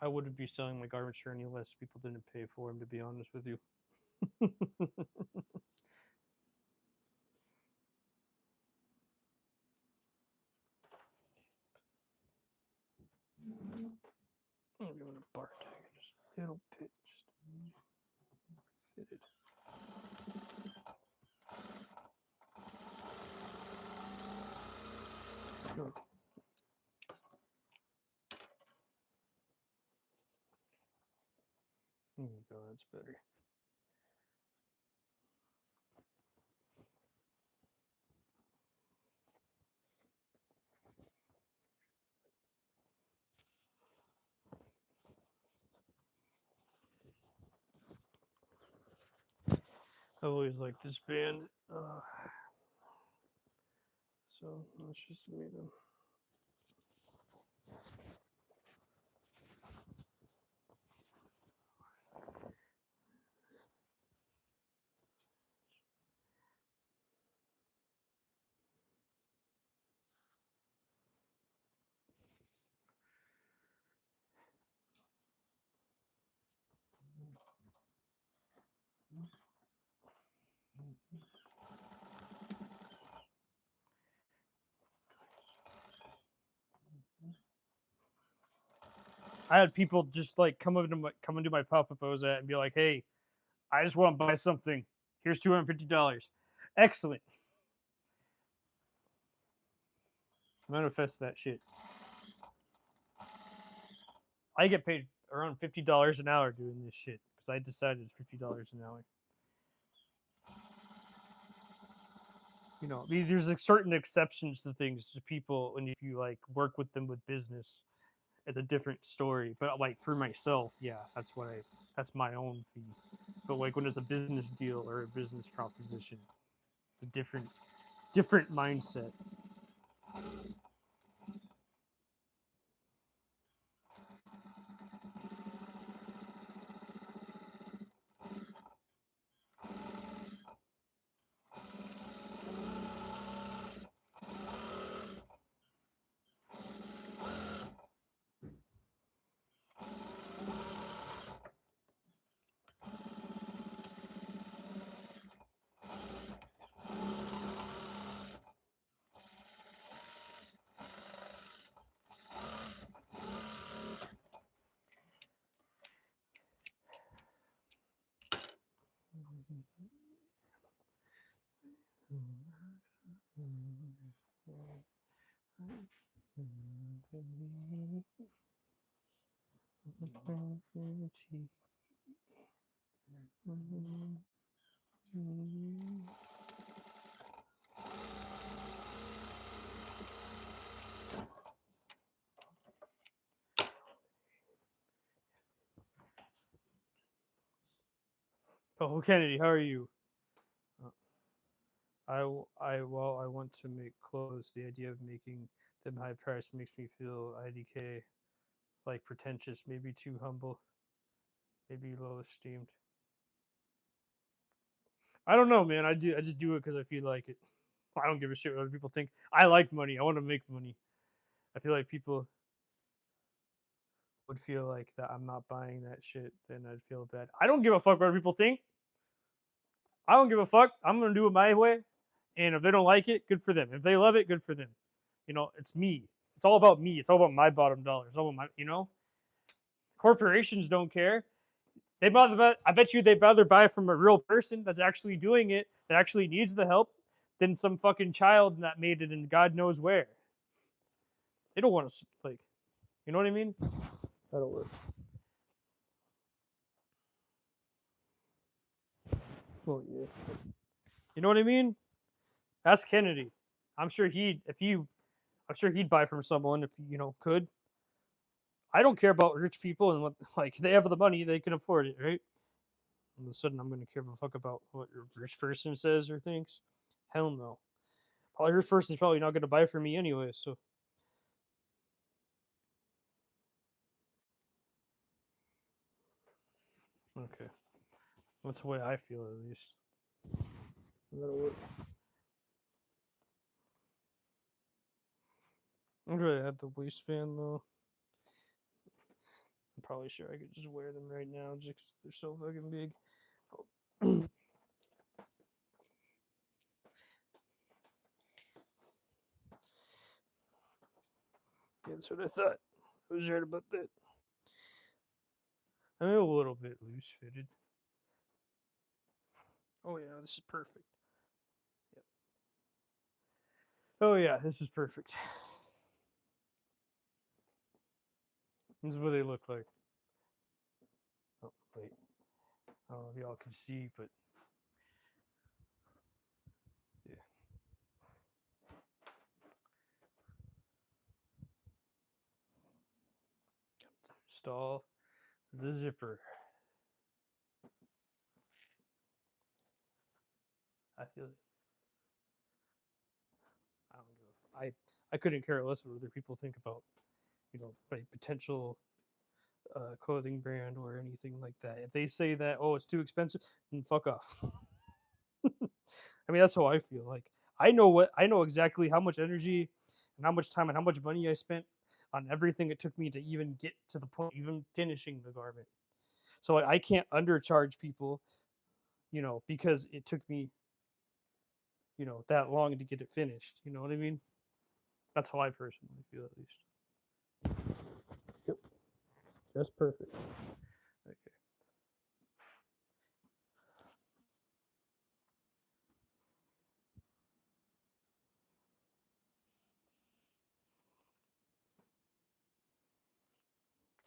I wouldn't be selling my garbage for any less. People didn't pay for them, to be honest with you. I'm giving a bar tag just a little bit, just fitted. Go. There you go. That's better. I always liked this band. So let's just meet them. I had people just like come into my pop-up I was at and be like, "Hey, I just want to buy something. Here's $250." Excellent. Manifest that shit. I get paid around $50 an hour doing this shit because I decided $50 an hour. You know, I mean, there's like certain exceptions to things to people, and if you like work with them with business, it's a different story. But like for myself, yeah, that's my own fee. But like when it's a business deal or a business proposition, it's a different mindset. Oh, Kennedy, how are you? I want to make clothes. The idea of making them high priced makes me feel IDK, like pretentious, maybe too humble, maybe low esteemed. I don't know, man. I just do it because I feel like it. I don't give a shit what other people think. I like money. I want to make money. I feel like people would feel like that I'm not buying that shit, then I'd feel bad. I don't give a fuck what other people think. I don't give a fuck. I'm gonna do it my way. And if they don't like it, good for them. If they love it, good for them. You know, it's me. It's all about me. It's all about my bottom dollar. It's all about corporations don't care. I bet you they'd rather buy from a real person that's actually doing it, that actually needs the help, than some fucking child that made it in God knows where. They don't want to like, you know what I mean? That'll work. Well, yeah. You know what I mean? That's Kennedy. I'm sure I'm sure he'd buy from someone if could. I don't care about rich people and what like they have the money, they can afford it, right? All of a sudden, I'm gonna care a fuck about what a rich person says or thinks. Hell no. Probably rich person's probably not gonna buy from me anyway. So okay, that's the way I feel at least. That'll work. I'm gonna add the waistband though. I'm probably sure I could just wear them right now just 'cause they're so fucking big. Yeah, that's what I thought. I was right about that. I'm a little bit loose fitted. Oh yeah, this is perfect. Yep. Oh yeah, this is perfect. This is what they look like. Oh wait, I don't know if y'all can see, but yeah. Install the zipper. I feel it. I don't give a I couldn't care less what other people think about my potential clothing brand or anything like that. If they say that it's too expensive, then fuck off. I mean that's how I feel. Like I know exactly how much energy and how much time and how much money I spent on everything it took me to even get to the point even finishing the garment. So like I can't undercharge people, because it took me, that long to get it finished. You know what I mean? That's how I personally feel at least. Yep. Just perfect. Okay.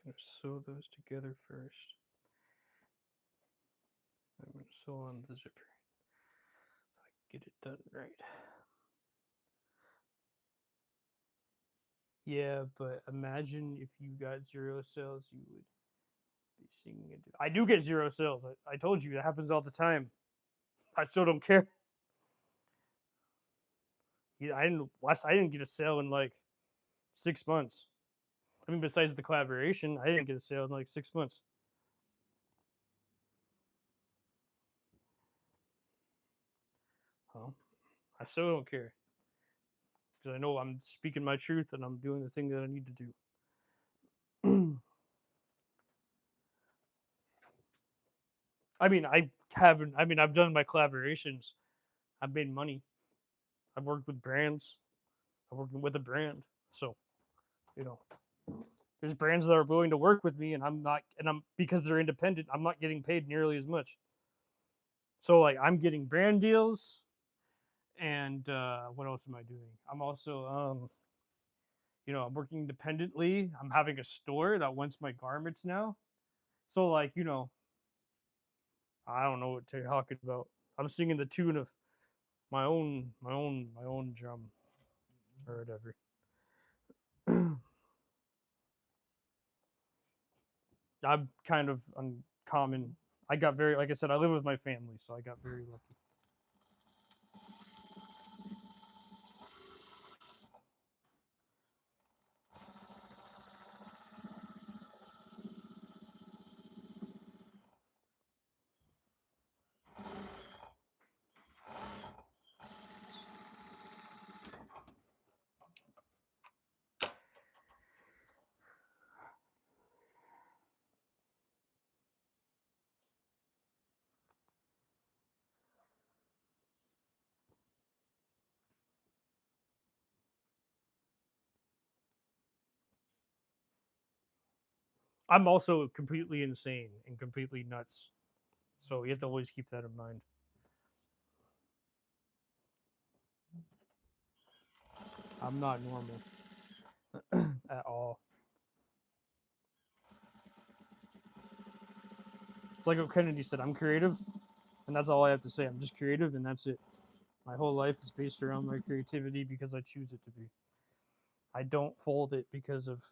Gonna sew those together first. I'm gonna sew on the zipper. So I get it done right. Yeah, but imagine if you got 0 sales, you would be singing it. I do get 0 sales. I told you that happens all the time. I still don't care. Yeah, I didn't get a sale in like 6 months. I mean, besides the collaboration, I didn't get a sale in like 6 months. Well, I still don't care because I know I'm speaking my truth and I'm doing the thing that I need to do. I mean, I haven't. I mean, I've done my collaborations. I've made money. I've worked with brands. I'm working with a brand, so you know, there's brands that are willing to work with me, and I'm not, and I'm because they're independent. I'm not getting paid nearly as much. So like, I'm getting brand deals, and what else am I doing? I'm also, I'm working independently. I'm having a store that wants my garments now. So like, I don't know what to talk about. I'm singing the tune of my own drum or whatever. I'm kind of uncommon. I got very, like I said, I live with my family, so I got very lucky. I'm also completely insane and completely nuts, so you have to always keep that in mind. I'm not normal at all. It's like what Kennedy said. I'm creative, and that's all I have to say. I'm just creative, and that's it. My whole life is based around my creativity because I choose it to be. I don't fold it because of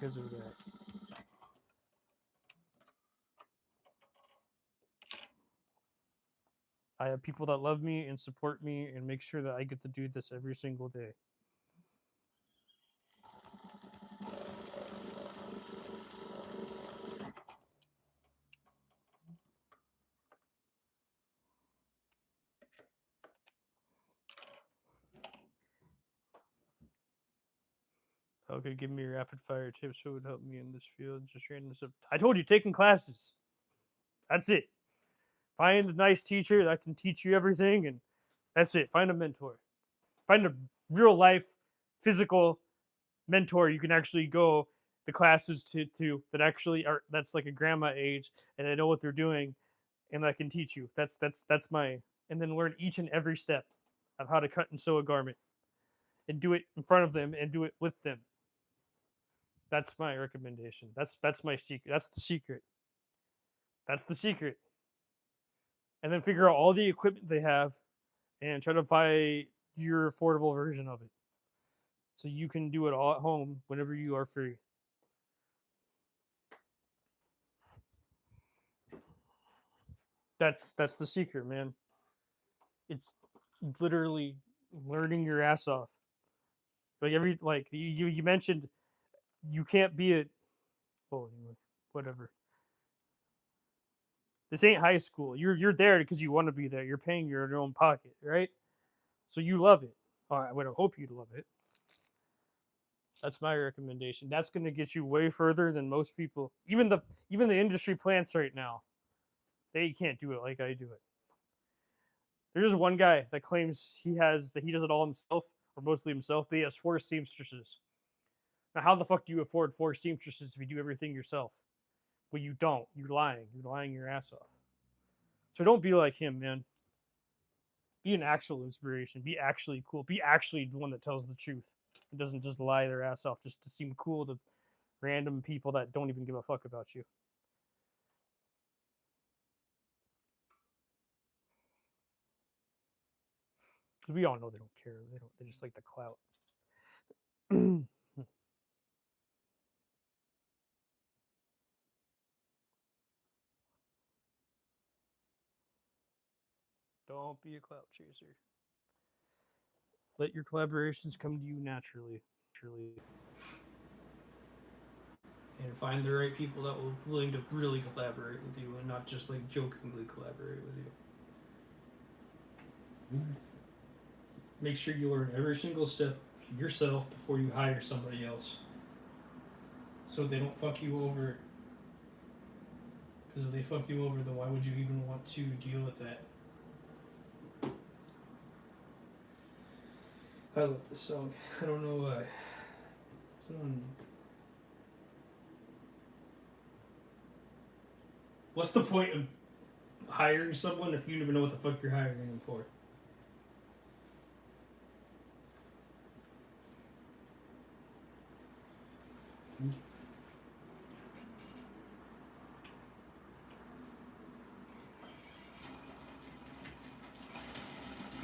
that. I have people that love me and support me and make sure that I get to do this every single day. Okay, give me rapid fire tips. What would help me in this field? Just random stuff. I told you, taking classes. That's it. Find a nice teacher that can teach you everything, and that's it. Find a mentor. Find a real life, physical mentor you can actually go the classes to that actually are that's like a grandma age and they know what they're doing and that can teach you. That's my and then learn each and every step of how to cut and sew a garment and do it in front of them and do it with them. That's my recommendation. That's my secret. That's the secret. That's the secret. And then figure out all the equipment they have and try to buy your affordable version of it. So you can do it all at home whenever you are free. That's the secret, man. It's literally learning your ass off. Like you mentioned you can't be a well anyway, whatever. This ain't high school. You're there because you want to be there. You're paying your own pocket, right? So you love it. I would hope you'd love it. That's my recommendation. That's going to get you way further than most people. Even the industry plants right now, they can't do it like I do it. There's just one guy that claims he does it all himself or mostly himself, but he has 4 seamstresses. Now, how the fuck do you afford 4 seamstresses if you do everything yourself? Well, you don't. You're lying. You're lying your ass off. So don't be like him, man. Be an actual inspiration. Be actually cool. Be actually the one that tells the truth. It doesn't just lie their ass off just to seem cool to random people that don't even give a fuck about you. Because we all know they don't care. They just like the clout. Don't be a clout chaser. Let your collaborations come to you naturally. And find the right people that will be willing to really collaborate with you and not just like jokingly collaborate with you. Make sure you learn every single step yourself before you hire somebody else. So they don't fuck you over. Because if they fuck you over, then why would you even want to deal with that? I love this song. I don't know why. What's the point of hiring someone if you don't even know what the fuck you're hiring them for?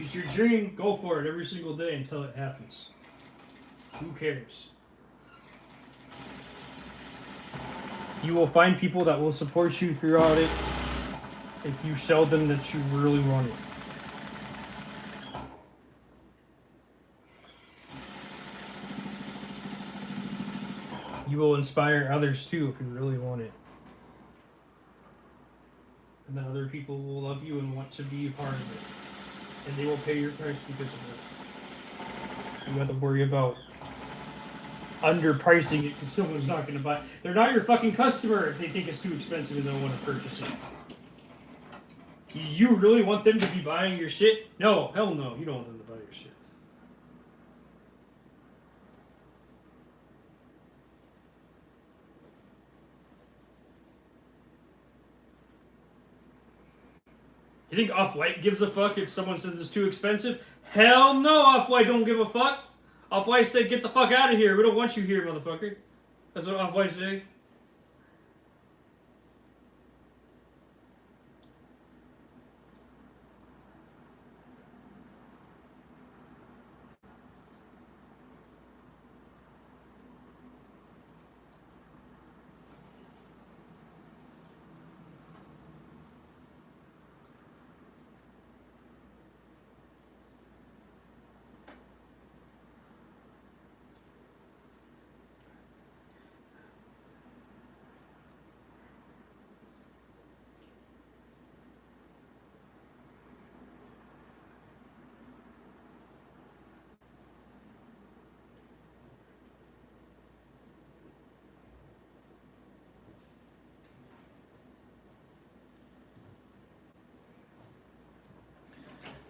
It's your dream, go for it every single day until it happens. Who cares? You will find people that will support you throughout it if you show them that you really want it. You will inspire others too if you really want it. And then other people will love you and want to be a part of it. And they will pay your price because of it. You have to worry about underpricing it because someone's not going to buy. They're not your fucking customer if they think it's too expensive and they don't want to purchase it. You really want them to be buying your shit? No, hell no. You don't want them to buy your shit. You think Off-White gives a fuck if someone says it's too expensive? Hell no, Off-White don't give a fuck. Off-White said, get the fuck out of here. We don't want you here, motherfucker. That's what Off-White say.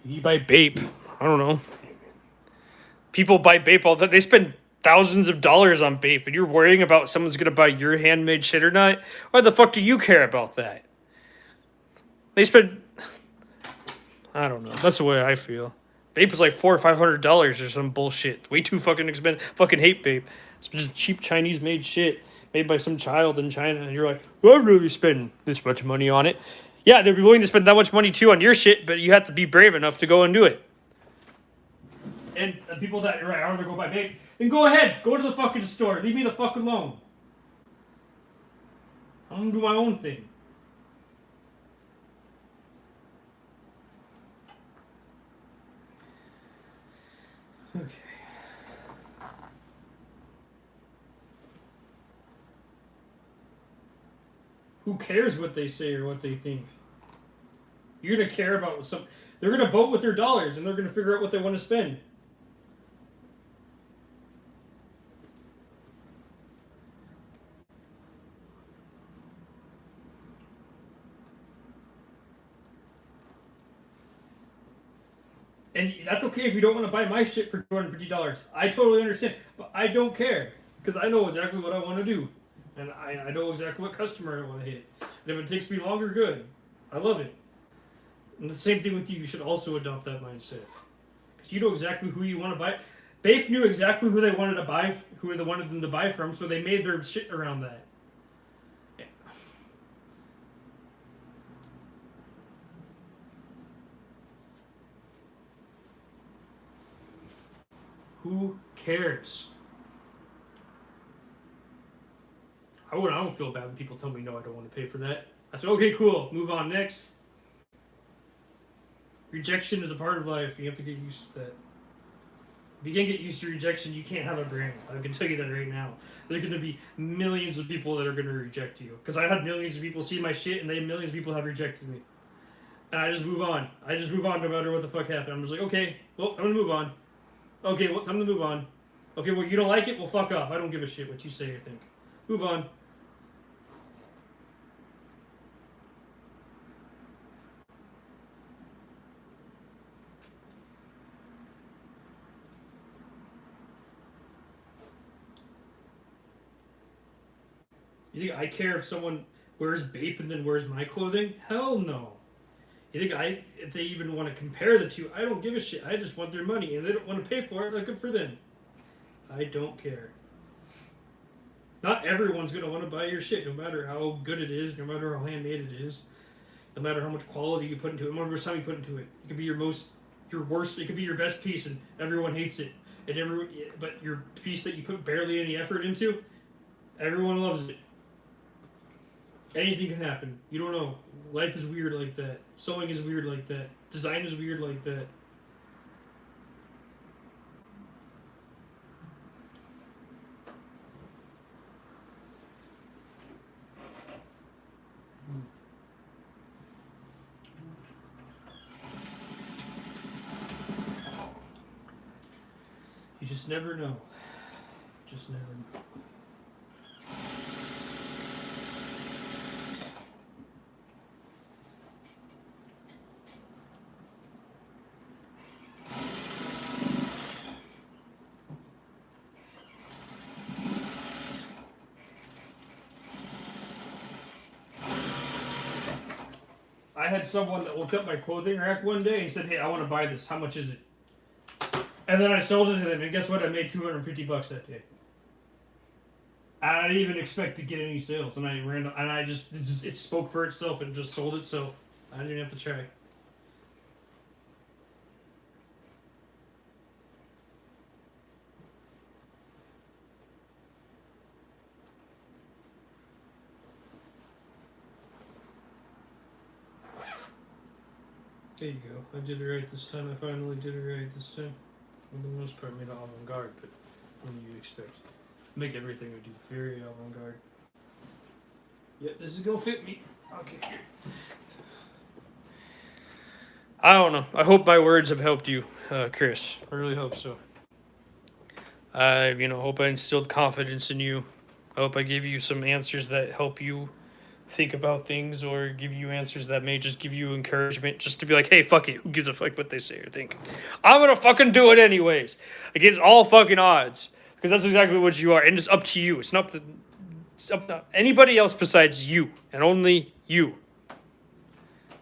You buy Bape. I don't know. People buy Bape all the time. They spend thousands of dollars on Bape, and you're worrying about someone's going to buy your handmade shit or not? Why the fuck do you care about that? They spend... I don't know. That's the way I feel. Bape is like $400 or $500 or some bullshit. Way too fucking expensive. Fucking hate Bape. It's just cheap Chinese made shit made by some child in China, and you're like, well, I really spend this much money on it. Yeah, they'd be willing to spend that much money too on your shit, but you have to be brave enough to go and do it. And the people that are right, I want to go buy Bape, then go ahead, go to the fucking store. Leave me the fuck alone. I'm gonna do my own thing. Okay. Who cares what they say or what they think? You're gonna care about some. They're gonna vote with their dollars, and they're gonna figure out what they want to spend. And that's okay if you don't want to buy my shit for $250. I totally understand, but I don't care. because I know exactly what I want to do, and I know exactly what customer I want to hit. And if it takes me longer, good. I love it. And the same thing with you. You should also adopt that mindset because you know exactly who you want to buy. Bape knew exactly who they wanted to buy, who they wanted them to buy from, so they made their shit around that. Yeah. Who cares? I don't feel bad when people tell me no, I don't want to pay for that. I said, okay, cool, move on next. Rejection is a part of life. You have to get used to that. If you can't get used to rejection, you can't have a brand. I can tell you that right now. There's going to be millions of people that are going to reject you. Because I had millions of people see my shit, and millions of people have rejected me. And I just move on. I just move on no matter what the fuck happened. I'm just like, okay, well, I'm going to move on. Okay, well, time to move on. Okay, well, you don't like it? Well, fuck off. I don't give a shit what you say or think. Move on. You think I care if someone wears Bape and then wears my clothing? Hell no. You think if they even want to compare the two? I don't give a shit. I just want their money, and they don't want to pay for it. Like, good for them. I don't care. Not everyone's gonna want to buy your shit, no matter how good it is, no matter how handmade it is, no matter how much quality you put into it, no matter how much time you put into it. It could be your worst. It could be your best piece, and everyone hates it. But your piece that you put barely any effort into, everyone loves it. Anything can happen. You don't know. Life is weird like that. Sewing is weird like that. Design is weird like that. You just never know. Just never know. I had someone that looked up my clothing rack one day and said, "Hey, I want to buy this. How much is it?" And then I sold it to them, and guess what? I made $250 that day. I didn't even expect to get any sales, and it spoke for itself and just sold itself. I didn't even have to try. There you go. I did it right this time. I finally did it right this time. For the most part, made it avant-garde, but what do you expect? Make everything I do very avant-garde. Yeah, this is gonna fit me. Okay. I don't know. I hope my words have helped you, Chris. I really hope so. I, hope I instilled confidence in you. I hope I gave you some answers that help you think about things, or give you answers that may just give you encouragement, just to be like, hey, fuck it, who gives a fuck what they say or think? I'm gonna fucking do it anyways, against all fucking odds, because that's exactly what you are, and it's up to you. It's up to anybody else besides you, and only you.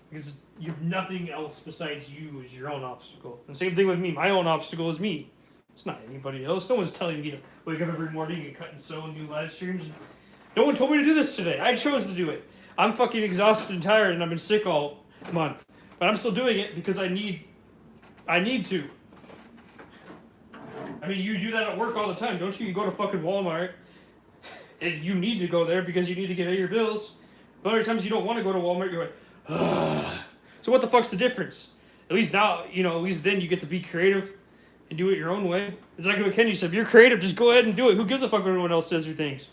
Because you have nothing else besides you as your own obstacle. And same thing with me. My own obstacle is me. It's not anybody else. No one's telling me to wake up every morning and cut and sew and do live streams. No one told me to do this today. I chose to do it. I'm fucking exhausted and tired, and I've been sick all month. But I'm still doing it because I need to. I mean, you do that at work all the time, don't you? You go to fucking Walmart, and you need to go there because you need to get your bills. But other times you don't want to go to Walmart, you're like, ugh. So what the fuck's the difference? At least now, at least then you get to be creative and do it your own way. It's like what Kenny said, if you're creative, just go ahead and do it. Who gives a fuck what everyone else says or thinks?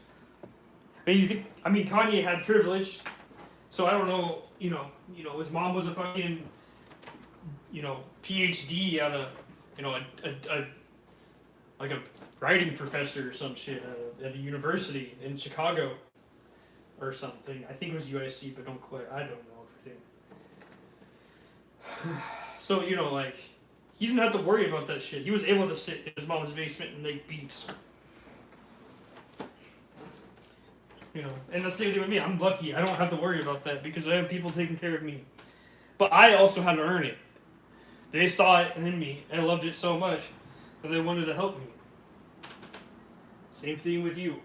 Kanye had privilege, so I don't know, his mom was a fucking, PhD at a writing professor or some shit at a university in Chicago or something. I think it was USC, but don't quite, I don't know everything. So, he didn't have to worry about that shit. He was able to sit in his mom's basement and make beats. You know, and that's the same thing with me. I'm lucky. I don't have to worry about that because I have people taking care of me. But I also had to earn it. They saw it in me and loved it so much that they wanted to help me. Same thing with you.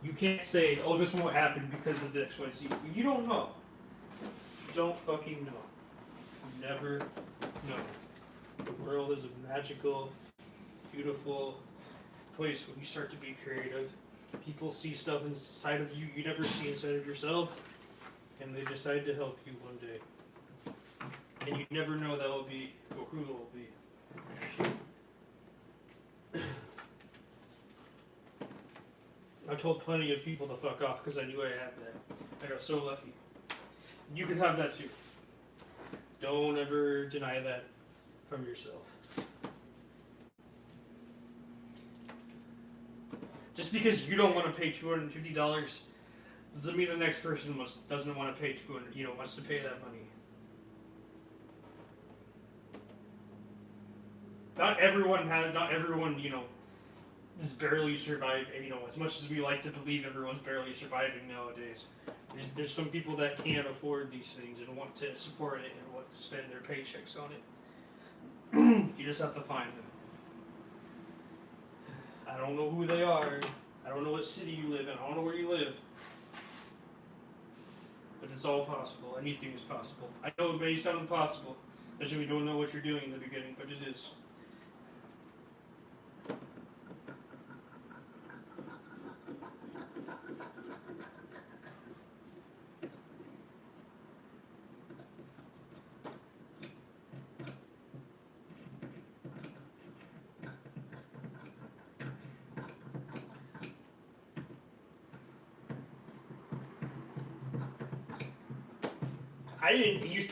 You can't say, oh, this won't happen because of the XYZ. You don't know. You don't fucking know. You never know. The world is a magical, beautiful place when you start to be creative. People see stuff inside of you you never see inside of yourself, and they decide to help you one day. And you never know that will be, or who it will be. I told plenty of people to fuck off because I knew I had that. I got so lucky. You can have that too. Don't ever deny that from yourself. Just because you don't want to pay $250 doesn't mean the next person doesn't want to pay wants to pay that money. Not everyone, is barely surviving. As much as we like to believe everyone's barely surviving nowadays, there's some people that can't afford these things and want to support it and want to spend their paychecks on it. You just have to find them. I don't know who they are. I don't know what city you live in. I don't know where you live. But it's all possible. Anything is possible. I know it may sound impossible, especially when you don't know what you're doing in the beginning, but it is.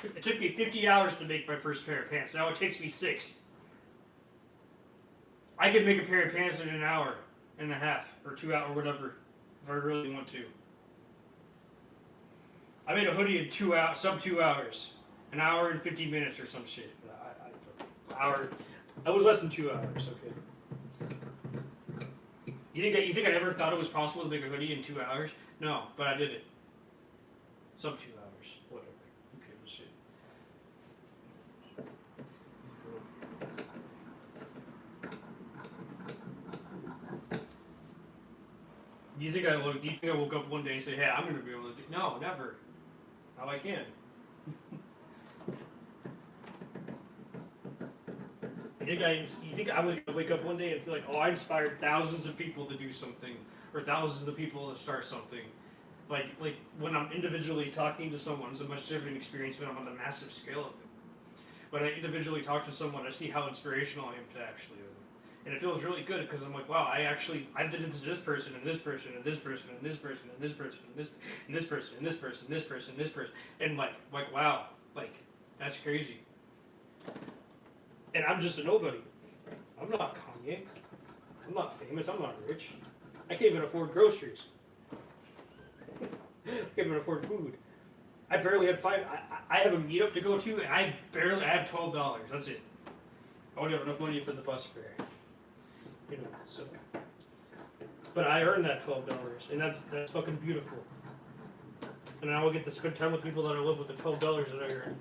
It took me 50 hours to make my first pair of pants. Now it takes me 6. I could make a pair of pants in an hour and a half, or 2 hours, or whatever, if I really want to. I made a hoodie in sub 2 hours. An hour and 50 minutes or some shit. I was less than 2 hours, okay. You think I ever thought it was possible to make a hoodie in 2 hours? No, but I did it. Sub 2 hours. Whatever. Who gives a shit? Do you think I woke up one day and said, hey, I'm going to be able to do... No, never. Now I can. You think I was going to wake up one day and feel like, oh, I inspired thousands of people to do something, or thousands of people to start something. Like when I'm individually talking to someone, it's a much different experience when I'm on the massive scale of it. When I individually talk to someone, I see how inspirational I am to actually them. And it feels really good because I'm like, wow, I did this to this person, and this person, and this person, and this person, and this person, and this person, and this person, and this person, and this person. And like wow, that's crazy. And I'm just a nobody. I'm not Kanye. I'm not famous. I'm not rich. I can't even afford groceries. I can't even afford food. I barely have I have a meetup to go to, and I have $12. That's it. I won't have enough money for the bus fare. So. But I earned that $12, and that's fucking beautiful. And I will get to spend time with people that I live with the $12 that I earn.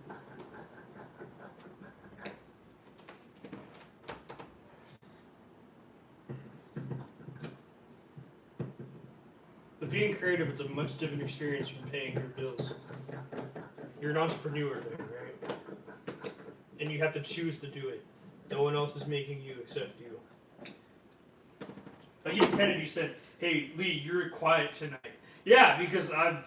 But being creative, it's a much different experience from paying your bills. You're an entrepreneur there, right? And you have to choose to do it. No one else is making you except you. Like even Kennedy said, hey, Lee, you're quiet tonight. Yeah, because I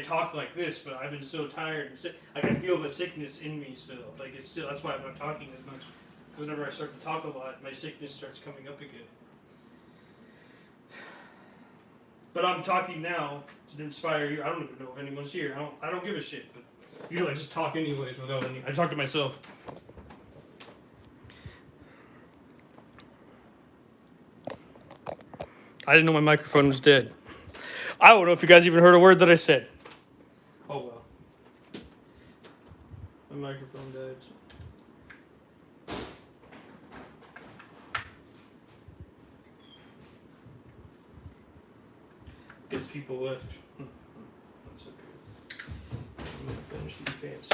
talk like this, but I've been so tired and sick. Like I feel the sickness in me still. That's why I'm not talking as much. Because whenever I start to talk a lot, my sickness starts coming up again. But I'm talking now to inspire you. I don't even know if anyone's here. I don't give a shit. But usually I just talk anyways without any. I talk to myself. I didn't know my microphone was dead. I don't know if you guys even heard a word that I said. Oh well. My microphone died. Guess people left. That's okay. I'm gonna finish these pants.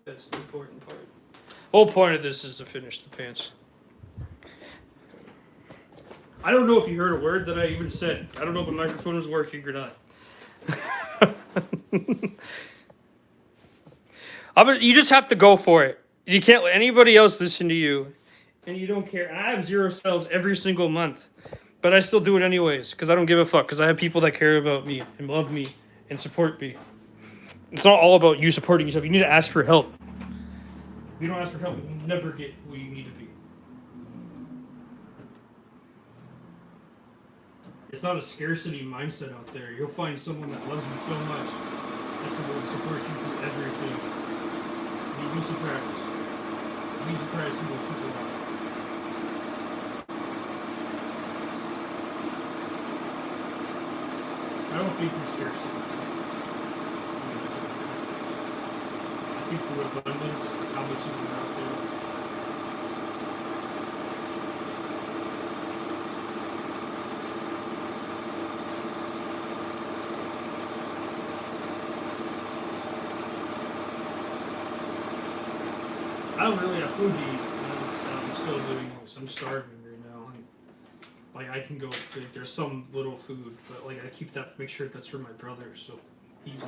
That's the important part. Whole point of this is to finish the pants. I don't know if you heard a word that I even said. I don't know if the microphone was working or not. You just have to go for it. You can't let anybody else listen to you. And you don't care. And I have 0 sales every single month. But I still do it anyways. Because I don't give a fuck. Because I have people that care about me. And love me. And support me. It's not all about you supporting yourself. You need to ask for help. If you don't ask for help, you never get where you need to be. It's not a scarcity mindset out there. You'll find someone that loves you so much. And someone that supports you through everything. You'd be surprised. You'd be surprised who those people are. I don't think there's scarcity. I think through abundance, how much is out there. I don't really have food to eat. I'm still doing this. I'm starving right now. Like I can go. There's some little food, but like I keep that. Make sure that's for my brother, so he eats.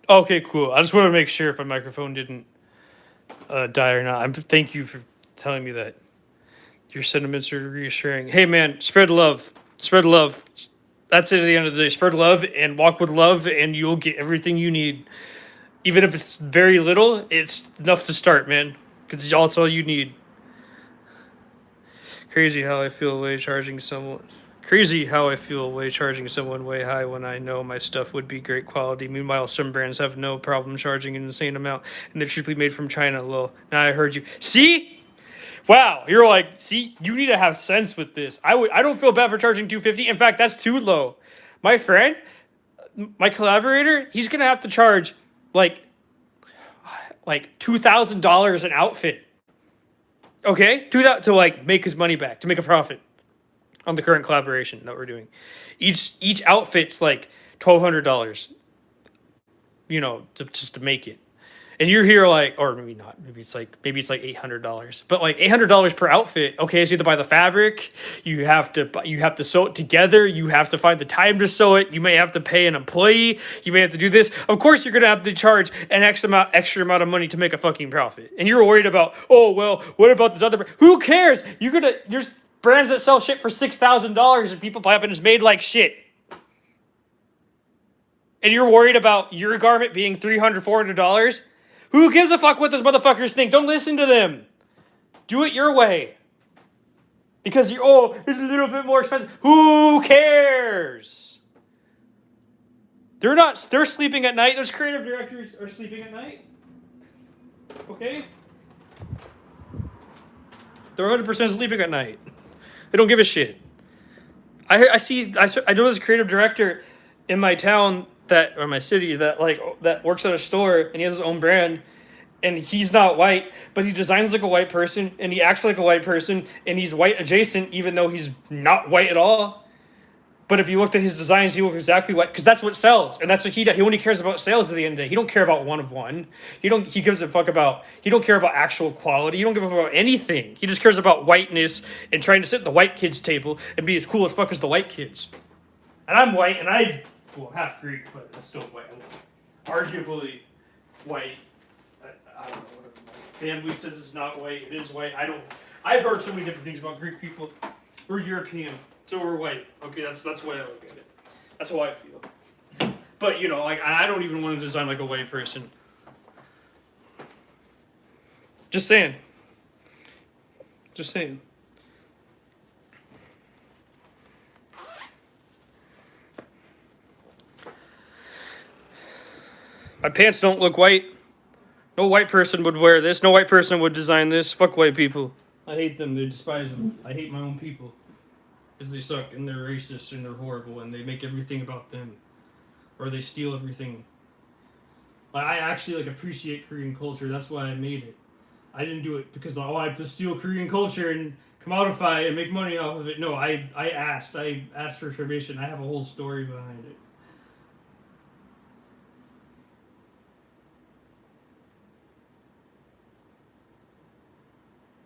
Okay, cool. I just want to make sure if my microphone didn't die or not. Thank you for telling me that. Your sentiments are reassuring. Hey, man, spread love. Spread love. That's it at the end of the day. Spread love and walk with love, and you'll get everything you need. Even if it's very little, it's enough to start, man. Because that's all you need. Crazy how I feel way charging someone. Crazy how I feel way charging someone way high when I know my stuff would be great quality. Meanwhile, some brands have no problem charging an insane amount, and they're cheaply made from China. Lol. Now I heard you. See? Wow, you're like, see, you need to have sense with this. I don't feel bad for charging $250. In fact, that's too low. My friend, my collaborator, he's gonna have to charge like $2,000 an outfit. Okay, do that to like make his money back, to make a profit on the current collaboration that we're doing. Each outfit's like $1,200. You know, just to make it. And you're here like, or maybe not. Maybe it's like $800. But like $800 per outfit. Okay, so you have to buy the fabric. You have to sew it together. You have to find the time to sew it. You may have to pay an employee. You may have to do this. Of course, you're gonna have to charge an extra amount of money to make a fucking profit. And you're worried about, oh well, what about this other? Who cares? There's brands that sell shit for $6,000 and people buy up and it's made like shit. And you're worried about your garment being $300, $400. Who gives a fuck what those motherfuckers think? Don't listen to them. Do it your way. Because it's a little bit more expensive. Who cares? They're sleeping at night. Those creative directors are sleeping at night. Okay? They're 100% sleeping at night. They don't give a shit. I know this creative director in my town or my city that works at a store and he has his own brand, and he's not white, but he designs like a white person, and he acts like a white person, and he's white adjacent, even though he's not white at all. But if you looked at his designs, he looks exactly white, because that's what sells, and that's what he does. He only cares about sales at the end of the day. He don't care about one of one. He gives a fuck about. He don't care about actual quality. He don't give a fuck about anything. He just cares about whiteness and trying to sit at the white kids' table and be as cool as fuck as the white kids. And I'm white, and I'm half Greek, but it's still white. Arguably white. I don't know. Whatever. Family says it's not white. It is white. I've heard so many different things about Greek people. We're European, so we're white. Okay, that's the way I look at it. That's how I feel. But you know, like I don't even want to design like a white person. Just saying. Just saying. My pants don't look white. No white person would wear this. No white person would design this. Fuck white people. I hate them. They despise them. I hate my own people. Because they suck and they're racist and they're horrible and they make everything about them. Or they steal everything. I actually like appreciate Korean culture. That's why I made it. I didn't do it because I have to steal Korean culture and commodify and make money off of it. No, I asked. I asked for permission. I have a whole story behind it.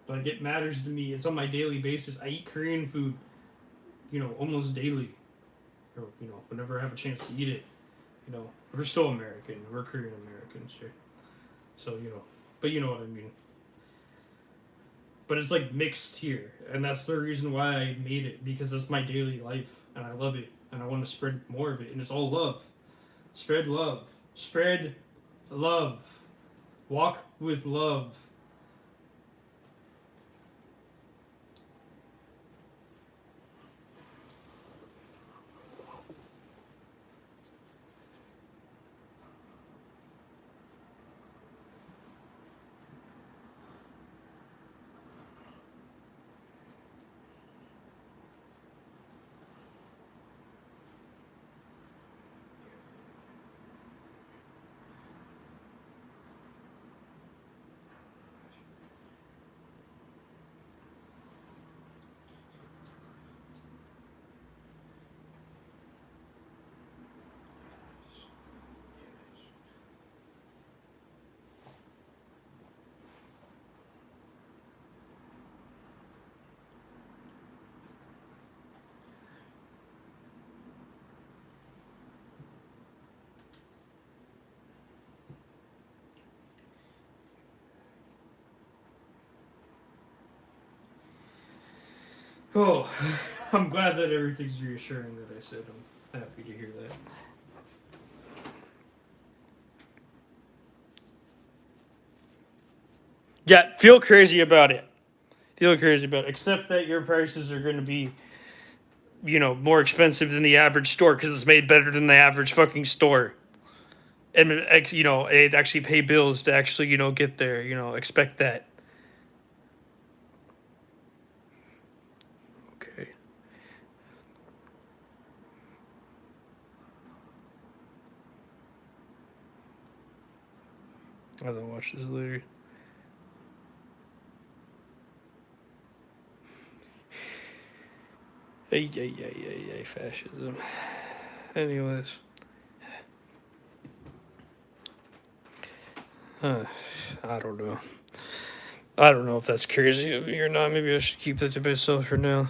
Like, it matters to me. It's on my daily basis. I eat Korean food, you know, almost daily. Or, you know, whenever I have a chance to eat it. You know, we're still American. We're Korean Americans here. So, you know, but you know what I mean. But it's like mixed here. And that's the reason why I made it. Because that's my daily life. And I love it. And I want to spread more of it. And it's all love. Spread love. Spread love. Walk with love. Oh, I'm glad that everything's reassuring that I said. I'm happy to hear that. Yeah, feel crazy about it. Feel crazy about it. Except that your prices are going to be, you know, more expensive than the average store because it's made better than the average fucking store. And, you know, it actually pay bills to actually, you know, get there. You know, expect that. Okay. I'll watch this later. Hey, fascism. Anyways. I don't know. I don't know if that's crazy of me or not. Maybe I should keep that to myself for now.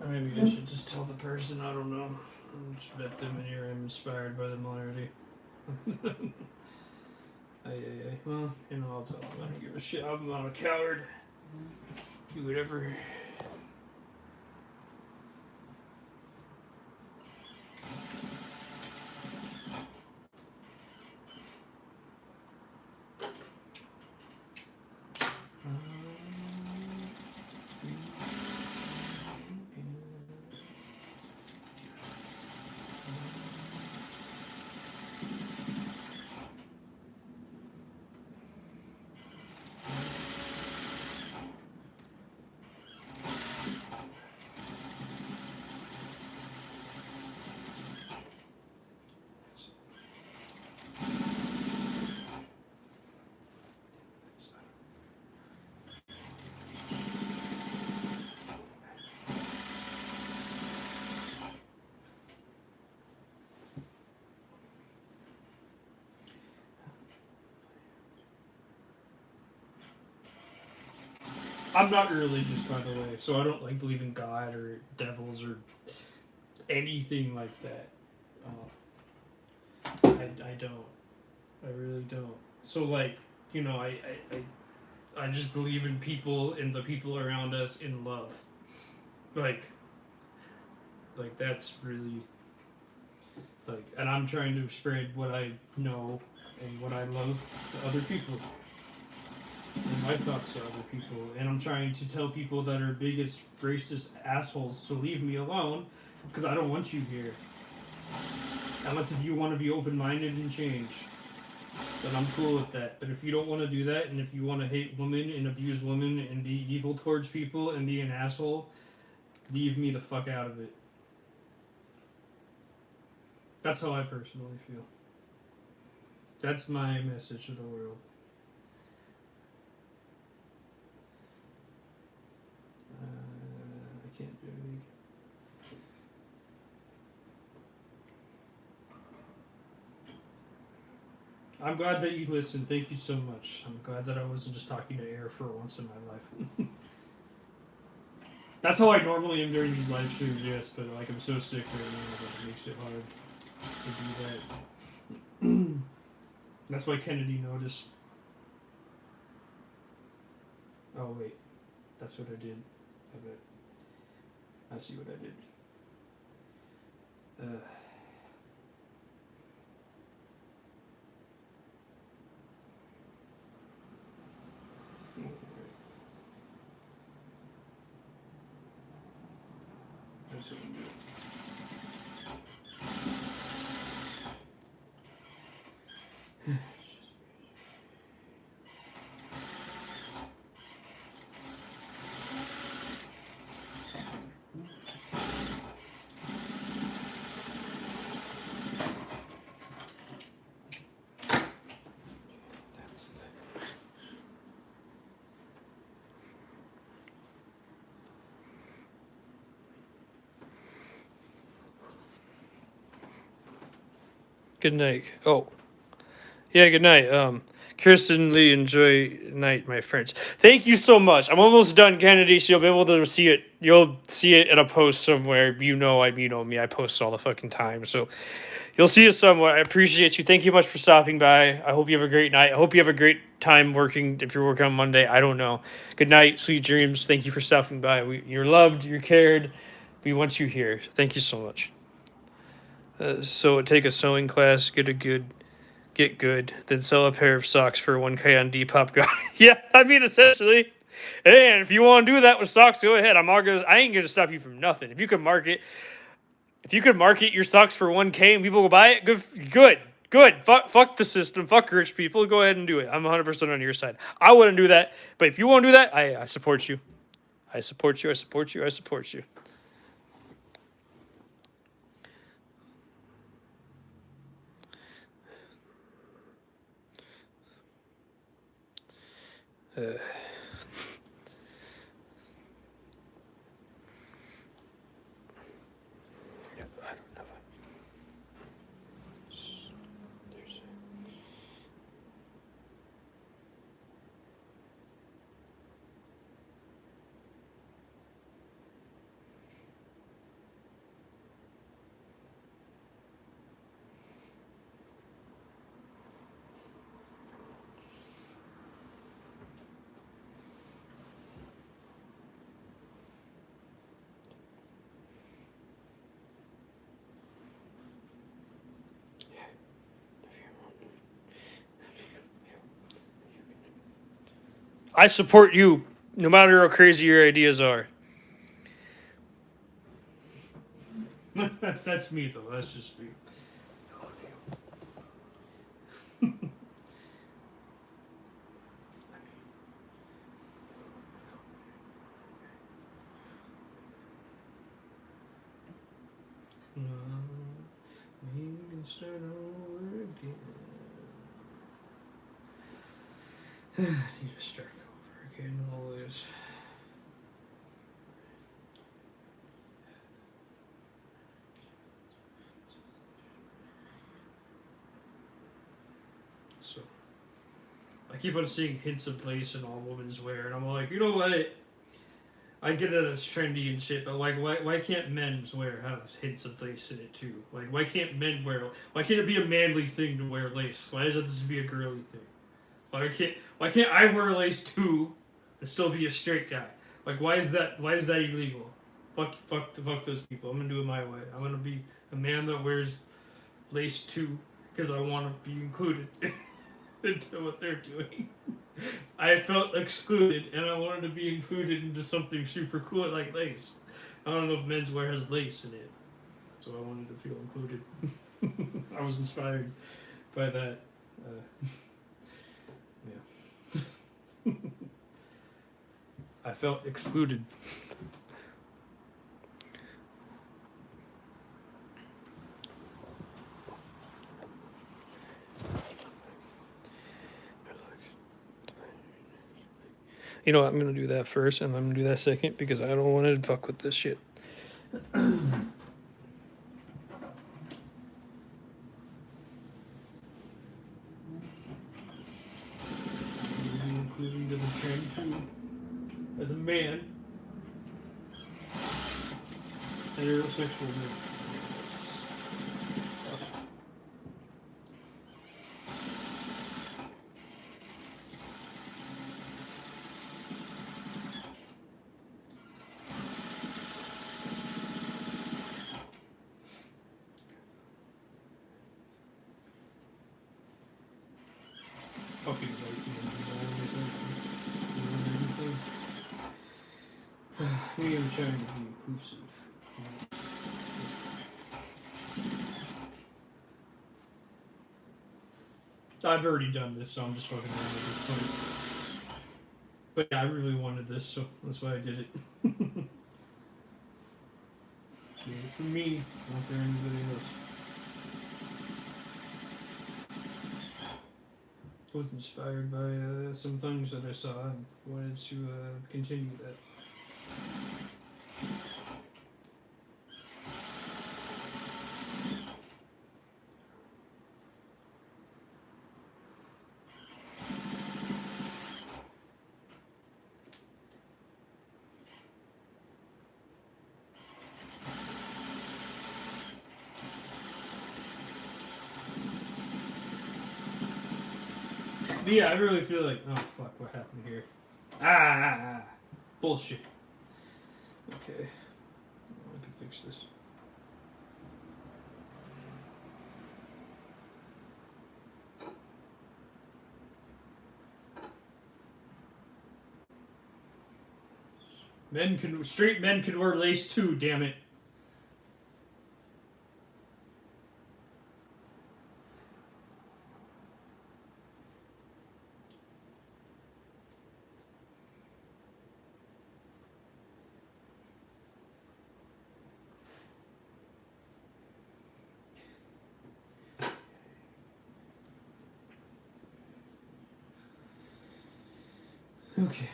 Or maybe I should just tell the person. I don't know. I'll just bet them in here I'm inspired by them already. Well, you know, I'll tell them. I don't give a shit. I'm not a coward. Do whatever. I'm not religious, by the way, so I don't like believe in God or devils or anything like that. I don't. I really don't. So like, you know, I just believe in people and the people around us in love. Like that's really like, and I'm trying to spread what I know and what I love to other people and my thoughts to other people. And I'm trying to tell people that are biggest racist assholes to leave me alone because I don't want you here. Unless if you want to be open-minded and change, then I'm cool with that. But if you don't want to do that, and if you want to hate women and abuse women and be evil towards people and be an asshole, leave me the fuck out of it. That's how I personally feel. That's my message to the world. I can't do anything. I'm glad that you listened. Thank you so much. I'm glad that I wasn't just talking to air for once in my life. That's how I normally am during these live streams, yes, but like I'm so sick right now that it makes it hard to do that. That's why Kennedy noticed. Oh wait, that's what I did. I bet. I see what I did. That's what I'm doing. Good night. Oh, yeah. Good night. Kirsten Lee, enjoy night, my friends. Thank you so much. I'm almost done, Kennedy. So you'll be able to see it. You'll see it in a post somewhere. You know me. I post all the fucking time. So you'll see it somewhere. I appreciate you. Thank you much for stopping by. I hope you have a great night. I hope you have a great time working. If you're working on Monday, I don't know. Good night, sweet dreams. Thank you for stopping by. You're loved. You're cared. We want you here. Thank you so much. So take a sewing class, get good, then sell a pair of socks for 1K on Depop. God, yeah, I mean essentially. And if you want to do that with socks, go ahead. I ain't gonna stop you from nothing. If you could market your socks for 1K and people will buy it, good. Fuck the system. Fuck rich people. Go ahead and do it. I'm 100% on your side. I wouldn't do that, but if you want to do that, I support you. I support you. I support you. I support you. I support you, no matter how crazy your ideas are. that's me though. That's just me. We can start over again. Need to start over again. Always. So I keep on seeing hints of lace in all women's wear, and I'm like, you know what? I get it, it's trendy and shit, but like, why can't men's wear have hints of lace in it too? Like, why can't men wear? Why can't it be a manly thing to wear lace? Why does it just be a girly thing? Why can't I wear lace too, and still be a straight guy? Like, why is that illegal? Fuck those people. I'm gonna do it my way. I'm gonna be a man that wears lace too, because I want to be included into what they're doing. I felt excluded, and I wanted to be included into something super cool like lace. I don't know if menswear has lace in it, so I wanted to feel included. I was inspired by that. Yeah. I felt excluded. You know what, I'm gonna do that first, and I'm gonna do that second, because I don't want to fuck with this shit. Including to the trend too. As a man. Heterosexual man. Fucking white man. We are trying to be inclusive. I've already done this, so I'm just fucking around at this point. But yeah, I really wanted this, so that's why I did it. Did it for me, not for anybody else. I was inspired by some things that I saw and wanted to continue that. But yeah, I really feel like, oh fuck, what happened here? Bullshit. Okay, I can fix this. Straight men can wear lace too, damn it. Okay.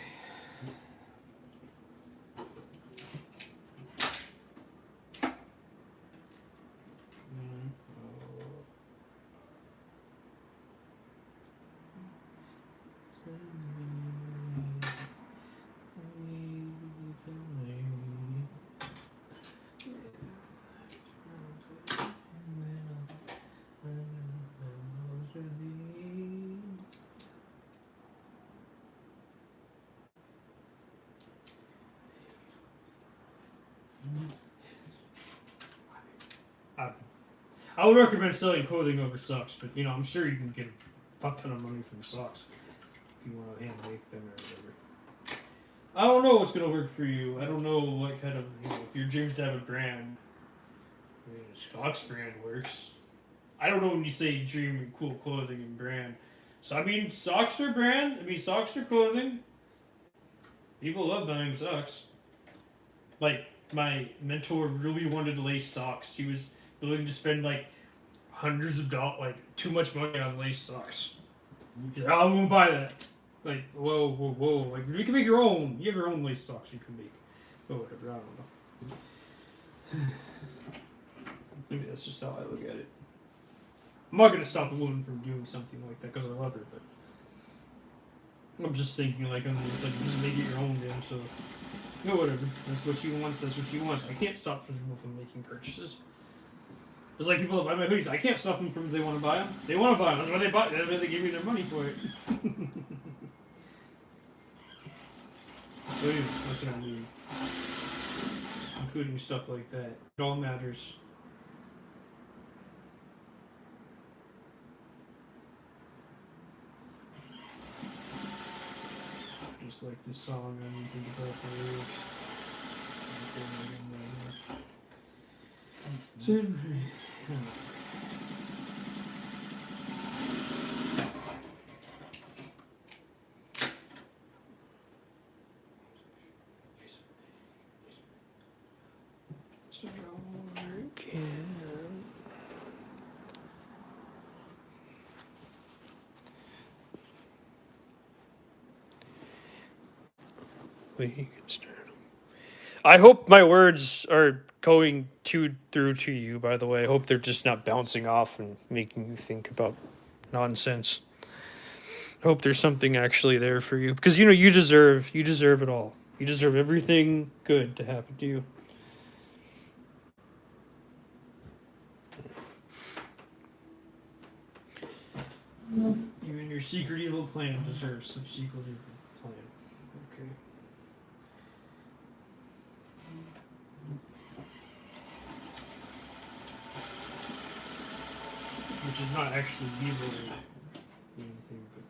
I would recommend selling clothing over socks, but you know, I'm sure you can get a fuck ton of money from socks if you want to hand make them or whatever. I don't know what's gonna work for you. I don't know what kind of, you know, if your dreams to have a brand. I mean, a socks brand works. I don't know when you say dream and cool clothing and brand. So I mean, socks are brand. I mean, socks are clothing. People love buying socks. Like my mentor really wanted lace socks. He was willing to spend like hundreds of dollars, like too much money on lace socks. He's like, I won't buy that. Like, whoa. Like, you can make your own. You have your own lace socks you can make. But whatever, I don't know. Maybe that's just how I look at it. I'm not gonna stop a woman from doing something like that because I love her, but I'm just thinking like, I'm just like, just make it your own damn so. No, whatever. That's what she wants. That's what she wants. I can't stop people from making purchases. It's like people that buy my hoodies. I can't stop them from if they want to buy them. They want to buy them. That's why they buy. That's why they give me their money for it. So anyway, that's what I mean. Including stuff like that. It all matters. Just like this song, I didn't think about the lyrics. I hope my words are going through to you, by the way. I hope they're just not bouncing off and making you think about nonsense. I hope there's something actually there for you. Because you deserve it all. You deserve everything good to happen to you. Even your secret evil plan deserves some secret evil plan. Okay. Which is not actually evil or anything, but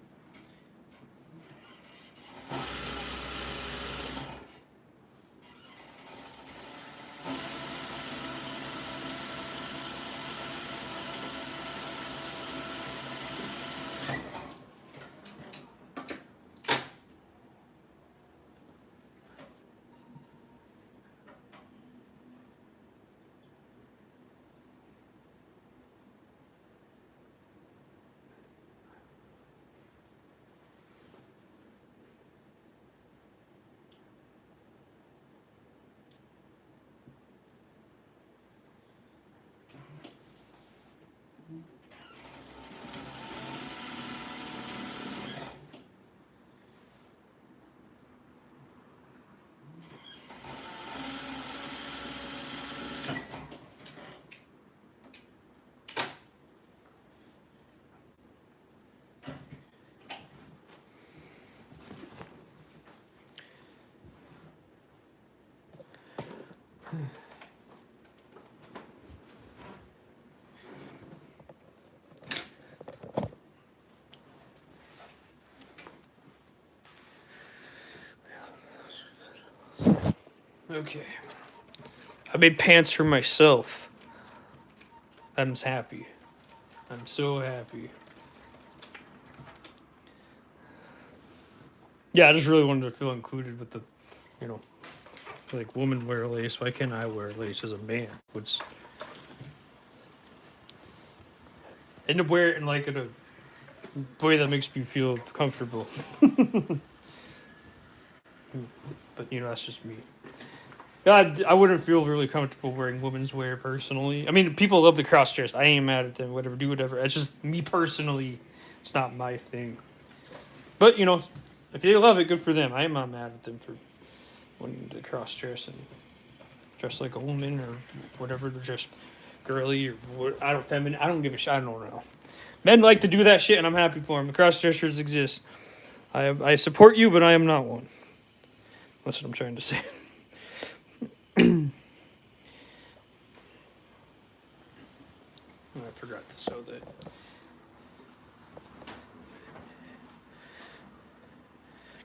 okay. I made pants for myself. I'm happy. I'm so happy. Yeah, I just really wanted to feel included with the, like women wear lace. Why can't I wear lace as a man? And to wear it in like a way that makes me feel comfortable. But that's just me. God, I wouldn't feel really comfortable wearing women's wear personally. I mean, people love the cross dress. I ain't mad at them. Whatever, do whatever. It's just me personally. It's not my thing. But if they love it, good for them. I am not mad at them for wanting to cross dress and dress like a woman or whatever. They're just girly or what. I don't give a shit. I don't know. Men like to do that shit, and I'm happy for them. The cross dressers exist. I support you, but I am not one. That's what I'm trying to say. I forgot to sew that.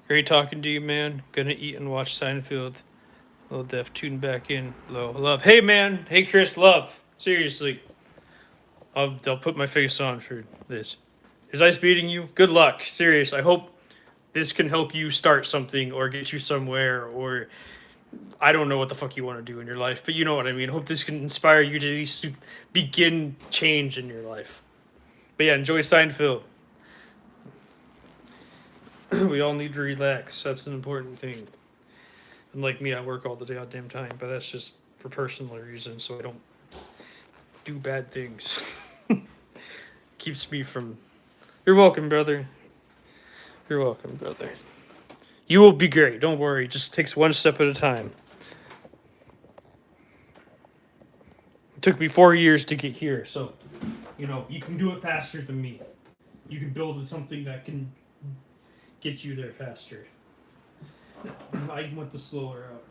Great talking to you, man. Gonna eat and watch Seinfeld. Little Def, tune back in. Low love. Hey, man. Hey, Chris. Love. Seriously. I'll put my face on for this. Is Ice beating you? Good luck. Serious. I hope this can help you start something or get you somewhere, or I don't know what the fuck you want to do in your life, but you know what I mean. Hope this can inspire you to at least begin change in your life. But yeah, enjoy Seinfeld. We all need to relax. That's an important thing. Unlike me, I work all the goddamn time, but that's just for personal reasons, so I don't do bad things. Keeps me from... You're welcome, brother. You're welcome, brother. You will be great. Don't worry. It just takes one step at a time. It took me 4 years to get here, so you know you can do it faster than me. You can build something that can get you there faster. I went the slower route.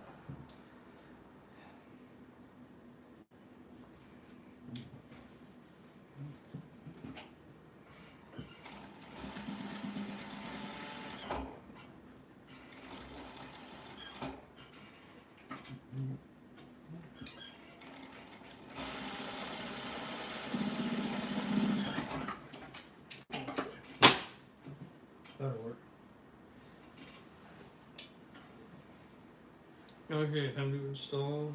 That'll work. Okay, time to install.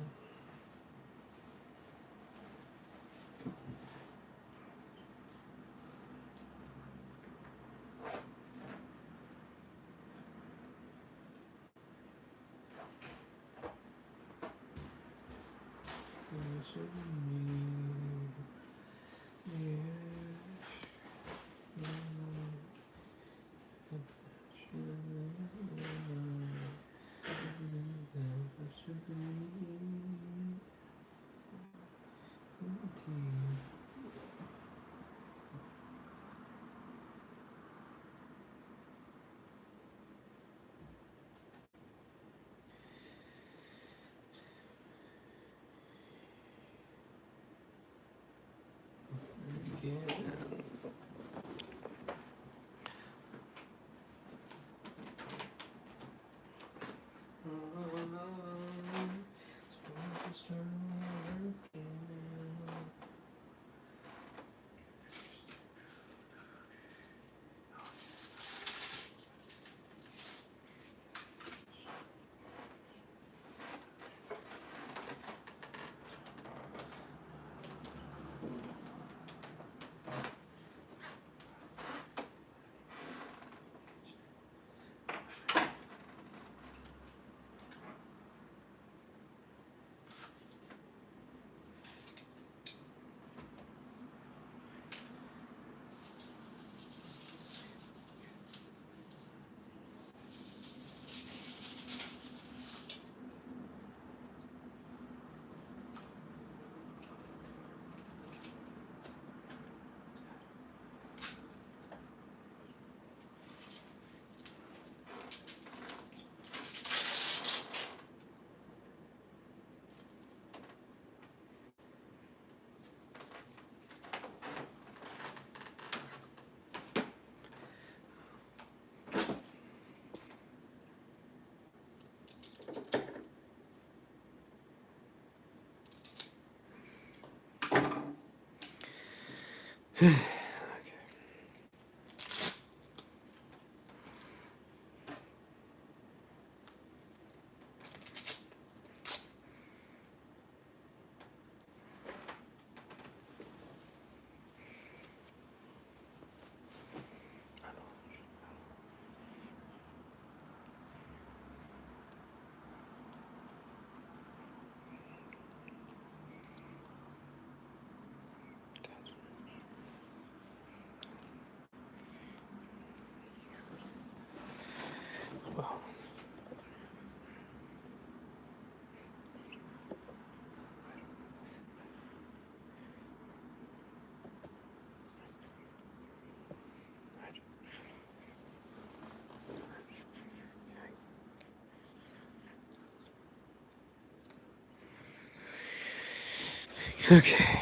Okay.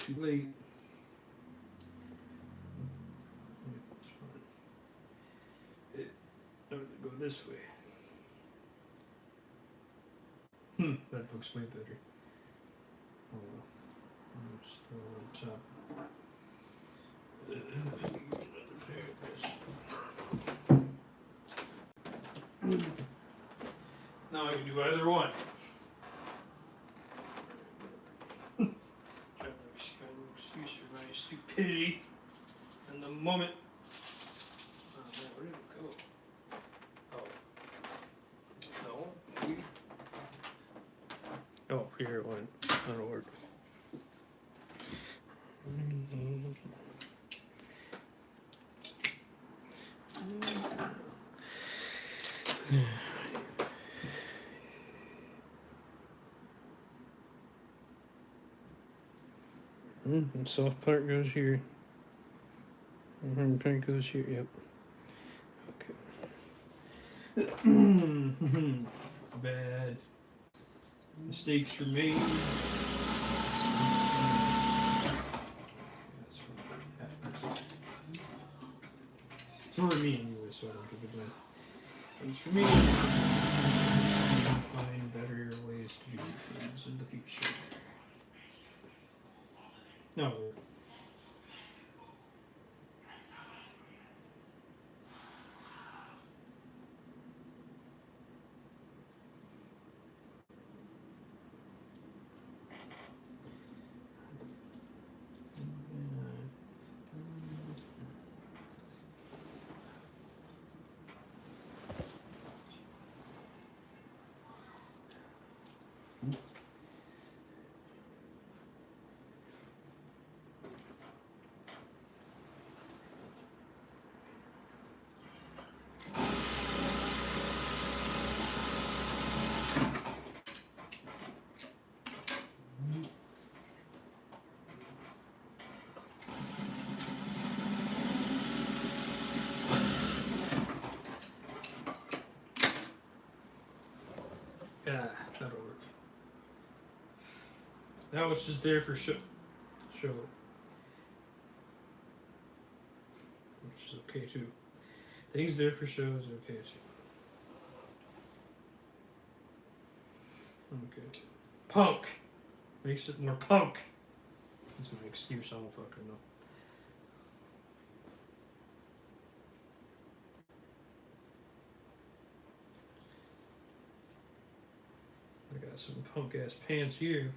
Too late. I'm gonna go this way. That looks way better. Oh well. I'm still on top. Another pair of this. Now I can do either one. Trying to make some kind of excuse for my stupidity in the moment. Oh man, where did it go? Oh. No, maybe. Oh, here it went. That'll work. Soft part goes here. Hard part goes here. Yep. Okay. Bad mistakes were made. That's what happens. It's more me anyway, so I don't give a damn. Things for me. Find better ways to do things in the future. No. Yeah, that'll work. That was just there for show. Which is okay too. Things there for show is okay too. Okay. Punk! Makes it more punk. That's my excuse, I don't fucking know. I got some punk ass pants here.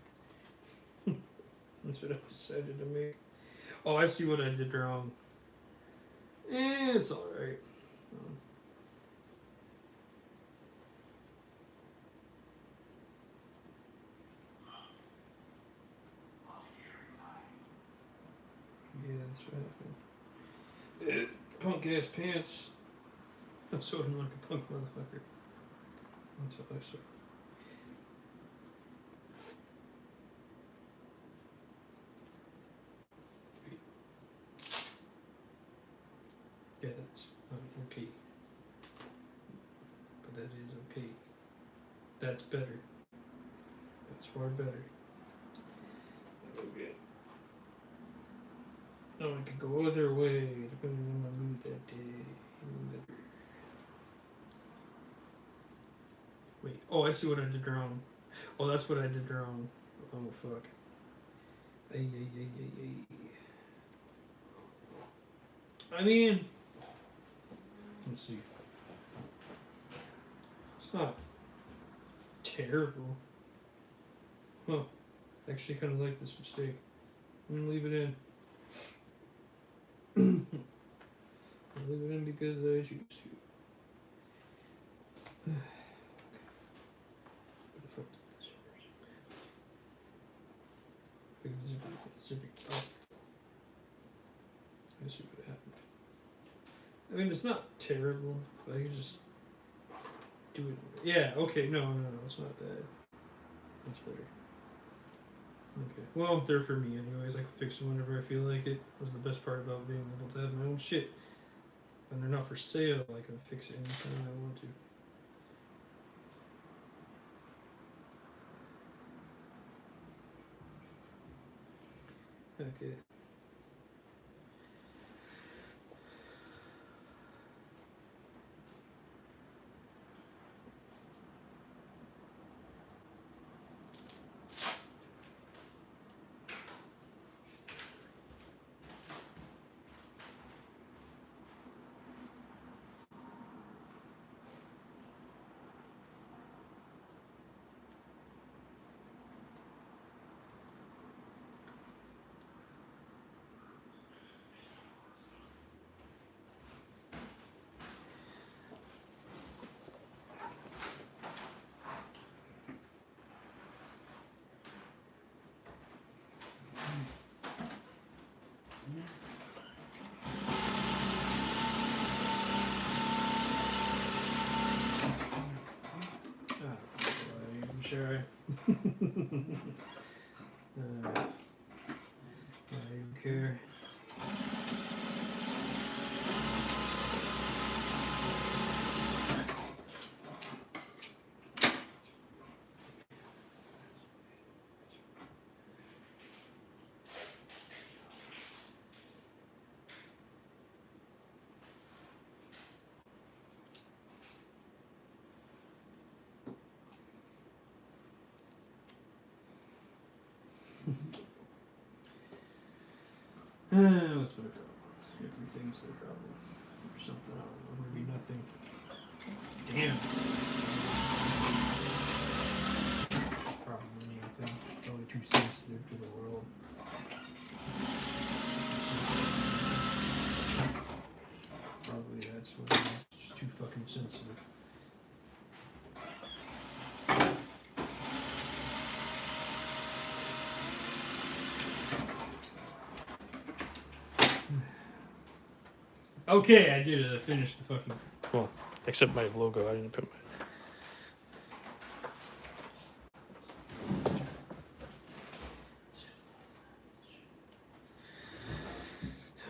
That's what I decided to make. Oh, I see what I did wrong. It's alright. Yeah, that's right. Punk ass pants. I'm sort of like a punk motherfucker. That's what I saw. Yeah, that's okay. But that is okay. That's better. That's far better. Okay. Oh, I could go either way, depending on my mood that day. Wait, oh, I see what I did wrong. Oh, that's what I did wrong. Oh, fuck. Ay. I mean, let's see. It's not terrible. Huh. Actually, kind of like this mistake. I'm gonna leave it in. I'll leave it in because I choose to. Let's see what happened. I mean, it's not terrible, but I can just do it. Yeah, okay, no, it's not bad. That's better. Okay, well, they're for me anyways. I can fix them whenever I feel like it. That's the best part about being able to have my own shit. When they're not for sale, I can fix it anytime I want to. Okay. I'm sure. I don't even care. What's my problem? Everything's the problem. Or something, I don't know. Maybe nothing. Damn. Probably anything. Probably too sensitive to the world. Probably that's what it is. Just too fucking sensitive. Okay, I did it. I finished the fucking. Well, except my logo. I didn't put my.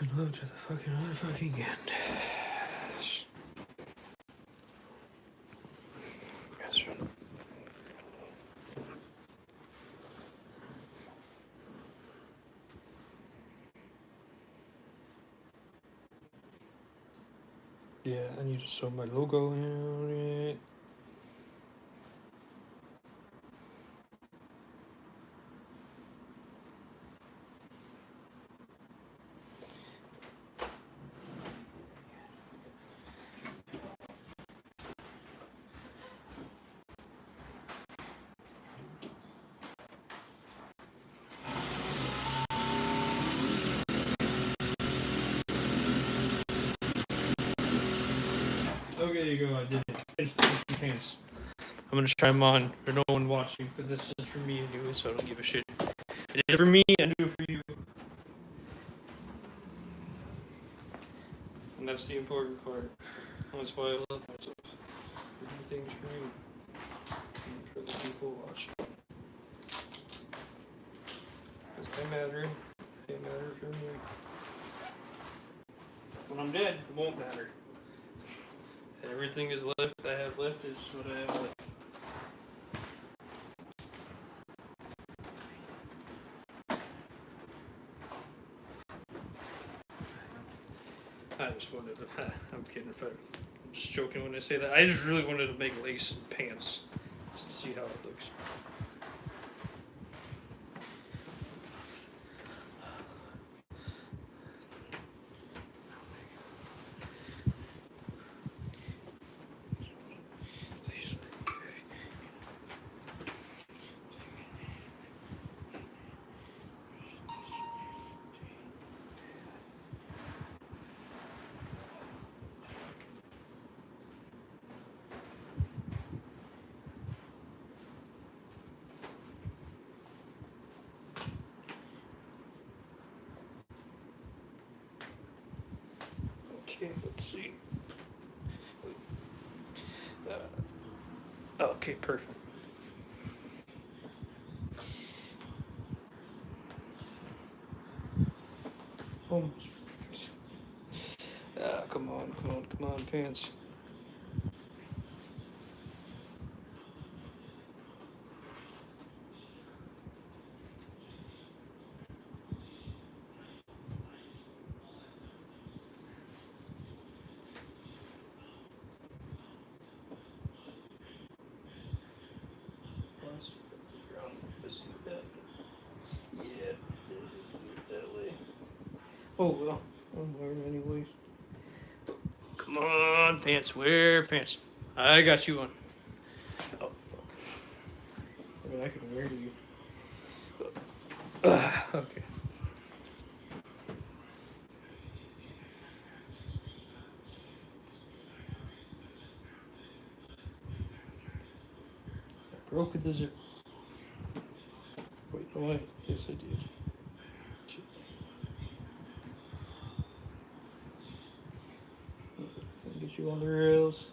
And love to the fucking other fucking end. That's right. Yeah, I need to sew my logo on it. Okay, there you go. I did it. Finished the fucking pants. I'm gonna try them on for no one watching, but this is for me anyway, so I don't give a shit. I did it for me, I do it for you. And that's the important part. That's why I love myself. To do things for you. And for the people watching. Because I matter. They matter for me. When I'm dead, it won't matter. Everything is left I have left is what I have left. I just wanted to. I'm kidding. I'm just joking when I say that. I just really wanted to make lace pants just to see how it looks. Okay, let's see. Okay, perfect. Almost perfect. Come on, pants. Oh well, I'm wearing anyways. Come on, pants. Wear pants. I got you on. Oh, fuck. I mean, I can wear to you. Okay. I broke the zip. Wait, no, wait. Yes, I did. Shit. I'll get you on the rails.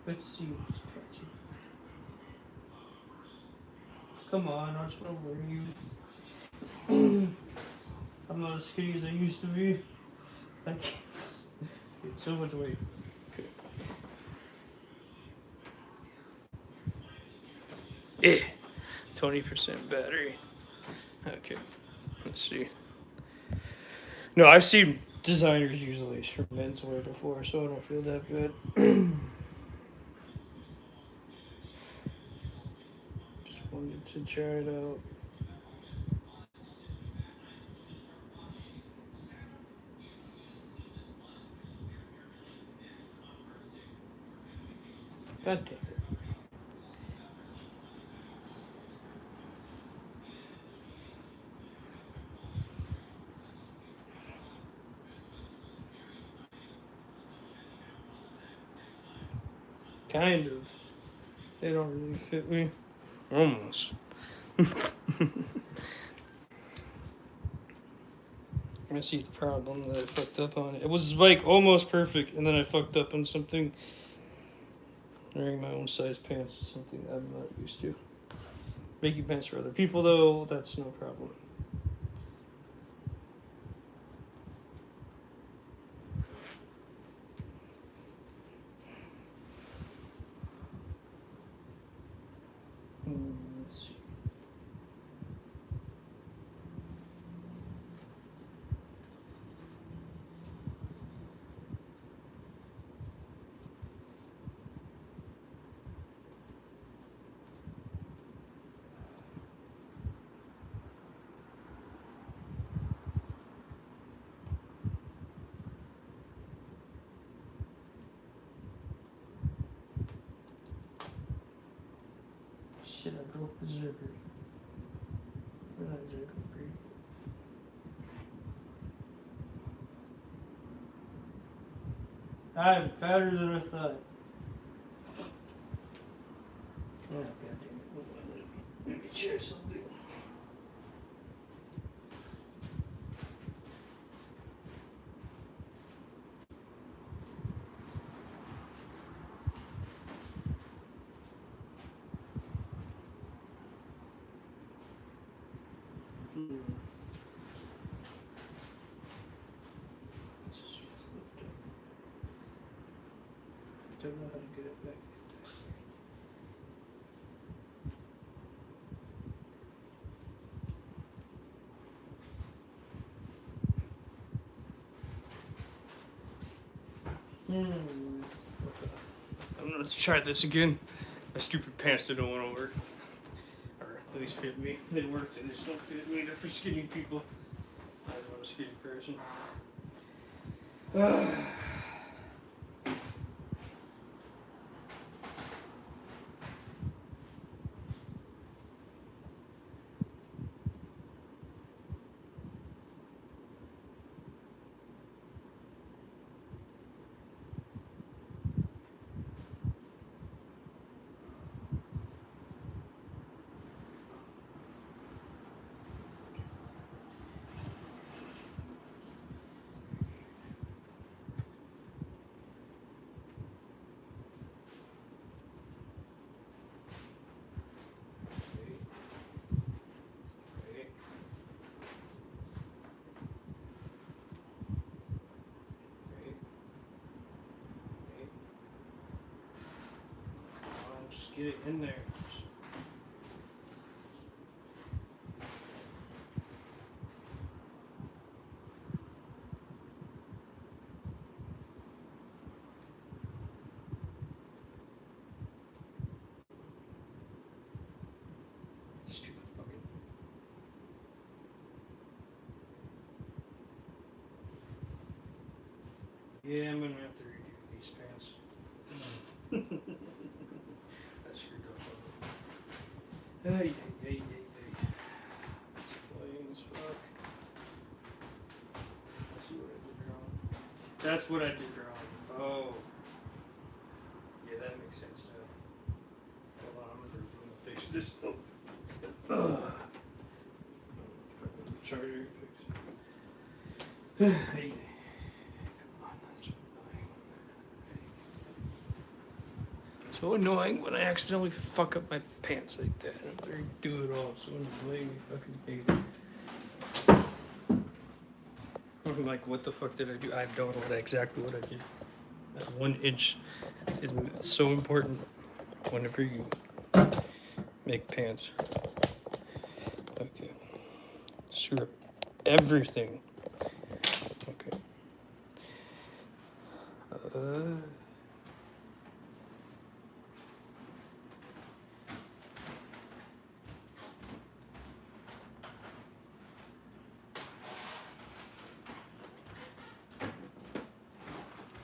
Let's see what this pants are. Come on, I just want to wear you. I'm not as skinny as I used to be. I can't. It's so much weight. Okay. 20% battery. Okay. Let's see. No, I've seen designers use lace for menswear before, so I don't feel that bad. Just wanted to try it out. God damn it. Kind of. They don't really fit me. Almost. I see the problem that I fucked up on. It was like almost perfect, and then I fucked up on something. Wearing my own size pants is something I'm not used to. Making pants for other people, though, that's no problem. Let's see. Shit, I broke the zipper. Where's that zipper? I'm fatter than I thought. Oh, God damn it. Let me share something. Just flipped up. Don't know how to get it back. I'm gonna try this again. My stupid pants that don't want to work. Or at least fit me. They worked and they just don't fit me. They're for skinny people. I'm not a skinny person. Just get it in there. Yeah, I'm gonna have to redo these pants. I screwed up on it. Hey. It's annoying as fuck. Let's see what I did wrong. That's what I did wrong. Oh. Yeah, that makes sense now. Hold on, I'm gonna fix this. Oh. Charger fix it. Hey. Come on, that's annoying. So annoying when I accidentally fuck up my pants like that. I do it all. So annoying. I fucking hate it. I'm like, what the fuck did I do? I don't know exactly what I did. That 1 inch is so important whenever you make pants. Okay. Screw up everything. Okay.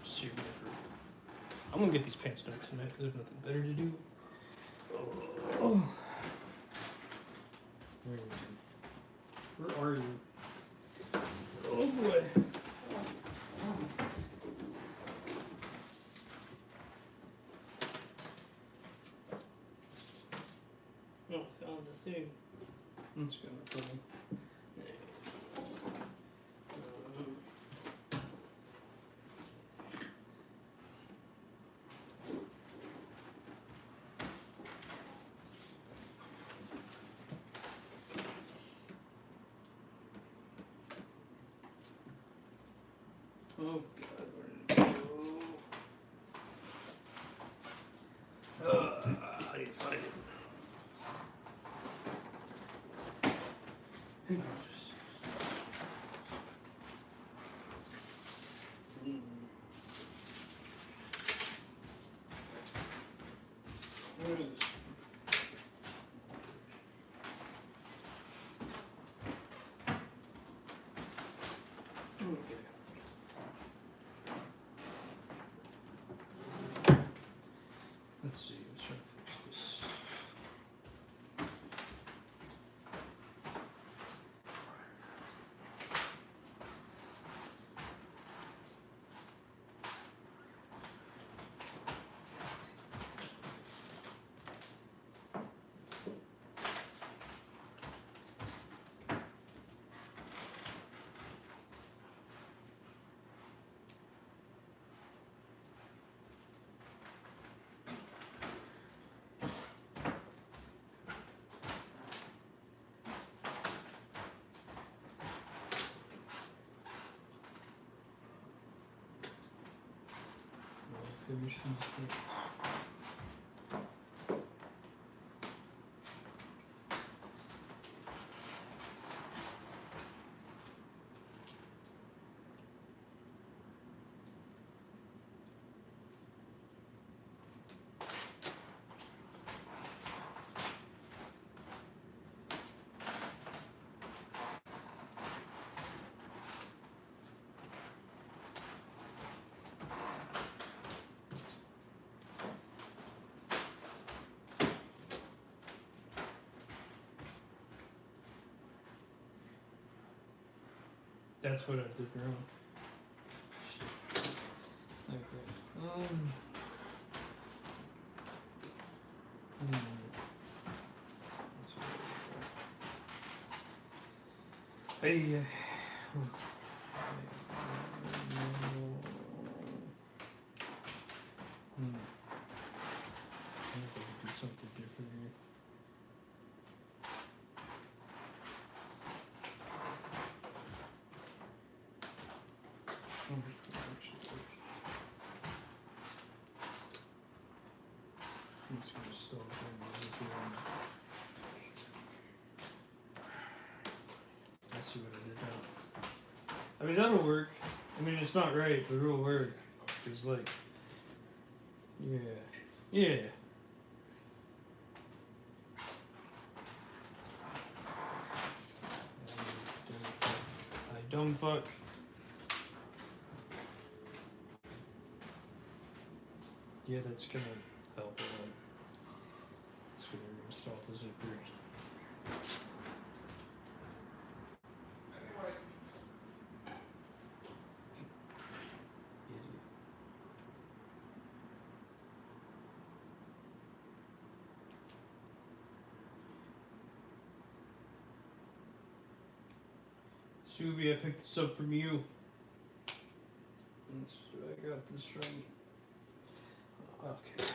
See, I'm gonna get these pants done tonight because there's nothing better to do. Oh. Where are you? Oh boy. Oh, I found the thing. That's kind of funny. Oh God, where did it go? I didn't find it. Where is it? Okay. Let's see, let's try to fix this. Finish these things. That's what I did wrong. Okay. Hey. Do something different here. It's gonna stop Let's see what I did now. I mean, that'll work. I mean, it's not right, but it'll work. It's like, yeah. I dumb fuck. Yeah, that's gonna help a lot. It's gonna install the zipper. Idiot. Subi, I picked this up from you. I got this from. Okay.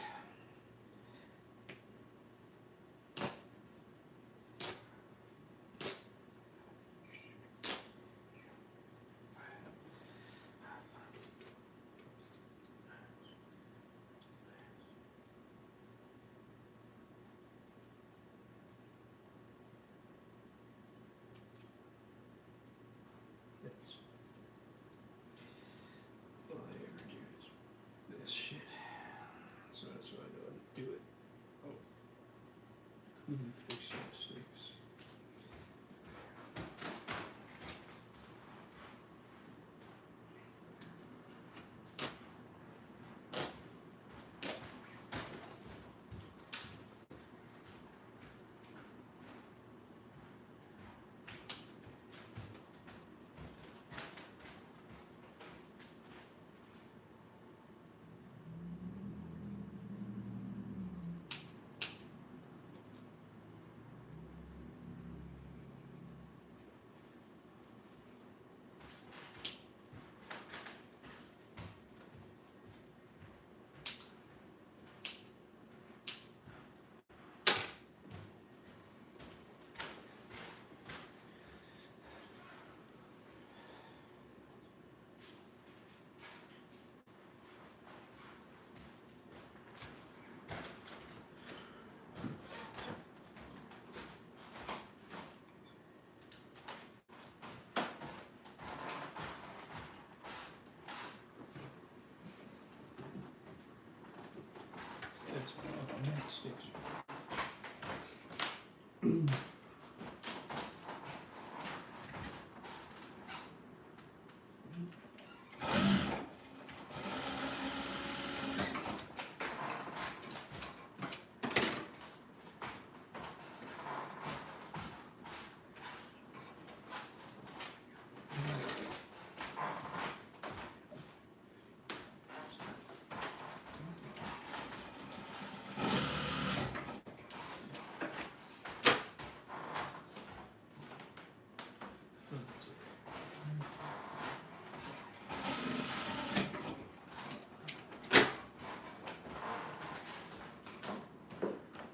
That's all I ever do is this shit. So that's why I don't do it. Oh. Who fix your mistakes? That's mistakes.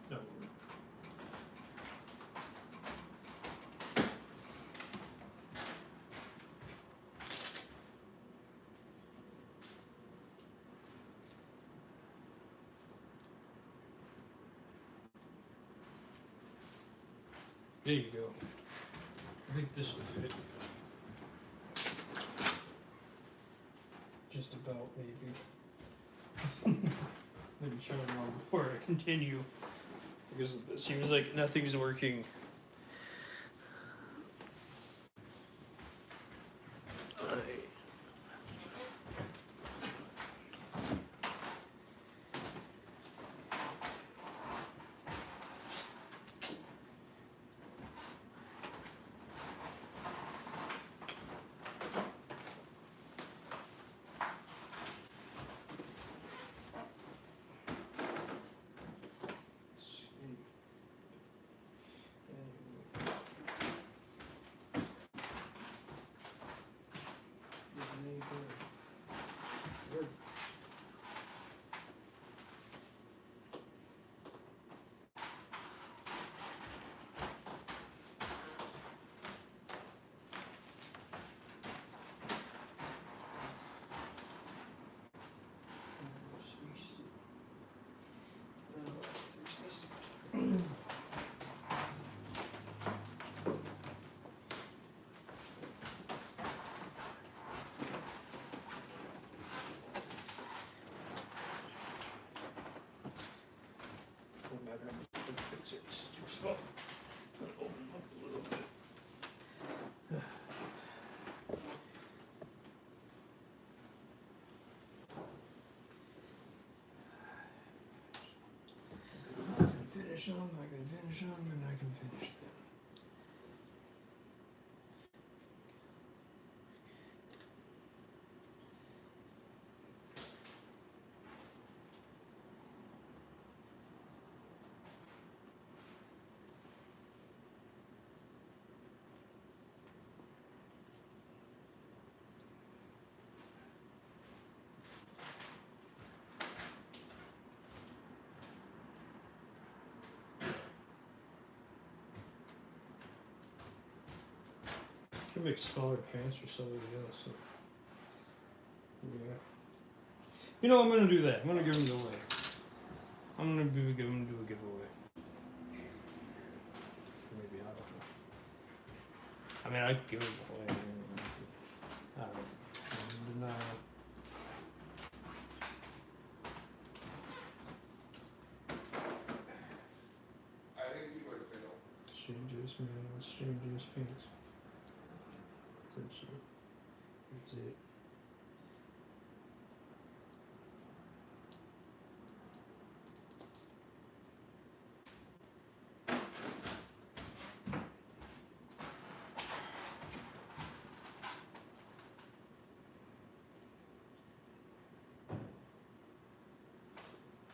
No. There you go. I think this will fit. Just about, maybe. Let me turn it on before I continue. Because it seems like nothing's working. It's too small. I'll open up a little bit. finish them, I can finish them, and I can finish them. Could make smaller pants for somebody else. So. Yeah. You know, I'm gonna do that. I'm gonna give them away. I'm gonna do a giveaway. Maybe I don't know. I mean, I could give them away. I don't know. No. I think you would fail. Strangest man, strangest pants. Essentially. That's it.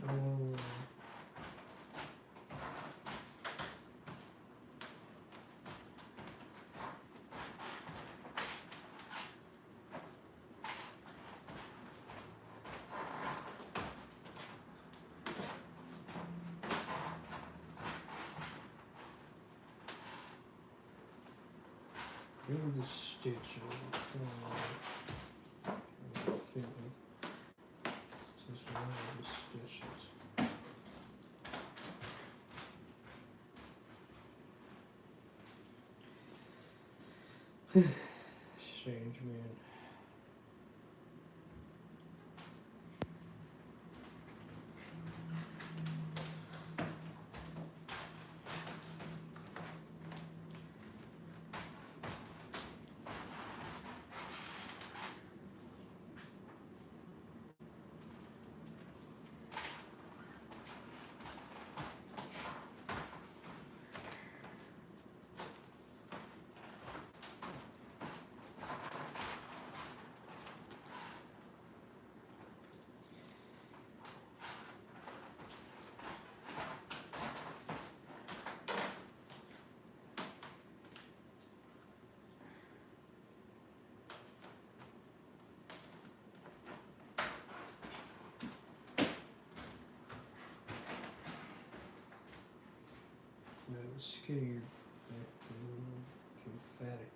Oh. Maybe the stitch just one of the stitches. Strange man. That was skinny, emphatic.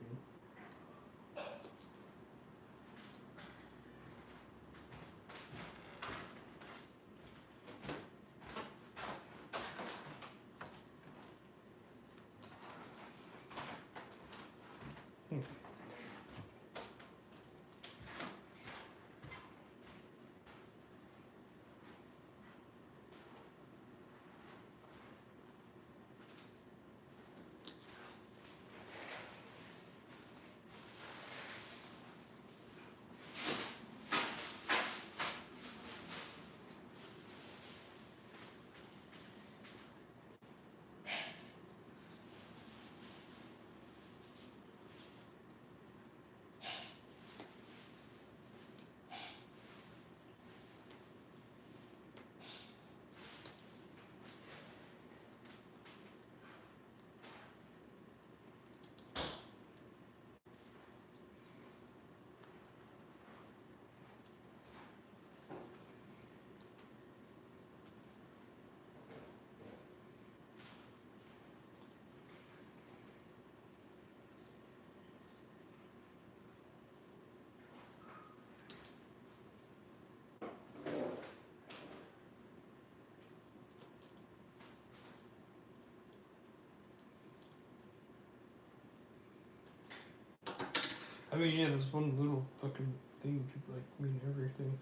I mean, yeah, there's one little fucking thing people like mean everything.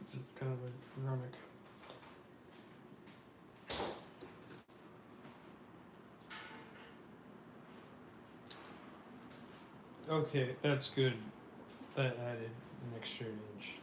It's just kind of ironic. Okay, that's good. That added an extra inch.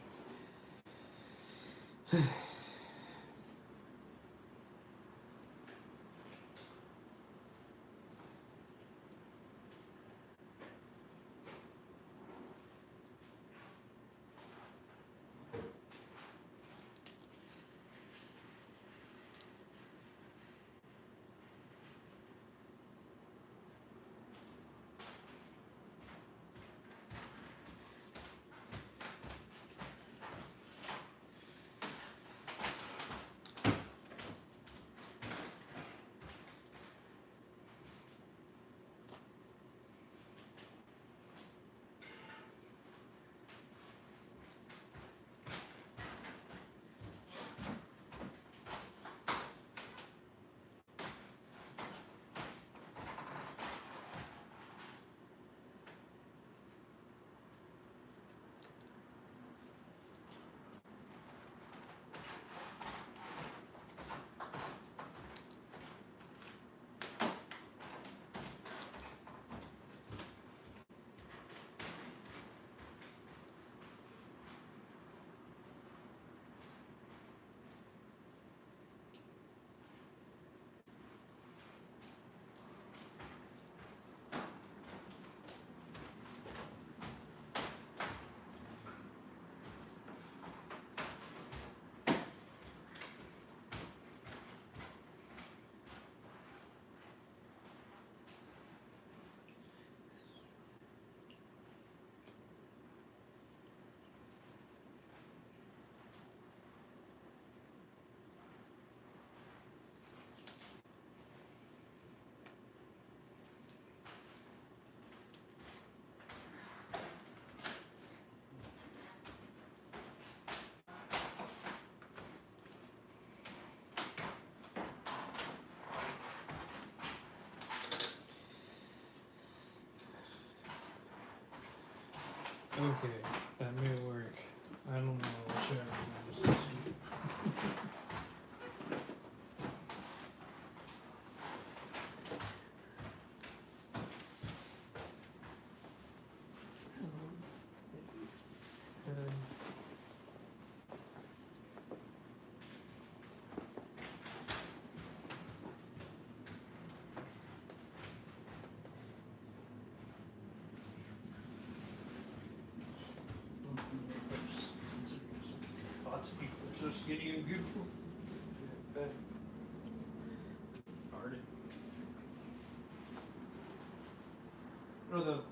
Okay, that may work. I don't know. I'll try to do this. Lots of people are so skinny and beautiful. Fat. Hearted. Oh, that'll work.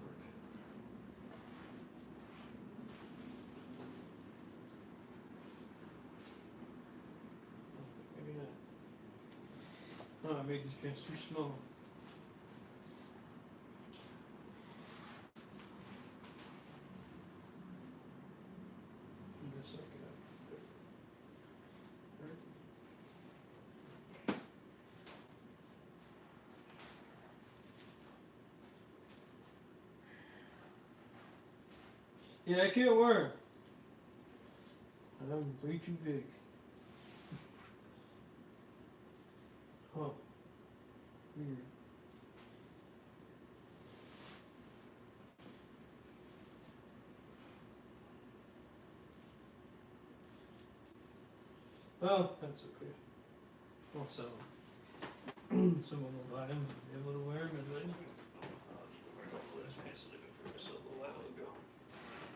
Maybe not. Oh, I made these pants too small. I'm gonna suck it up. Yeah, I can't wear 'em. I'm way too big. Huh. Weird. Well, that's okay. I'll sell them. Someone will buy them and be able to wear them, and then I'll just wear a couple of those pants that I got for myself a while ago.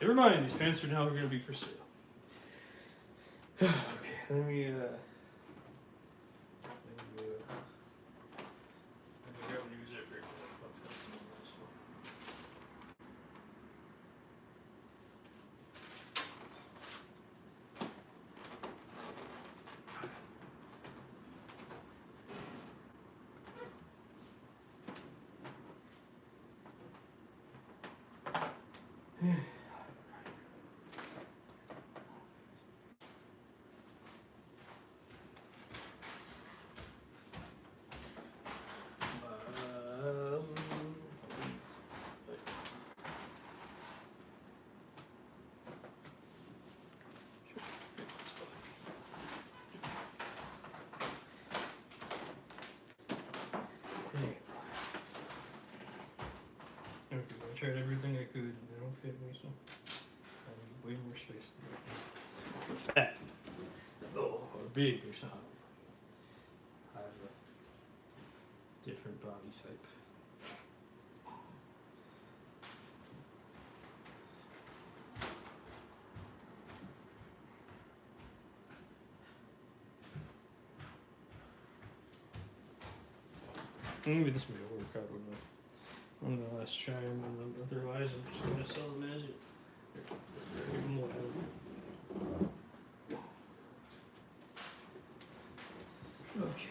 Never mind, these pants are now going to be for sale. Okay, let me grab a new zipper. Okay, I tried everything I could, and they don't fit me, so I need way more space than that. Fat, though, or big or something. I have a different body type. Maybe this may work out with me. I'm gonna let's try them, and otherwise I'm just gonna sell them as it. More. Okay.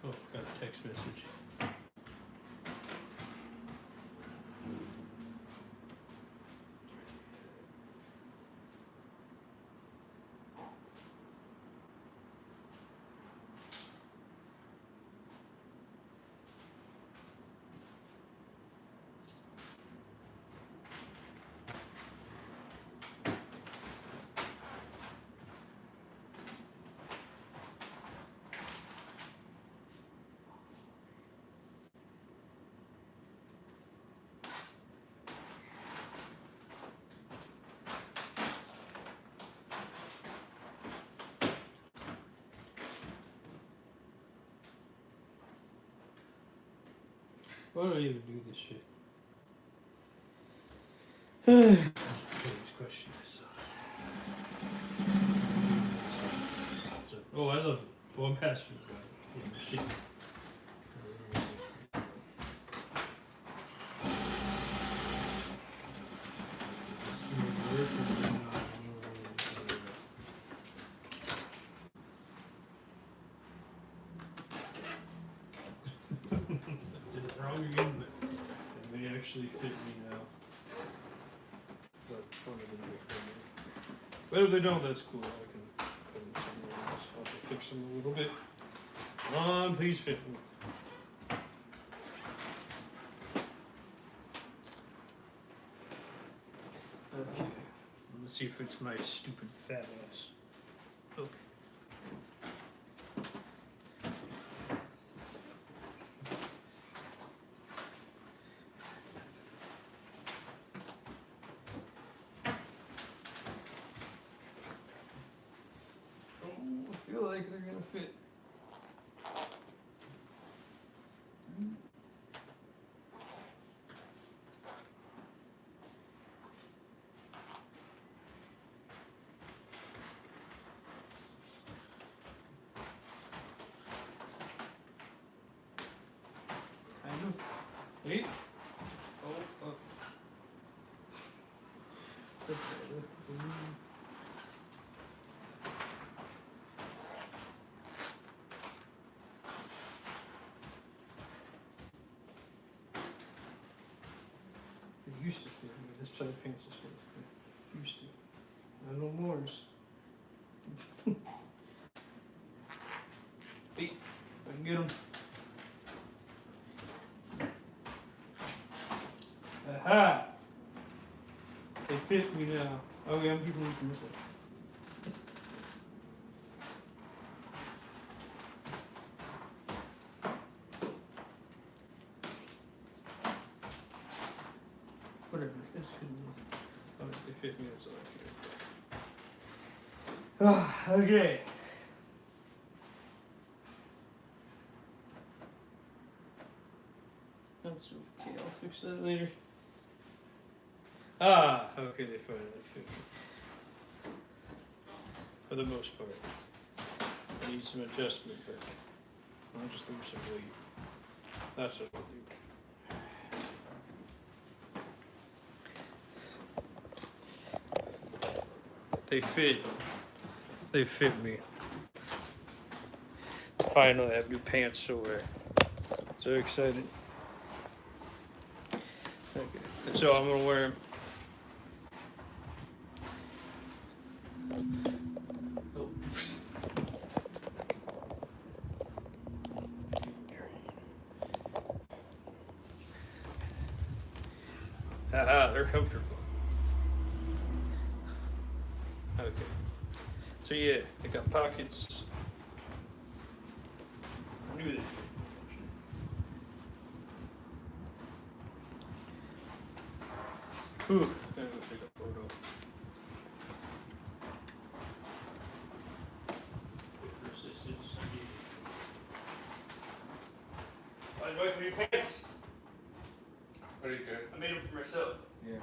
Oh, got a text message. Why do I even do this shit? This question is, oh, I love it. Well, I'm passionate about it. Yeah, shit. Did it wrong again, but it may actually fit me now. But well, if they don't, that's cool. I can put them somewhere else. I'll have to fix them a little bit. Come on, please fit me. Okay. Let's see if it's my stupid fat ass. Okay. I feel like they're gonna fit. Kind of. Wait. Oh. They used to fit me. This pair of pants is fit me. Used to. Not no more. Hey, I can get them. Aha! They fit me now. Okay, I'm keeping looking this way. Whatever. It's good. Oh, they fit me, that's all I care. Okay. That's okay, I'll fix that later. Okay, they finally fit me. For the most part. I need some adjustment, but I'll just lose some weight. That's what I'll do. They fit me. finally have new pants to wear. So excited. Okay. And so I'm gonna wear them. Oh. Haha, they're comfortable. Okay. So yeah, they got pockets. I knew that. Ooh, I'm gonna go take a photo. Resistance. I like new pants. Pretty good. I made them for myself. Yeah.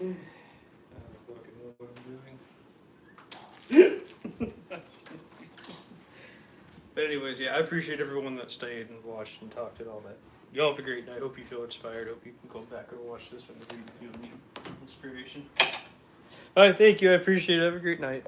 I don't fucking know what I'm doing. But anyways, yeah, I appreciate everyone that stayed and watched and talked and all that. Y'all have a great night. Hope you feel inspired. Hope you can go back and watch this whenever you feel need inspiration. All right, thank you. I appreciate it. Have a great night.